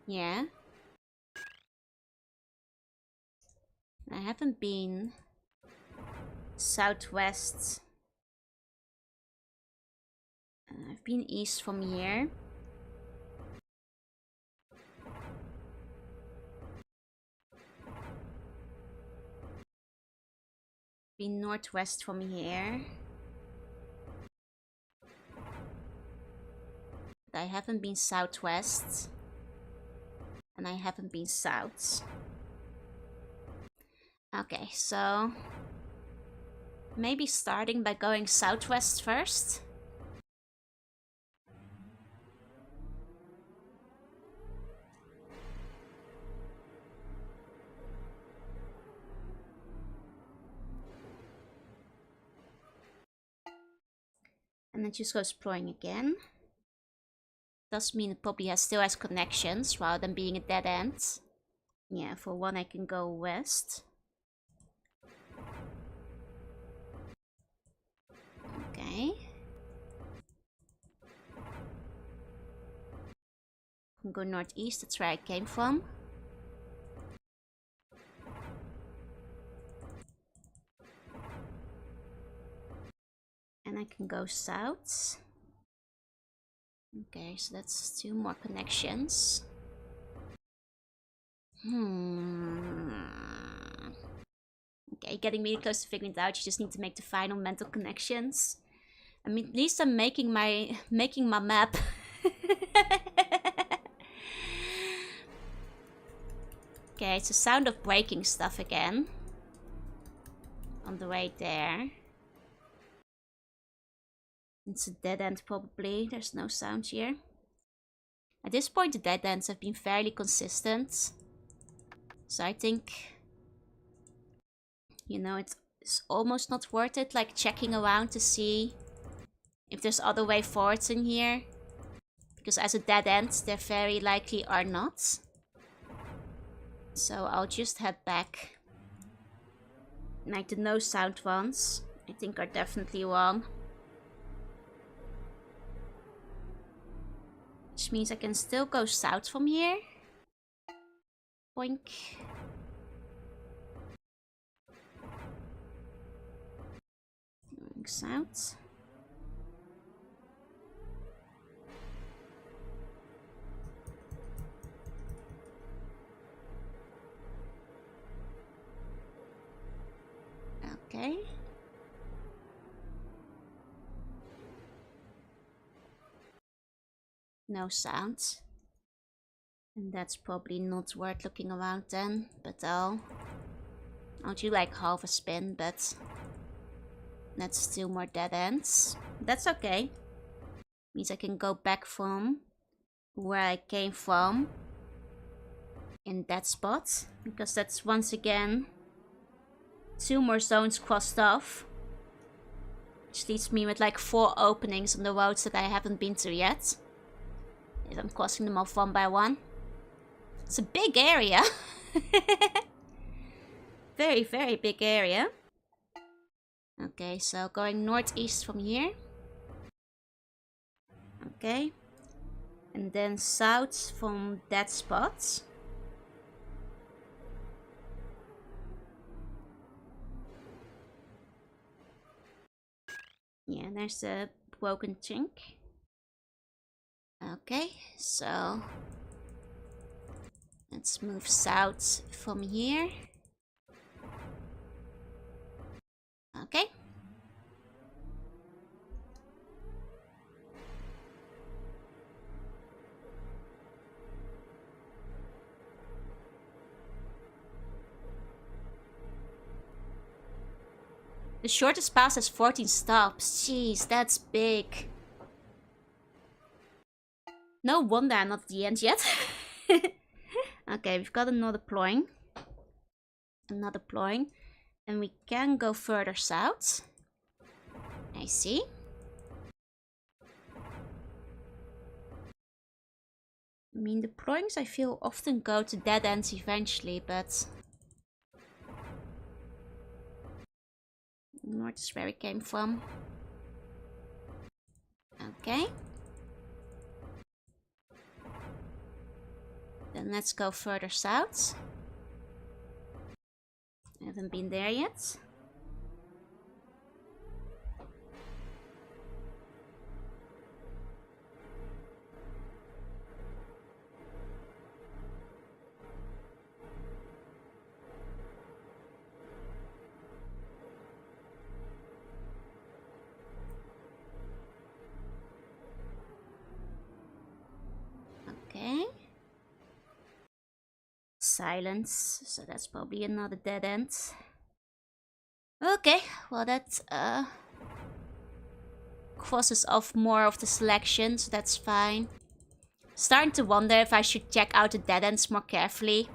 Yeah. I haven't been southwest. I've been east from here. Been northwest from here. But I haven't been southwest. And I haven't been south. Okay, so... maybe starting by going southwest first. And then just go exploring again. Does mean it probably still has connections rather than being a dead end. Yeah, for one I can go west. Okay. I can go northeast, that's where I came from. And I can go south. Okay, so that's 2 more connections. Okay, getting really close to figuring it out. You just need to make the final mental connections. I mean, at least I'm making my map. Okay, it's the sound of breaking stuff again. On the way there. It's a dead end probably. There's no sound here. At this point the dead ends have been fairly consistent. So I think... you know, it's almost not worth it, like checking around to see if there's other way forwards in here. Because as a dead end, there very likely are not. So I'll just head back. Like the no sound ones, I think are definitely wrong. Which means I can still go south from here. Boink. Going south. Okay. No sounds. And that's probably not worth looking around then, but I'll do like half a spin, but that's still more dead ends. That's okay. Means I can go back from where I came from in that spot, because that's once again 2 more zones crossed off. Which leaves me with like 4 openings on the roads that I haven't been to yet. If I'm crossing them off one by one. It's a big area. Very, very big area. Okay, so going northeast from here. Okay. And then south from that spot. Yeah, there's the broken chink. Okay, so let's move south from here. Okay. The shortest pass has 14 stops. Jeez, that's big. No wonder I'm not at the end yet. Okay, we've got another ploying. Another ploying. And we can go further south. I see. I mean, the ployings I feel often go to dead ends eventually, but... North is where we came from. Okay. Then let's go further south. I haven't been there yet. Okay. Silence, so that's probably another dead end. Okay, well that crosses off more of the selection, so that's fine. Starting to wonder if I should check out the dead ends more carefully.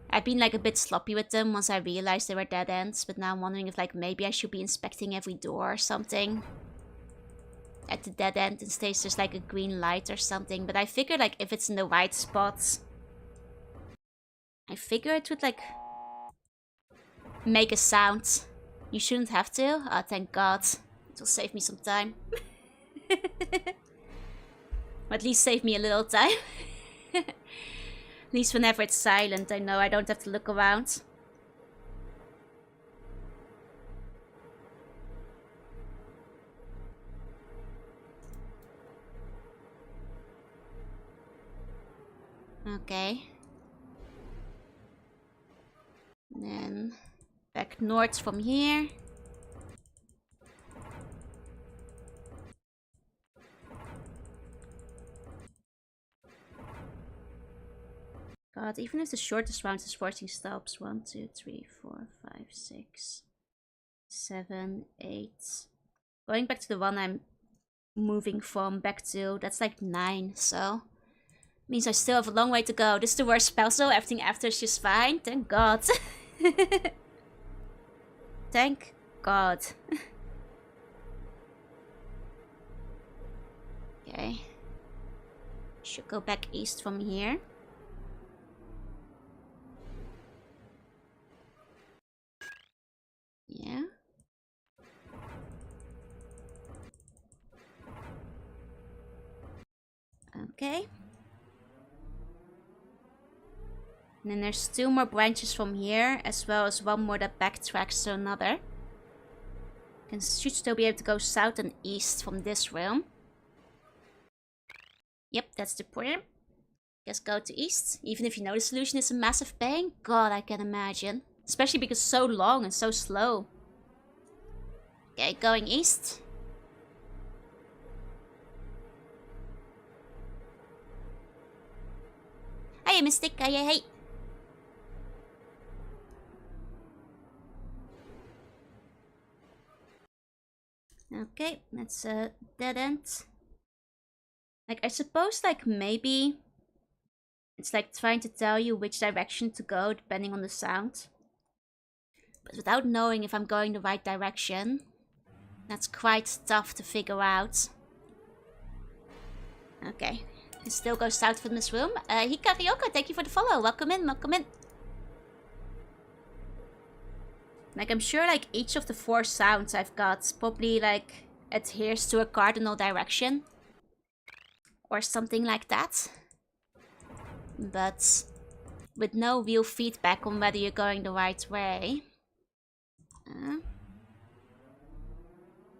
I've been like a bit sloppy with them once I realized they were dead ends, but now I'm wondering if like maybe I should be inspecting every door or something at the dead end in case there's like a green light or something. But I figured like if it's in the right spot, I figure it would like make a sound. You shouldn't have to. Oh, thank God. It will save me some time. Or at least save me a little time. At least whenever it's silent, I know I don't have to look around. Okay. Then back north from here. God, even if the shortest round is 14 stops. 1, 2, 3, 4, 5, 6, 7, 8. Going back to the one I'm moving from back to, that's like 9, so means I still have a long way to go. This is the worst spell, so everything after is just fine. Thank God. Thank God. Okay. Should go back east from here. Yeah. Okay. And then there's 2 more branches from here, as well as 1 more that backtracks to another. Should still be able to go south and east from this realm. Yep, that's the plan. Just go to east, even if you know the solution is a massive pain. God, I can imagine. Especially because it's so long and so slow. Okay, going east. Hey, Mystic. Hey. Okay, that's a dead end. Like, I suppose, like, maybe it's like trying to tell you which direction to go depending on the sound. But without knowing if I'm going the right direction, that's quite tough to figure out. Okay, it still goes south from this room. Hikaryoko, thank you for the follow. Welcome in, welcome in. Like, I'm sure, like, each of the 4 sounds I've got probably, like, adheres to a cardinal direction. Or something like that. But with no real feedback on whether you're going the right way.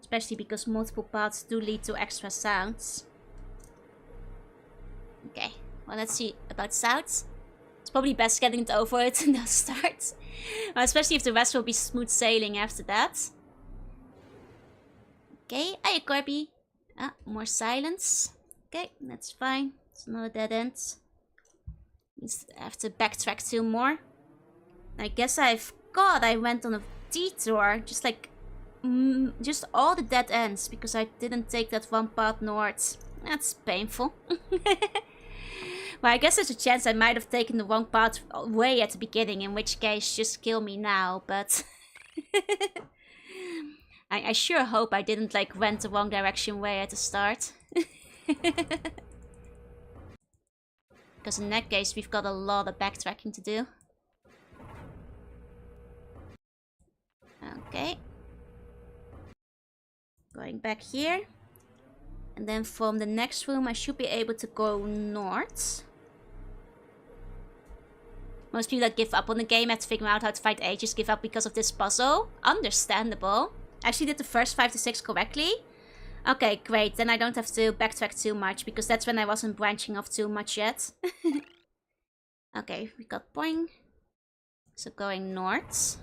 Especially because multiple paths do lead to extra sounds. Okay, well, let's see about sounds. It's probably best getting it over it and then start. Well, especially if the rest will be smooth sailing after that. Okay, hiya Corby. Ah, more silence. Okay, that's fine. It's not a dead end. I have to backtrack 2 more. I guess I went on a detour. Just like, just all the dead ends because I didn't take that one path north. That's painful. Well, I guess there's a chance I might have taken the wrong path way at the beginning, in which case just kill me now, but... I sure hope I didn't, like, went the wrong direction way at the start. Because in that case, we've got a lot of backtracking to do. Okay. Going back here. And then from the next room, I should be able to go north. Most people that give up on the game after figuring out how to fight ages give up because of this puzzle. Understandable. I actually did the first 5 to 6 correctly. Okay, great. Then I don't have to backtrack too much because that's when I wasn't branching off too much yet. Okay, we got boing. So going north.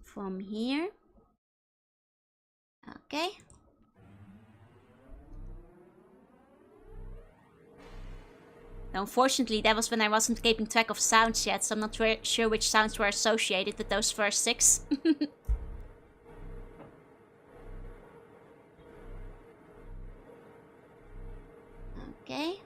From here. Okay. Now, unfortunately, that was when I wasn't keeping track of sounds yet, so I'm not sure which sounds were associated with those first 6. Okay.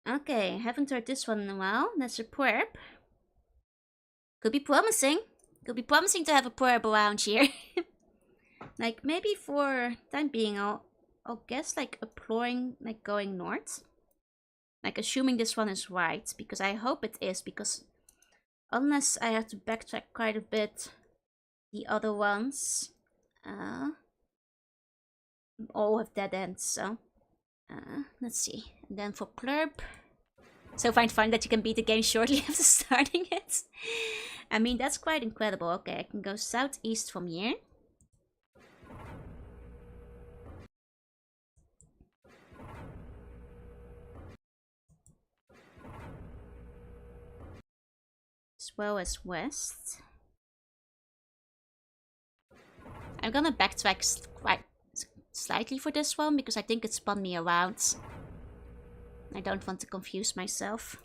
Okay, haven't heard this one in a while. That's a perp. Could be promising. Could be promising to have a perp around here. Like, maybe for time being, I'll guess, like, exploring, like, going north. Like, assuming this one is right, because I hope it is, because unless I have to backtrack quite a bit, the other ones all have dead ends, so... let's see. And then for Plurb. So fine that you can beat the game shortly after starting it. I mean, that's quite incredible. Okay, I can go southeast from here. As well as west. I'm gonna backtrack quite slightly for this one because I think it spun me around. I don't want to confuse myself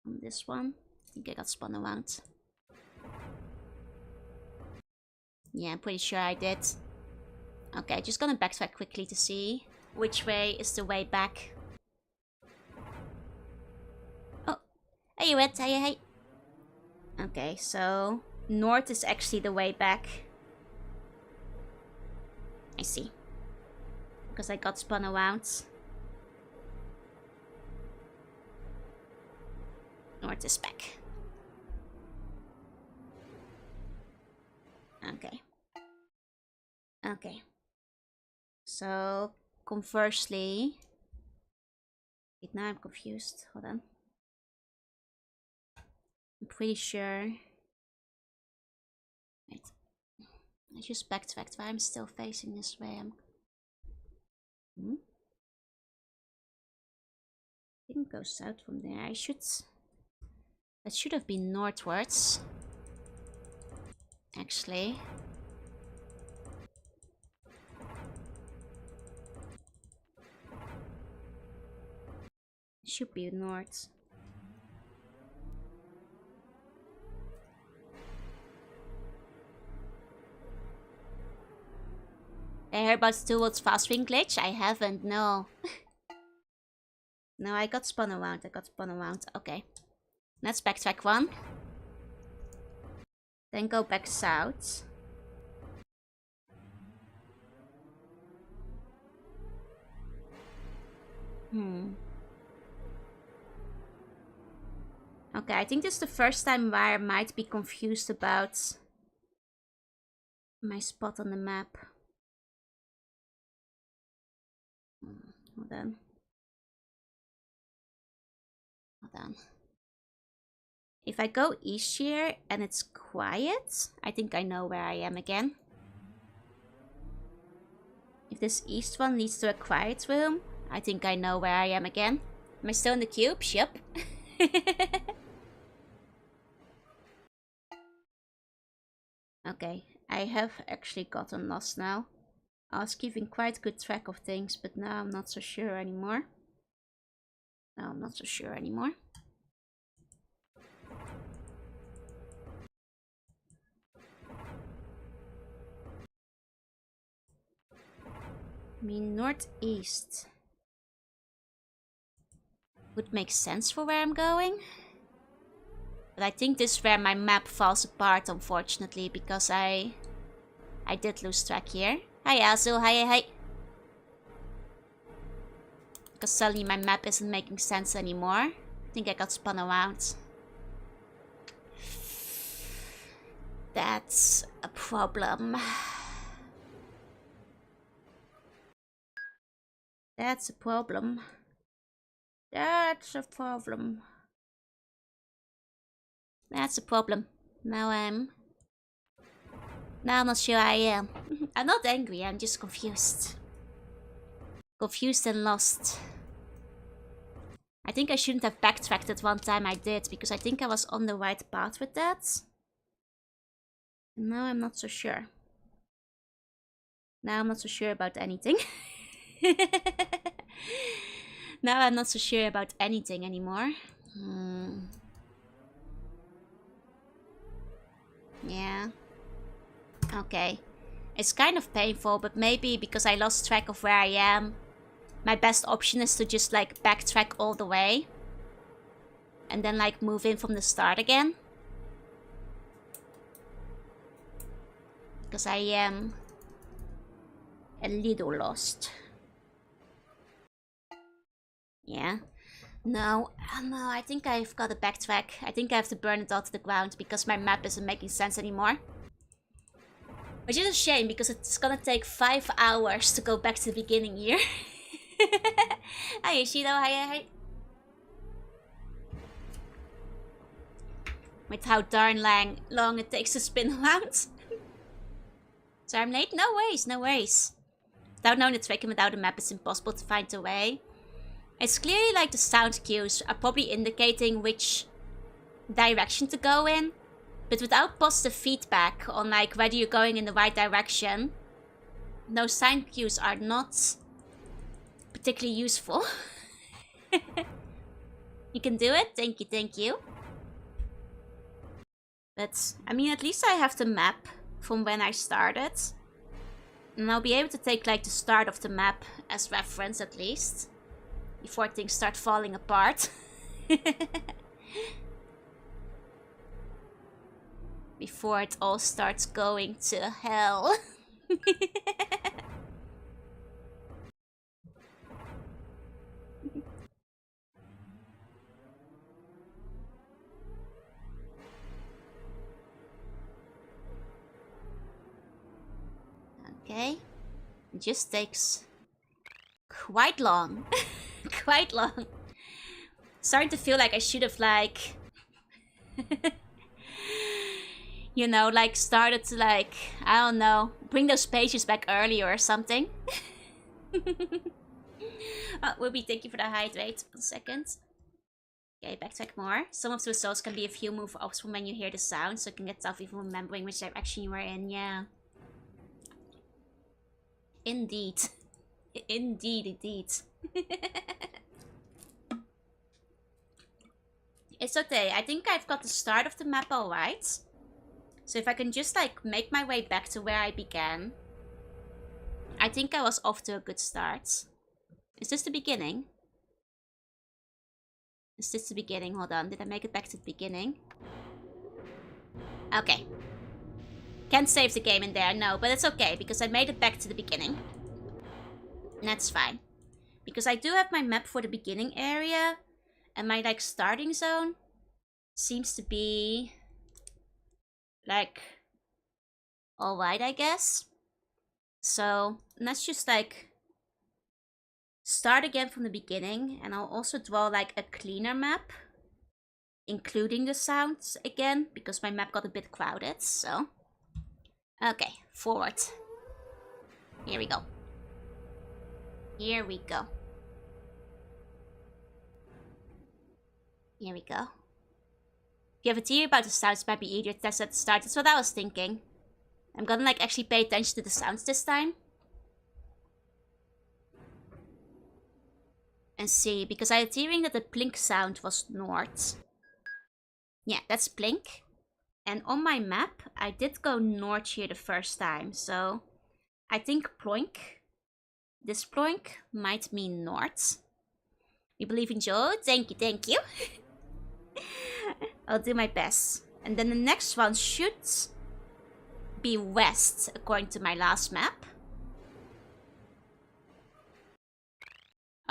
on this one. I think I got spun around. Yeah, I'm pretty sure I did. Okay, just gonna backtrack quickly to see which way is the way back. Oh, hey you Ed, hey. Okay, so north is actually the way back. I see. Because I got spun around. North is back. Okay. Okay. So, conversely... Wait, now I'm confused. Hold on. I'm pretty sure... Wait. I just backtracked why I'm still facing this way. Didn't go south from there. I should... That should have been northwards. Actually. It should be north. I heard about Stewart's fast ring glitch? I haven't, no. No, I got spun around. Okay. Let's backtrack 1. Then go back south. Okay, I think this is the first time where I might be confused about my spot on the map. Hold on. Hold on. If I go east here and it's quiet, I think I know where I am again. If this east one leads to a quiet room, I think I know where I am again. Am I still in the cube? Yep. Okay, I have actually gotten lost now. I was keeping quite good track of things, but now I'm not so sure anymore. I mean, northeast would make sense for where I'm going. But I think this is where my map falls apart, unfortunately, because I did lose track here. Hi, Azu. Hi. Because suddenly my map isn't making sense anymore. I think I got spun around. That's a problem. That's a problem. That's a problem. That's a problem. Now I'm not sure I am. I'm not angry, I'm just confused. Confused and lost. I think I shouldn't have backtracked at one time I did, because I think I was on the right path with that. Now I'm not so sure. Now I'm not so sure about anything. Now I'm not so sure about anything anymore. Yeah. Okay. It's kind of painful, but maybe because I lost track of where I am, my best option is to just like backtrack all the way. And then like move in from the start again. Because I am a little lost. Yeah. No, I think I've got to backtrack. I think I have to burn it all to the ground because my map isn't making sense anymore. Which is a shame because it's gonna take 5 hours to go back to the beginning here. Hi Ishido, hi. With how darn long it takes to spin around. So I'm late? No worries. Without knowing the trick and without a map, it's impossible to find a way. It's clearly like the sound cues are probably indicating which direction to go in. But without positive feedback on like whether you're going in the right direction, those sound cues are not particularly useful. You can do it? Thank you. But, I mean, at least I have the map from when I started. And I'll be able to take like the start of the map as reference at least. Before things start falling apart. Before it all starts going to hell. Okay. It just takes quite long. Quite long. Starting to feel like I should have like you know, like started to like, I don't know, bring those pages back earlier or something. Oh, Whoopi, thank you for the hydrate. 1 second. Okay, backtrack more. Some of the results can be a few move offs from when you hear the sound, so it can get tough even remembering which direction you were in, yeah. Indeed. Indeed. It's okay, I think I've got the start of the map alright. So if I can just like make my way back to where I began. I think I was off to a good start. Is this the beginning? Is this the beginning? Hold on, did I make it back to the beginning? Okay. Can't save the game in there, no, but it's okay because I made it back to the beginning. And that's fine. Because I do have my map for the beginning area. And my, like, starting zone seems to be, like, alright, I guess. So, let's just, like, start again from the beginning. And I'll also draw, like, a cleaner map, including the sounds again, because my map got a bit crowded, so. Okay, forward. Here we go. Here we go. Here we go. If you have a theory about the sounds, it might be easier to test at the start. That's what I was thinking. I'm gonna, like, actually pay attention to the sounds this time. And see, because I had theory that the plink sound was north. Yeah, that's plink. And on my map, I did go north here the first time, so I think ploink. This ploink might mean north. You believe in Joe? Thank you, thank you. I'll do my best. And then the next one should be west, according to my last map.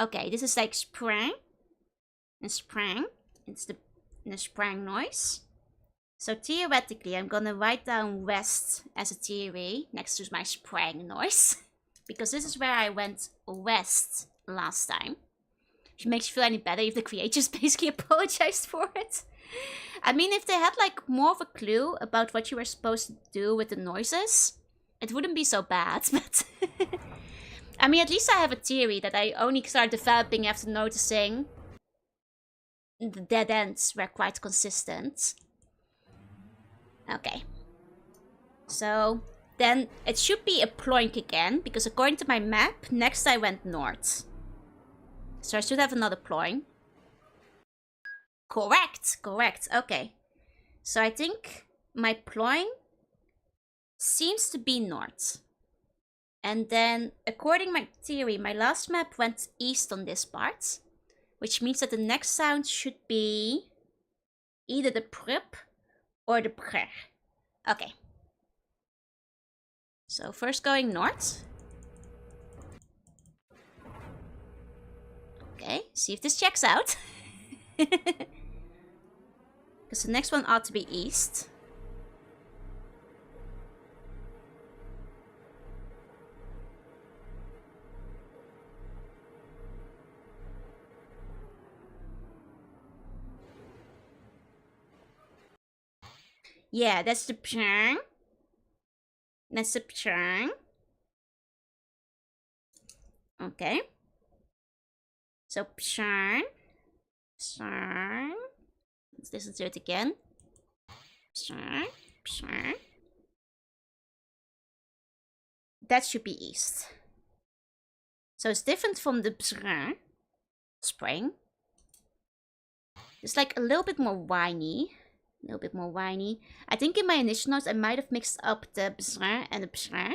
Okay, this is like sprang. And sprang. It's the sprang noise. So theoretically, I'm gonna write down west as a theory next to my sprang noise. Because this is where I went west last time. If it makes you feel any better if the creators basically apologized for it. I mean, if they had, like, more of a clue about what you were supposed to do with the noises, it wouldn't be so bad, but... I mean, at least I have a theory that I only started developing after noticing the dead ends were quite consistent. Okay. So, then it should be a ploink again, because according to my map, next I went north. So I should have another ploink. Correct, correct, okay. So I think my ploink seems to be north. And then, according to my theory, my last map went east on this part. Which means that the next sound should be either the prup or the prr. Okay. So first going north. Okay, see if this checks out. Because the next one ought to be east. Yeah, that's the pshang. That's the pshang. Okay. So pshang. Pshang. Let's listen to it again. Pshang. Pshang. That should be east. So it's different from the pshang. Spring. It's like a little bit more whiny. A little bit more whiny. I think in my initial notes I might have mixed up the bzr and the pzr.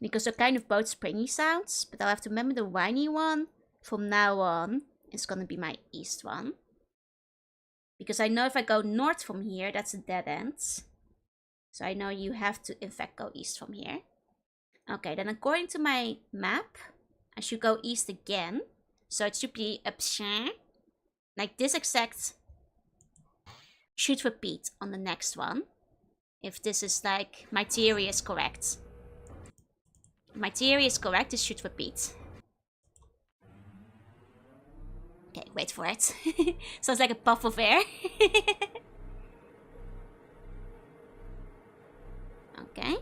Because they're kind of both springy sounds. But I'll have to remember the whiny one. From now on, it's gonna be my east one. Because I know if I go north from here, that's a dead end. So I know you have to in fact go east from here. Okay, then according to my map, I should go east again. So it should be a pzr. Like this exact should repeat on the next one. If this is like, my theory is correct. If my theory is correct, this should repeat. Okay, wait for it. Sounds like a puff of air. Okay.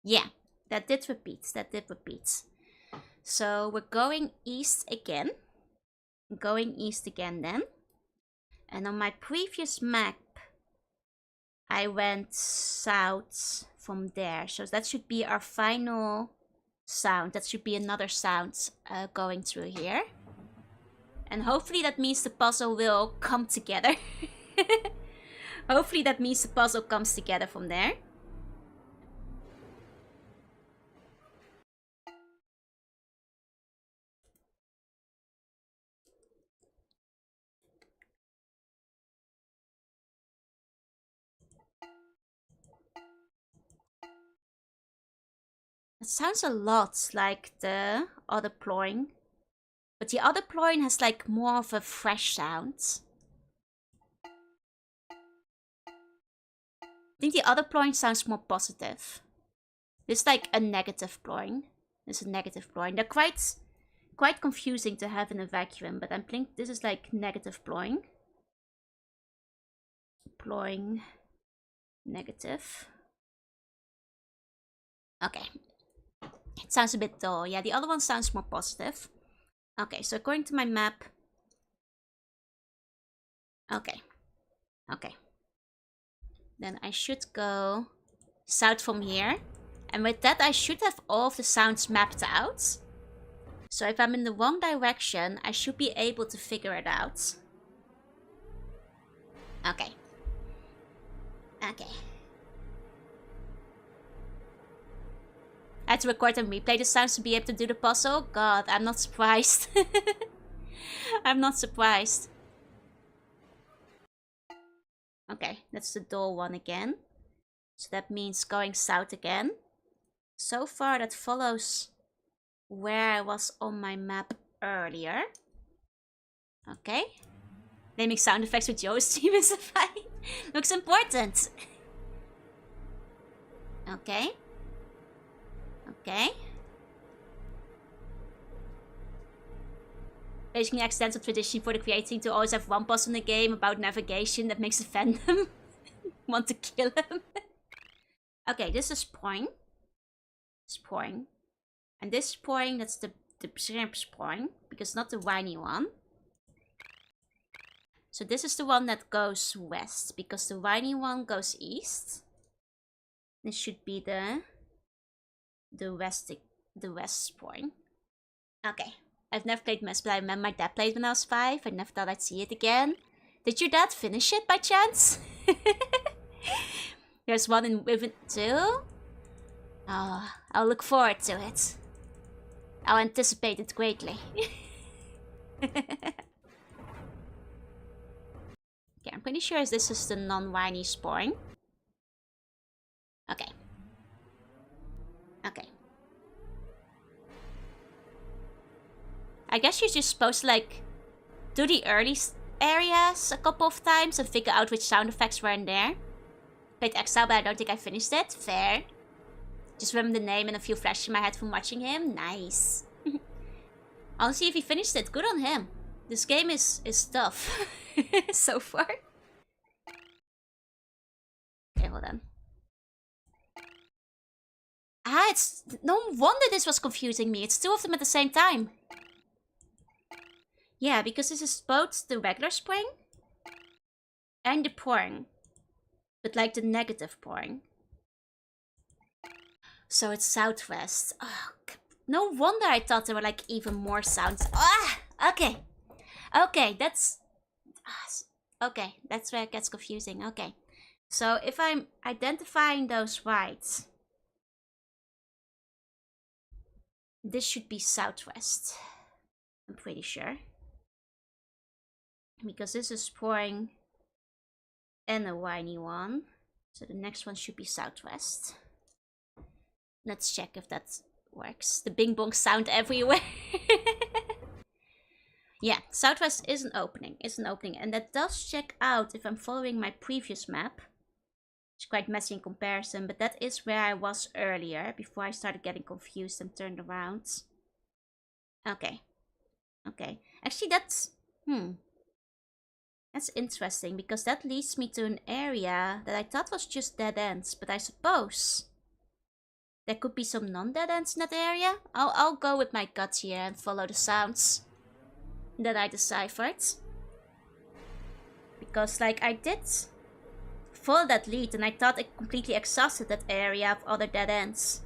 Yeah. That did repeat. That did repeat. So we're going east again. Going east again then. And on my previous map, I went south from there. So that should be our final sound. That should be another sound going through here. And hopefully that means the puzzle will come together. Hopefully that means the puzzle comes together from there. It sounds a lot like the other ploying. But the other ploying has like more of a fresh sound. I think the other ploying sounds more positive. This is like a negative ploying. This is a negative ploying. They're quite confusing to have in a vacuum, but I think this is like negative ploying. Ploying negative. Okay. It sounds a bit dull. Yeah, the other one sounds more positive. Okay, so according to my map. Okay. Okay. Then I should go south from here. And with that, I should have all of the sounds mapped out. So if I'm in the wrong direction, I should be able to figure it out. Okay. Okay. I had to record and replay the sounds to be able to do the puzzle. God, I'm not surprised. I'm not surprised. Okay, that's the door one again. So that means going south again. So far that follows where I was on my map earlier. Okay. Naming sound effects with Joe's stream is fine. Looks important. Okay. Okay. Basically, accidental tradition for the creating to always have one puzzle in the game about navigation that makes a fandom want to kill him. Okay, this is pouring. It's pouring. And this pouring, that's the shrimp's pouring, because not the whiny one. So this is the one that goes west, because the whiny one goes east. This should be the west pouring. Okay. I've never played Myst, but I remember my dad played when I was 5. I never thought I'd see it again. Did your dad finish it by chance? There's one in Riven too. Oh, I'll look forward to it. I'll anticipate it greatly. Okay, I'm pretty sure this is the non-whiny sporing. Okay. Okay. I guess you're just supposed to like do the early areas a couple of times and figure out which sound effects were in there. Played Exile, but I don't think I finished it. Fair. Just remember the name and a few flashes in my head from watching him. Nice. I'll see if he finished it. Good on him. This game is tough so far. Okay, hold on. Ah, it's no wonder this was confusing me. It's two of them at the same time. Yeah, because this is both the regular spring and the pouring. But like the negative pouring. So it's southwest. Oh, no wonder I thought there were like even more sounds. Ah, okay. Okay, that's... Okay, that's where it gets confusing. Okay. So if I'm identifying those right, this should be southwest. I'm pretty sure. Because this is pouring and a whiny one. So the next one should be southwest. Let's check if that works. The bing bong sound everywhere. Yeah, southwest is an opening. And that does check out if I'm following my previous map. It's quite messy in comparison, but that is where I was earlier before I started getting confused and turned around. Okay. Okay. Actually, that's... That's interesting, because that leads me to an area that I thought was just dead ends, but I suppose there could be some non-dead ends in that area. I'll go with my gut here and follow the sounds that I deciphered. Because, like, I did follow that lead, and I thought it completely exhausted that area of other dead ends.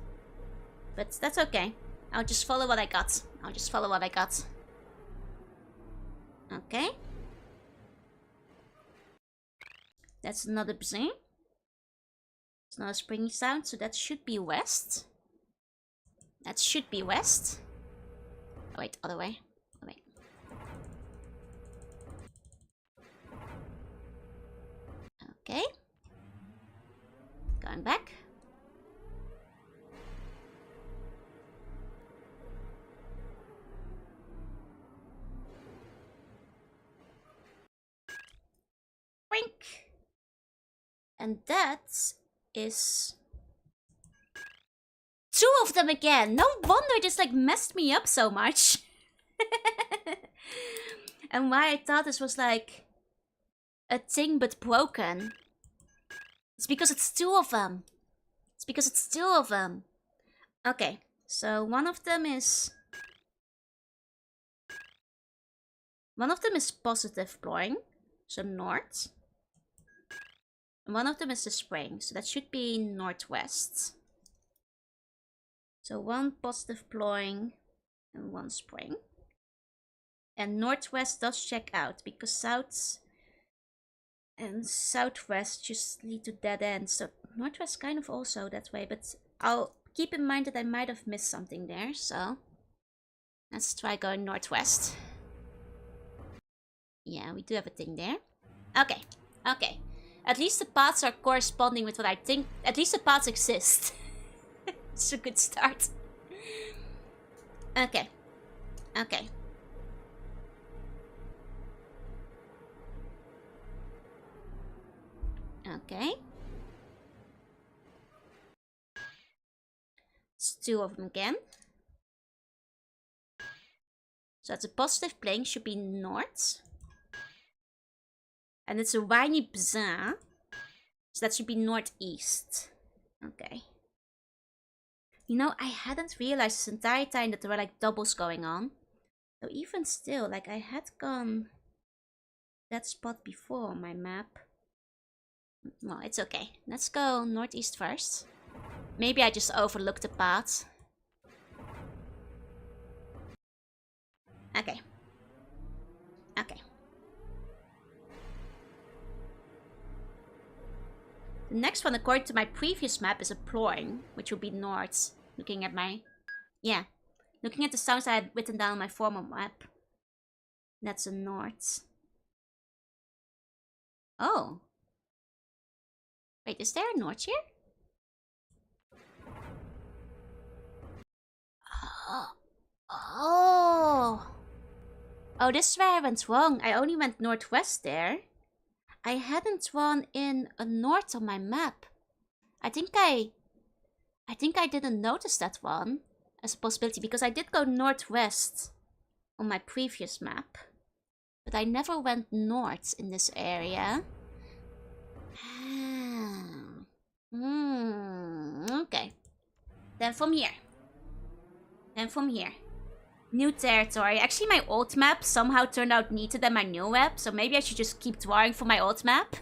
But that's okay. I'll just follow what I got. Okay. That's another bzing. It's not a springy sound, so that should be west. Oh wait, other way. Oh wait. Okay. Going back. And that is 2 of them again. No wonder this like messed me up so much. And why I thought this was like a thing but broken. It's because it's 2 of them. It's because it's 2 of them. Okay, so one of them is positive blowing, so north. And one of them is the spring, so that should be northwest. So 1 positive blowing and 1 spring. And northwest does check out because south and southwest just lead to dead ends. So northwest kind of also that way, but I'll keep in mind that I might have missed something there. So let's try going northwest. Yeah, we do have a thing there. Okay, okay. At least the paths are corresponding with what I think. At least the paths exist. It's a good start. Okay, okay. Okay. It's 2 of them again. So that's a positive plane, should be north. And it's a whiny bazaar. So that should be northeast. Okay. You know, I hadn't realized this entire time that there were like doubles going on. So even still, like I had gone that spot before on my map. Well, it's okay. Let's go northeast first. Maybe I just overlooked the path. Okay. Okay. The next one, according to my previous map, is a ploying, which would be north. Looking at my... Yeah. Looking at the sounds I had written down on my former map. That's a north. Oh. Wait, is there a north here? Oh. Oh, this is where I went wrong. I only went northwest there. I hadn't drawn in a north on my map. I think I didn't notice that one as a possibility because I did go northwest on my previous map. But I never went north in this area. Okay. Then from here. New territory. Actually, my old map somehow turned out neater than my new map, so maybe I should just keep drawing for my old map.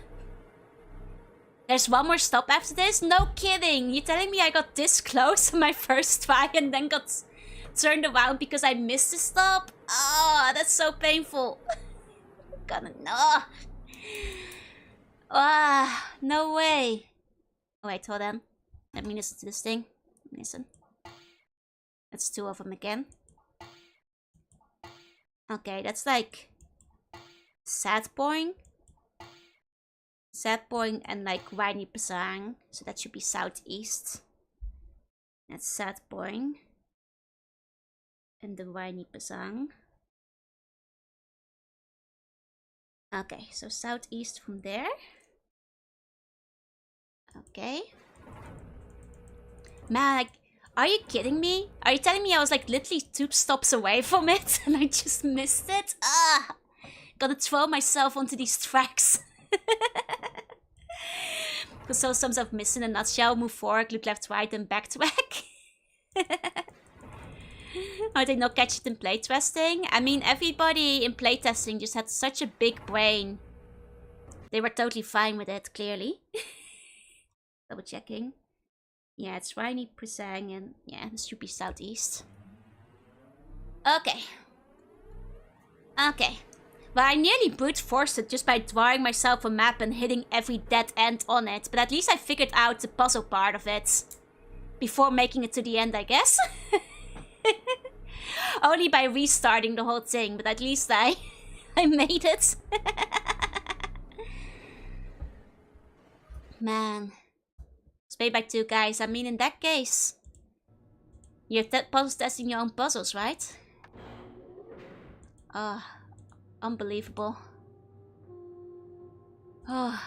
There's one more stop after this? No kidding! You're telling me I got this close on my first try and then got turned around because I missed the stop? Oh, that's so painful. Gonna no. Ah, no way. Oh wait, hold on. Let me listen to this thing. Listen. That's 2 of them again. Okay, that's like sad boing and like whiny pasang. So that should be southeast. That's sad boing and the whiny pasang. Okay, so southeast from there. Okay. Man, like, are you kidding me? Are you telling me I was like literally 2 stops away from it and I just missed it? Ah! Gotta throw myself onto these tracks. Because so sums of Myst in a nutshell. Move forward, look left, right, and backtrack. Are they not catch it in playtesting? I mean, everybody in playtesting just had such a big brain. They were totally fine with it, clearly. Double checking. Yeah, it's Rainy Prisang and yeah, this should be southeast. Okay. Okay. Well, I nearly brute forced it just by drawing myself a map and hitting every dead end on it. But at least I figured out the puzzle part of it. Before making it to the end, I guess. Only by restarting the whole thing, but at least I made it. Man. It's paid by 2 guys. I mean, in that case, you're puzzle testing your own puzzles, right? Oh, unbelievable. Oh.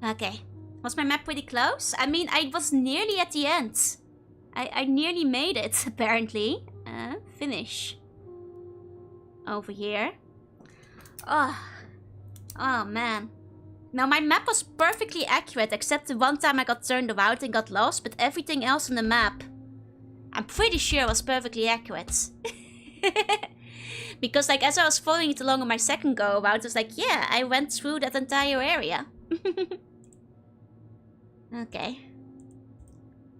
Okay. Was my map pretty close? I mean, I was nearly at the end. I nearly made it, apparently. Finish. Over here. Oh. Oh, man. Now, my map was perfectly accurate, except the one time I got turned around and got lost, but everything else on the map, I'm pretty sure was perfectly accurate. Because, like, as I was following it along on my second go-around, I was like, yeah, I went through that entire area. Okay.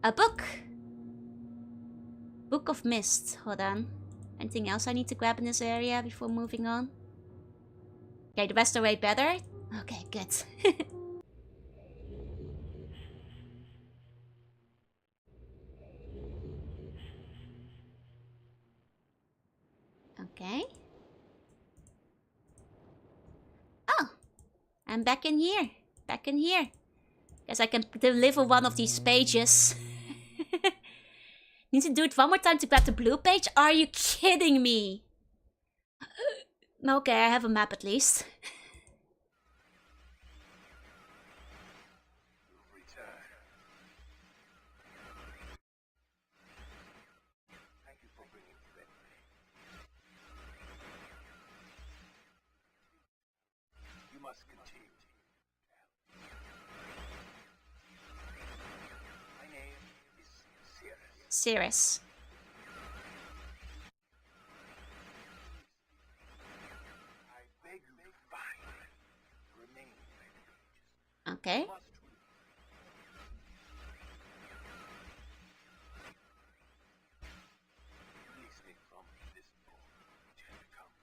A book. Book of Myst. Hold on. Anything else I need to grab in this area before moving on? Okay, the rest are way better. Okay, good. Okay. Oh, I'm back in here. Back in here. Guess I can deliver one of these pages. Need to do it one more time to grab the blue page? Are you kidding me? Okay, I have a map at least. Thank you for bringing me that. You must continue. My name is Cirrus. Cirrus. I beg you to find the remaining pages. Okay. Must listening from this book which has come.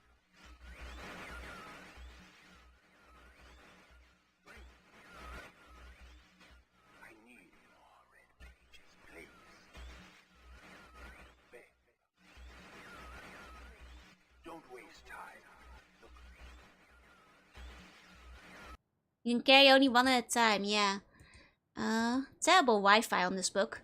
I need more red pages, please. Beg. Don't waste time. Look at me. You can carry only one at a time, yeah. Terrible Wi-Fi on this book.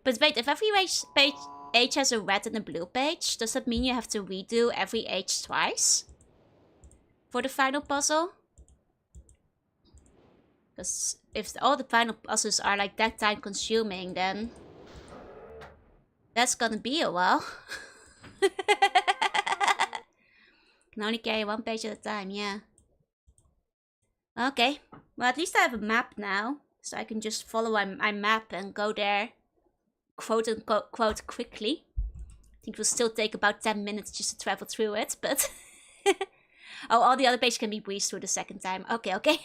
But wait, if every page has a red and a blue page, does that mean you have to redo every age twice? For the final puzzle? Because if all the final puzzles are like that time consuming, then that's gonna be a while. Can only carry one page at a time, yeah. Okay, well at least I have a map now, so I can just follow my map and go there, quote unquote, quickly. I think it will still take about 10 minutes just to travel through it, but... Oh, all the other pages can be breezed through the second time. Okay, okay.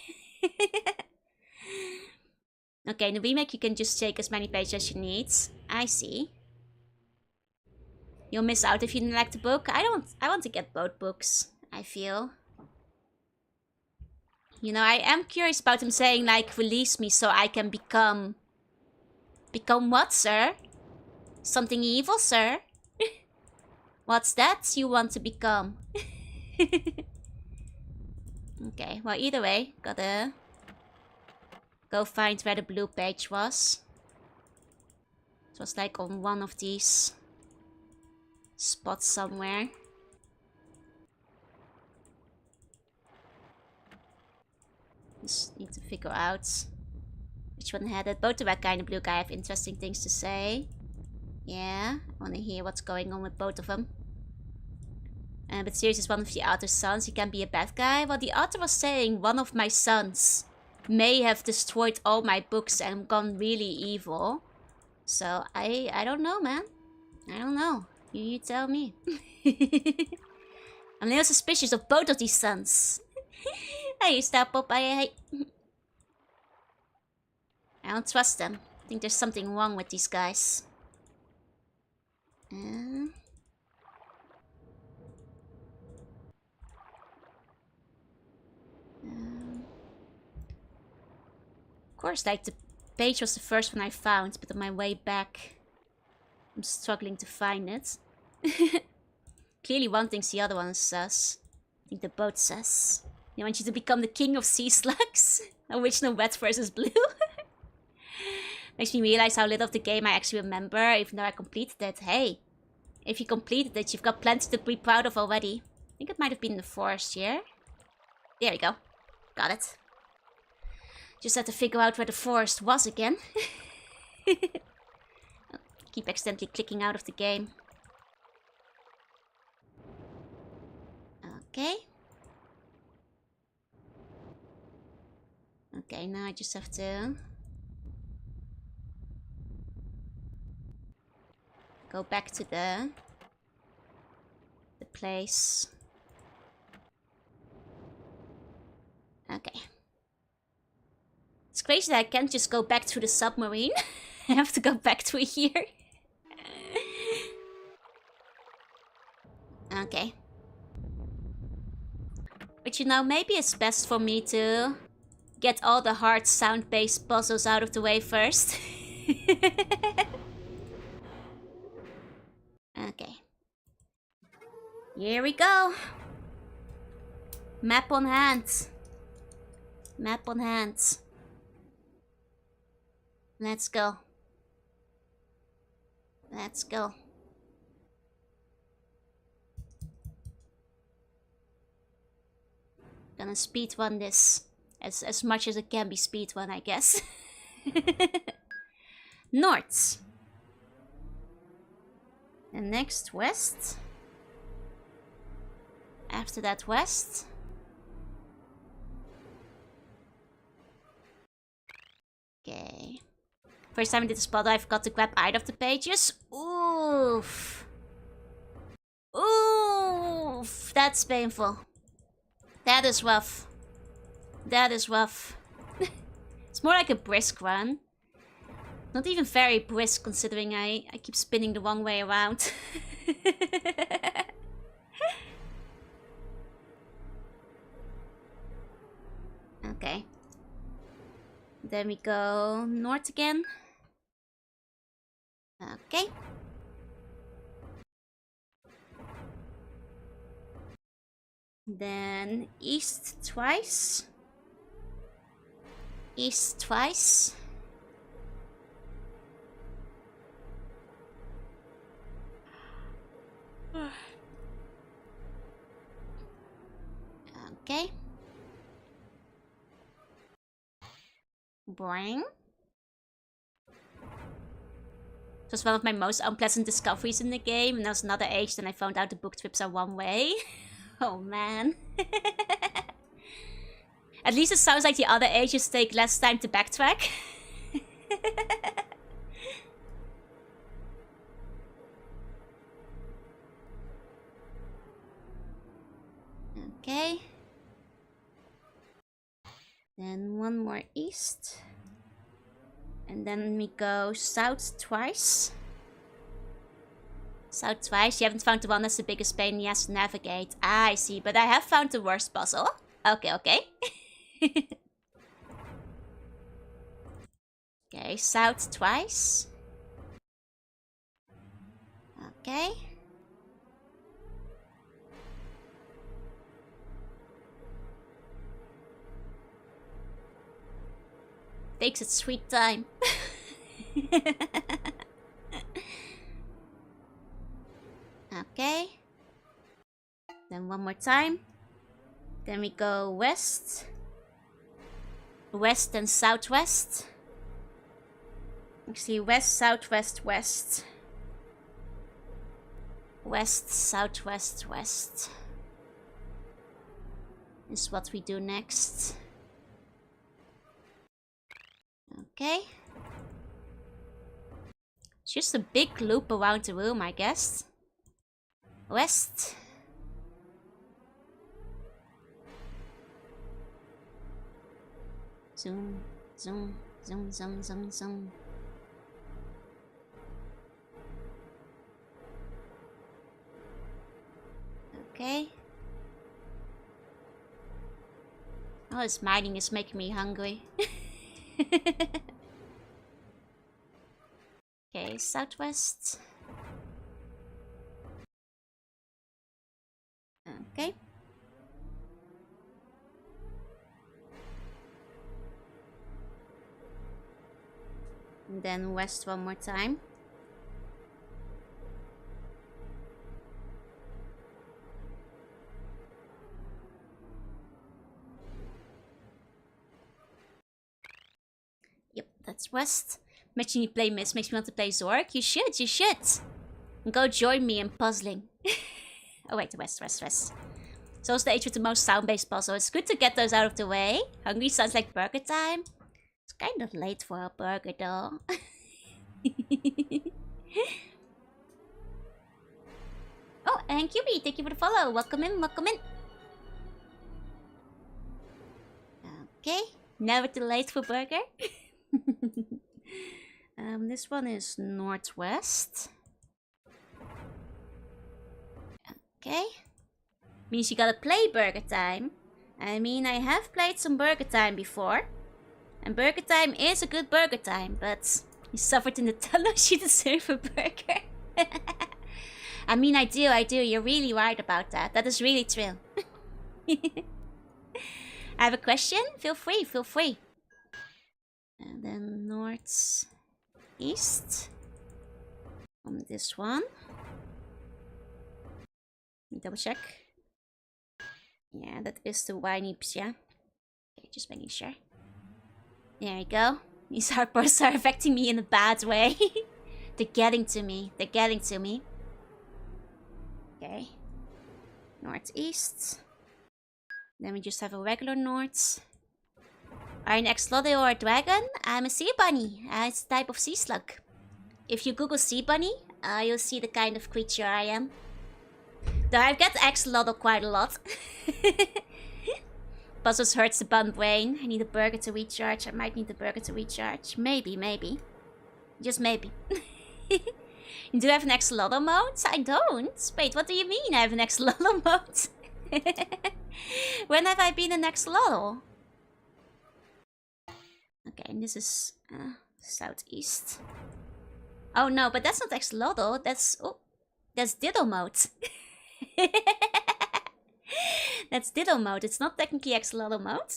Okay, in the remake you can just take as many pages as you need. I see. You'll miss out if you didn't like the book. I want to get both books, I feel. You know, I am curious about him saying, like, release me so I can become... Become what, sir? Something evil, sir? What's that you want to become? Okay, well, either way, gotta... go find where the blue page was. It was, like, on one of these... spots somewhere. Just need to figure out which one had it. Both the red guy and the blue guy have interesting things to say. Yeah, I want to hear what's going on with both of them. But Sirius is one of the author's sons. He can be a bad guy. Well, the author was saying one of my sons may have destroyed all my books and gone really evil. So, I don't know, man. I don't know. You tell me. I'm a little suspicious of both of these sons. Hey, stop up. I don't trust them. I think there's something wrong with these guys. Of course, like, the page was the first one I found, but on my way back, I'm struggling to find it. Clearly one thinks the other one is sus. I think they're both sus. They want you to become the king of sea slugs. Original red versus blue. Makes me realize how little of the game I actually remember, even though I completed it. Hey, if you completed it, you've got plenty to be proud of already. I think it might have been the forest year. There you go. Got it. Just had to figure out where the forest was again. Keep accidentally clicking out of the game. Okay. Okay, now I just have to go back to the place. Okay. It's crazy that I can't just go back to the submarine. I have to go back to here. Okay. But you know, maybe it's best for me to get all the hard sound-based puzzles out of the way first. Okay. Here we go. Map on hand. Map on hand. Let's go. Let's go. Gonna speedrun this as much as it can be speedrun, I guess. North. And next west. After that west. Okay. First time I did the spot, I forgot to grab either of the pages. Oof. Oof. That's painful. That is rough. That is rough. It's more like a brisk run. Not even very brisk considering I keep spinning the wrong way around. Okay. Then we go north again. Okay. Then east twice. East twice. Okay. Boring. It was one of my most unpleasant discoveries in the game, and there was another age, then I found out the book trips are one way. Oh man. At least it sounds like the other ages take less time to backtrack. Okay. Then one more east. And then we go south twice. South twice. You haven't found the one that's the biggest pain. Yes, navigate. Ah, I see. But I have found the worst puzzle. Okay, okay. Okay, south twice. Okay. Takes its sweet time. Okay. Then one more time. Then we go west. West and southwest. Actually, west, southwest, west. West, southwest, west. Is what we do next. Okay. It's just a big loop around the room, I guess. West. Zoom, zoom, zoom, zoom, zoom, zoom. Okay. Oh, this mining is making me hungry. Okay, southwest. Okay. And then west one more time. West. Imagine you play Myst, makes me want to play Zork. You should. Go join me in puzzling. Oh wait, West. So it's the age with the most sound-based puzzle. It's good to get those out of the way. Hungry sounds like burger time. It's kind of late for a burger though. Oh, and QB, thank you for the follow. Welcome in. Okay, never too late for burger. This one is northwest. Okay. Means you gotta play burger time. I mean, I have played some burger time before. And burger time is a good burger time, but you suffered in the tunnels, you deserve a burger. I mean, I do. You're really right about that. That is really true. I have a question? Feel free. And then north, east. On this one. Let me double check. Yeah, that is the Wineeps, yeah. Okay, just making sure. There we go. These hardposts are affecting me in a bad way. They're getting to me. Okay. Northeast. Then we just have a regular north. Are you an axolotl or a dragon? I'm a sea bunny. It's a type of sea slug. If you Google sea bunny, you'll see the kind of creature I am. Though I get axolotl quite a lot. Puzzles hurts the bun brain. I need a burger to recharge. I might need a burger to recharge. Maybe. Just maybe. You do have an axolotl mode? I don't. Wait, what do you mean I have an axolotl mode? When have I been an axolotl? Okay, and this is southeast. Oh no, but that's not axolotl. That's Diddle mode. That's Diddle mode. It's not technically axolotl mode.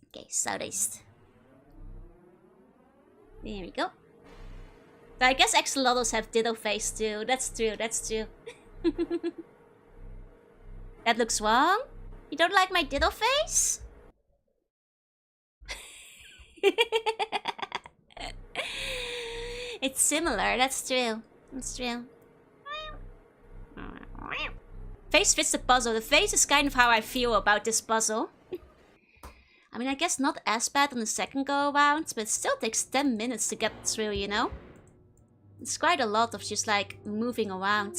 Okay, southeast. There we go. So I guess axolotls have diddle face too. That's true. That looks wrong. You don't like my diddle face? It's similar. That's true. Face fits the puzzle. The face is kind of how I feel about this puzzle. I mean, I guess not as bad on the second go around, but it still takes 10 minutes to get through, you know? It's quite a lot of just like moving around.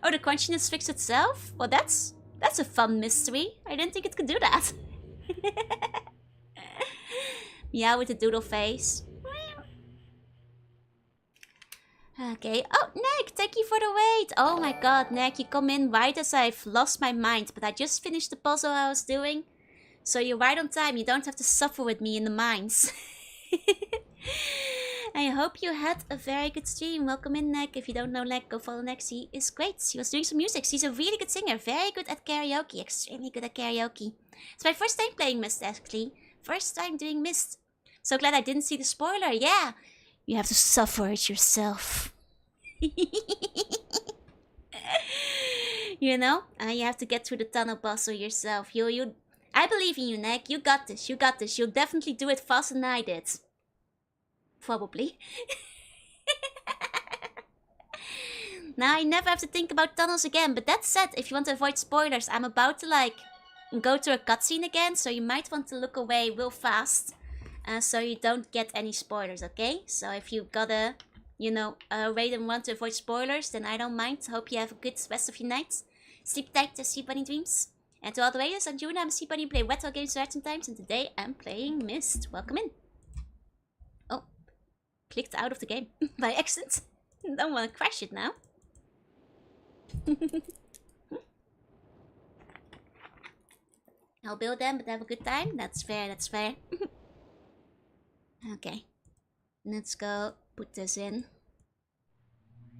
Oh, the crunchiness fixed itself? Well, that's a fun mystery. I didn't think it could do that. Yeah, with the doodle face. Okay. Oh, Nick, thank you for the wait. Oh my god, Nick, you come in right as I've lost my mind, but I just finished the puzzle I was doing. So you're right on time. You don't have to suffer with me in the mines. I hope you had a very good stream. Welcome in, Nick. If you don't know Nick, go follow Nick. He is great. He was doing some music. He's a really good singer. Very good at karaoke. Extremely good at karaoke. It's my first time playing Myst, actually. First time doing Myst. So glad I didn't see the spoiler. Yeah. You have to suffer it yourself. You know? You have to get through the tunnel puzzle yourself. I believe in you, Nick. You got this. You'll definitely do it faster than I did. Probably. Now I never have to think about tunnels again. But that said, if you want to avoid spoilers, I'm about to like go to a cutscene again. So you might want to look away real fast. So you don't get any spoilers, okay? So if you gotta, you know, wait and want to avoid spoilers, then I don't mind. Hope you have a good rest of your night. Sleep tight, sleep bunny dreams. And to all the raiders, I'm Juna. I'm a sleep bunny, play Wetwell games certain times. And today I'm playing Myst. Welcome in. Oh, clicked out of the game by accident. Don't want to crash it now. I'll build them, but have a good time. That's fair. Okay, let's go put this in.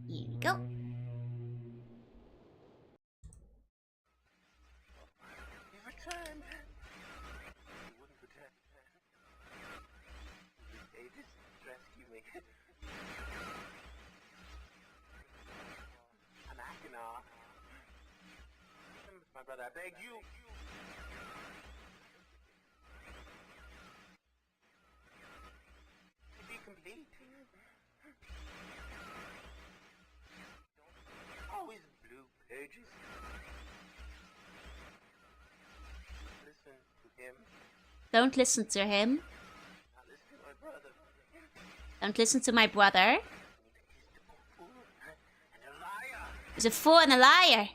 Here we go. You returned. You wouldn't pretend. They just rescue me. I'm acting off. My brother, I beg you. complete. Always blue pages. Listen to him. Don't listen to him. Now listen to my brother. Don't listen to my brother. He's a fool and a liar. He's a fool and a liar.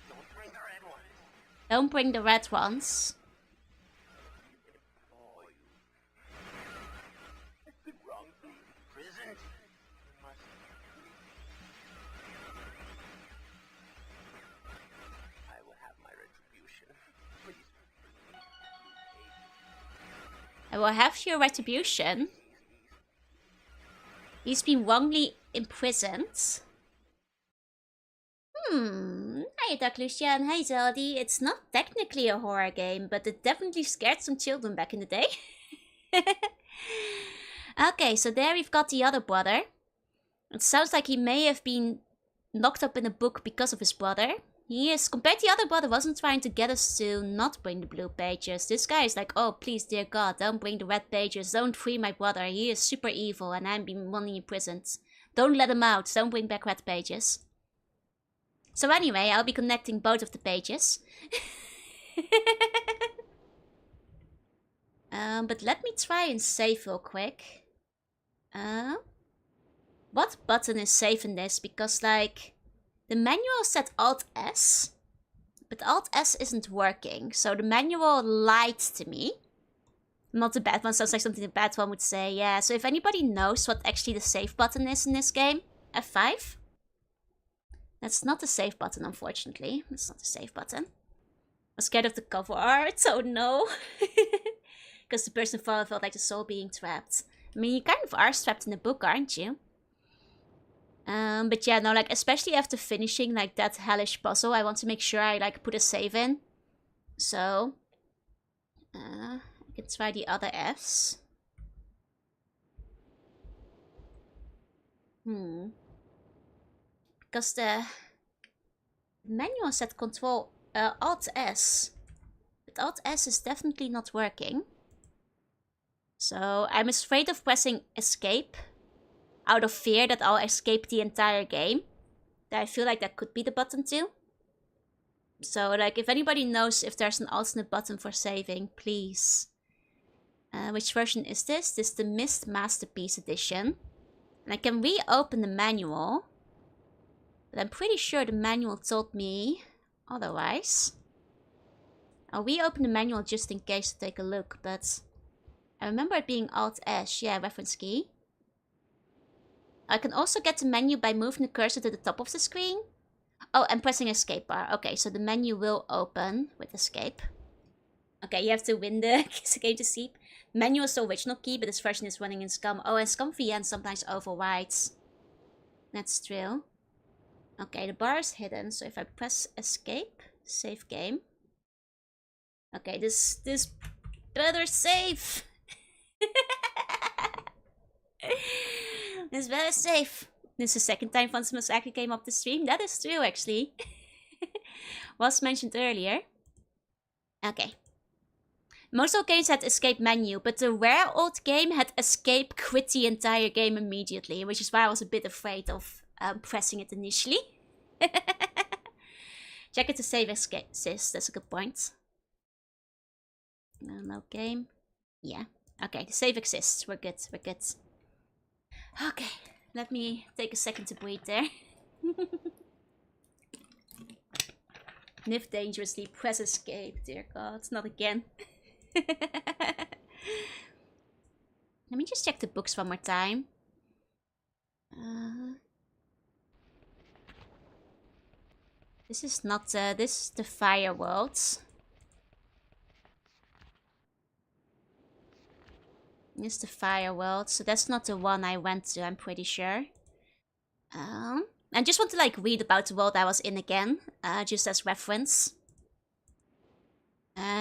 Don't bring the red ones. Don't bring the red ones. I've been wrongfully imprisoned. I will have my retribution. Please. I will have your retribution. He's been wrongly imprisoned. Hi Dark Lucian, hi Zeldy. It's not technically a horror game, but it definitely scared some children back in the day. Okay, so there we've got the other brother. It sounds like he may have been locked up in a book because of his brother. He is, compared to the other brother, wasn't trying to get us to not bring the blue pages. This guy is like, oh please dear God, don't bring the red pages, don't free my brother. He is super evil and I'm being wrongly imprisoned. Don't let him out, don't bring back red pages. So anyway, I'll be connecting both of the pages. But let me try and save real quick. What button is save in this? Because like, the manual said Alt-S, but Alt-S isn't working. So the manual lied to me. Not the bad one, sounds like something the bad one would say. Yeah, so if anybody knows what actually the save button is in this game, F5. That's not the save button, unfortunately. That's not the save button. I'm scared of the cover art, oh no. Because the person felt like the soul being trapped. I mean, you kind of are trapped in the book, aren't you? But yeah, no, like, especially after finishing, like, that hellish puzzle, I want to make sure I, like, put a save in. So, I can try the other Fs. Because the manual said Control Alt-S. But Alt-S is definitely not working. So I'm afraid of pressing Escape. Out of fear that I'll escape the entire game. I feel like that could be the button too. So like if anybody knows if there's an alternate button for saving, please. Which version is this? This is the Myst Masterpiece Edition. And I can reopen the manual. But I'm pretty sure the manual told me otherwise. I'll reopen the manual just in case to take a look, but I remember it being Alt-S, yeah, reference key. I can also get the menu by moving the cursor to the top of the screen. Oh, and pressing escape bar. Okay, so the menu will open with escape. Okay, you have to win the game to sleep. Menu is the original key, but this version is running in Scum. Oh, and Scum VN sometimes overrides. That's true. Okay, the bar is hidden, so if I press escape, save game. Okay, this better save. This better save. This is the second time Phantom actually came up the stream. That is true, actually. Was mentioned earlier. Okay. Most old games had escape menu, but the rare old game had escape quit the entire game immediately, which is why I was a bit afraid of pressing it initially. Check it to save assist, that's a good point. No game. Yeah. Okay, the save exists. We're good, we're good. Okay, let me take a second to breathe there. Sniff dangerously, press escape, dear God, not again. Let me just check the books one more time. This is not this is the Fire Worlds. This is the Fire World, so that's not the one I went to, I'm pretty sure. I just want to like read about the world I was in again, just as reference.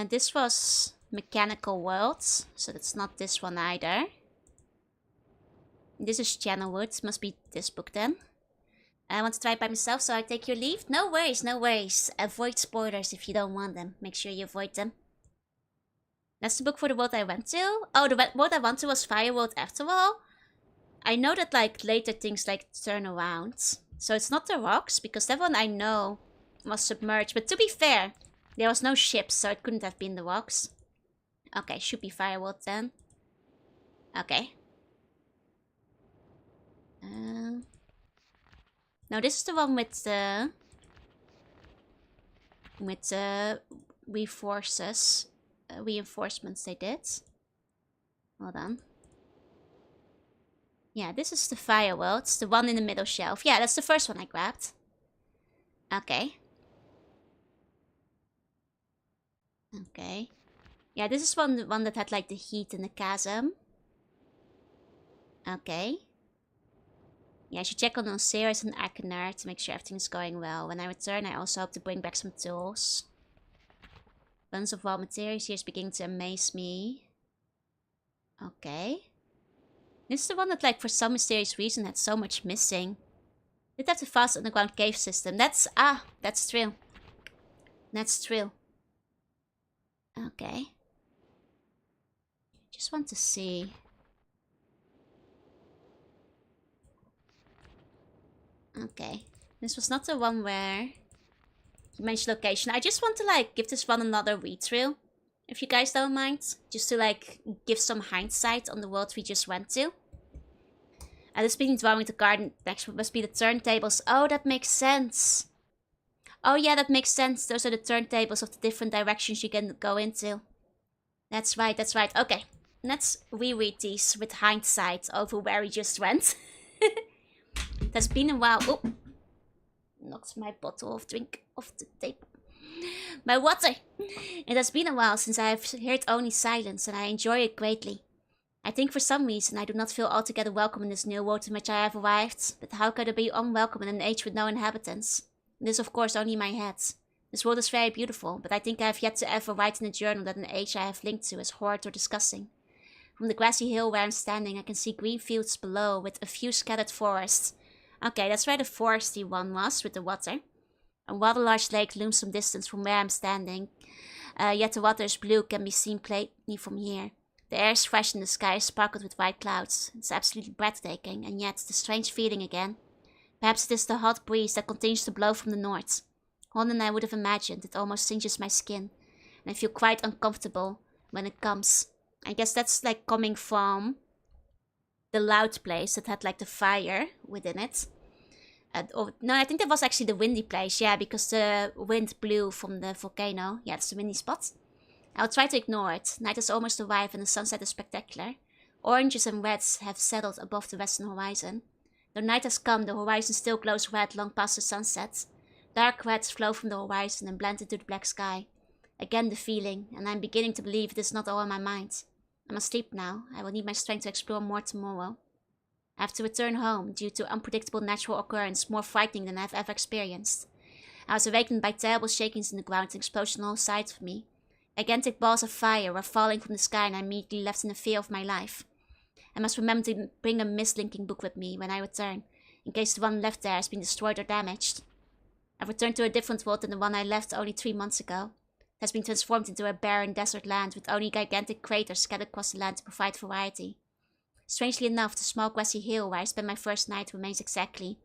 This was Mechanical Worlds, so that's not this one either. This is Channelwood, must be this book then. I want to try it by myself, so I take your leave. No worries, no worries. Avoid spoilers if you don't want them. Make sure you avoid them. That's the book for the world I went to? Oh, the world I went to was Fireworld after all? I know that, like, later things, like, turn around. So it's not the rocks, because that one I know was submerged. But to be fair, there was no ship, so it couldn't have been the rocks. Okay, should be Fireworld then. Okay. Now this is the one with the... reinforcements they did. Hold on. Yeah, this is the Fireworld. It's the one in the middle shelf. Yeah, that's the first one I grabbed. Okay. Okay. Yeah, this is the one that had like the heat in the chasm. Okay. Yeah, I should check on Osiris and Achener to make sure everything's going well. When I return, I also hope to bring back some tools. Tons of raw materials here is beginning to amaze me. Okay. This is the one that, like, for some mysterious reason had so much missing. Did have the fast underground cave system. That's true. That's true. Okay. Just want to see. Okay. This was not the one where you mentioned location. I just want to, like, give this one another read-through. If you guys don't mind. Just to, like, give some hindsight on the world we just went to. And the speaking dwelling with the garden next must be the turntables. Oh, that makes sense. Oh yeah, that makes sense. Those are the turntables of the different directions you can go into. That's right, that's right. Okay, let's reread these with hindsight over where we just went. It has been a while. Oh, knocked my bottle of drink off the table. My water! It has been a while since I have heard only silence, and I enjoy it greatly. I think for some reason I do not feel altogether welcome in this new world in which I have arrived, but how could I be unwelcome in an age with no inhabitants? This is of course only my head. This world is very beautiful, but I think I have yet to ever write in a journal that an age I have linked to is horrid or disgusting. From the grassy hill where I'm standing, I can see green fields below with a few scattered forests. Okay, that's where the foresty one was, with the water. A rather large lake looms some distance from where I'm standing, yet the water is blue, can be seen plainly from here. The air is fresh and the sky is sparkled with white clouds. It's absolutely breathtaking, and yet the strange feeling again. Perhaps it is the hot breeze that continues to blow from the north. More than I would have imagined, it almost singes my skin, and I feel quite uncomfortable when it comes. I guess that's like coming from the loud place that had like the fire within it. No, I think that was actually the windy place, yeah, because the wind blew from the volcano. Yeah, it's the windy spot. I'll try to ignore it. Night has almost arrived and the sunset is spectacular. Oranges and reds have settled above the western horizon. Though night has come, the horizon still glows red long past the sunset. Dark reds flow from the horizon and blend into the black sky. Again the feeling, and I'm beginning to believe it is not all in my mind. I must sleep now. I will need my strength to explore more tomorrow. I have to return home due to unpredictable natural occurrence more frightening than I have ever experienced. I was awakened by terrible shakings in the ground and explosion on all sides of me. Gigantic balls of fire were falling from the sky and I immediately left in a fear of my life. I must remember to bring a Myst linking book with me when I return, in case the one left there has been destroyed or damaged. I've returned to a different world than the one I left only 3 months ago. It has been transformed into a barren desert land with only gigantic craters scattered across the land to provide variety. Strangely enough, the small grassy hill where I spent my first night remains exactly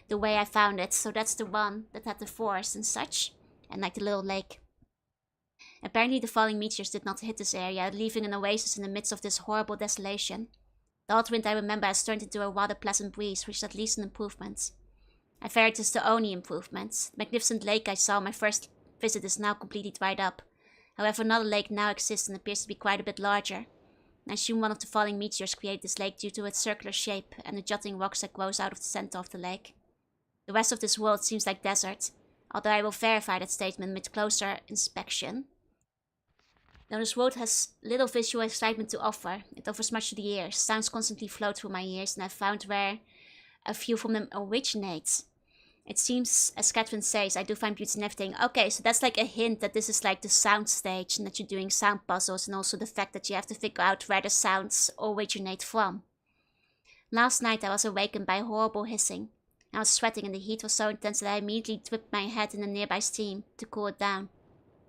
the way I found it, so that's the one that had the forest and such, and like the little lake. Apparently the falling meteors did not hit this area, leaving an oasis in the midst of this horrible desolation. The hot wind I remember has turned into a rather pleasant breeze, which is at least an improvement. I fear it is the only improvement. The magnificent lake I saw on my first visit is now completely dried up. However, another lake now exists and appears to be quite a bit larger. I assume one of the falling meteors created this lake due to its circular shape and the jutting rocks that grows out of the center of the lake. The rest of this world seems like desert, although I will verify that statement with closer inspection. Though this world has little visual excitement to offer, it offers much to the ears. Sounds constantly flow through my ears, and I've found where a few from them originate. It seems, as Catherine says, I do find beauty in everything. Okay, so that's like a hint that this is like the sound stage and that you're doing sound puzzles, and also the fact that you have to figure out where the sounds originate from. Last night I was awakened by horrible hissing. I was sweating and the heat was so intense that I immediately dipped my head in a nearby stream to cool it down.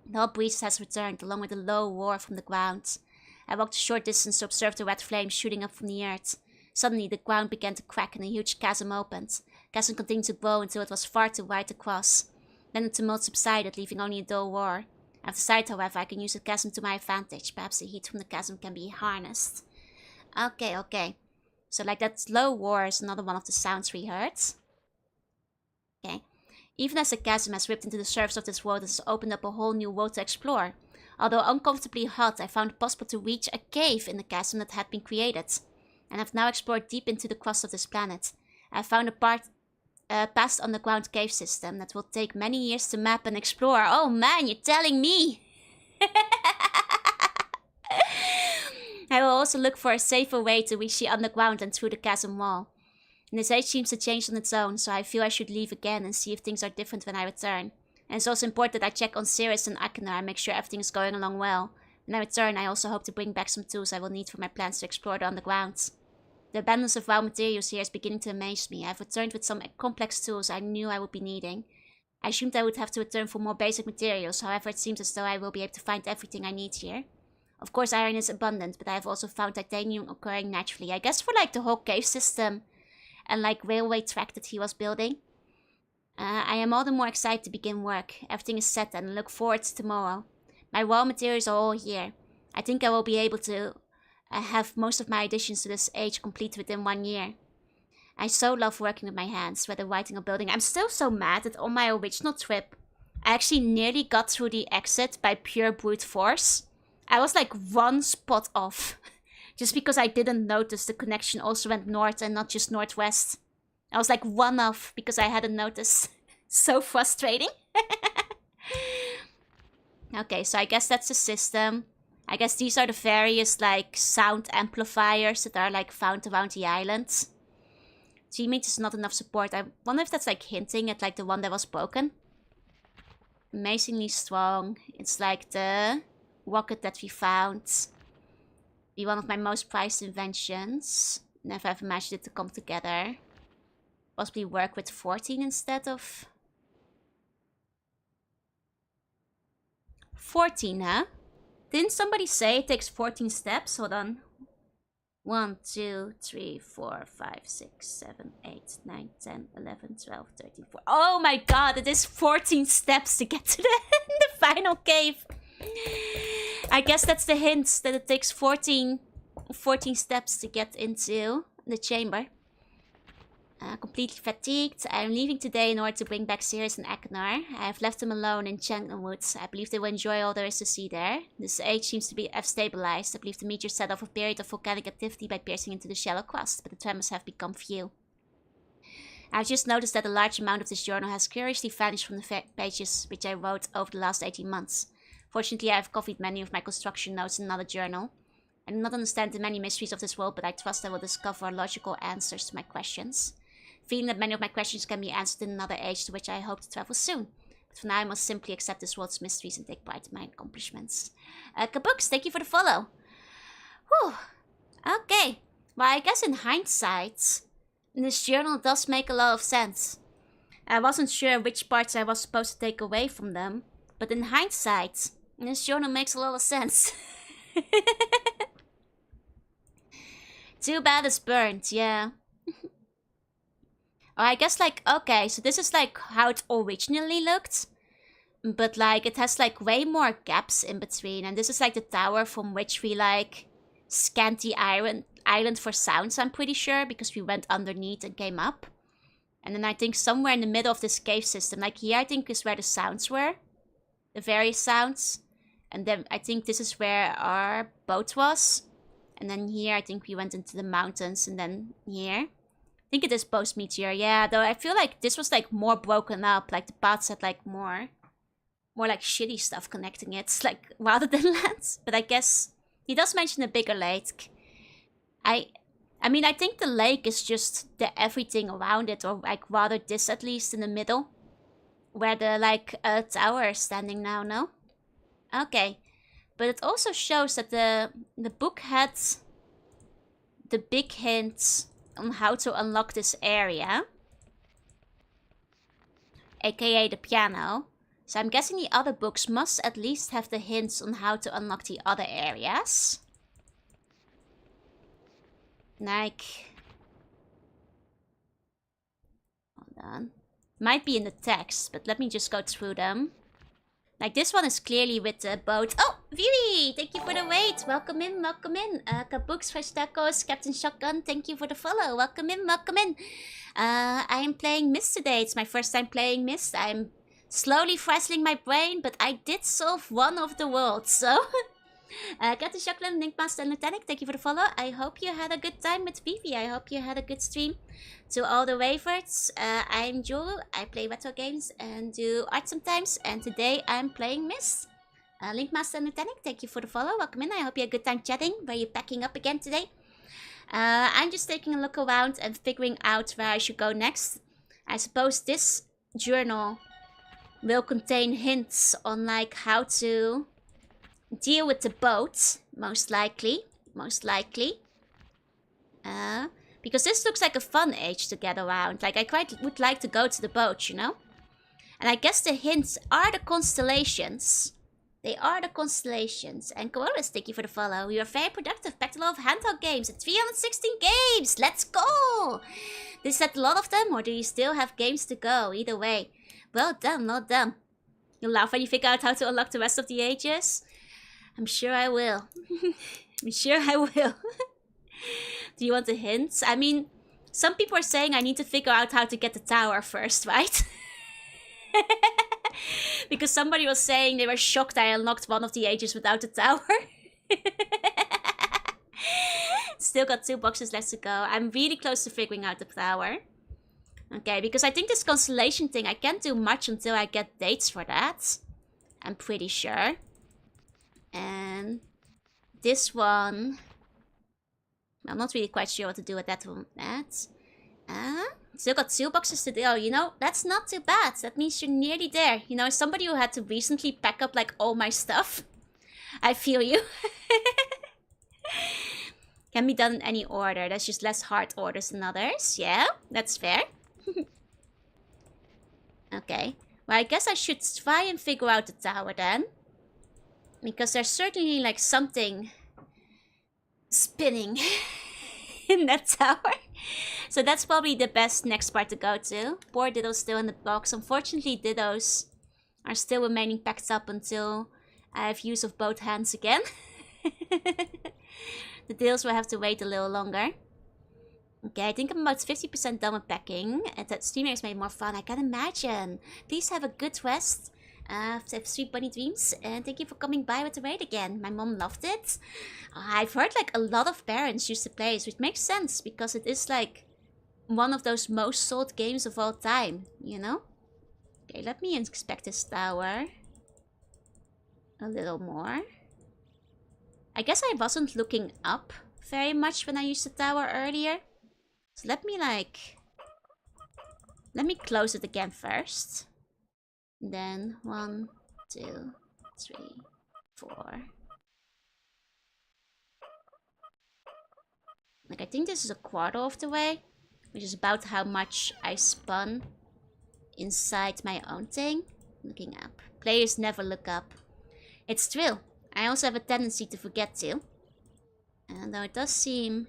The hot breeze has returned, along with a low roar from the ground. I walked a short distance to observe the red flames shooting up from the earth. Suddenly, the ground began to crack and a huge chasm opened. The chasm continued to grow until it was far too wide to cross. Then the tumult subsided, leaving only a dull roar. I've decided, however, I can use the chasm to my advantage. Perhaps the heat from the chasm can be harnessed. Okay. So, like, that low roar is another one of the sounds we heard. Okay. Even as the chasm has ripped into the surface of this world, it has opened up a whole new world to explore. Although uncomfortably hot, I found it possible to reach a cave in the chasm that had been created. And I've now explored deep into the crust of this planet. I found a past underground cave system that will take many years to map and explore. Oh man, you're telling me! I will also look for a safer way to reach the underground and through the chasm wall. And this age seems to change on its own, so I feel I should leave again and see if things are different when I return. And it's also important that I check on Sirius and Akana and make sure everything is going along well. When I return, I also hope to bring back some tools I will need for my plans to explore the underground. The abundance of raw materials here is beginning to amaze me. I've returned with some complex tools I knew I would be needing. I assumed I would have to return for more basic materials, however it seems as though I will be able to find everything I need here. Of course iron is abundant, but I have also found titanium occurring naturally. I guess for like the whole cave system and like railway track that he was building. I am all the more excited to begin work. Everything is set and I look forward to tomorrow. My raw materials are all here. I think I will be able to have most of my additions to this age complete within 1 year. I so love working with my hands, whether writing or building. I'm still so mad that on my original trip, I actually nearly got through the exit by pure brute force. I was like 1 spot off. Just because I didn't notice the connection also went north and not just northwest. I was like 1 off because I hadn't noticed. So frustrating. Okay, so I guess that's the system. I guess these are the various like sound amplifiers that are like found around the island. Teammates is not enough support. I wonder if that's like hinting at like the one that was broken. Amazingly strong. It's like the rocket that we found. Be one of my most prized inventions. Never ever imagined it to come together. Possibly work with 14 instead of 14, huh? Didn't somebody say it takes 14 steps? Hold on. 1, 2, 3, 4, 5, 6, 7, 8, 9, 10, 11, 12, 13, 14. Oh my god, it is 14 steps to get to the final cave. I guess that's the hint, that it takes 14 steps to get into the chamber. Completely fatigued. I'm leaving today in order to bring back Sirius and Akanar. I have left them alone in Chandlerwood. I believe they will enjoy all there is to see there. This age seems to have stabilized. I believe the meteor set off a period of volcanic activity by piercing into the shallow crust, but the tremors have become few. I've just noticed that a large amount of this journal has curiously vanished from the pages which I wrote over the last 18 months. Fortunately, I have copied many of my construction notes in another journal. I do not understand the many mysteries of this world, but I trust I will discover logical answers to my questions. Feeling that many of my questions can be answered in another age to which I hope to travel soon. But for now, I must simply accept this world's mysteries and take pride in my accomplishments. Kabooks, thank you for the follow. Whew. Okay. Well, I guess in hindsight, this journal does make a lot of sense. I wasn't sure which parts I was supposed to take away from them. But in hindsight, this journal makes a lot of sense. Too bad it's burnt, yeah. Or I guess like, okay, so this is like how it originally looked. But like it has like way more gaps in between. And this is like the tower from which we like scanned the island for sounds, I'm pretty sure. Because we went underneath and came up. And then I think somewhere in the middle of this cave system, like here I think is where the sounds were. The various sounds. And then I think this is where our boat was. And then here I think we went into the mountains and then here. I think it is post-meteor, yeah, though I feel like this was like more broken up, like the paths had like more like shitty stuff connecting it, like rather than lands. But I guess he does mention a bigger lake. I mean, I think the lake is just the everything around it, or like rather this at least in the middle, where the like tower is standing now, no? Okay, but it also shows that the book had the big hints on how to unlock this area, aka the piano, So I'm guessing the other books must at least have the hints on how to unlock the other areas. Like... Hold on. Might be in the text, but let me just go through them. Like, this one is clearly with the boat. Oh, Vivi! Thank you for the wait. Welcome in, welcome in. Kabooks, Fresh Tacos, Captain Shotgun, thank you for the follow. Welcome in, welcome in. I am playing Myst today. It's my first time playing Myst. I'm slowly frazzling my brain, but I did solve one of the worlds, so... Captain Shotgun, Linkmaster, and Lieutenant, thank you for the follow. I hope you had a good time with Vivi. I hope you had a good stream. To all the waivers, I'm Jewel. I play retro games and do art sometimes. And today I'm playing Myst. Linkmaster and Lieutenant, thank you for the follow. Welcome in. I hope you had a good time chatting. Were you packing up again today? I'm just taking a look around and figuring out where I should go next. I suppose this journal will contain hints on like how to deal with the boat, most likely. Because this looks like a fun age to get around. Like, I quite would like to go to the boat, you know? And I guess the hints are the constellations. They are the constellations. And Koalas, thank you for the follow. We are very productive. Back to a lot of handheld games. And 316 games! Let's go! Is that a lot of them? Or do you still have games to go? Either way. Well done, well done. You'll laugh when you figure out how to unlock the rest of the ages? I'm sure I will. I'm sure I will. Do you want a hint? I mean, some people are saying I need to figure out how to get the tower first, right? Because somebody was saying they were shocked I unlocked one of the ages without the tower. Still got 2 boxes left to go. I'm really close to figuring out the tower. Okay, because I think this constellation thing, I can't do much until I get dates for that. I'm pretty sure. And this one... I'm not really quite sure what to do with that one. Still got 2 boxes to do. Oh, you know, that's not too bad. That means you're nearly there. You know, as somebody who had to recently pack up like all my stuff, I feel you. Can be done in any order. That's just less hard orders than others. Yeah, that's fair. Okay. Well, I guess I should try and figure out the tower then. Because there's certainly like something spinning in that tower. So that's probably the best next part to go to. Poor Ditto's still in the box. Unfortunately, Dittos are still remaining packed up until I have use of both hands again. The deals will have to wait a little longer. Okay, I think I'm about 50% done with packing. And that stream makes made more fun, I can imagine. Please have a good rest. Have sweet bunny dreams. And thank you for coming by with the raid again. My mom loved it. I've heard like a lot of parents used to play it, which makes sense. Because it is like one of those most sold games of all time, you know? Okay, let me inspect this tower a little more. I guess I wasn't looking up very much when I used the tower earlier. So let me close it again first. Then 1, 2, 3, 4. Like, I think this is a quarter of the way, which is about how much I spun inside my own thing. Looking up. Players never look up. It's true. I also have a tendency to forget to. And though it does seem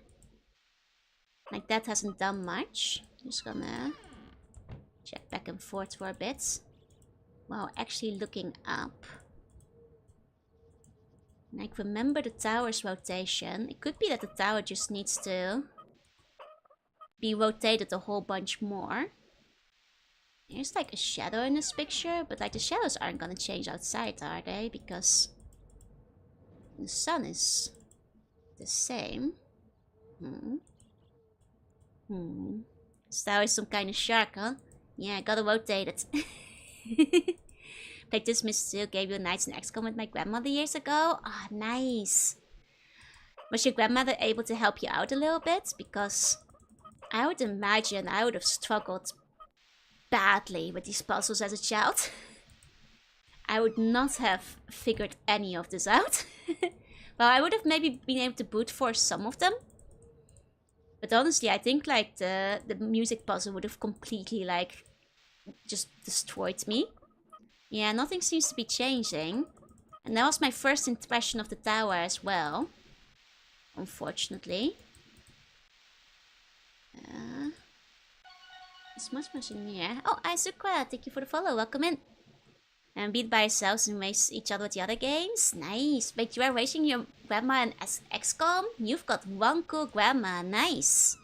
like that hasn't done much, just gonna check back and forth for a bit. While actually looking up. Like, remember the tower's rotation. It could be that the tower just needs to be rotated a whole bunch more. There's like a shadow in this picture, but like the shadows aren't gonna change outside, are they? Because the sun is the same. This tower is some kind of shark, huh? Yeah, I gotta rotate it. Played this Myst 2, gave you a Knights and XCOM with my grandmother years ago. Ah, oh, nice. Was your grandmother able to help you out a little bit? Because I would imagine I would have struggled badly with these puzzles as a child. I would not have figured any of this out. Well, I would have maybe been able to brute force some of them. But honestly, I think like the music puzzle would have completely like just destroyed me. Yeah, nothing seems to be changing. And that was my first impression of the tower as well. Unfortunately. There's much in here. Oh, Isukra, thank you for the follow. Welcome in. And beat by ourselves and race each other with the other games. Nice. Wait, you are racing your grandma in XCOM? You've got one cool grandma. Nice.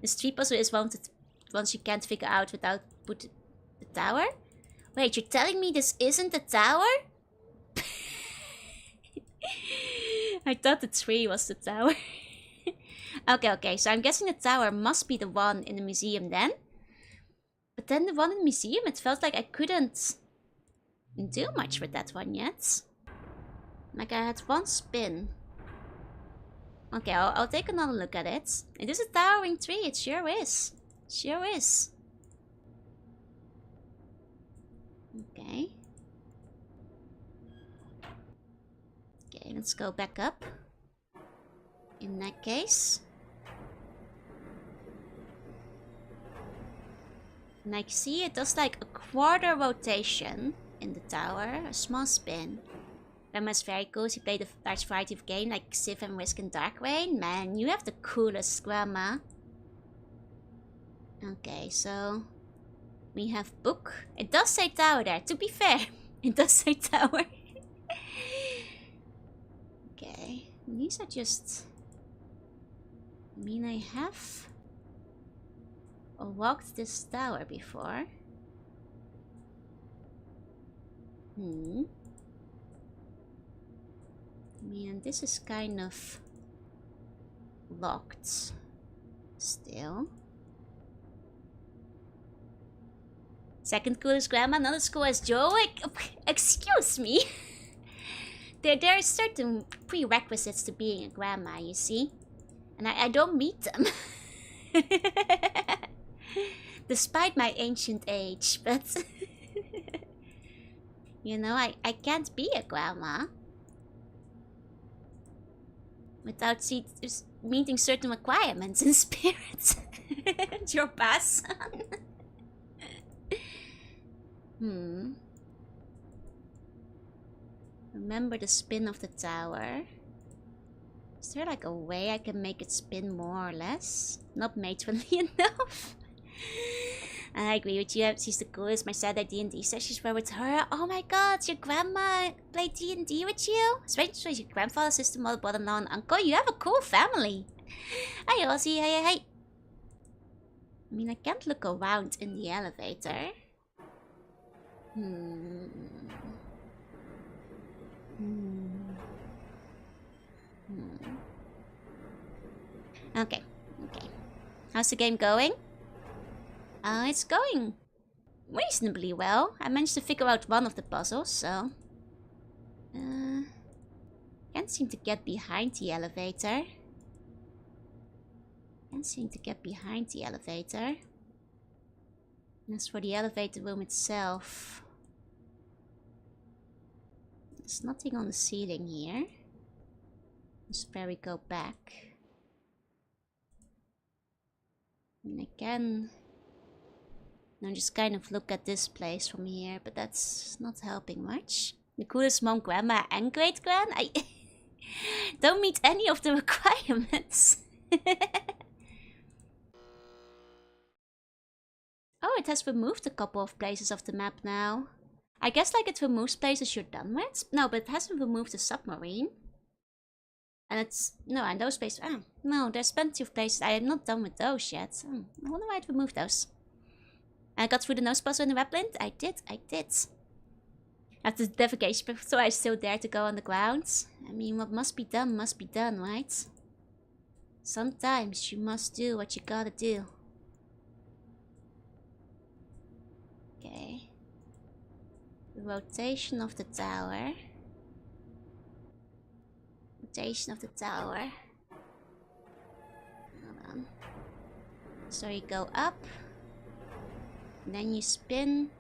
The street puzzle is once you can't figure out without put the tower. Wait, you're telling me this isn't the tower? I thought the tree was the tower. Okay, so I'm guessing the tower must be the one in the museum then. But then the one in the museum, it felt like I couldn't do much with that one yet. Like I had one spin. Okay, I'll take another look at it. It is a towering tree, it sure is. Sure is. Okay. Okay, let's go back up. In that case. And I see it does like a quarter rotation in the tower, a small spin. Grandma's very cool. She played a large variety of games like Civ and Risk and Dark Reign. Man, you have the coolest grandma. Okay, so we have book. It does say tower there, to be fair. It does say tower. Okay, these are just... I mean, I have walked this tower before. I mean, this is kind of locked still. Second coolest grandma, not as cool as Joe. Excuse me. There are certain prerequisites to being a grandma, you see. And I don't meet them. Despite my ancient age, but... you know, I can't be a grandma. Without meeting certain requirements in spirit. Your pass. Remember the spin of the tower. Is there like a way I can make it spin more or less? Not matronly enough. I agree with you. She's the coolest. My Saturday D&D sessions were with her. Oh my god, your grandma played D&D with you? Especially your grandfather, sister, mother, brother-in-law, and uncle. You have a cool family. Hi, Ozzy. Hey. I mean, I can't look around in the elevator. Okay. How's the game going? It's going reasonably well. I managed to figure out one of the puzzles, so... can't seem to get behind the elevator. As for the elevator room itself... there's nothing on the ceiling here. Just where we go back. And I can... now just kind of look at this place from here, but that's not helping much. The coolest mom, grandma, and great-grand? I don't meet any of the requirements. Oh, it has removed a couple of places of the map now. I guess like it removes places you're done with. No, but it hasn't removed the submarine. And it's... no, and those places... ah, no, there's plenty of places. I am not done with those yet. I wonder why it removed those. I got through the nose puzzle in the wetland. I did. After the navigation, so I still dare to go on the ground. I mean, what must be done, right? Sometimes you must do what you gotta do. Okay. The rotation of the tower. Hold on. So you go up. And then you spin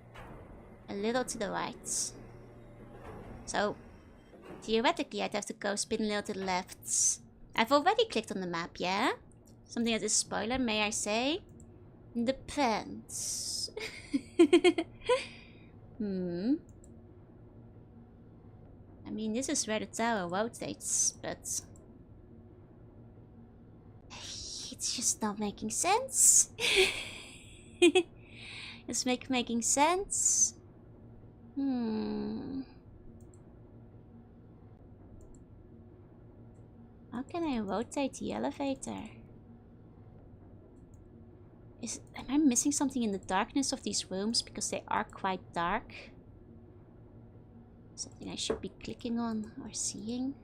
a little to the right. So, theoretically I'd have to go spin a little to the left. I've already clicked on the map, yeah? Something that is spoiler, may I say? Depends. I mean, this is where the tower rotates, but it's just not making sense. It's making sense. How can I rotate the elevator? Am I missing something in the darkness of these rooms? Because they are quite dark. Something I should be clicking on or seeing.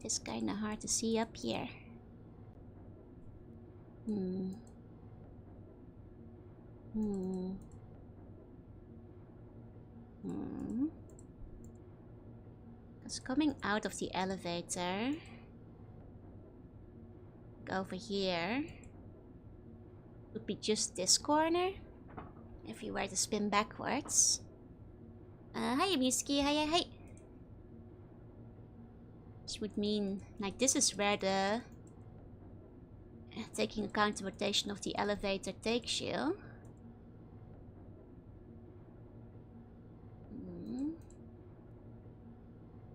It's kinda hard to see up here. Because coming out of the elevator, go over here, would be just this corner. If you were to spin backwards. Hi, Miski. Hi. Which would mean, like, this is where the taking account the rotation of the elevator takes you.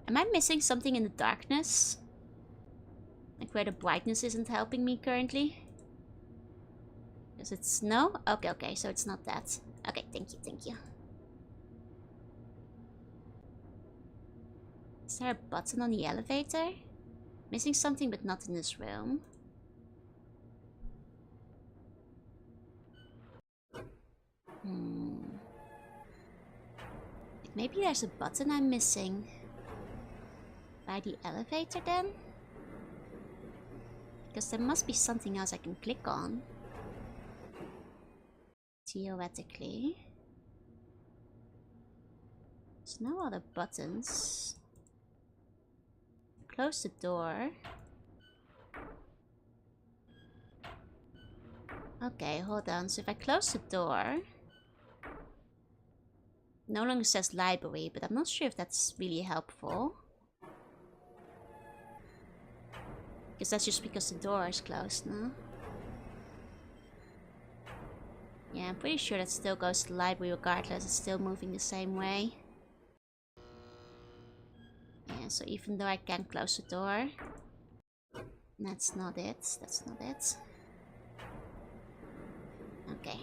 Am I missing something in the darkness? Like where the brightness isn't helping me currently? Because it's no? Okay, so it's not that. Okay, thank you. Is there a button on the elevator? Missing something, but not in this room. Maybe there's a button I'm missing. By the elevator then? Because there must be something else I can click on. Theoretically. There's no other buttons. Close the door. Okay, hold on. So if I close the door... No longer says library, but I'm not sure if that's really helpful. Because that's just because the door is closed, no? Yeah, I'm pretty sure that still goes to the library regardless. It's still moving the same way. Yeah, so even though I can close the door... That's not it. That's not it. Okay.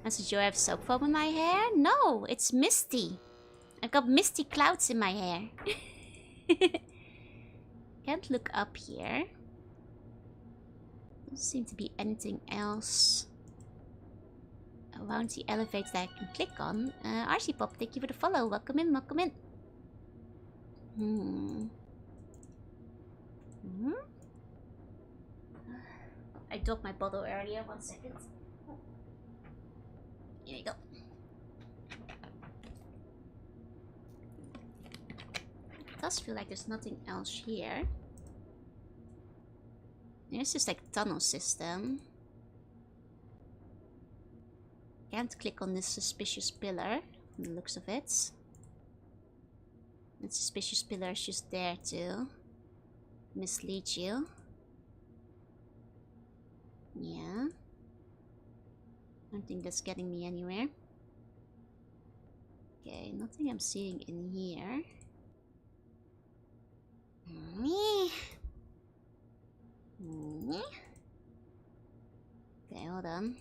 Did you have soap foam in my hair? No, it's misty. I've got misty clouds in my hair. Can't look up here. Doesn't seem to be anything else around the elevator that I can click on. RC Pop, thank you for the follow. Welcome in. I dropped my bottle earlier. 1 second. Here we go. It does feel like there's nothing else here. There's just like a tunnel system. Can't click on this suspicious pillar from the looks of it. That suspicious pillar is just there to mislead you. Yeah. I don't think that's getting me anywhere. Okay, nothing I'm seeing in here. Okay, hold on.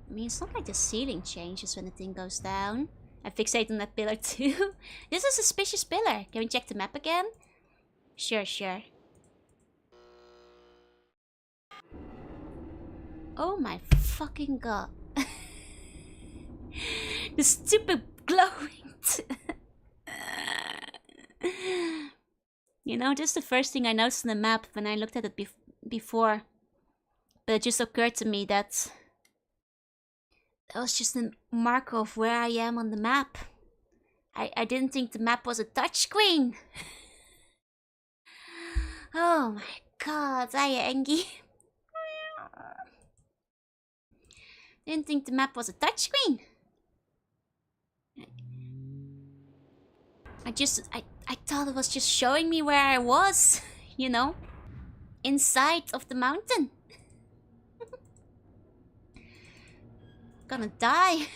I mean, it's not like the ceiling changes when the thing goes down. I fixate on that pillar too. This is a suspicious pillar. Can we check the map again? Sure. Oh my fucking god. The stupid glowing. You know, just the first thing I noticed on the map when I looked at it before. But it just occurred to me that was just a marker of where I am on the map. I didn't think the map was a touchscreen. Oh my god, hiya Engie. Didn't think the map was a touchscreen. I thought it was just showing me where I was, you know, inside of the mountain. Gonna die.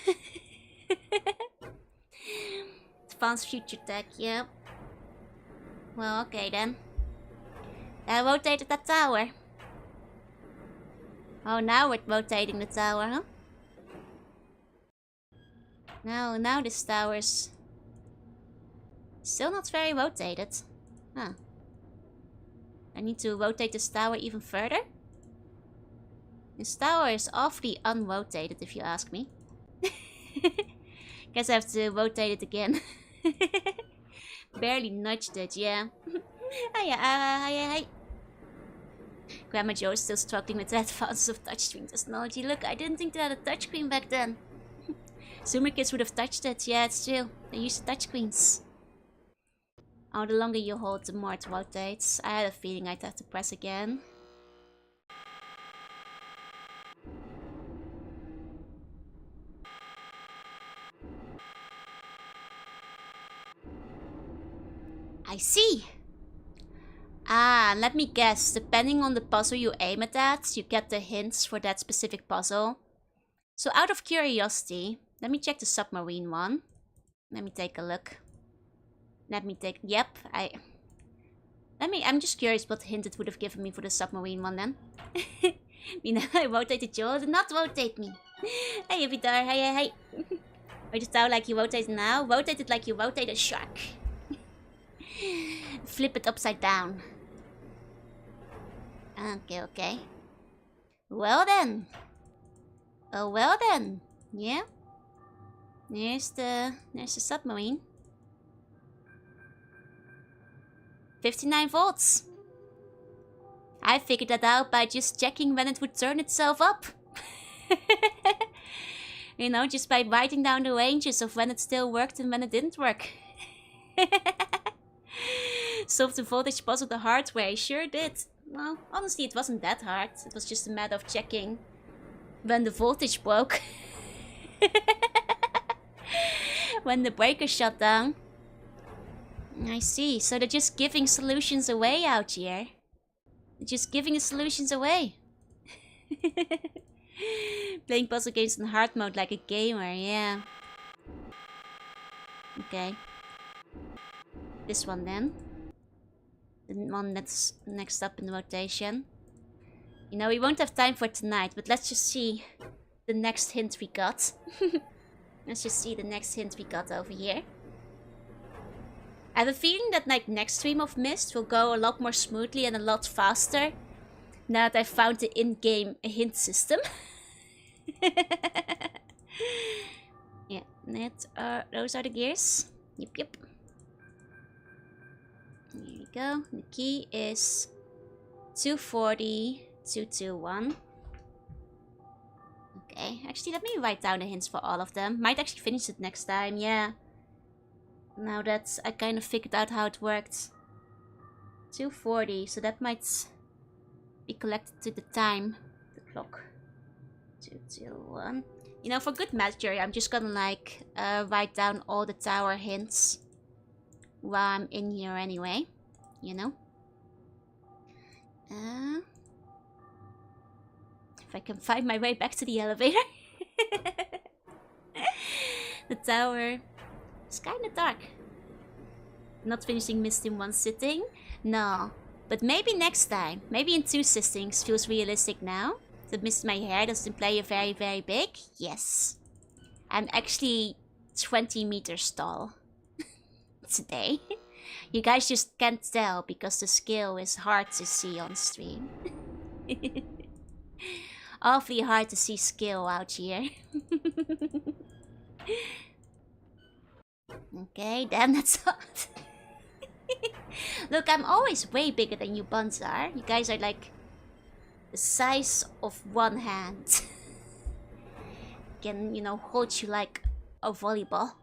Advanced future tech, yeah. Well, okay then. I rotated that tower. Oh, now we're rotating the tower, huh? Now this tower's still not very rotated. Huh. I need to rotate this tower even further. This tower is awfully unrotated, if you ask me. Guess I have to rotate it again. Barely nudged it, yeah. Hi. Grandma Joe is still struggling with the advances of touchscreen technology. Look, I didn't think they had a touchscreen back then. Zoomer kids would have touched it. Yeah, it's true. They used touchscreens. Oh, the longer you hold, the more it rotates. I had a feeling I'd have to press again. I see. Ah, let me guess. Depending on the puzzle you aim at, you get the hints for that specific puzzle. So out of curiosity, let me check the submarine one. Let me take a look. Yep, I'm just curious what hint it would have given me for the submarine one then. I rotated you, did not rotate me. Hey, Vidar, hey. Wait it out like you rotate now. Rotate it like you rotate a shark. Flip it upside down. Okay. Well then. Oh, well then. Yeah. There's the submarine. 59 volts. I figured that out by just checking when it would turn itself up. You know, just by writing down the ranges of when it still worked and when it didn't work. Solved the voltage puzzle the hard way. Sure did. Well, honestly, it wasn't that hard. It was just a matter of checking when the voltage broke. When the breaker shut down. I see. So they're just giving solutions away out here. They're just giving the solutions away. Playing puzzle games in hard mode like a gamer, yeah. Okay. This one then. The one that's next up in the rotation. You know, we won't have time for tonight, but let's just see the next hint we got. Let's just see the next hint we got over here. I have a feeling that like next stream of Myst will go a lot more smoothly and a lot faster now that I've found the in-game hint system. Yeah, those are the gears. Yep. Here we go. The key is 240 221. Okay, actually let me write down the hints for all of them. Might actually finish it next time, yeah. Now that I kind of figured out how it worked. 240, so that might be collected to the time. The clock. 221. You know, for good measure, I'm just gonna like write down all the tower hints while I'm in here anyway. You know? If I can find my way back to the elevator. The tower is kind of dark. Not finishing Myst in one sitting? No. But maybe next time. Maybe in 2 sittings feels realistic now. The Myst in my hair doesn't play very, very big. Yes. I'm actually 20 meters tall. Today. You guys just can't tell because the scale is hard to see on stream. Awfully hard to see skill out here. Okay, damn, that's hot. Look, I'm always way bigger than you buns are. You guys are like the size of one hand. Can, you know, hold you like a volleyball.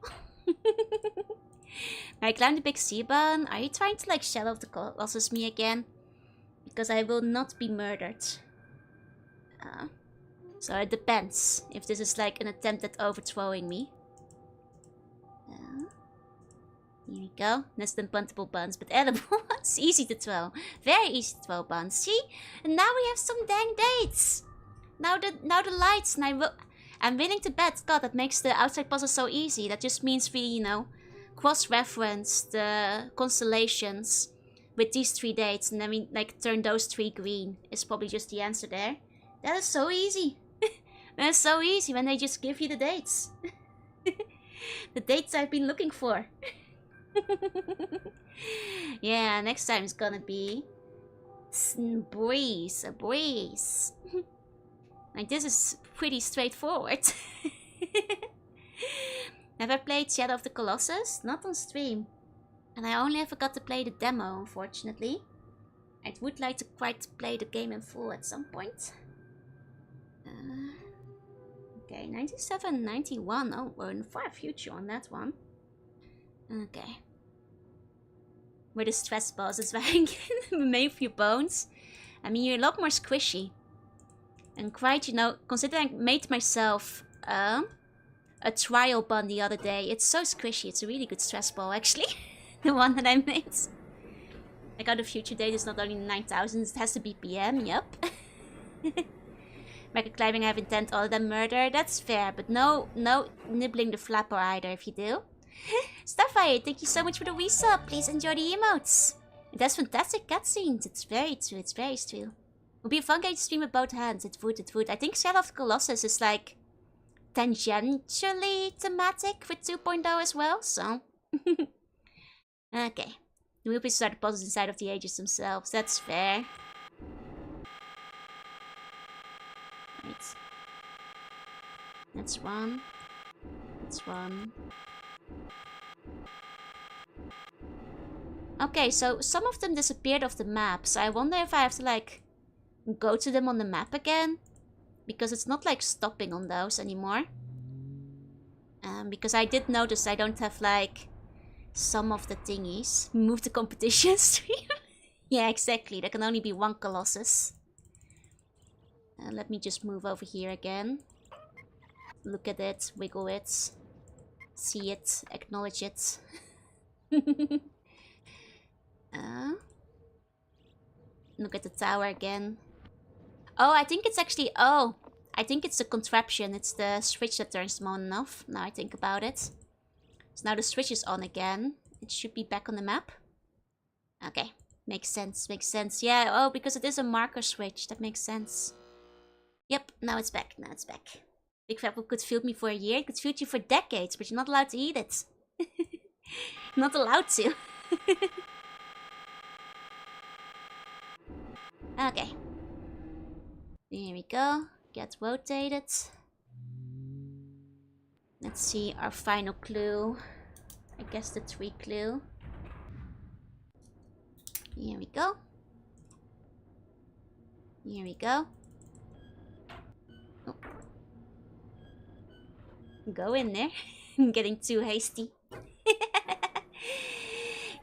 I climbed the big sea-bun. Are you trying to like shadow the colossus me again? Because I will not be murdered. So it depends if this is like an attempt at overthrowing me. Here we go. Less than puntable buns, but edible ones. Easy to throw. Very easy to throw buns. See? And now we have some dang dates. Now the lights, and I'm willing to bet, God, that makes the outside puzzle so easy. That just means we, you know, cross-reference the constellations with these 3 dates, and then we, like, turn those 3 green. Is probably just the answer there. That is so easy. That is so easy when they just give you the dates. The dates I've been looking for. Yeah, next time it's gonna be a breeze. Like, this is pretty straightforward. Never played Shadow of the Colossus? Not on stream. And I only ever got to play the demo, unfortunately. I would like to quite play the game in full at some point. Okay, 97, 91. Oh, we're in the far future on that one. Okay. Where the stress balls is wearing made few bones. I mean, you're a lot more squishy. And quite, you know, considering I made myself a trial bun the other day. It's so squishy. It's a really good stress ball, actually. The one that I made. Like, how the future date is not only 9,000, it has to be PM, yep. Mecha climbing, I have intent other than murder. That's fair, but no nibbling the flapper either if you do. Starfire, thank you so much for the resub. Please enjoy the emotes. It has fantastic cutscenes. It's very true. It's very true. Would be a fun game to stream with both hands. It would. I think Shadow of the Colossus is like tangentially thematic with 2.0 as well, so. Okay. The wheel pieces are the puzzles inside of the ages themselves. That's fair. Right. That's one. That's one. Okay, so some of them disappeared off the map, so I wonder if I have to, like, go to them on the map again. Because it's not, like, stopping on those anymore. Because I did notice I don't have, like, some of the thingies. Move the competition stream. Yeah, exactly. There can only be one Colossus. Let me just move over here again. Look at it, wiggle it. See it, acknowledge it. Look at the tower again. Oh, I think it's actually... Oh, I think it's the contraption. It's the switch that turns them on and off. Now I think about it. So now the switch is on again. It should be back on the map. Okay, makes sense, makes sense. Yeah, oh, because it is a marker switch. That makes sense. Yep, now it's back, now it's back. Big Fat could feed me for a year. It could feed you for decades, but you're not allowed to eat it. Not allowed to. Okay. Here we go. Get rotated. Let's see our final clue. I guess the 3 clue. Here we go. Here we go. Oh. Go in there. I'm getting too hasty.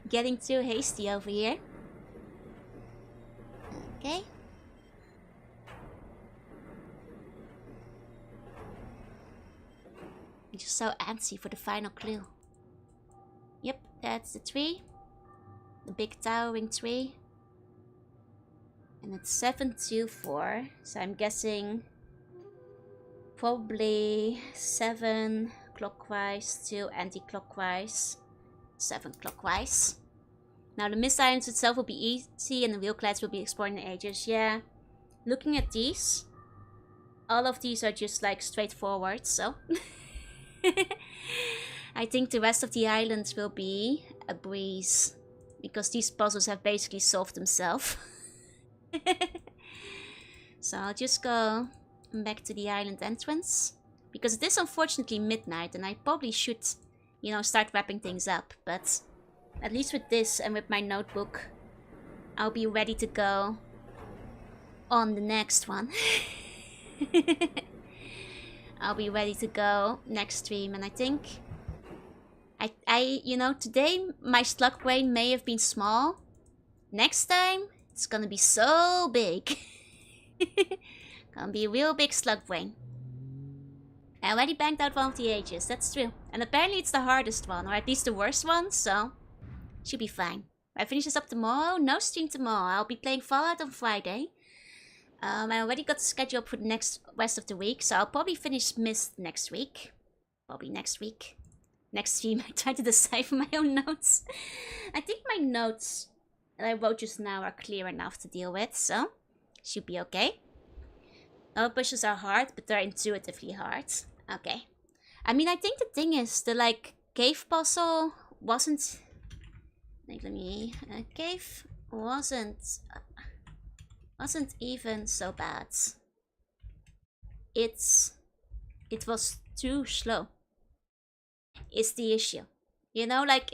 Getting too hasty over here. Okay. I'm just so antsy for the final clue. Yep, that's the tree. The big towering tree. And it's 724. So I'm guessing probably 7 clockwise to anti-clockwise. 7 clockwise. Now the Myst Islands itself will be easy and the wheel clads will be exploring the ages. Yeah. Looking at these, all of these are just like straightforward, so. I think the rest of the islands will be a breeze. Because these puzzles have basically solved themselves. So I'll just go back to the island entrance. Because it is unfortunately midnight and I probably should, you know, start wrapping things up. But at least with this and with my notebook, I'll be ready to go on the next one. I'll be ready to go next stream, and I think you know, today my slug brain may have been small. Next time, it's gonna be so big. Gonna be a real big slug brain. I already banged out one of the ages, that's true. And apparently it's the hardest one, or at least the worst one, so should be fine. I finish this up tomorrow, no stream tomorrow. I'll be playing Fallout on Friday. I already got the schedule for the next rest of the week, so I'll probably finish Myst next week. Probably next week. Next stream, I try to decipher my own notes. I think my notes that I wrote just now are clear enough to deal with, so should be okay. All pushes are hard, but they're intuitively hard. Okay. I mean, I think the thing is, the, like, cave puzzle wasn't... Like, let me... cave wasn't even so bad. It was too slow. Is the issue. You know, like,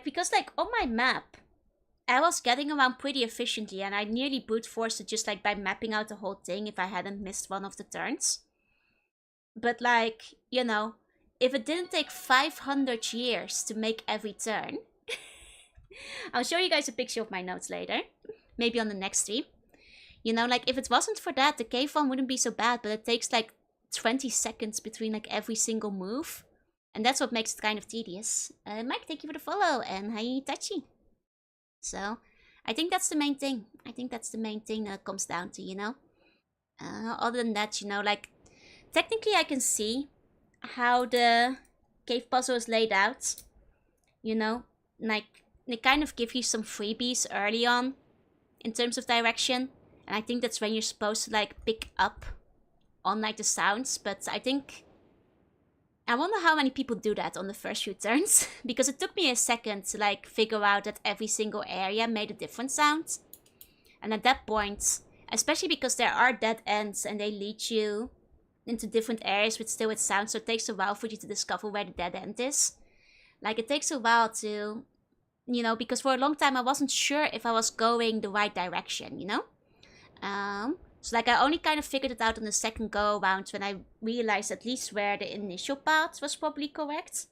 because, like, on my map, I was getting around pretty efficiently, and I nearly brute forced it just, like, by mapping out the whole thing if I hadn't missed one of the turns. But, like, you know, if it didn't take 500 years to make every turn... I'll show you guys a picture of my notes later. Maybe on the next stream. You know, like, if it wasn't for that, the cave one wouldn't be so bad, but it takes, like, 20 seconds between, like, every single move. And that's what makes it kind of tedious. Mike, thank you for the follow, and hi, Tachi. So, I think that's the main thing. I think that's the main thing that it comes down to, you know? Other than that, you know, like, technically I can see how the cave puzzle is laid out. You know? Like, they kind of give you some freebies early on in terms of direction. And I think that's when you're supposed to, like, pick up on, like, the sounds. But I think... I wonder how many people do that on the first few turns. Because it took me a second to, like, figure out that every single area made a different sound. And at that point, especially because there are dead ends and they lead you into different areas with still with sound. So it takes a while for you to discover where the dead end is. Like, it takes a while to... You know, because for a long time I wasn't sure if I was going the right direction, you know? So, like, I only kind of figured it out on the second go-around when I realized at least where the initial path was probably correct.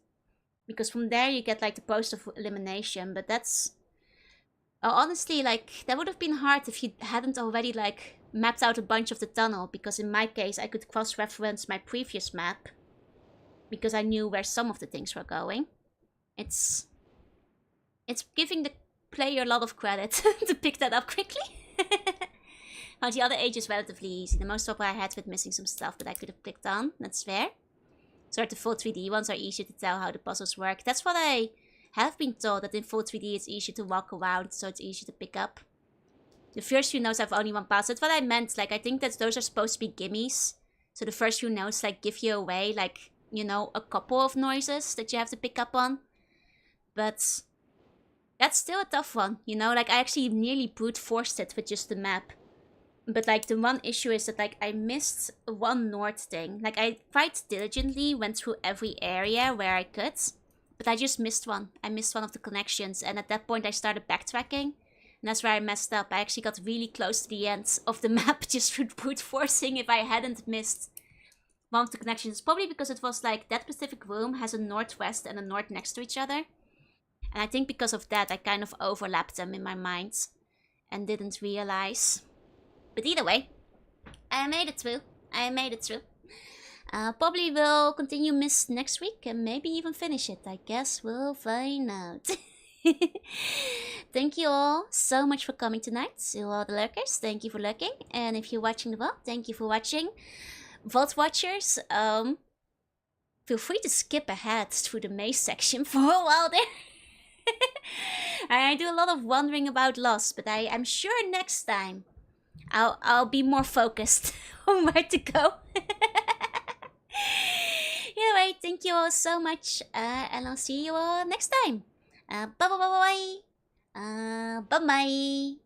Because from there you get, like, the post of elimination, but that's... honestly, like, that would have been hard if you hadn't already, like, mapped out a bunch of the tunnel. Because in my case, I could cross-reference my previous map. Because I knew where some of the things were going. It's giving the player a lot of credit to pick that up quickly. Now, the other age is relatively easy. The most trouble I had with missing some stuff that I could have clicked on. That's fair. So the full 3D ones are easier to tell how the puzzles work. That's what I have been told, that in full 3D it's easier to walk around, so it's easier to pick up. The first few notes have only one pass. That's what I meant. Like, I think that those are supposed to be gimmies. So the first few notes, like, give you away, like, you know, a couple of noises that you have to pick up on. But... that's still a tough one, you know? Like, I actually nearly brute forced it with just the map. But, like, the one issue is that, like, I missed one north thing. Like, I quite diligently went through every area where I could. But I just missed one. I missed one of the connections. And at that point, I started backtracking. And that's where I messed up. I actually got really close to the end of the map just through brute forcing if I hadn't missed one of the connections. Probably because it was, like, that specific room has a northwest and a north next to each other. And I think because of that, I kind of overlapped them in my mind. And didn't realize. But either way, I made it through. I made it through. Probably will continue Myst next week. And maybe even finish it. I guess we'll find out. Thank you all so much for coming tonight. To all the lurkers, thank you for lurking. And if you're watching the VOD, thank you for watching. VOD watchers, feel free to skip ahead through the maze section for a while there. I do a lot of wondering about Lost, but I'm sure next time I'll be more focused on where to go. Anyway, thank you all so much, and I'll see you all next time. Bye bye bye bye. Bye bye.